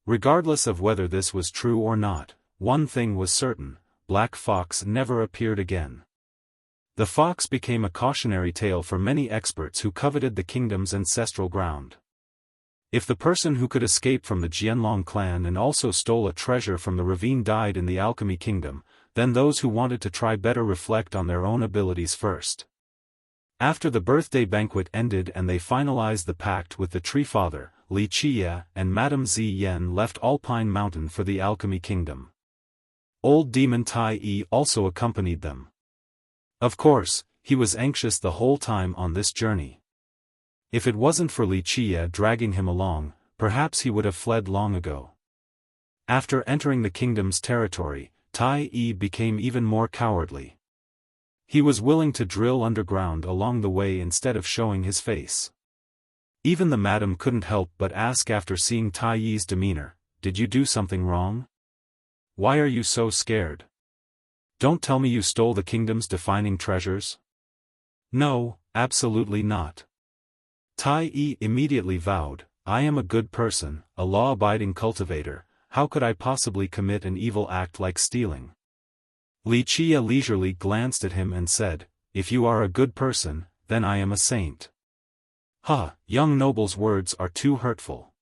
Regardless of whether this was true or not, one thing was certain: Black Fox never appeared again. The fox became a cautionary tale for many experts who coveted the kingdom's ancestral ground. If the person who could escape from the Jianlong clan and also stole a treasure from the ravine died in the Alchemy Kingdom, then those who wanted to try better reflect on their own abilities first. After the birthday banquet ended and they finalized the pact with the Tree Father, Li Qia and Madame Zi Yen left Alpine Mountain for the Alchemy Kingdom. Old Demon Tai Yi also accompanied them. Of course, he was anxious the whole time on this journey. If it wasn't for Li Qia dragging him along, perhaps he would have fled long ago. After entering the kingdom's territory, Tai Yi became even more cowardly. He was willing to drill underground along the way instead of showing his face. Even the madam couldn't help but ask after seeing Tai Yi's demeanor, "Did you do something wrong? Why are you so scared? Don't tell me you stole the kingdom's defining treasures?" "No, absolutely not." Tai Yi immediately vowed, "I am a good person, a law-abiding cultivator. How could I possibly commit an evil act like stealing?" Li Qia leisurely glanced at him and said, "If you are a good person, then I am a saint." "Ha, young noble's words are too hurtful."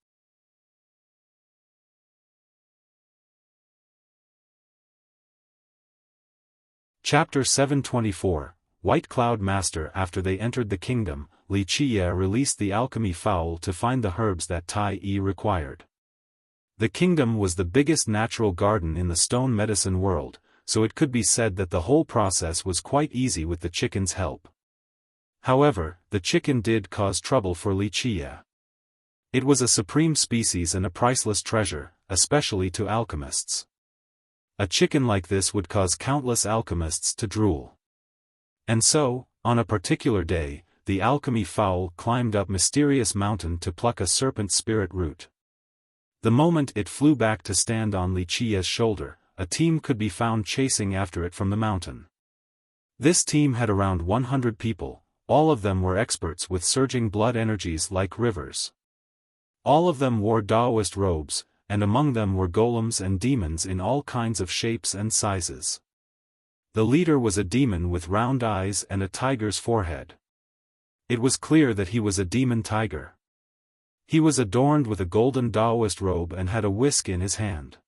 Chapter 724, White Cloud Master. After they entered the kingdom, Li Qia released the alchemy fowl to find the herbs that Tai Yi required. The kingdom was the biggest natural garden in the stone medicine world, so it could be said that the whole process was quite easy with the chicken's help. However, the chicken did cause trouble for Li Qia. It was a supreme species and a priceless treasure, especially to alchemists. A chicken like this would cause countless alchemists to drool. And so, on a particular day, the alchemy fowl climbed up mysterious mountain to pluck a serpent spirit root. The moment it flew back to stand on Li Qia's shoulder, a team could be found chasing after it from the mountain. This team had around 100 people, all of them were experts with surging blood energies like rivers. All of them wore Taoist robes, and among them were golems and demons in all kinds of shapes and sizes. The leader was a demon with round eyes and a tiger's forehead. It was clear that he was a demon tiger. He was adorned with a golden Taoist robe and had a whisk in his hand.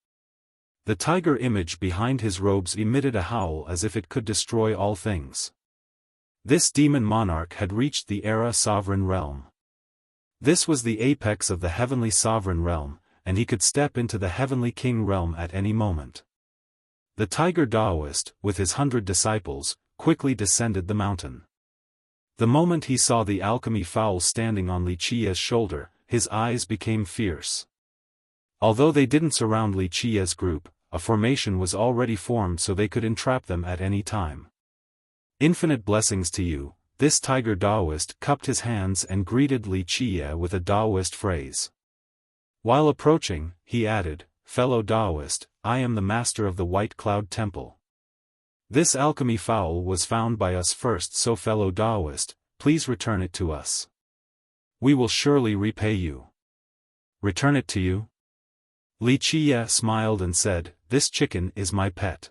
The tiger image behind his robes emitted a howl as if it could destroy all things. This demon monarch had reached the era sovereign realm. This was the apex of the heavenly sovereign realm, and he could step into the heavenly king realm at any moment. The tiger Taoist, with his 100 disciples, quickly descended the mountain. The moment he saw the alchemy fowl standing on Wuxia's shoulder, his eyes became fierce. Although they didn't surround Wuxia's group, a formation was already formed so they could entrap them at any time. Infinite blessings to you, this tiger Taoist cupped his hands and greeted Wuxia with a Taoist phrase. While approaching, he added, "Fellow Taoist, I am the master of the White Cloud Temple. This alchemy fowl was found by us first, so fellow Taoist, please return it to us. We will surely repay you." "Return it to you?" Wuxia smiled and said, "This chicken is my pet.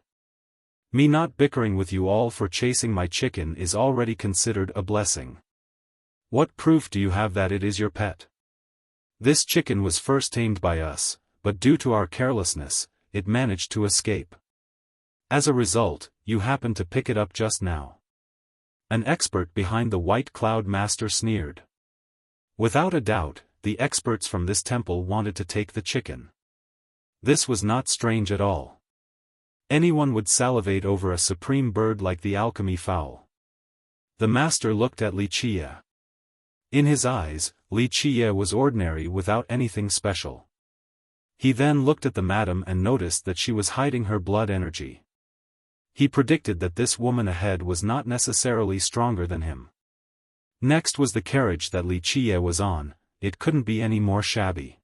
Me not bickering with you all for chasing my chicken is already considered a blessing. What proof do you have that it is your pet? This chicken was first tamed by us, but due to our carelessness, it managed to escape. As a result, you happened to pick it up just now." An expert behind the White Cloud Master sneered. Without a doubt, the experts from this temple wanted to take the chicken. This was not strange at all. Anyone would salivate over a supreme bird like the alchemy fowl. The master looked at Wuxia. In his eyes, Wuxia was ordinary without anything special. He then looked at the madam and noticed that she was hiding her blood energy. He predicted that this woman ahead was not necessarily stronger than him. Next was the carriage that Wuxia was on, it couldn't be any more shabby.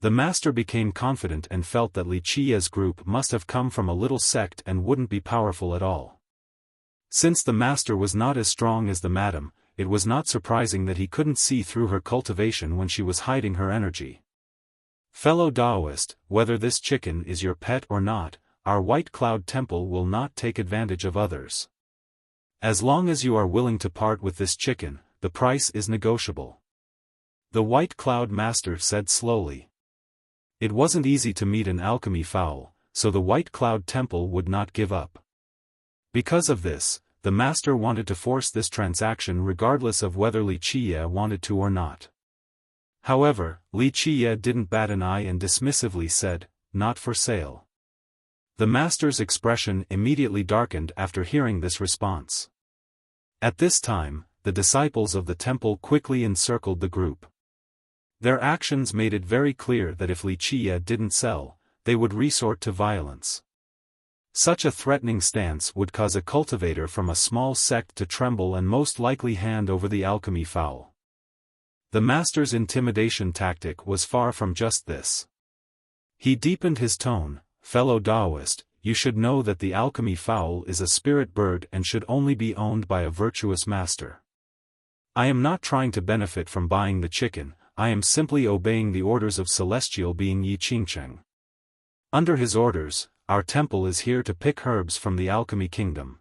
The master became confident and felt that Wuxia's group must have come from a little sect and wouldn't be powerful at all. Since the master was not as strong as the madam, it was not surprising that he couldn't see through her cultivation when she was hiding her energy. "Fellow Taoist, whether this chicken is your pet or not, our White Cloud Temple will not take advantage of others. As long as you are willing to part with this chicken, the price is negotiable," the White Cloud Master said slowly. It wasn't easy to meet an alchemy fowl, so the White Cloud Temple would not give up. Because of this, the master wanted to force this transaction regardless of whether Wuxia wanted to or not. However, Wuxia didn't bat an eye and dismissively said, "Not for sale." The master's expression immediately darkened after hearing this response. At this time, the disciples of the temple quickly encircled the group. Their actions made it very clear that if Wuxia didn't sell, they would resort to violence. Such a threatening stance would cause a cultivator from a small sect to tremble and most likely hand over the alchemy fowl. The master's intimidation tactic was far from just this. He deepened his tone, "Fellow Taoist, you should know that the alchemy fowl is a spirit bird and should only be owned by a virtuous master. I am not trying to benefit from buying the chicken, I am simply obeying the orders of celestial being Yi Qingcheng. Under his orders, our temple is here to pick herbs from the alchemy kingdom.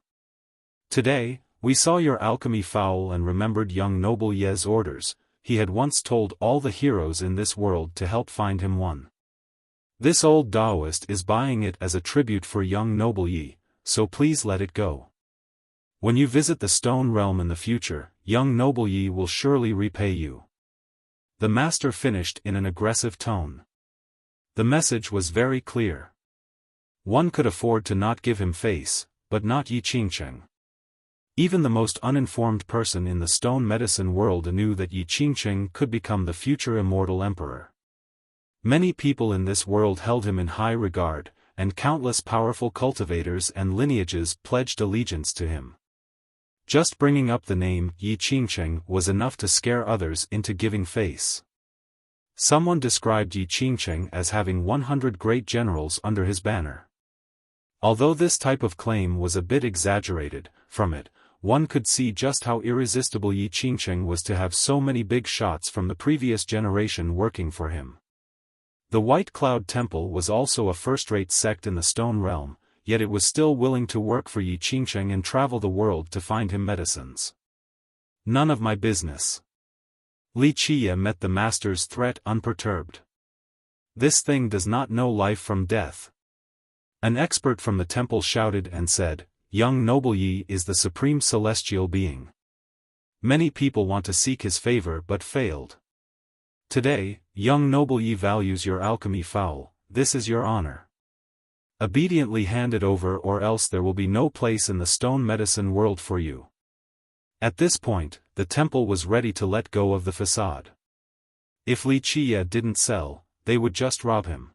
Today, we saw your alchemy fowl and remembered young noble Ye's orders. He had once told all the heroes in this world to help find him one. This old Taoist is buying it as a tribute for young noble Yi, so please let it go. When you visit the stone realm in the future, young noble Yi will surely repay you." The master finished in an aggressive tone. The message was very clear. One could afford to not give him face, but not Yi Qingcheng. Even the most uninformed person in the stone medicine world knew that Yi Qingcheng could become the future immortal emperor. Many people in this world held him in high regard, and countless powerful cultivators and lineages pledged allegiance to him. Just bringing up the name Yi Qingcheng was enough to scare others into giving face. Someone described Yi Qingcheng as having 100 great generals under his banner. Although this type of claim was a bit exaggerated, from it, one could see just how irresistible Yi Qingcheng was to have so many big shots from the previous generation working for him. The White Cloud Temple was also a first-rate sect in the stone realm, yet it was still willing to work for Yi Qingcheng and travel the world to find him medicines. "None of my business." Li Qie met the master's threat unperturbed. This thing does not know life from death. An expert from the temple shouted and said, Young noble Yi is the supreme celestial being. Many people want to seek his favor but failed. Today, young noble Yi values your alchemy foul, this is your honor. Obediently hand it over or else there will be no place in the stone medicine world for you. At this point, the temple was ready to let go of the facade. If Li Qie didn't sell, they would just rob him.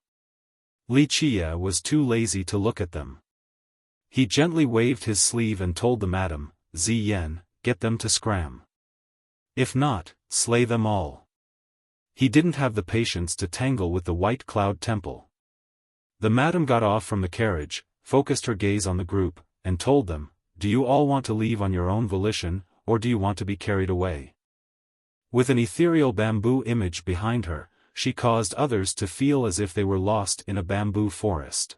Li Qie was too lazy to look at them. He gently waved his sleeve and told the madam, Ziyan, get them to scram. If not, slay them all. He didn't have the patience to tangle with the White Cloud Temple. The madam got off from the carriage, focused her gaze on the group, and told them, Do you all want to leave on your own volition, or do you want to be carried away? With an ethereal bamboo image behind her, she caused others to feel as if they were lost in a bamboo forest.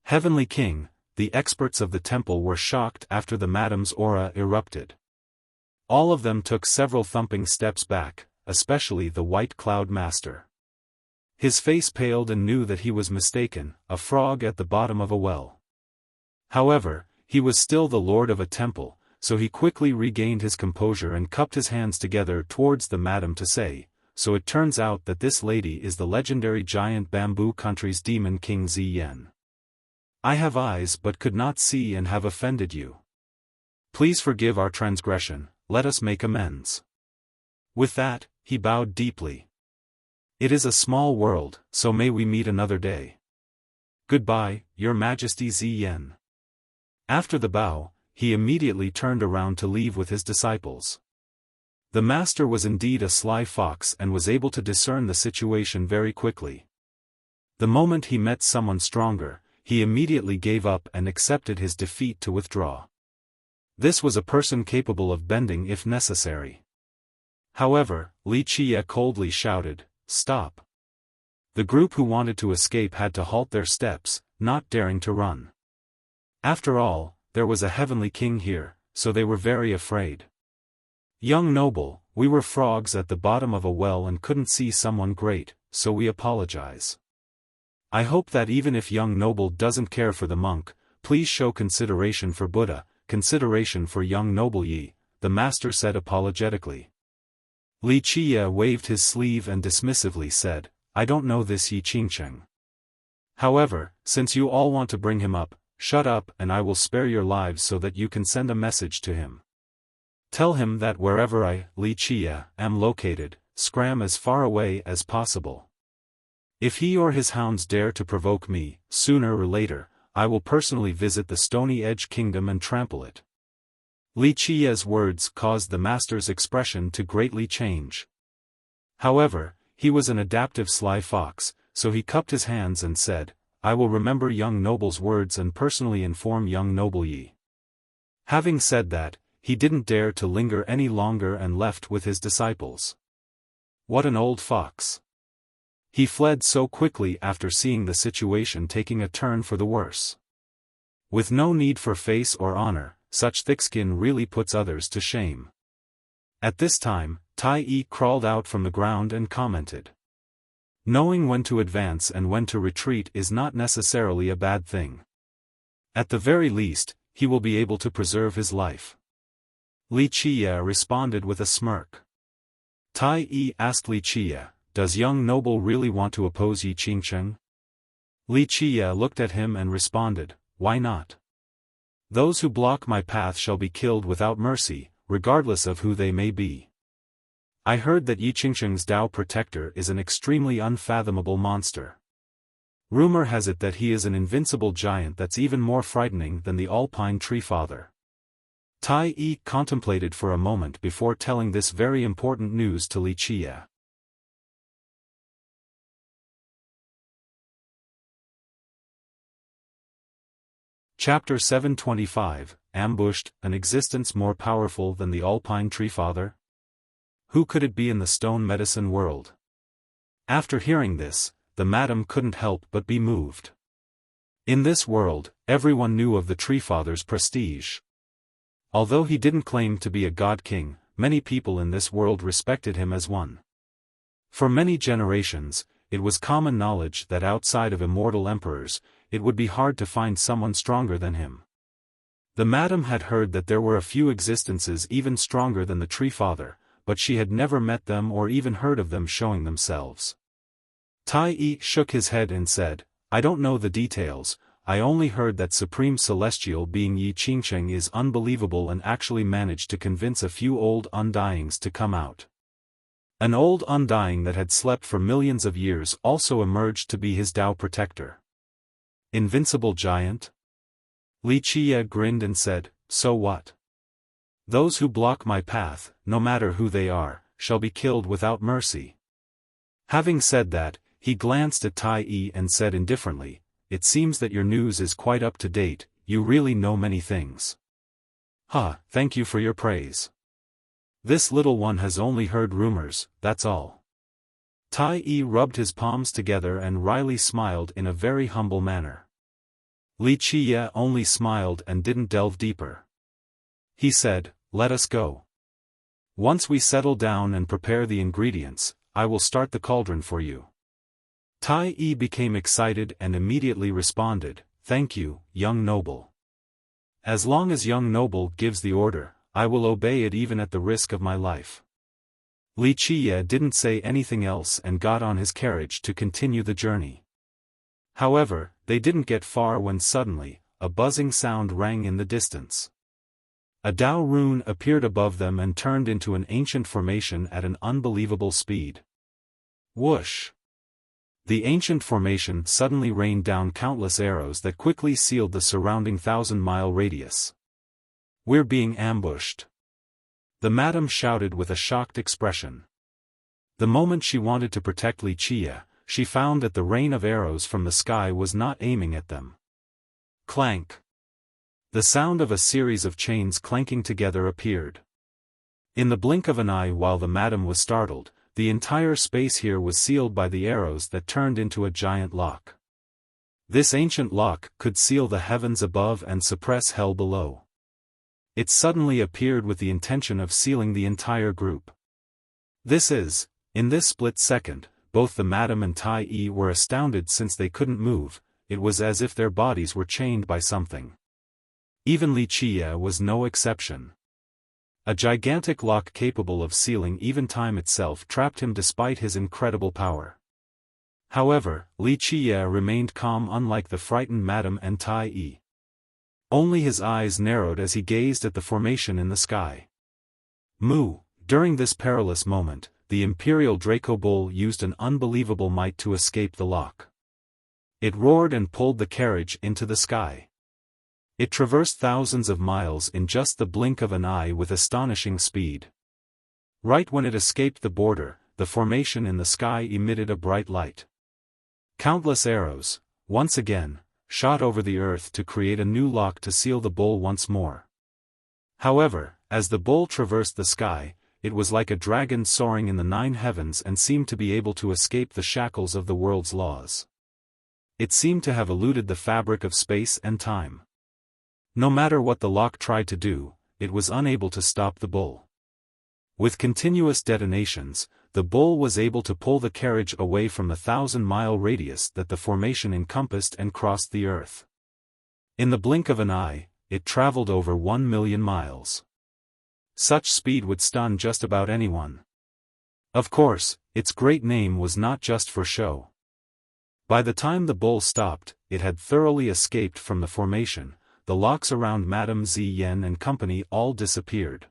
Heavenly King, the experts of the temple were shocked after the madam's aura erupted. All of them took several thumping steps back, especially the White Cloud Master. His face paled and knew that he was mistaken, a frog at the bottom of a well. However, he was still the lord of a temple, so he quickly regained his composure and cupped his hands together towards the madam to say, So it turns out that this lady is the legendary giant bamboo country's demon king Ziyan. I have eyes but could not see and have offended you. Please forgive our transgression, let us make amends. With that, he bowed deeply. It is a small world, so may we meet another day. Goodbye, Your Majesty Ziyan. After the bow, he immediately turned around to leave with his disciples. The master was indeed a sly fox and was able to discern the situation very quickly. The moment he met someone stronger, he immediately gave up and accepted his defeat to withdraw. This was a person capable of bending if necessary. However, Li Qie coldly shouted, Stop. The group who wanted to escape had to halt their steps, not daring to run. After all, there was a heavenly king here, so they were very afraid. Young noble, we were frogs at the bottom of a well and couldn't see someone great, so we apologize. I hope that even if young noble doesn't care for the monk, please show consideration for Buddha, consideration for young noble Yi, the master said apologetically. Li Qie waved his sleeve and dismissively said, I don't know this Yi Qingcheng. However, since you all want to bring him up, shut up and I will spare your lives so that you can send a message to him. Tell him that wherever I, Li Qie, am located, scram as far away as possible. If he or his hounds dare to provoke me, sooner or later, I will personally visit the Stony Edge Kingdom and trample it. Li Qie's words caused the master's expression to greatly change. However, he was an adaptive sly fox, so he cupped his hands and said, I will remember young noble's words and personally inform young noble Yi. Having said that, he didn't dare to linger any longer and left with his disciples. What an old fox. He fled so quickly after seeing the situation taking a turn for the worse. With no need for face or honor, such thick skin really puts others to shame. At this time, Tai Yi crawled out from the ground and commented. Knowing when to advance and when to retreat is not necessarily a bad thing. At the very least, he will be able to preserve his life. Li Qie responded with a smirk. Tai Yi asked Li Qie, Does young noble really want to oppose Yi Qingcheng? Li Qie looked at him and responded, Why not? Those who block my path shall be killed without mercy, regardless of who they may be. I heard that Yi Qingcheng's Tao protector is an extremely unfathomable monster. Rumor has it that he is an invincible giant that's even more frightening than the Alpine Tree Father. Tai Yi contemplated for a moment before telling this very important news to Li Qie. Chapter 725, Ambushed, an existence more powerful than the Alpine Tree Father? Who could it be in the stone medicine world? After hearing this, the madam couldn't help but be moved. In this world, everyone knew of the Tree Father's prestige. Although he didn't claim to be a god king, many people in this world respected him as one. For many generations, it was common knowledge that outside of immortal emperors, it would be hard to find someone stronger than him. The madam had heard that there were a few existences even stronger than the Tree Father, but she had never met them or even heard of them showing themselves. Tai Yi shook his head and said, "I don't know the details, I only heard that Supreme Celestial Being Yi Qingsheng is unbelievable and actually managed to convince a few old undyings to come out. An old undying that had slept for millions of years also emerged to be his Tao protector." Invincible giant? Li Qiye grinned and said, "So what? Those who block my path, no matter who they are, shall be killed without mercy." Having said that, he glanced at Tai Yi and said indifferently, "It seems that your news is quite up to date, you really know many things." Thank you for your praise. This little one has only heard rumors, that's all." Tai Yi rubbed his palms together and wryly smiled in a very humble manner. Li Qiye only smiled and didn't delve deeper. He said, "Let us go. Once we settle down and prepare the ingredients, I will start the cauldron for you." Tai Yi became excited and immediately responded, "Thank you, young noble. As long as young noble gives the order, I will obey it even at the risk of my life." Li Qiye didn't say anything else and got on his carriage to continue the journey. However, they didn't get far when suddenly, a buzzing sound rang in the distance. A Tao rune appeared above them and turned into an ancient formation at an unbelievable speed. Whoosh! The ancient formation suddenly rained down countless arrows that quickly sealed the surrounding 1,000-mile radius. "We're being ambushed!" the madam shouted with a shocked expression. The moment she wanted to protect Li Qiye, she found that the rain of arrows from the sky was not aiming at them. Clank! The sound of a series of chains clanking together appeared. In the blink of an eye while the madam was startled, the entire space here was sealed by the arrows that turned into a giant lock. This ancient lock could seal the heavens above and suppress hell below. It suddenly appeared with the intention of sealing the entire group. In this split second, both the madam and Tai Yi were astounded since they couldn't move, it was as if their bodies were chained by something. Even Li Qiye was no exception. A gigantic lock capable of sealing even time itself trapped him despite his incredible power. However, Li Qiye remained calm unlike the frightened madam and Tai Yi. Only his eyes narrowed as he gazed at the formation in the sky. During this perilous moment, the Imperial Draco Bull used an unbelievable might to escape the lock. It roared and pulled the carriage into the sky. It traversed thousands of miles in just the blink of an eye with astonishing speed. Right when it escaped the border, the formation in the sky emitted a bright light. Countless arrows, once again, shot over the earth to create a new lock to seal the bull once more. However, as the bull traversed the sky, it was like a dragon soaring in the 9 heavens and seemed to be able to escape the shackles of the world's laws. It seemed to have eluded the fabric of space and time. No matter what the lock tried to do, it was unable to stop the bull. With continuous detonations, the bull was able to pull the carriage away from the 1,000-mile radius that the formation encompassed and crossed the earth. In the blink of an eye, it traveled over 1 million miles. Such speed would stun just about anyone. Of course, its great name was not just for show. By the time the bull stopped, it had thoroughly escaped from the formation. The locks around Madame Ziyan and company all disappeared.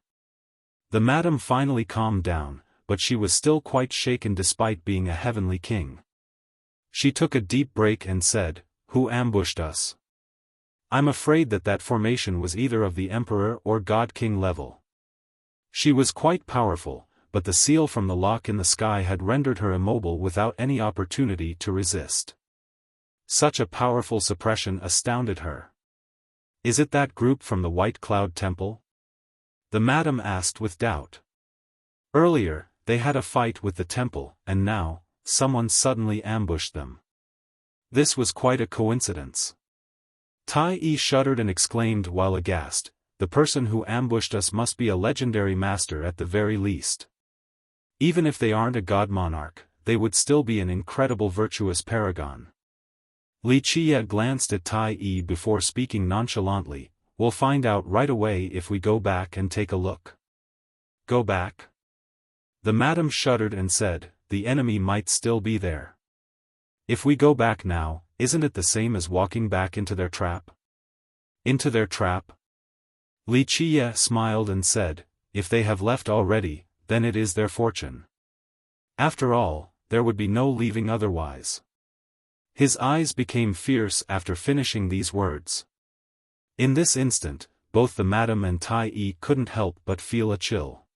The madam finally calmed down, but she was still quite shaken despite being a heavenly king. She took a deep breath and said, "Who ambushed us? I'm afraid that formation was either of the emperor or god-king level." She was quite powerful, but the seal from the lock in the sky had rendered her immobile without any opportunity to resist. Such a powerful suppression astounded her. "Is it that group from the White Cloud Temple?" the madam asked with doubt. Earlier, they had a fight with the temple, and now, someone suddenly ambushed them. This was quite a coincidence. Tai Yi shuddered and exclaimed while aghast, the person who ambushed us must be a legendary master at the very least. Even if they aren't a god monarch, they would still be an incredible virtuous paragon. Li Qie glanced at Tai Yi before speaking nonchalantly, "We'll find out right away if we go back and take a look." "Go back?" The madam shuddered and said, "The enemy might still be there. If we go back now, isn't it the same as walking back into their trap?" "Into their trap?" Li Qie smiled and said, "If they have left already, then it is their fortune. After all, there would be no leaving otherwise." His eyes became fierce after finishing these words. In this instant, both the madam and Tai Yi couldn't help but feel a chill.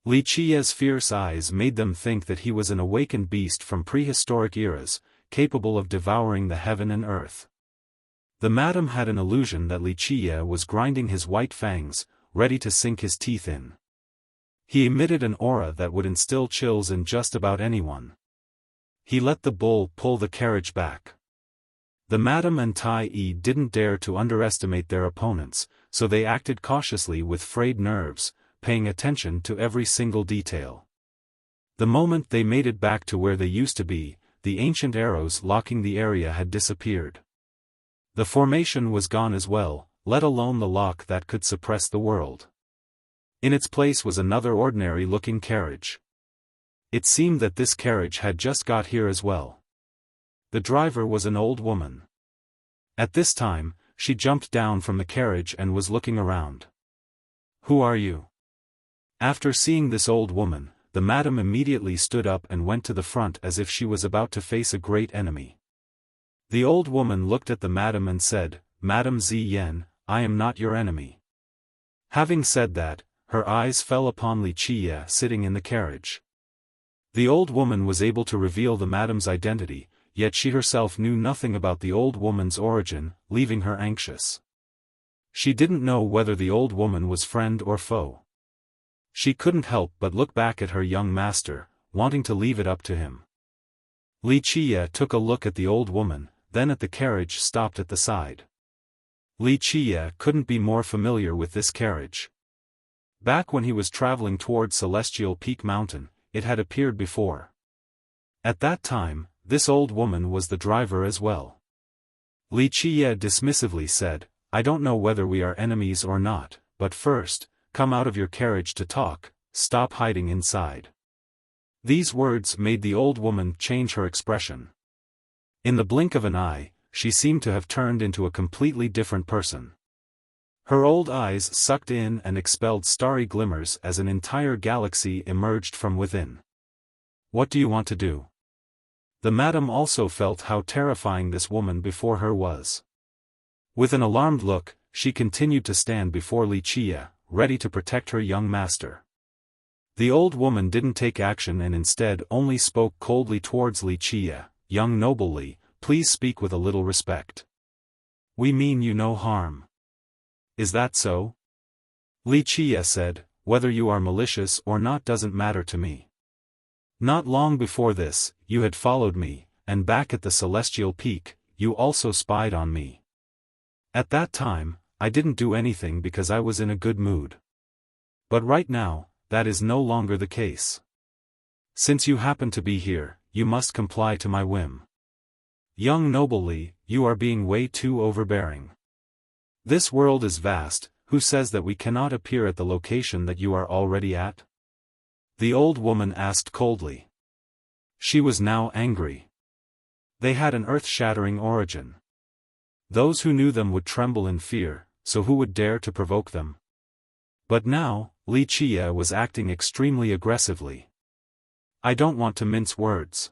Li Qie's fierce eyes made them think that he was an awakened beast from prehistoric eras, capable of devouring the heaven and earth. The madam had an illusion that Li Qie was grinding his white fangs, ready to sink his teeth in. He emitted an aura that would instill chills in just about anyone. He let the bull pull the carriage back. The madam and Tai Yi didn't dare to underestimate their opponents, so they acted cautiously with frayed nerves, paying attention to every single detail. The moment they made it back to where they used to be, the ancient arrows locking the area had disappeared. The formation was gone as well, let alone the lock that could suppress the world. In its place was another ordinary-looking carriage. It seemed that this carriage had just got here as well. The driver was an old woman. At this time, she jumped down from the carriage and was looking around. "Who are you?" After seeing this old woman, the madam immediately stood up and went to the front as if she was about to face a great enemy. The old woman looked at the madam and said, "Madam Ziyan, I am not your enemy." Having said that, her eyes fell upon Li Qie sitting in the carriage. The old woman was able to reveal the madam's identity, yet she herself knew nothing about the old woman's origin, leaving her anxious. She didn't know whether the old woman was friend or foe. She couldn't help but look back at her young master, wanting to leave it up to him. Li Qie took a look at the old woman, then at the carriage stopped at the side. Li Qie couldn't be more familiar with this carriage. Back when he was traveling toward Celestial Peak Mountain, it had appeared before. At that time, this old woman was the driver as well. Li Qie dismissively said, "I don't know whether we are enemies or not, but first, come out of your carriage to talk, stop hiding inside." These words made the old woman change her expression. In the blink of an eye, she seemed to have turned into a completely different person. Her old eyes sucked in and expelled starry glimmers as an entire galaxy emerged from within. "What do you want to do?" The madam also felt how terrifying this woman before her was. With an alarmed look, she continued to stand before Li Qie, ready to protect her young master. The old woman didn't take action and instead only spoke coldly towards Li Qie, "Young noble Li, please speak with a little respect. We mean you no harm. Is that so?" Li Qie said, "Whether you are malicious or not doesn't matter to me. Not long before this, you had followed me, and back at the Celestial Peak, you also spied on me. At that time, I didn't do anything because I was in a good mood. But right now, that is no longer the case. Since you happen to be here, you must comply to my whim. Young noble Li, you are being way too overbearing. This world is vast, who says that we cannot appear at the location that you are already at?" The old woman asked coldly. She was now angry. They had an earth-shattering origin. Those who knew them would tremble in fear, so who would dare to provoke them? But now, Li Qie was acting extremely aggressively. "I don't want to mince words."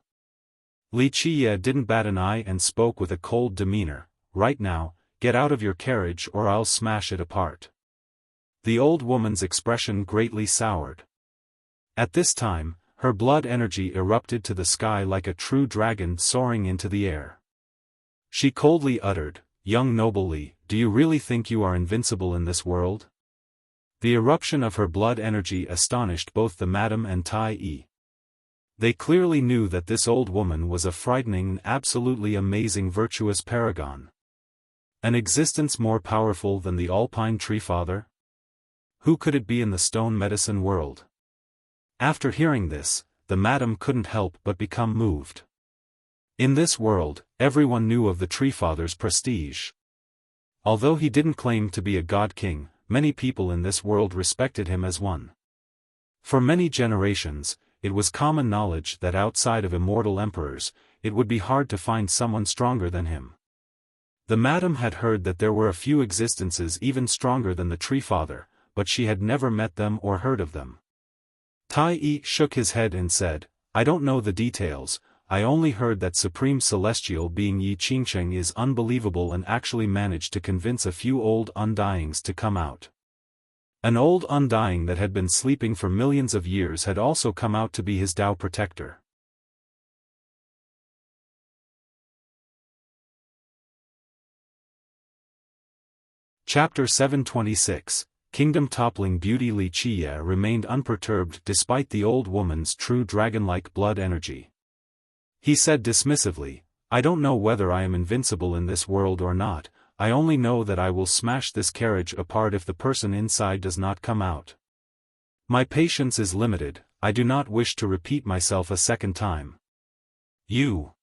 Li Qie didn't bat an eye and spoke with a cold demeanor, "Right now, get out of your carriage or I'll smash it apart." The old woman's expression greatly soured. At this time, her blood energy erupted to the sky like a true dragon soaring into the air. She coldly uttered, "Young noble Li, do you really think you are invincible in this world?" The eruption of her blood energy astonished both the madam and Tai Yi. They clearly knew that this old woman was a frightening and absolutely amazing virtuous paragon. An existence more powerful than the Alpine Tree Father? Who could it be in the stone medicine world? After hearing this, the madam couldn't help but become moved. In this world, everyone knew of the Tree Father's prestige. Although he didn't claim to be a god king, many people in this world respected him as one. For many generations, it was common knowledge that outside of immortal emperors, it would be hard to find someone stronger than him. The madam had heard that there were a few existences even stronger than the Tree Father, but she had never met them or heard of them. Tai Yi shook his head and said, "I don't know the details. I only heard that Supreme Celestial Being Yi Qingsheng is unbelievable and actually managed to convince a few old undyings to come out. An old undying that had been sleeping for millions of years had also come out to be his Tao protector." Chapter 726, Kingdom-toppling beauty. Li Qiye remained unperturbed despite the old woman's true dragon-like blood energy. He said dismissively, "I don't know whether I am invincible in this world or not, I only know that I will smash this carriage apart if the person inside does not come out. My patience is limited, I do not wish to repeat myself a second time." "You!"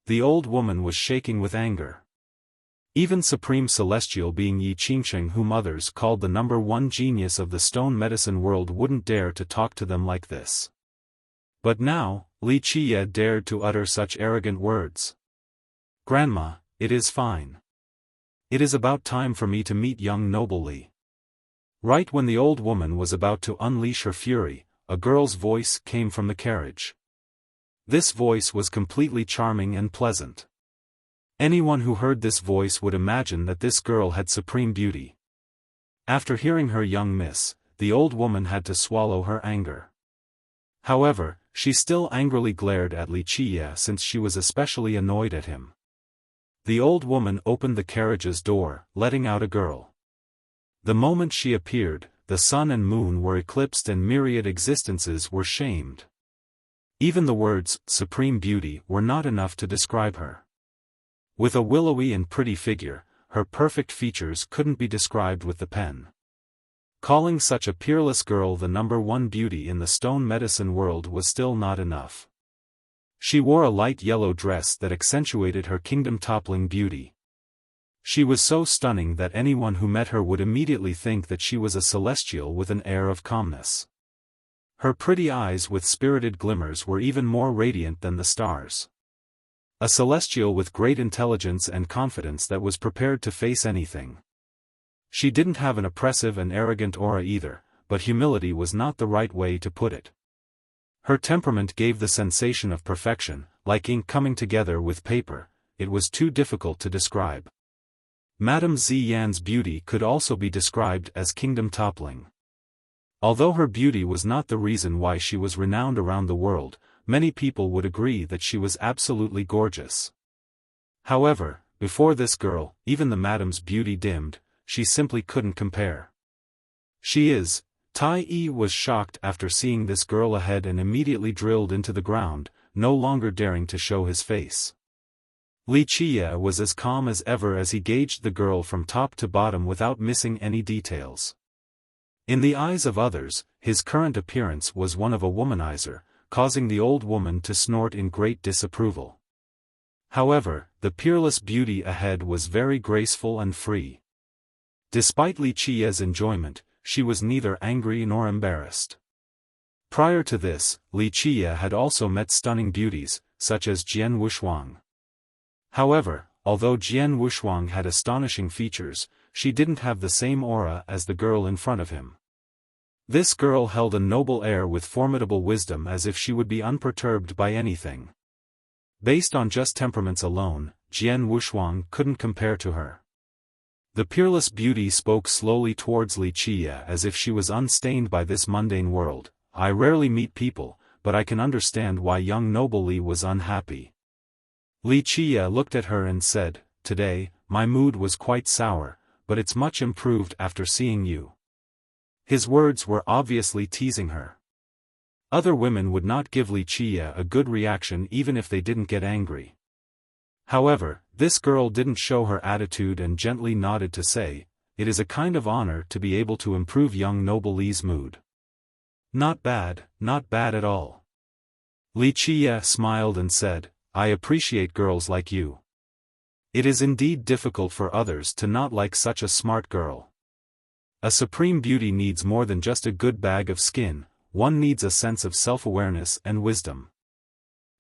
The old woman was shaking with anger. Even Supreme Celestial Being Yi Qingsheng, whom others called the #1 genius of the stone medicine world, wouldn't dare to talk to them like this. But now, Li Qiye dared to utter such arrogant words. "Grandma, it is fine. It is about time for me to meet young noble Li." Right when the old woman was about to unleash her fury, a girl's voice came from the carriage. This voice was completely charming and pleasant. Anyone who heard this voice would imagine that this girl had supreme beauty. After hearing her young miss, the old woman had to swallow her anger. However, she still angrily glared at Li Qiye since she was especially annoyed at him. The old woman opened the carriage's door, letting out a girl. The moment she appeared, the sun and moon were eclipsed and myriad existences were shamed. Even the words, supreme beauty, were not enough to describe her. With a willowy and pretty figure, her perfect features couldn't be described with the pen. Calling such a peerless girl the #1 beauty in the stone medicine world was still not enough. She wore a light yellow dress that accentuated her kingdom-toppling beauty. She was so stunning that anyone who met her would immediately think that she was a celestial with an air of calmness. Her pretty eyes with spirited glimmers were even more radiant than the stars. A celestial with great intelligence and confidence that was prepared to face anything. She didn't have an oppressive and arrogant aura either, but humility was not the right way to put it. Her temperament gave the sensation of perfection, like ink coming together with paper. It was too difficult to describe. Madame Ziyan's beauty could also be described as kingdom-toppling. Although her beauty was not the reason why she was renowned around the world, many people would agree that she was absolutely gorgeous. However, before this girl, even the madam's beauty dimmed. She simply couldn't compare. "She is." Tai Yi was shocked after seeing this girl ahead and immediately drilled into the ground, no longer daring to show his face. Li Qiye was as calm as ever as he gauged the girl from top to bottom without missing any details. In the eyes of others, his current appearance was one of a womanizer, causing the old woman to snort in great disapproval. However, the peerless beauty ahead was very graceful and free. Despite Li Qiye's enjoyment, she was neither angry nor embarrassed. Prior to this, Li Qiye had also met stunning beauties, such as Jian Wushuang. However, although Jian Wushuang had astonishing features, she didn't have the same aura as the girl in front of him. This girl held a noble air with formidable wisdom, as if she would be unperturbed by anything. Based on just temperaments alone, Jian Wushuang couldn't compare to her. The peerless beauty spoke slowly towards Li Qiye as if she was unstained by this mundane world. "I rarely meet people, but I can understand why young noble Li was unhappy." Li Qiye looked at her and said, "Today, my mood was quite sour, but it's much improved after seeing you." His words were obviously teasing her. Other women would not give Li Qiye a good reaction even if they didn't get angry. However, this girl didn't show her attitude and gently nodded to say, "It is a kind of honor to be able to improve young noble Li's mood." Not bad at all. Li Qiye smiled and said, "I appreciate girls like you. It is indeed difficult for others to not like such a smart girl. A supreme beauty needs more than just a good bag of skin, one needs a sense of self-awareness and wisdom."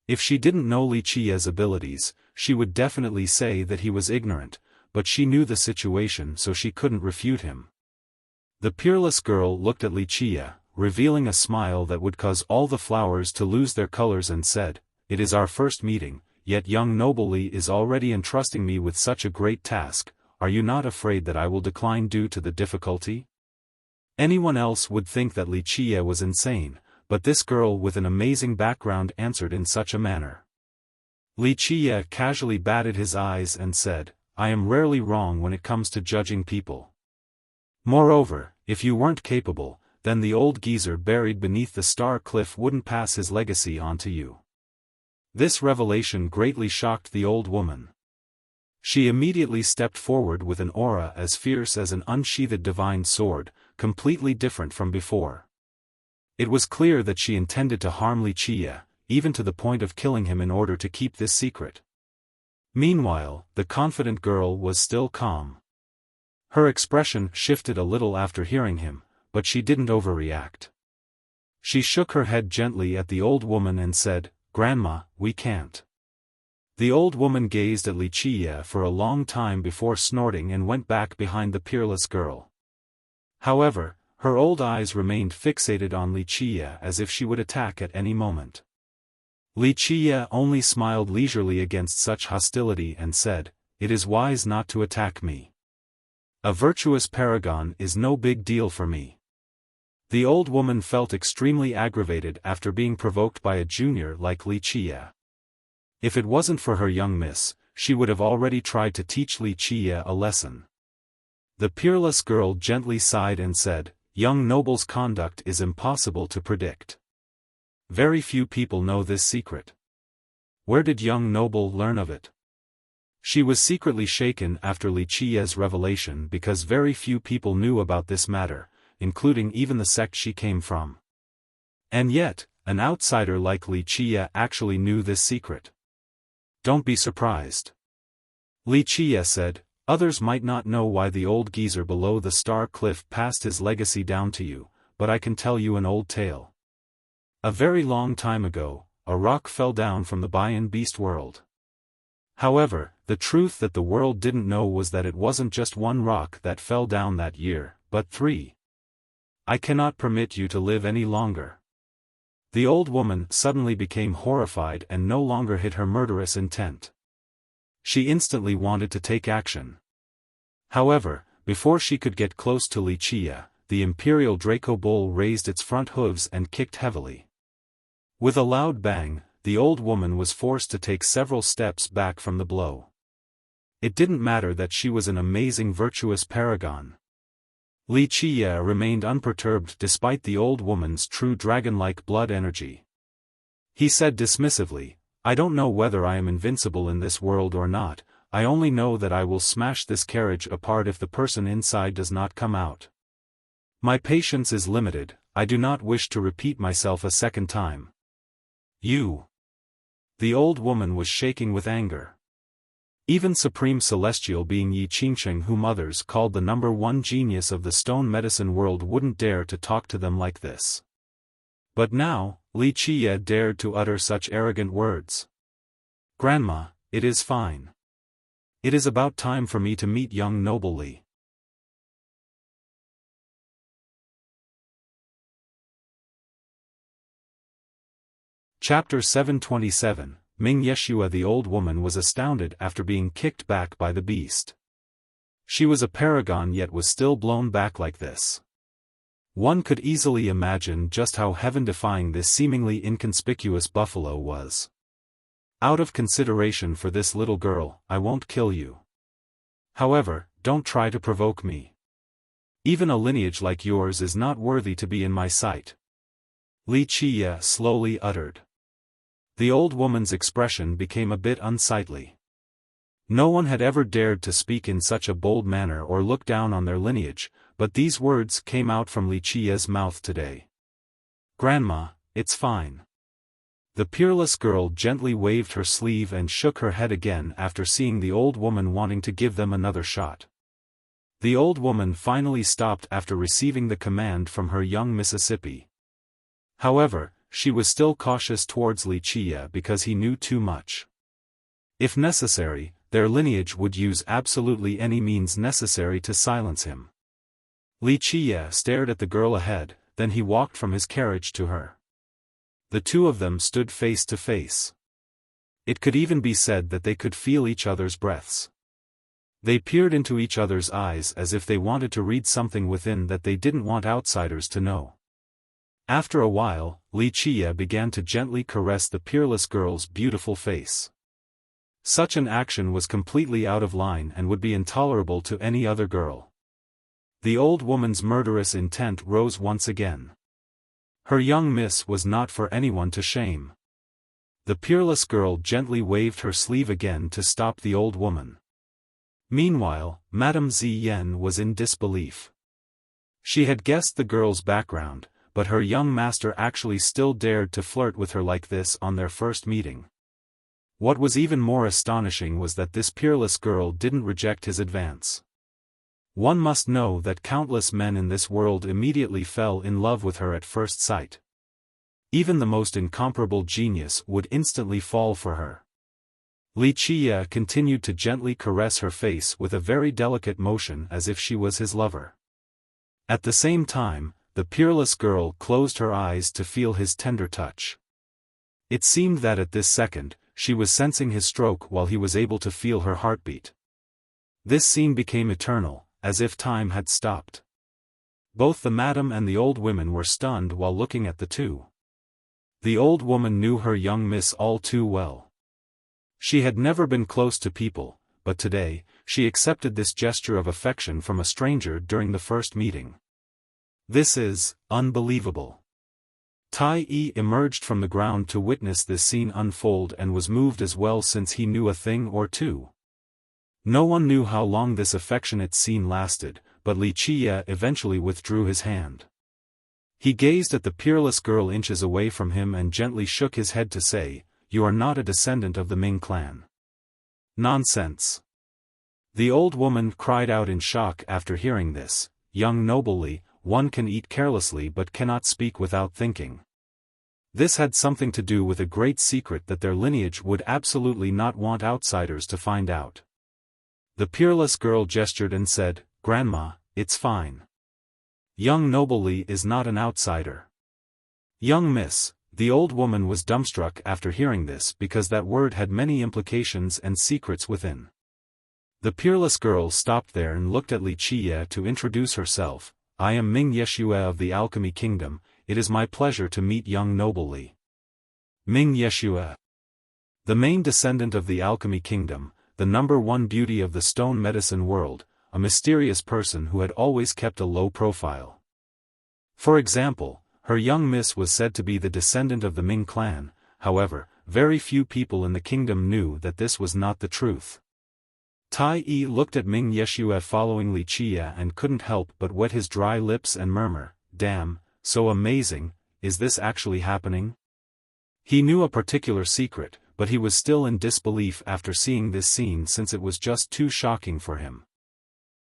If she didn't know Li Qiye's abilities, she would definitely say that he was ignorant, but she knew the situation so she couldn't refute him. The peerless girl looked at Li Qiye, revealing a smile that would cause all the flowers to lose their colors and said, "It is our first meeting, yet young noble Li is already entrusting me with such a great task. Are you not afraid that I will decline due to the difficulty?" Anyone else would think that Li Qiye was insane, but this girl with an amazing background answered in such a manner. Li Qiye casually batted his eyes and said, "I am rarely wrong when it comes to judging people. Moreover, if you weren't capable, then the old geezer buried beneath the star cliff wouldn't pass his legacy on to you." This revelation greatly shocked the old woman. She immediately stepped forward with an aura as fierce as an unsheathed divine sword, completely different from before. It was clear that she intended to harm Li Qiye, even to the point of killing him in order to keep this secret. Meanwhile, the confident girl was still calm. Her expression shifted a little after hearing him, but she didn't overreact. She shook her head gently at the old woman and said, "Grandma, we can't." The old woman gazed at Li Qiye for a long time before snorting and went back behind the peerless girl. However, her old eyes remained fixated on Li Qiye as if she would attack at any moment. Li Qiye only smiled leisurely against such hostility and said, "It is wise not to attack me. A virtuous paragon is no big deal for me." The old woman felt extremely aggravated after being provoked by a junior like Li Qiye. If it wasn't for her young miss, she would have already tried to teach Li Qiye a lesson. The peerless girl gently sighed and said, "Young noble's conduct is impossible to predict. Very few people know this secret. Where did young noble learn of it?" She was secretly shaken after Li Qiye's revelation because very few people knew about this matter, including even the sect she came from. And yet, an outsider like Li Qiye actually knew this secret. "Don't be surprised," Li Qiye said, "others might not know why the old geezer below the star cliff passed his legacy down to you, but I can tell you an old tale. A very long time ago, a rock fell down from the Bayan beast world. However, the truth that the world didn't know was that it wasn't just one rock that fell down that year, but 3. I cannot permit you to live any longer." The old woman suddenly became horrified and no longer hid her murderous intent. She instantly wanted to take action. However, before she could get close to Li Qiye, the imperial Draco bull raised its front hooves and kicked heavily. With a loud bang, the old woman was forced to take several steps back from the blow. It didn't matter that she was an amazing virtuous paragon. Li Qiye remained unperturbed despite the old woman's true dragon-like blood energy. He said dismissively, "I don't know whether I am invincible in this world or not, I only know that I will smash this carriage apart if the person inside does not come out. My patience is limited, I do not wish to repeat myself a second time." "You." The old woman was shaking with anger. Even Supreme Celestial being Yi Qingsheng, whom others called the #1 genius of the stone medicine world, wouldn't dare to talk to them like this. But now, Li Qiye dared to utter such arrogant words. "Grandma, it is fine. It is about time for me to meet young noble Li." Chapter 727, Ming Yeshua. The old woman was astounded after being kicked back by the beast. She was a paragon yet was still blown back like this. One could easily imagine just how heaven-defying this seemingly inconspicuous buffalo was. "Out of consideration for this little girl, I won't kill you. However, don't try to provoke me. Even a lineage like yours is not worthy to be in my sight," Li Qiye slowly uttered. The old woman's expression became a bit unsightly. No one had ever dared to speak in such a bold manner or look down on their lineage, but these words came out from Wuxia's mouth today. "Grandma, it's fine." The peerless girl gently waved her sleeve and shook her head again after seeing the old woman wanting to give them another shot. The old woman finally stopped after receiving the command from her young Mississippi. However, she was still cautious towards Wuxia because he knew too much. If necessary, their lineage would use absolutely any means necessary to silence him. Wuxia stared at the girl ahead, then he walked from his carriage to her. The two of them stood face to face. It could even be said that they could feel each other's breaths. They peered into each other's eyes as if they wanted to read something within that they didn't want outsiders to know. After a while, Wuxia began to gently caress the peerless girl's beautiful face. Such an action was completely out of line and would be intolerable to any other girl. The old woman's murderous intent rose once again. Her young miss was not for anyone to shame. The peerless girl gently waved her sleeve again to stop the old woman. Meanwhile, Madame Ziyan was in disbelief. She had guessed the girl's background, but her young master actually still dared to flirt with her like this on their first meeting. What was even more astonishing was that this peerless girl didn't reject his advance. One must know that countless men in this world immediately fell in love with her at first sight. Even the most incomparable genius would instantly fall for her. Wuxia continued to gently caress her face with a very delicate motion as if she was his lover. At the same time, the peerless girl closed her eyes to feel his tender touch. It seemed that at this second, she was sensing his stroke while he was able to feel her heartbeat. This scene became eternal, as if time had stopped. Both the madam and the old women were stunned while looking at the two. The old woman knew her young miss all too well. She had never been close to people, but today, she accepted this gesture of affection from a stranger during the first meeting. This is unbelievable. Tai Yi emerged from the ground to witness this scene unfold and was moved as well since he knew a thing or two. No one knew how long this affectionate scene lasted, but Wuxia eventually withdrew his hand. He gazed at the peerless girl inches away from him and gently shook his head to say, "You are not a descendant of the Ming clan." "Nonsense." The old woman cried out in shock after hearing this. "Young nobly, one can eat carelessly but cannot speak without thinking." This had something to do with a great secret that their lineage would absolutely not want outsiders to find out. The peerless girl gestured and said, "Grandma, it's fine. Young nobly is not an outsider." "Young miss," the old woman was dumbstruck after hearing this because that word had many implications and secrets within. The peerless girl stopped there and looked at Wuxia to introduce herself. "I am Ming Yeshua of the Alchemy Kingdom, it is my pleasure to meet young nobly." Ming Yeshua. The main descendant of the Alchemy Kingdom, the #1 beauty of the stone medicine world, a mysterious person who had always kept a low profile. For example, her young miss was said to be the descendant of the Ming clan, however, very few people in the kingdom knew that this was not the truth. Tai Yi looked at Ming Yeshua following Wuxia and couldn't help but wet his dry lips and murmur, "Damn, so amazing, is this actually happening?" He knew a particular secret, but he was still in disbelief after seeing this scene since it was just too shocking for him.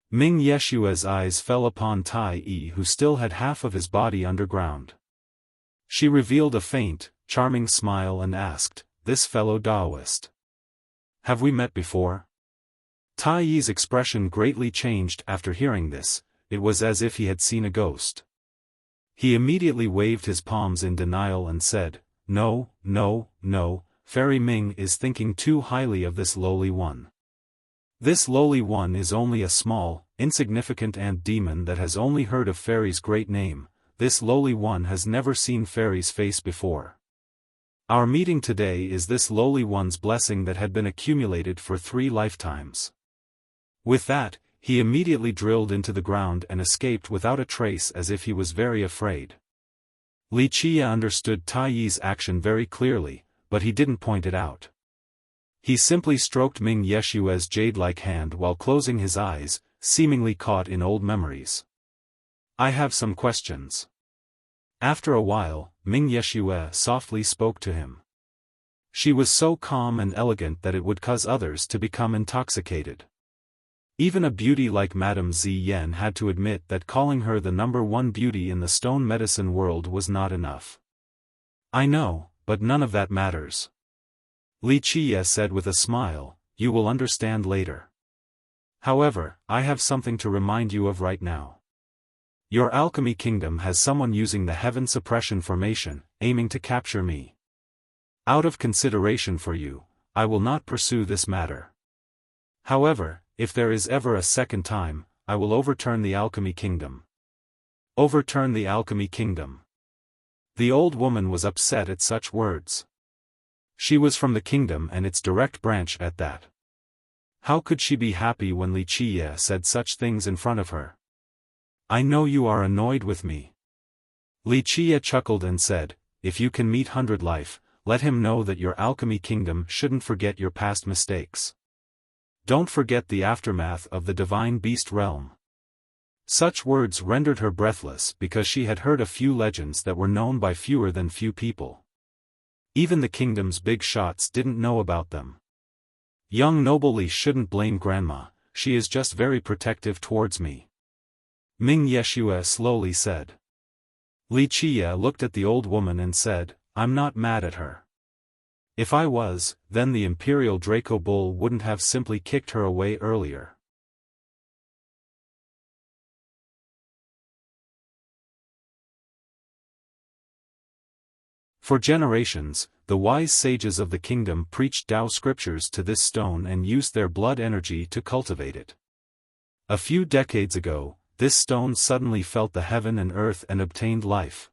Ming Yeshua's eyes fell upon Tai Yi who still had half of his body underground. She revealed a faint, charming smile and asked, "This fellow Taoist. Have we met before?" Tai Yi's expression greatly changed after hearing this. It was as if he had seen a ghost. He immediately waved his palms in denial and said, "No, no, no, Fairy Ming is thinking too highly of this lowly one. This lowly one is only a small, insignificant ant demon that has only heard of Fairy's great name. This lowly one has never seen Fairy's face before. Our meeting today is this lowly one's blessing that had been accumulated for 3 lifetimes." With that, he immediately drilled into the ground and escaped without a trace as if he was very afraid. Wuxia understood Tai Yi's action very clearly, but he didn't point it out. He simply stroked Ming Yeshua's jade-like hand while closing his eyes, seemingly caught in old memories. I have some questions. After a while, Ming Yeshua softly spoke to him. She was so calm and elegant that it would cause others to become intoxicated. Even a beauty like Madame Ziyan had to admit that calling her the #1 beauty in the stone medicine world was not enough. I know, but none of that matters. Li Qie said with a smile, you will understand later. However, I have something to remind you of right now. Your alchemy kingdom has someone using the heaven suppression formation, aiming to capture me. Out of consideration for you, I will not pursue this matter. However, if there is ever a second time, I will overturn the alchemy kingdom. Overturn the alchemy kingdom. The old woman was upset at such words. She was from the kingdom and its direct branch at that. How could she be happy when Li Qie said such things in front of her? I know you are annoyed with me. Li Qie chuckled and said, if you can meet 100 life, let him know that your alchemy kingdom shouldn't forget your past mistakes. Don't forget the aftermath of the divine beast realm. Such words rendered her breathless because she had heard a few legends that were known by fewer than few people. Even the kingdom's big shots didn't know about them. Young noble Li shouldn't blame grandma, she is just very protective towards me. Ming Yeshua slowly said. Li Qie looked at the old woman and said, I'm not mad at her. If I was, then the imperial Draco Bull wouldn't have simply kicked her away earlier. For generations, the wise sages of the kingdom preached Tao scriptures to this stone and used their blood energy to cultivate it. A few decades ago, this stone suddenly felt the heaven and earth and obtained life.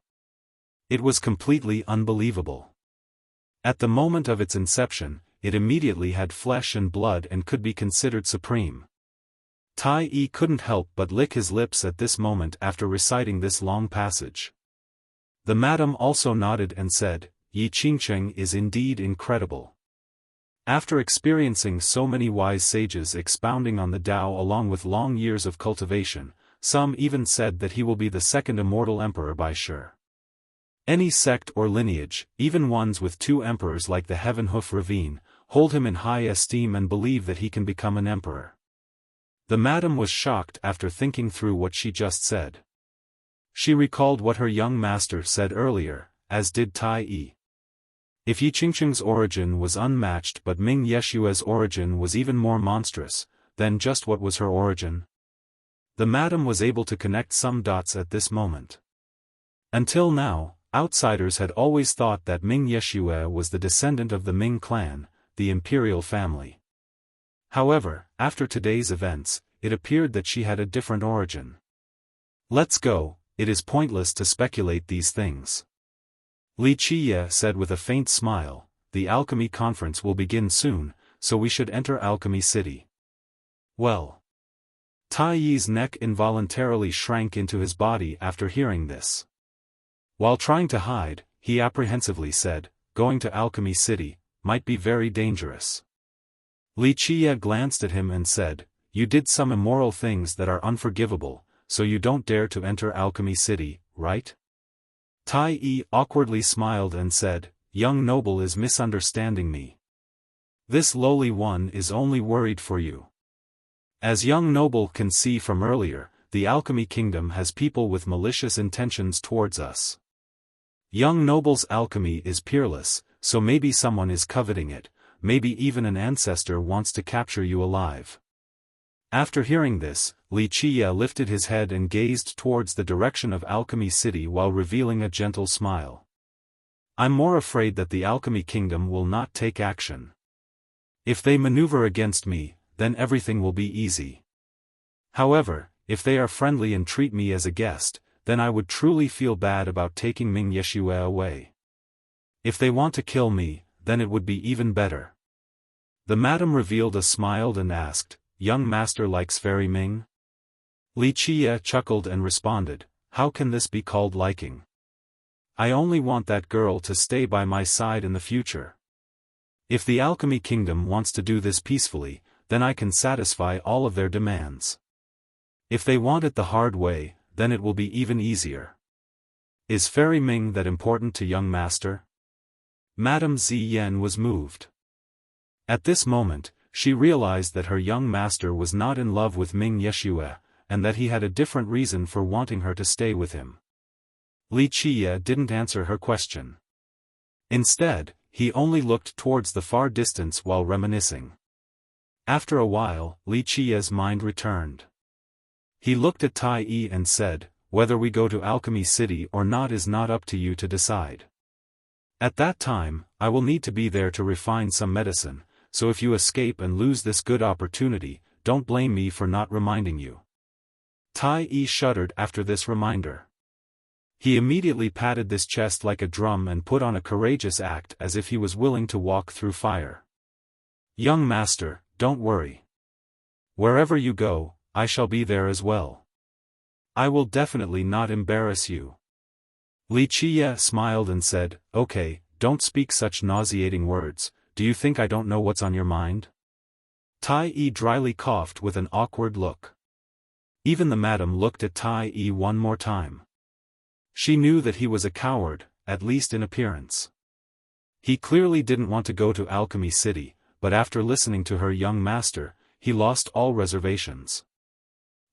It was completely unbelievable. At the moment of its inception, it immediately had flesh and blood and could be considered supreme. Tai Yi couldn't help but lick his lips at this moment after reciting this long passage. The madam also nodded and said, Yi Qingcheng is indeed incredible. After experiencing so many wise sages expounding on the Tao along with long years of cultivation, some even said that he will be the second immortal emperor by sure. Any sect or lineage, even ones with 2 emperors like the Heaven Hoof Ravine, hold him in high esteem and believe that he can become an emperor. The madam was shocked after thinking through what she just said. She recalled what her young master said earlier, as did Tai Yi. If Yi Qingcheng's origin was unmatched but Ming Yeshua's origin was even more monstrous, then just what was her origin? The madam was able to connect some dots at this moment. Until now, outsiders had always thought that Ming Yeshua was the descendant of the Ming clan, the imperial family. However, after today's events, it appeared that she had a different origin. Let's go, it is pointless to speculate these things. Li Qie said with a faint smile, the alchemy conference will begin soon, so we should enter Alchemy City. Well. Tai Yi's neck involuntarily shrank into his body after hearing this. While trying to hide, he apprehensively said, going to Alchemy City, might be very dangerous. Li Qie glanced at him and said, you did some immoral things that are unforgivable, so you don't dare to enter Alchemy City, right? Tai Yi awkwardly smiled and said, young noble is misunderstanding me. This lowly one is only worried for you. As young noble can see from earlier, the alchemy kingdom has people with malicious intentions towards us. Young noble's alchemy is peerless, so maybe someone is coveting it, maybe even an ancestor wants to capture you alive. After hearing this, Li Qie lifted his head and gazed towards the direction of Alchemy City while revealing a gentle smile. I'm more afraid that the Alchemy Kingdom will not take action. If they maneuver against me, then everything will be easy. However, if they are friendly and treat me as a guest, then I would truly feel bad about taking Ming Yeshua away. If they want to kill me, then it would be even better. The madam revealed a smile and asked, young master likes Fairy Ming? Li Qie chuckled and responded, how can this be called liking? I only want that girl to stay by my side in the future. If the Alchemy Kingdom wants to do this peacefully, then I can satisfy all of their demands. If they want it the hard way, then it will be even easier. Is Fairy Ming that important to young master? Madame Ziyan was moved. At this moment, she realized that her young master was not in love with Ming Yeshue, and that he had a different reason for wanting her to stay with him. Li Qiye didn't answer her question. Instead, he only looked towards the far distance while reminiscing. After a while, Li Qiye's mind returned. He looked at Tai Yi and said, "Whether we go to Alchemy City or not is not up to you to decide. At that time, I will need to be there to refine some medicine, so if you escape and lose this good opportunity, don't blame me for not reminding you." Tai Yi shuddered after this reminder. He immediately patted this chest like a drum and put on a courageous act as if he was willing to walk through fire. "Young master, don't worry. Wherever you go, I shall be there as well. I will definitely not embarrass you." Li Qiye smiled and said, "Okay, don't speak such nauseating words. Do you think I don't know what's on your mind?" Tai Yi dryly coughed with an awkward look. Even the madam looked at Tai Yi one more time. She knew that he was a coward, at least in appearance. He clearly didn't want to go to Alchemy City, but after listening to her young master, he lost all reservations.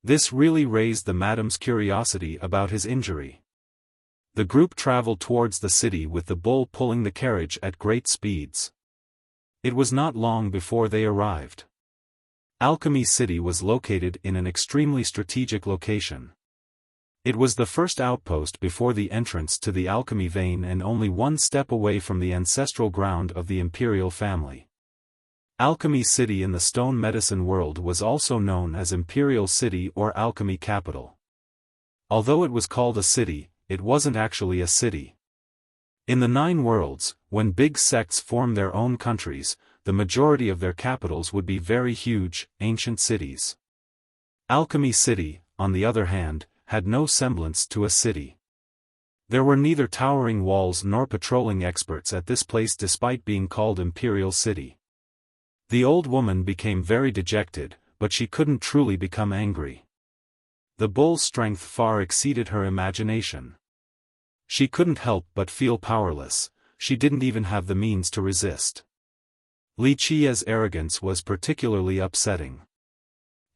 This really raised the madam's curiosity about his injury. The group traveled towards the city with the bull pulling the carriage at great speeds. It was not long before they arrived. Alchemy City was located in an extremely strategic location. It was the first outpost before the entrance to the alchemy vein and only one step away from the ancestral ground of the imperial family. Alchemy City in the stone medicine world was also known as Imperial City or Alchemy Capital. Although it was called a city, it wasn't actually a city. In the 9 worlds, when big sects form their own countries, the majority of their capitals would be very huge, ancient cities. Alchemy City, on the other hand, had no semblance to a city. There were neither towering walls nor patrolling experts at this place despite being called Imperial City. The old woman became very dejected, but she couldn't truly become angry. The bull's strength far exceeded her imagination. She couldn't help but feel powerless. She didn't even have the means to resist. Li Qiye's arrogance was particularly upsetting.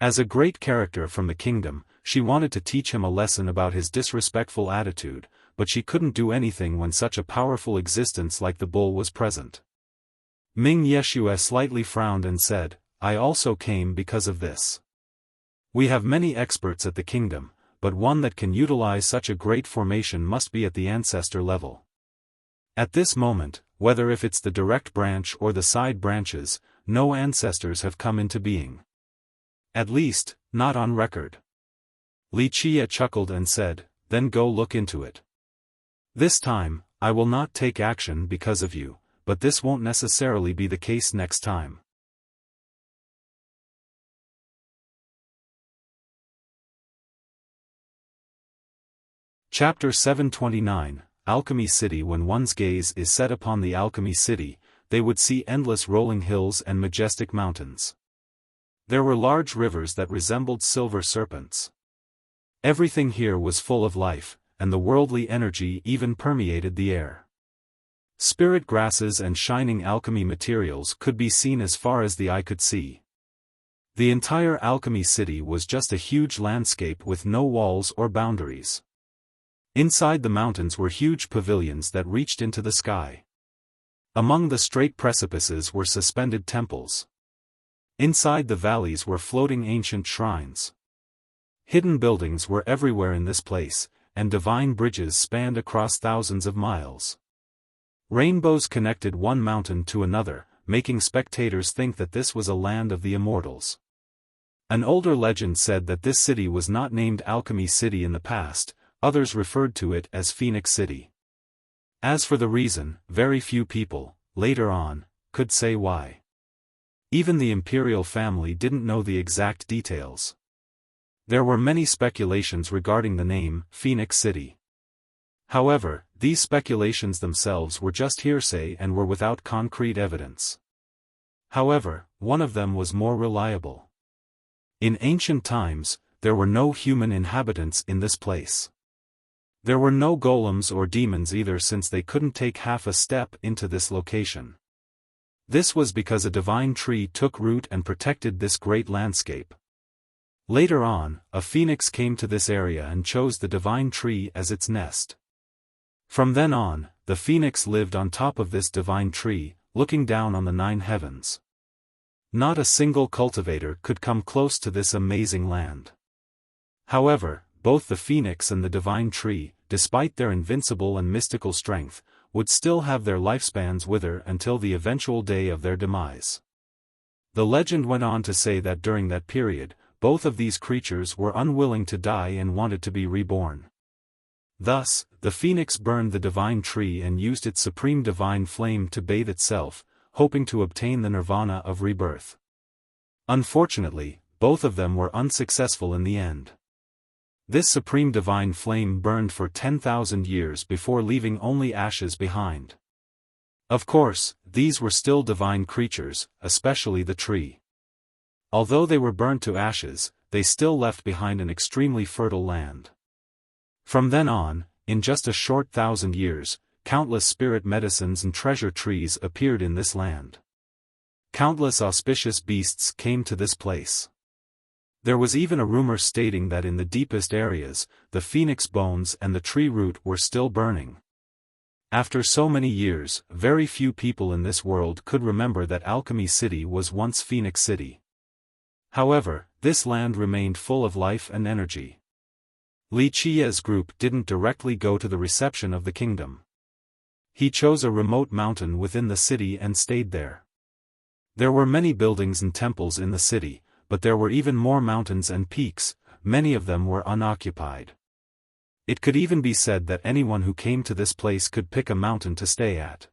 As a great character from the kingdom, she wanted to teach him a lesson about his disrespectful attitude, but she couldn't do anything when such a powerful existence like the bull was present. Ming Yeshue slightly frowned and said, "I also came because of this. We have many experts at the kingdom, but one that can utilize such a great formation must be at the ancestor level. At this moment, whether if it's the direct branch or the side branches, no ancestors have come into being. At least, not on record." Li Qiye chuckled and said, "Then go look into it. This time, I will not take action because of you, but this won't necessarily be the case next time." Chapter 729, Alchemy City. When one's gaze is set upon the Alchemy City, they would see endless rolling hills and majestic mountains. There were large rivers that resembled silver serpents. Everything here was full of life, and the worldly energy even permeated the air. Spirit grasses and shining alchemy materials could be seen as far as the eye could see. The entire Alchemy City was just a huge landscape with no walls or boundaries. Inside the mountains were huge pavilions that reached into the sky. Among the straight precipices were suspended temples. Inside the valleys were floating ancient shrines. Hidden buildings were everywhere in this place, and divine bridges spanned across thousands of miles. Rainbows connected one mountain to another, making spectators think that this was a land of the immortals. An older legend said that this city was not named Alchemy City in the past, others referred to it as Phoenix City. As for the reason, very few people, later on, could say why. Even the imperial family didn't know the exact details. There were many speculations regarding the name, Phoenix City. However, these speculations themselves were just hearsay and were without concrete evidence. However, one of them was more reliable. In ancient times, there were no human inhabitants in this place. There were no golems or demons either, since they couldn't take half a step into this location. This was because a divine tree took root and protected this great landscape. Later on, a phoenix came to this area and chose the divine tree as its nest. From then on, the phoenix lived on top of this divine tree, looking down on the 9 heavens. Not a single cultivator could come close to this amazing land. However, both the phoenix and the divine tree, despite their invincible and mystical strength, would still have their lifespans wither until the eventual day of their demise. The legend went on to say that during that period, both of these creatures were unwilling to die and wanted to be reborn. Thus, the phoenix burned the divine tree and used its supreme divine flame to bathe itself, hoping to obtain the nirvana of rebirth. Unfortunately, both of them were unsuccessful in the end. This supreme divine flame burned for 10,000 years before leaving only ashes behind. Of course, these were still divine creatures, especially the tree. Although they were burned to ashes, they still left behind an extremely fertile land. From then on, in just a short 1,000 years, countless spirit medicines and treasure trees appeared in this land. Countless auspicious beasts came to this place. There was even a rumor stating that in the deepest areas, the phoenix bones and the tree root were still burning. After so many years, very few people in this world could remember that Alchemy City was once Phoenix City. However, this land remained full of life and energy. Li Qiye's group didn't directly go to the reception of the kingdom. He chose a remote mountain within the city and stayed there. There were many buildings and temples in the city, but there were even more mountains and peaks, many of them were unoccupied. It could even be said that anyone who came to this place could pick a mountain to stay at.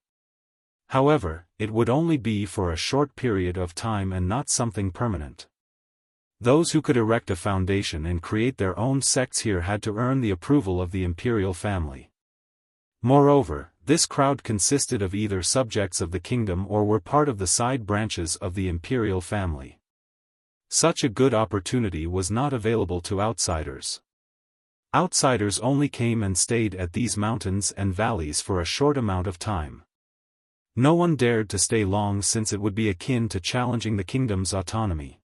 However, it would only be for a short period of time and not something permanent. Those who could erect a foundation and create their own sects here had to earn the approval of the imperial family. Moreover, this crowd consisted of either subjects of the kingdom or were part of the side branches of the imperial family. Such a good opportunity was not available to outsiders. Outsiders only came and stayed at these mountains and valleys for a short amount of time. No one dared to stay long since it would be akin to challenging the kingdom's autonomy.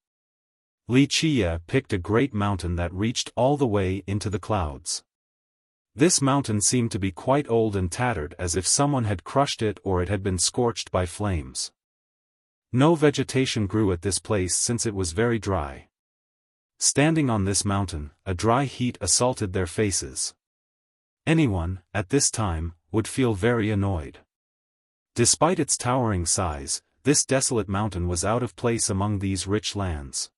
Li Qiye picked a great mountain that reached all the way into the clouds. This mountain seemed to be quite old and tattered, as if someone had crushed it or it had been scorched by flames. No vegetation grew at this place since it was very dry. Standing on this mountain, a dry heat assaulted their faces. Anyone, at this time, would feel very annoyed. Despite its towering size, this desolate mountain was out of place among these rich lands.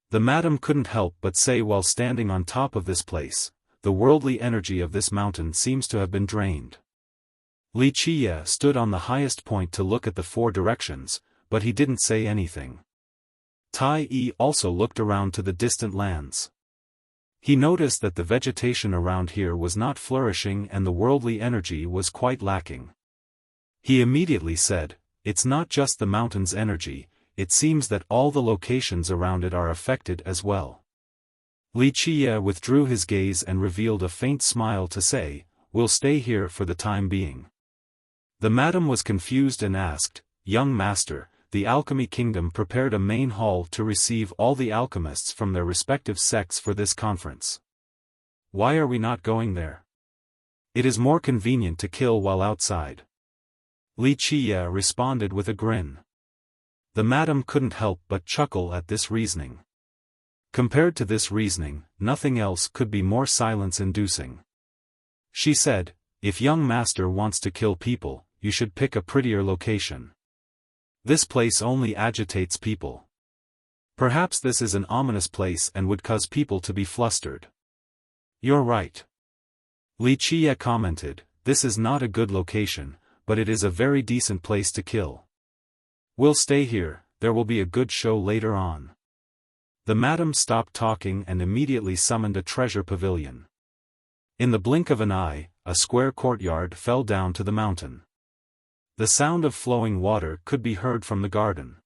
The madam couldn't help but say while standing on top of this place, the worldly energy of this mountain seems to have been drained. Li Qiye stood on the highest point to look at the 4 directions, but he didn't say anything. Tai Yi also looked around to the distant lands. He noticed that the vegetation around here was not flourishing and the worldly energy was quite lacking. He immediately said, "It's not just the mountain's energy, it seems that all the locations around it are affected as well." Li Qiye withdrew his gaze and revealed a faint smile to say, "We'll stay here for the time being." The madam was confused and asked, "Young master, the Alchemy Kingdom prepared a main hall to receive all the alchemists from their respective sects for this conference. Why are we not going there? It is more convenient to kill while outside." Li Qiye responded with a grin. The madam couldn't help but chuckle at this reasoning. Compared to this reasoning, nothing else could be more silence-inducing. She said, "If young master wants to kill people, you should pick a prettier location. This place only agitates people. Perhaps this is an ominous place and would cause people to be flustered." "You're right." Li Qiye commented, "This is not a good location, but it is a very decent place to kill. We'll stay here, there will be a good show later on." The madam stopped talking and immediately summoned a treasure pavilion. In the blink of an eye, a square courtyard fell down to the mountain. The sound of flowing water could be heard from the garden.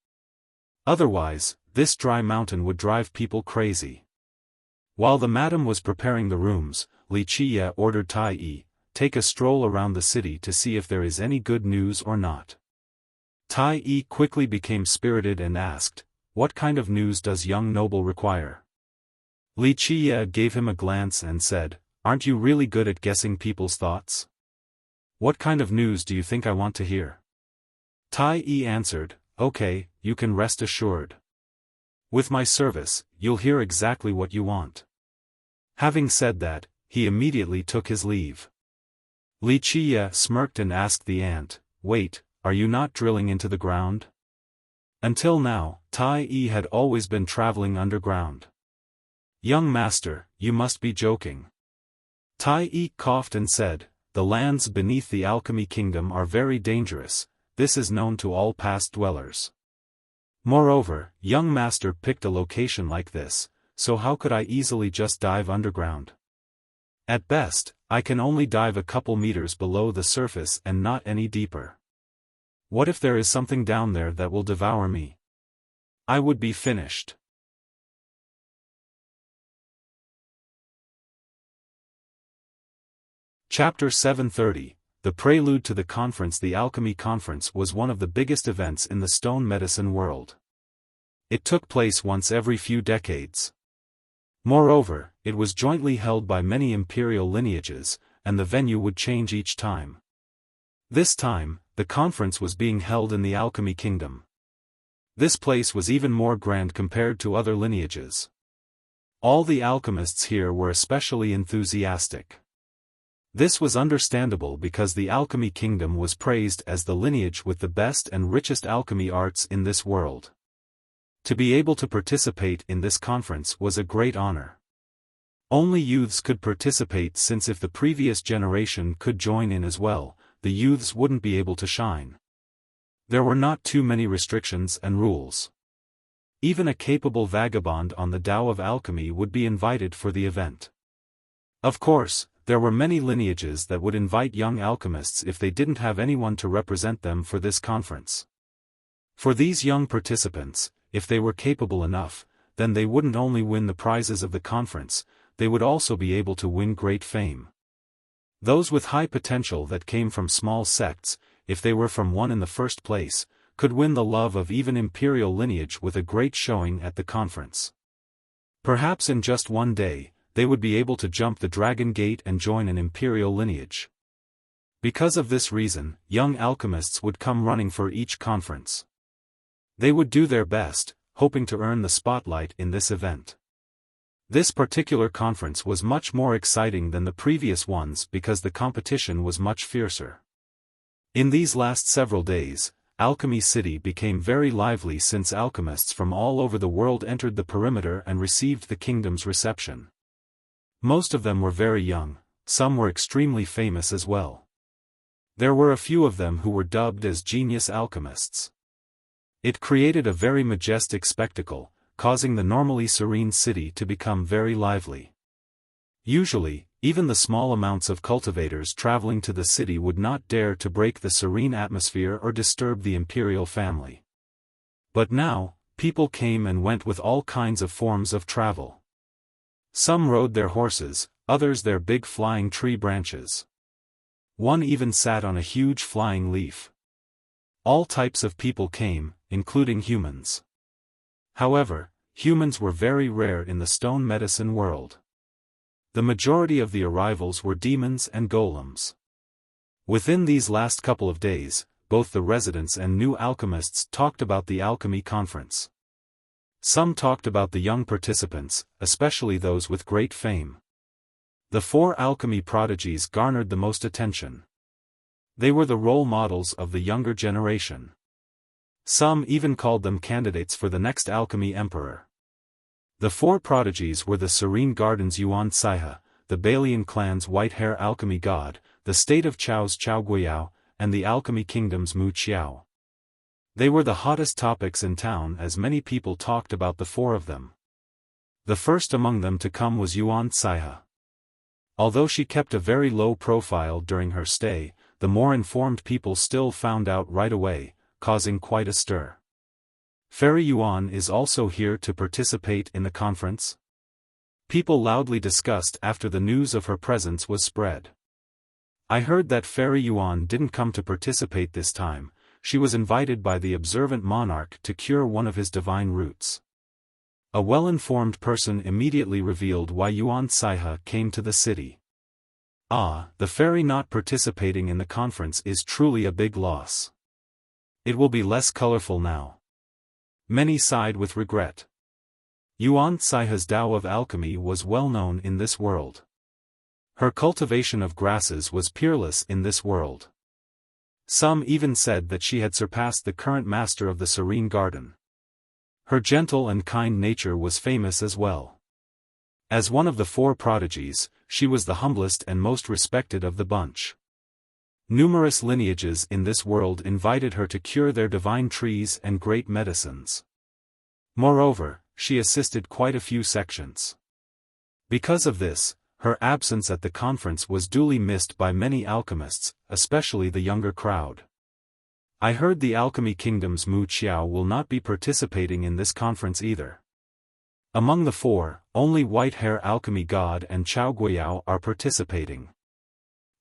Otherwise, this dry mountain would drive people crazy. While the madam was preparing the rooms, Li Qiye ordered Tai Yi, take a stroll around the city to see if there is any good news or not. Tai Yi quickly became spirited and asked, "What kind of news does young noble require?" Li Qiye gave him a glance and said, "Aren't you really good at guessing people's thoughts? What kind of news do you think I want to hear?" Tai Yi answered, "Okay, you can rest assured. With my service, you'll hear exactly what you want." Having said that, he immediately took his leave. Li Qiye smirked and asked the ant, "Wait, are you not drilling into the ground?" Until now, Tai Yi had always been traveling underground. "Young master, you must be joking." Tai Yi coughed and said, "The lands beneath the alchemy kingdom are very dangerous, this is known to all past dwellers. Moreover, young master picked a location like this, so how could I easily just dive underground? At best, I can only dive a couple meters below the surface and not any deeper. What if there is something down there that will devour me? I would be finished." Chapter 730, The Prelude to the Conference. The Alchemy Conference was one of the biggest events in the stone medicine world. It took place once every few decades. Moreover, it was jointly held by many imperial lineages, and the venue would change each time. This time, the conference was being held in the Alchemy Kingdom. This place was even more grand compared to other lineages. All the alchemists here were especially enthusiastic. This was understandable because the Alchemy Kingdom was praised as the lineage with the best and richest alchemy arts in this world. To be able to participate in this conference was a great honor. Only youths could participate, since if the previous generation could join in as well, the youths wouldn't be able to shine. There were not too many restrictions and rules. Even a capable vagabond on the Tao of alchemy would be invited for the event. Of course, there were many lineages that would invite young alchemists if they didn't have anyone to represent them for this conference. For these young participants, if they were capable enough, then they wouldn't only win the prizes of the conference, they would also be able to win great fame. Those with high potential that came from small sects, if they were from one in the first place, could win the love of even imperial lineage with a great showing at the conference. Perhaps in just one day, they would be able to jump the Dragon Gate and join an imperial lineage. Because of this reason, young alchemists would come running for each conference. They would do their best, hoping to earn the spotlight in this event. This particular conference was much more exciting than the previous ones because the competition was much fiercer. In these last several days, Alchemy City became very lively since alchemists from all over the world entered the perimeter and received the kingdom's reception. Most of them were very young, some were extremely famous as well. There were a few of them who were dubbed as genius alchemists. It created a very majestic spectacle, causing the normally serene city to become very lively. Usually, even the small amounts of cultivators traveling to the city would not dare to break the serene atmosphere or disturb the imperial family. But now, people came and went with all kinds of forms of travel. Some rode their horses, others their big flying tree branches. One even sat on a huge flying leaf. All types of people came, including humans. However, humans were very rare in the stone medicine world. The majority of the arrivals were demons and golems. Within these last couple of days, both the residents and new alchemists talked about the alchemy conference. Some talked about the young participants, especially those with great fame. The 4 alchemy prodigies garnered the most attention. They were the role models of the younger generation. Some even called them candidates for the next alchemy emperor. The 4 prodigies were the Serene Garden's Yuan Caihe, the Balian clan's white-hair alchemy god, the state of Chao's Chao Guiyao, and the alchemy kingdom's Mu Qiao. They were the hottest topics in town as many people talked about the 4 of them. The first among them to come was Yuan Caihe. Although she kept a very low profile during her stay, the more informed people still found out right away, causing quite a stir. Fairy Yuan is also here to participate in the conference? People loudly discussed after the news of her presence was spread. I heard that Fairy Yuan didn't come to participate this time. She was invited by the observant monarch to cure one of his divine roots. A well-informed person immediately revealed why Yuan Saihe came to the city. Ah, the fairy not participating in the conference is truly a big loss. It will be less colorful now. Many sighed with regret. Yuan Saihe's Tao of alchemy was well known in this world. Her cultivation of grasses was peerless in this world. Some even said that she had surpassed the current master of the Serene Garden. Her gentle and kind nature was famous as well. As one of the 4 prodigies, she was the humblest and most respected of the bunch. Numerous lineages in this world invited her to cure their divine trees and great medicines. Moreover, she assisted quite a few sections. Because of this, her absence at the conference was duly missed by many alchemists, especially the younger crowd. I heard the Alchemy Kingdom's Wuxia will not be participating in this conference either. Among the 4, only White-Hair Alchemy God and Chao Guiyao are participating.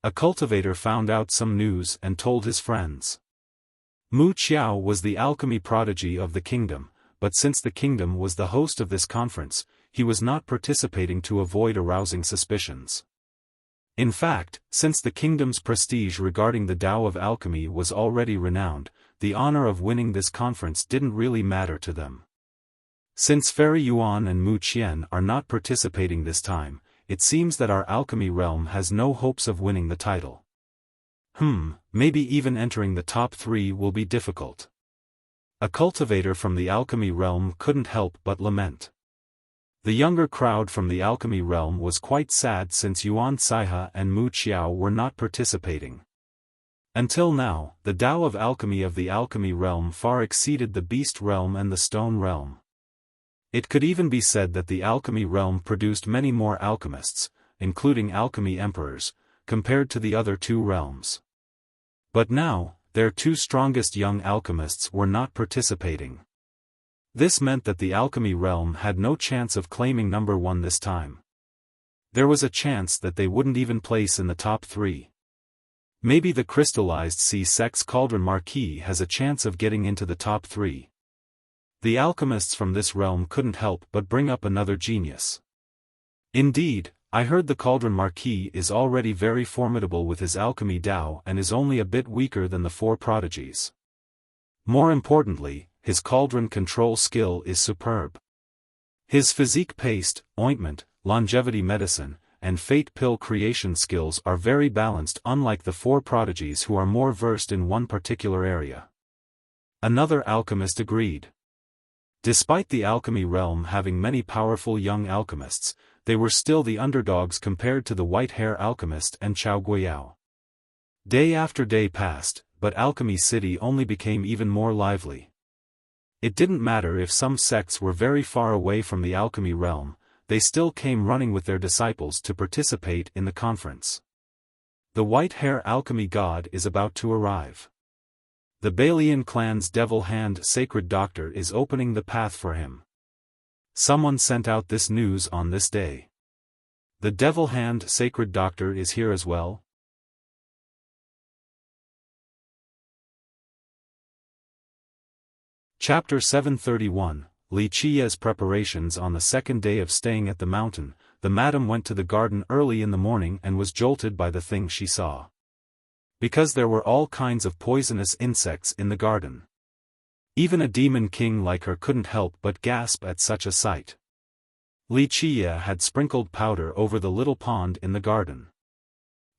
A cultivator found out some news and told his friends. Mu Qiao was the alchemy prodigy of the kingdom, but since the kingdom was the host of this conference, he was not participating to avoid arousing suspicions. In fact, since the kingdom's prestige regarding the Tao of alchemy was already renowned, the honor of winning this conference didn't really matter to them. Since Fairy Yuan and Mu Qian are not participating this time, it seems that our alchemy realm has no hopes of winning the title. Maybe even entering the top 3 will be difficult. A cultivator from the alchemy realm couldn't help but lament. The younger crowd from the alchemy realm was quite sad since Yuan Saihe and Mu Qiao were not participating. Until now, the Tao of alchemy of the alchemy realm far exceeded the beast realm and the stone realm. It could even be said that the alchemy realm produced many more alchemists, including alchemy emperors, compared to the other 2 realms. But now, their 2 strongest young alchemists were not participating. This meant that the alchemy realm had no chance of claiming number 1 this time. There was a chance that they wouldn't even place in the top 3. Maybe the crystallized C-Sex Cauldron Marquis has a chance of getting into the top 3. The alchemists from this realm couldn't help but bring up another genius. Indeed, I heard the Cauldron Marquis is already very formidable with his alchemy Tao and is only a bit weaker than the 4 prodigies. More importantly, his cauldron control skill is superb. His physique paste, ointment, longevity medicine, and fate pill creation skills are very balanced, unlike the 4 prodigies who are more versed in one particular area. Another alchemist agreed. Despite the alchemy realm having many powerful young alchemists, they were still the underdogs compared to the White-Hair Alchemist and Chao Guiyao. Day after day passed, but Alchemy City only became even more lively. It didn't matter if some sects were very far away from the alchemy realm, they still came running with their disciples to participate in the conference. The White-Hair Alchemy God is about to arrive. The Balian clan's Devil Hand Sacred Doctor is opening the path for him. Someone sent out this news on this day. The Devil Hand Sacred Doctor is here as well. Chapter 731, Li Qiye's preparations. On the 2nd day of staying at the mountain, the madam went to the garden early in the morning and was jolted by the thing she saw. Because there were all kinds of poisonous insects in the garden. Even a demon king like her couldn't help but gasp at such a sight. Li Qiye had sprinkled powder over the little pond in the garden.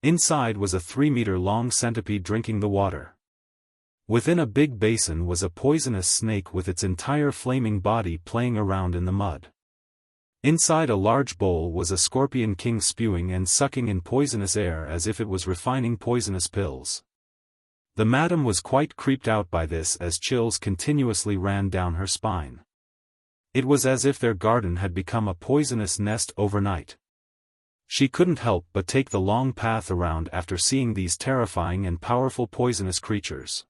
Inside was a 3-meter-long centipede drinking the water. Within a big basin was a poisonous snake with its entire flaming body playing around in the mud. Inside a large bowl was a scorpion king spewing and sucking in poisonous air as if it was refining poisonous pills. The madam was quite creeped out by this as chills continuously ran down her spine. It was as if their garden had become a poisonous nest overnight. She couldn't help but take the long path around after seeing these terrifying and powerful poisonous creatures.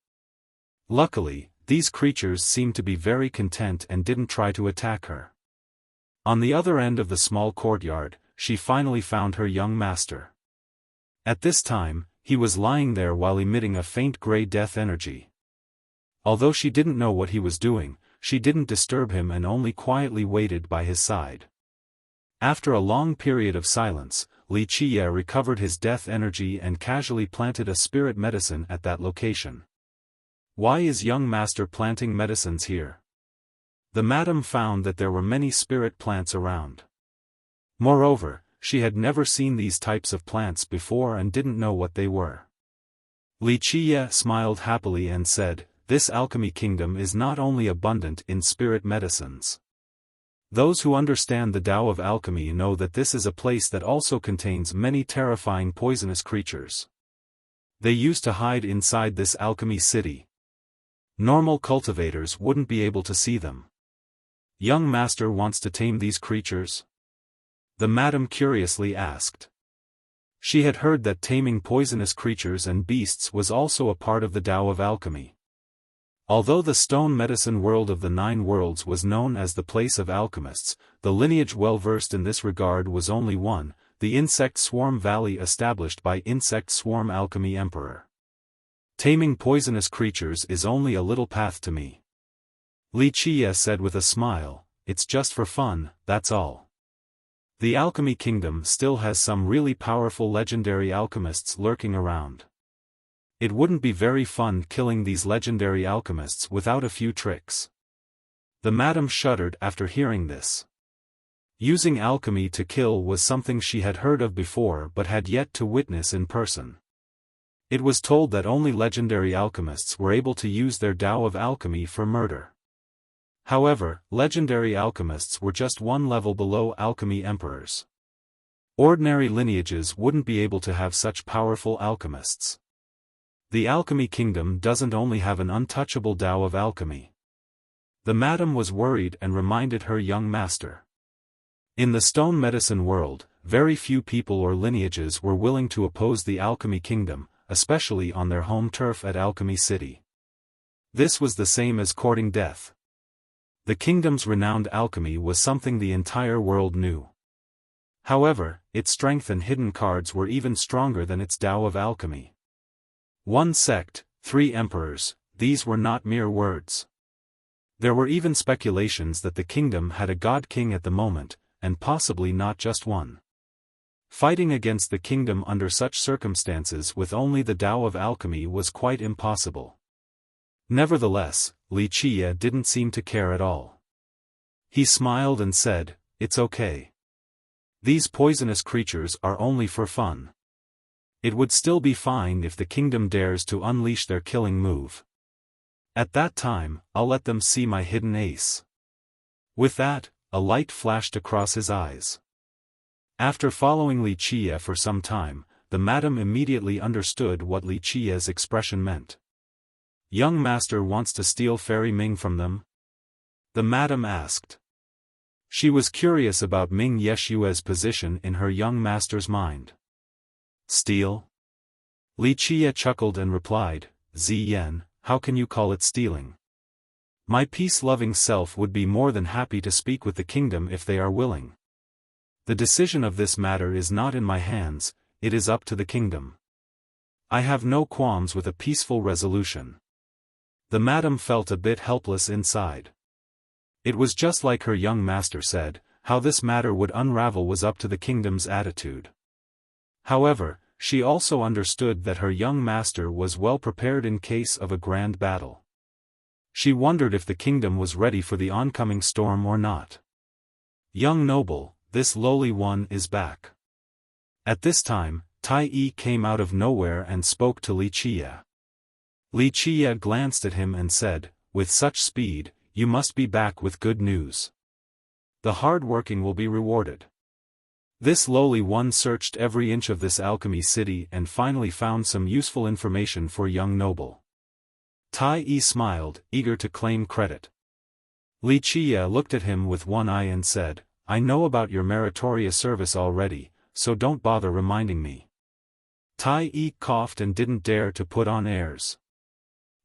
Luckily, these creatures seemed to be very content and didn't try to attack her. On the other end of the small courtyard, she finally found her young master. At this time, he was lying there while emitting a faint grey death energy. Although she didn't know what he was doing, she didn't disturb him and only quietly waited by his side. After a long period of silence, Wuxia recovered his death energy and casually planted a spirit medicine at that location. Why is young master planting medicines here? The madam found that there were many spirit plants around. Moreover, she had never seen these types of plants before and didn't know what they were. Wuxia smiled happily and said, "This alchemy kingdom is not only abundant in spirit medicines. Those who understand the Tao of alchemy know that this is a place that also contains many terrifying poisonous creatures. They used to hide inside this alchemy city. Normal cultivators wouldn't be able to see them. Young master wants to tame these creatures?" the madam curiously asked. She had heard that taming poisonous creatures and beasts was also a part of the Tao of alchemy. Although the stone medicine world of the 9 worlds was known as the place of alchemists, the lineage well versed in this regard was only one, the Insect Swarm Valley established by Insect Swarm Alchemy Emperor. Taming poisonous creatures is only a little path to me. Wuxia said with a smile, "It's just for fun, that's all." The alchemy kingdom still has some really powerful legendary alchemists lurking around. It wouldn't be very fun killing these legendary alchemists without a few tricks. The madam shuddered after hearing this. Using alchemy to kill was something she had heard of before but had yet to witness in person. It was told that only legendary alchemists were able to use their Tao of alchemy for murder. However, legendary alchemists were just one level below alchemy emperors. Ordinary lineages wouldn't be able to have such powerful alchemists. The alchemy kingdom doesn't only have an untouchable Tao of alchemy. The madam was worried and reminded her young master. In the stone medicine world, very few people or lineages were willing to oppose the alchemy kingdom, especially on their home turf at Alchemy City. This was the same as courting death. The kingdom's renowned alchemy was something the entire world knew. However, its strength and hidden cards were even stronger than its Tao of alchemy. 1 sect, 3 emperors, these were not mere words. There were even speculations that the kingdom had a god king at the moment, and possibly not just one. Fighting against the kingdom under such circumstances with only the Tao of alchemy was quite impossible. Nevertheless, Wuxia didn't seem to care at all. He smiled and said, "It's okay. These poisonous creatures are only for fun. It would still be fine if the kingdom dares to unleash their killing move. At that time, I'll let them see my hidden ace." With that, a light flashed across his eyes. After following Wuxia for some time, the madam immediately understood what Wuxia's expression meant. "Young master wants to steal Fairy Ming from them?" the madam asked. She was curious about Ming Yeshua's position in her young master's mind. "Steal?" Wuxia chuckled and replied, "Ziyan, how can you call it stealing? My peace-loving self would be more than happy to speak with the kingdom if they are willing. The decision of this matter is not in my hands, it is up to the kingdom. I have no qualms with a peaceful resolution." The madam felt a bit helpless inside. It was just like her young master said, how this matter would unravel was up to the kingdom's attitude. However, she also understood that her young master was well prepared in case of a grand battle. She wondered if the kingdom was ready for the oncoming storm or not. "Young noble, this lowly one is back." At this time, Tai Yi came out of nowhere and spoke to Wuxia. Wuxia glanced at him and said, "With such speed, you must be back with good news. The hard-working will be rewarded." This lowly one searched every inch of this alchemy city and finally found some useful information for young noble. Tai Yi smiled, eager to claim credit. Wuxia looked at him with one eye and said, "I know about your meritorious service already, so don't bother reminding me." Tai Yi coughed and didn't dare to put on airs.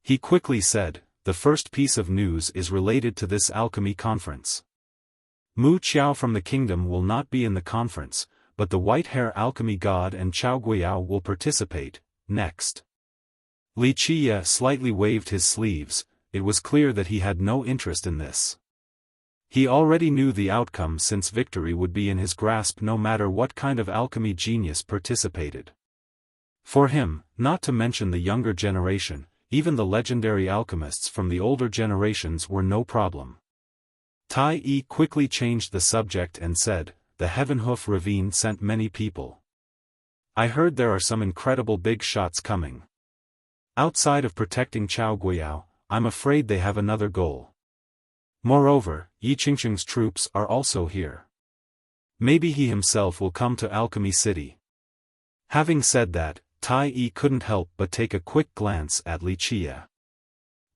He quickly said, the first piece of news is related to this alchemy conference. Mu Qiao from the kingdom will not be in the conference, but the white-hair alchemy god and Chao Guiyao will participate, next. Li Qiya slightly waved his sleeves. It was clear that he had no interest in this. He already knew the outcome since victory would be in his grasp no matter what kind of alchemy genius participated. For him, not to mention the younger generation, even the legendary alchemists from the older generations were no problem. Tai Yi quickly changed the subject and said, "The Heavenhoof Ravine sent many people. I heard there are some incredible big shots coming. Outside of protecting Chao Guiyao, I'm afraid they have another goal. Moreover, Yi Qingqing's troops are also here. Maybe he himself will come to Alchemy City." Having said that, Tai Yi couldn't help but take a quick glance at Li Qiya.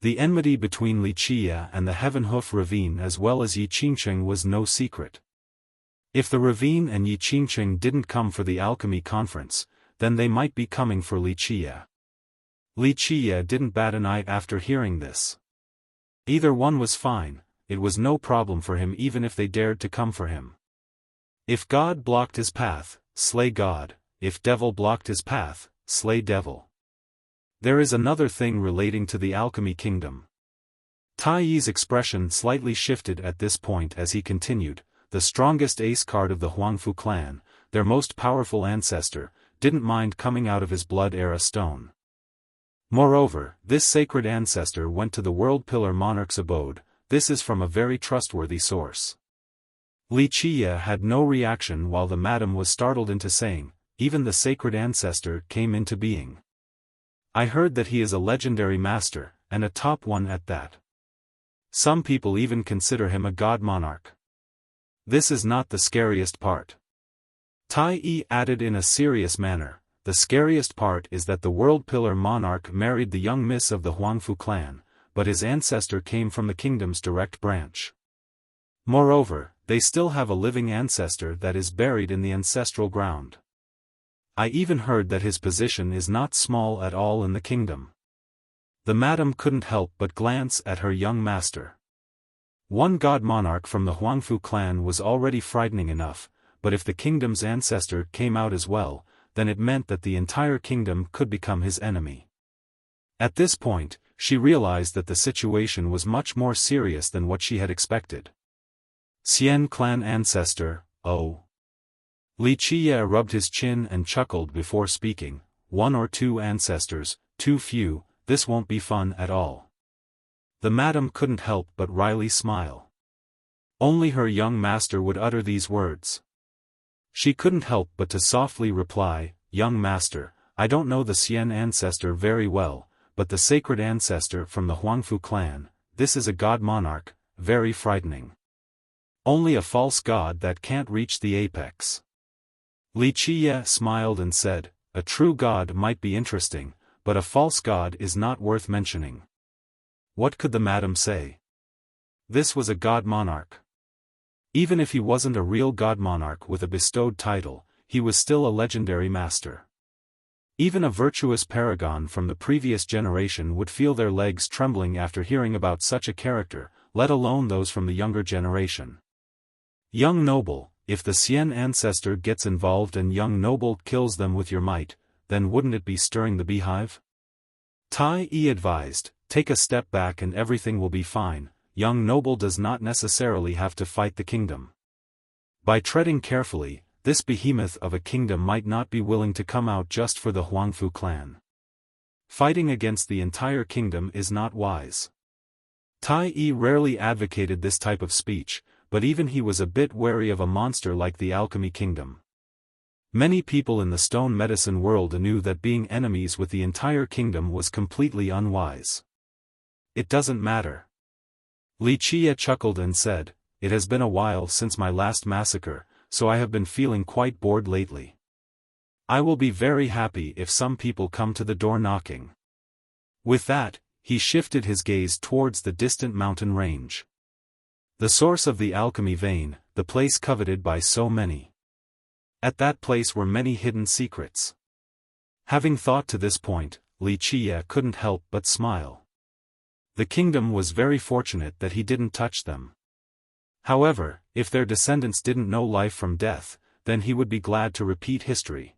The enmity between Li Qiya and the Heavenhoof Ravine as well as Yi Qingqing was no secret. If the Ravine and Yi Qingqing didn't come for the alchemy conference, then they might be coming for Li Qiya. Li Qiya didn't bat an eye after hearing this. Either one was fine, it was no problem for him even if they dared to come for him. If God blocked his path, slay God, if devil blocked his path, slay devil. There is another thing relating to the alchemy kingdom. Tai Yi's expression slightly shifted at this point as he continued, the strongest ace card of the Huangfu clan, their most powerful ancestor, didn't mind coming out of his blood era stone. Moreover, this sacred ancestor went to the World Pillar Monarch's abode. This is from a very trustworthy source. Li Qiya had no reaction while the madam was startled into saying, even the sacred ancestor came into being. I heard that he is a legendary master, and a top one at that. Some people even consider him a god monarch. This is not the scariest part. Tai Yi added in a serious manner, the scariest part is that the World Pillar Monarch married the young miss of the Huangfu clan, but his ancestor came from the kingdom's direct branch. Moreover, they still have a living ancestor that is buried in the ancestral ground. I even heard that his position is not small at all in the kingdom. The madam couldn't help but glance at her young master. One god monarch from the Huangfu clan was already frightening enough, but if the kingdom's ancestor came out as well, then it meant that the entire kingdom could become his enemy. At this point, she realized that the situation was much more serious than what she had expected. Xian clan ancestor, oh. Li Qiya rubbed his chin and chuckled before speaking, 1 or 2 ancestors, too few, this won't be fun at all. The madam couldn't help but wryly smile. Only her young master would utter these words. She couldn't help but to softly reply, young master, I don't know the Xian ancestor very well, but the sacred ancestor from the Huangfu clan, this is a god monarch, very frightening. Only a false god that can't reach the apex. Li Qiya smiled and said, a true god might be interesting, but a false god is not worth mentioning. What could the madam say? This was a god monarch. Even if he wasn't a real god monarch with a bestowed title, he was still a legendary master. Even a virtuous paragon from the previous generation would feel their legs trembling after hearing about such a character, let alone those from the younger generation. Young noble, if the Xian ancestor gets involved and young noble kills them with your might, then wouldn't it be stirring the beehive? Tai Yi advised, take a step back and everything will be fine. Young noble does not necessarily have to fight the kingdom. By treading carefully, this behemoth of a kingdom might not be willing to come out just for the Huangfu clan. Fighting against the entire kingdom is not wise. Tai Yi rarely advocated this type of speech, but even he was a bit wary of a monster like the alchemy kingdom. Many people in the stone medicine world knew that being enemies with the entire kingdom was completely unwise. It doesn't matter. Li Qiya chuckled and said, it has been a while since my last massacre, so I have been feeling quite bored lately. I will be very happy if some people come to the door knocking. With that, he shifted his gaze towards the distant mountain range. The source of the alchemy vein, the place coveted by so many. At that place were many hidden secrets. Having thought to this point, Li Qiya couldn't help but smile. The kingdom was very fortunate that he didn't touch them. However, if their descendants didn't know life from death, then he would be glad to repeat history.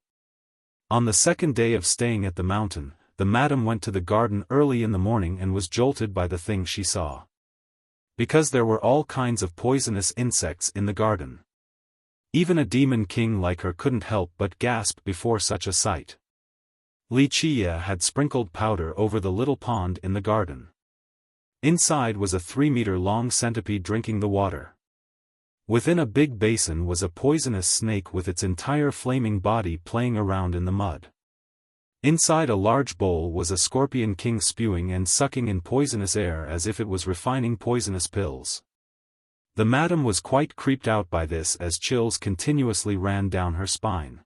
On the second day of staying at the mountain, the madam went to the garden early in the morning and was jolted by the thing she saw. Because there were all kinds of poisonous insects in the garden. Even a demon king like her couldn't help but gasp before such a sight. Wuxia had sprinkled powder over the little pond in the garden. Inside was a 3-meter-long centipede drinking the water. Within a big basin was a poisonous snake with its entire flaming body playing around in the mud. Inside a large bowl was a scorpion king spewing and sucking in poisonous air as if it was refining poisonous pills. The madam was quite creeped out by this as chills continuously ran down her spine.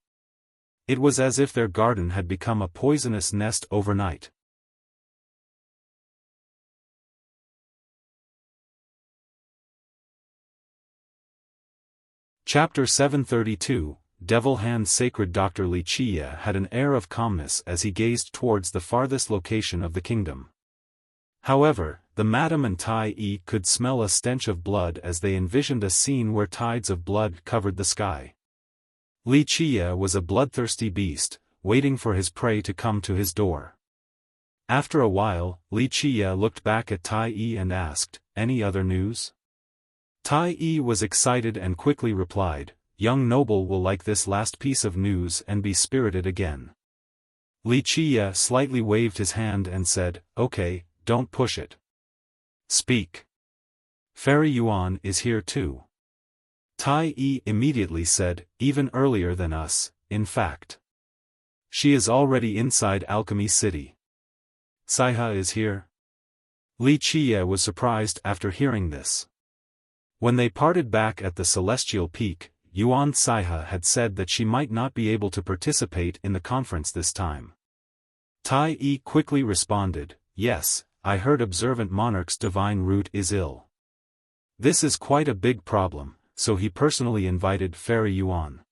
It was as if their garden had become a poisonous nest overnight. Chapter 732, Devil Hand. Sacred Dr. Wuxia had an air of calmness as he gazed towards the farthest location of the kingdom. However, the madam and Tai Yi could smell a stench of blood as they envisioned a scene where tides of blood covered the sky. Wuxia was a bloodthirsty beast, waiting for his prey to come to his door. After a while, Wuxia looked back at Tai Yi and asked, "Any other news?" Tai Yi was excited and quickly replied, "Young noble will like this last piece of news and be spirited again." Wuxia slightly waved his hand and said, "Okay, don't push it. Speak. Fairy Yuan is here too." Tai Yi immediately said, "Even earlier than us, in fact. She is already inside Alchemy City." "Saiha is here?" Wuxia was surprised after hearing this. When they parted back at the Celestial Peak, Yuan Saiha had said that she might not be able to participate in the conference this time. Tai Yi quickly responded, "Yes, I heard Observant Monarch's divine root is ill. This is quite a big problem, so he personally invited Fairy Yuan.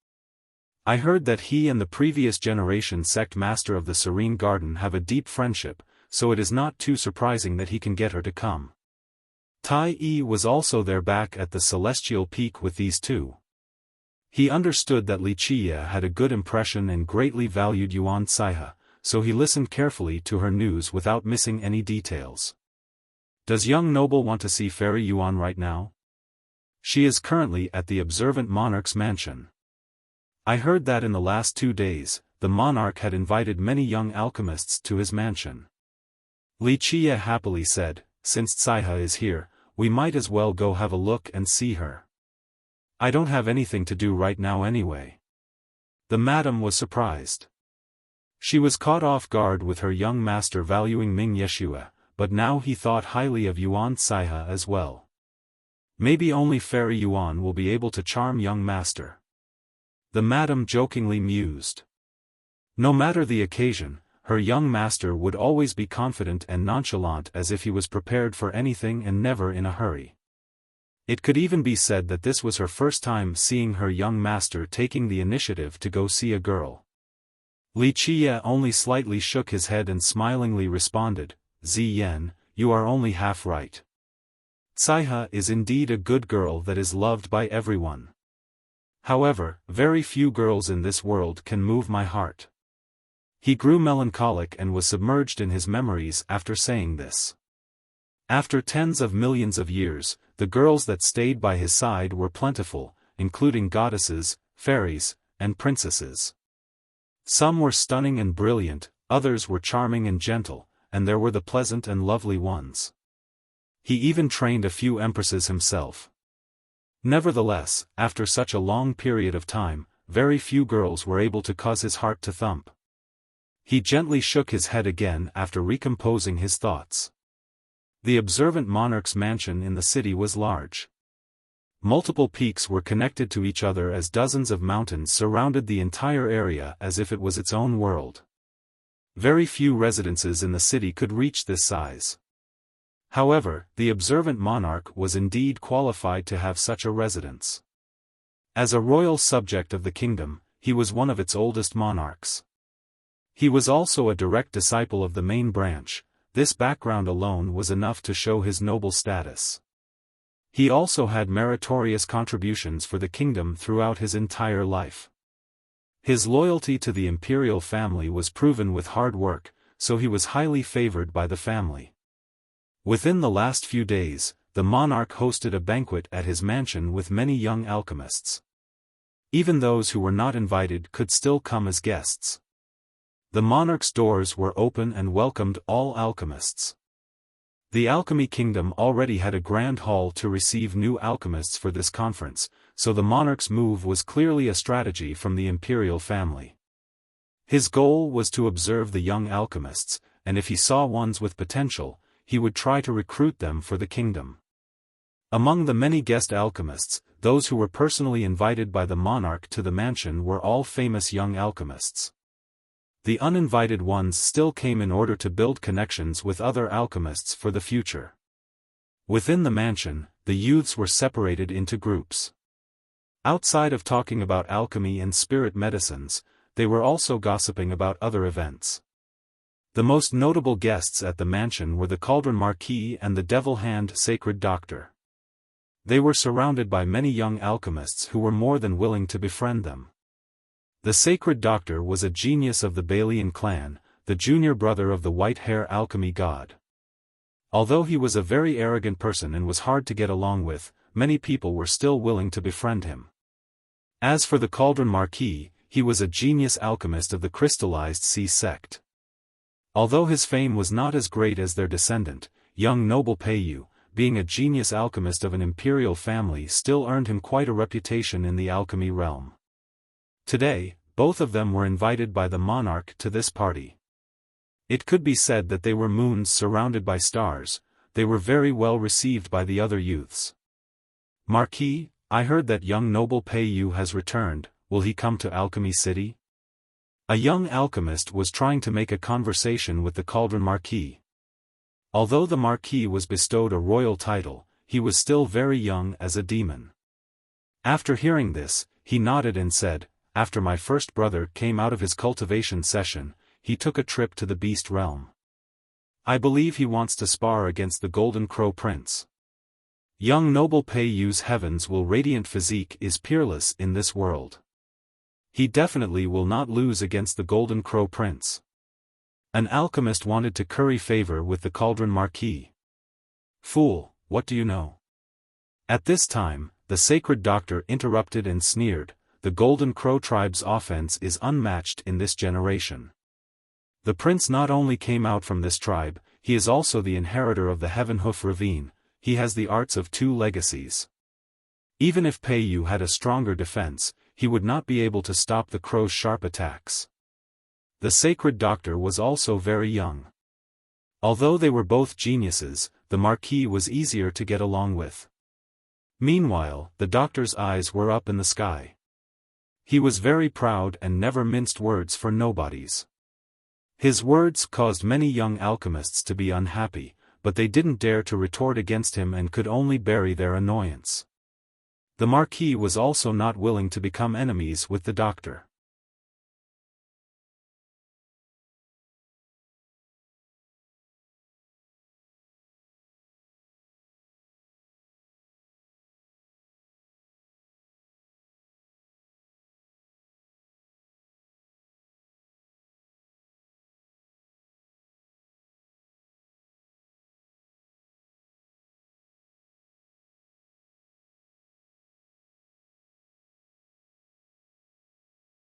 I heard that he and the previous generation sect master of the Serene Garden have a deep friendship, so it is not too surprising that he can get her to come." Tai Yi was also there back at the Celestial Peak with these two. He understood that Wuxia had a good impression and greatly valued Yuan Saiha, so he listened carefully to her news without missing any details. "Does young noble want to see Fairy Yuan right now?" "She is currently at the Observant Monarch's mansion. I heard that in the last 2 days, the monarch had invited many young alchemists to his mansion." Wuxia happily said, "Since Saiha is here, we might as well go have a look and see her. I don't have anything to do right now anyway." The madam was surprised. She was caught off guard with her young master valuing Ming Yeshua, but now he thought highly of Yuan Saiha as well. Maybe only Fairy Yuan will be able to charm young master. The madam jokingly mused. No matter the occasion, her young master would always be confident and nonchalant as if he was prepared for anything and never in a hurry. It could even be said that this was her first time seeing her young master taking the initiative to go see a girl. Wuxia only slightly shook his head and smilingly responded, "Ziyan, you are only half right. Saiha is indeed a good girl that is loved by everyone. However, very few girls in this world can move my heart." He grew melancholic and was submerged in his memories after saying this. After tens of millions of years, the girls that stayed by his side were plentiful, including goddesses, fairies, and princesses. Some were stunning and brilliant, others were charming and gentle, and there were the pleasant and lovely ones. He even trained a few empresses himself. Nevertheless, after such a long period of time, very few girls were able to cause his heart to thump. He gently shook his head again after recomposing his thoughts. The Observant Monarch's mansion in the city was large. Multiple peaks were connected to each other as dozens of mountains surrounded the entire area as if it was its own world. Very few residences in the city could reach this size. However, the Observant Monarch was indeed qualified to have such a residence. As a royal subject of the kingdom, he was one of its oldest monarchs. He was also a direct disciple of the main branch, this background alone was enough to show his noble status. He also had meritorious contributions for the kingdom throughout his entire life. His loyalty to the imperial family was proven with hard work, so he was highly favored by the family. Within the last few days, the monarch hosted a banquet at his mansion with many young alchemists. Even those who were not invited could still come as guests. The monarch's doors were open and welcomed all alchemists. The alchemy kingdom already had a grand hall to receive new alchemists for this conference, so the monarch's move was clearly a strategy from the imperial family. His goal was to observe the young alchemists, and if he saw ones with potential, he would try to recruit them for the kingdom. Among the many guest alchemists, those who were personally invited by the monarch to the mansion were all famous young alchemists. The uninvited ones still came in order to build connections with other alchemists for the future. Within the mansion, the youths were separated into groups. Outside of talking about alchemy and spirit medicines, they were also gossiping about other events. The most notable guests at the mansion were the Cauldron Marquis and the Devil Hand Sacred Doctor. They were surrounded by many young alchemists who were more than willing to befriend them. The Sacred Doctor was a genius of the Balian clan, the junior brother of the white-hair alchemy god. Although he was a very arrogant person and was hard to get along with, many people were still willing to befriend him. As for the Cauldron Marquis, he was a genius alchemist of the crystallized sea sect. Although his fame was not as great as their descendant, young noble Peiyu, being a genius alchemist of an imperial family, still earned him quite a reputation in the alchemy realm. Today, both of them were invited by the monarch to this party. It could be said that they were moons surrounded by stars. They were very well received by the other youths. "Marquis, I heard that young noble Peiyu has returned. Will he come to Alchemy City?" A young alchemist was trying to make a conversation with the Cauldron Marquis. Although the Marquis was bestowed a royal title, he was still very young as a demon. After hearing this, he nodded and said, "After my first brother came out of his cultivation session, he took a trip to the beast realm. I believe he wants to spar against the Golden Crow Prince. Young noble Peiyu's heavens will radiant physique is peerless in this world. He definitely will not lose against the Golden Crow Prince." An alchemist wanted to curry favor with the Cauldron Marquis. "Fool, what do you know?" At this time, the Sacred Doctor interrupted and sneered, "The Golden Crow tribe's offense is unmatched in this generation. The prince not only came out from this tribe, he is also the inheritor of the Heaven Hoof Ravine. He has the arts of two legacies. Even if Peiyu had a stronger defense, he would not be able to stop the crow's sharp attacks." The Sacred Doctor was also very young. Although they were both geniuses, the Marquis was easier to get along with. Meanwhile, the doctor's eyes were up in the sky. He was very proud and never minced words for nobodies. His words caused many young alchemists to be unhappy, but they didn't dare to retort against him and could only bury their annoyance. The Marquis was also not willing to become enemies with the doctor.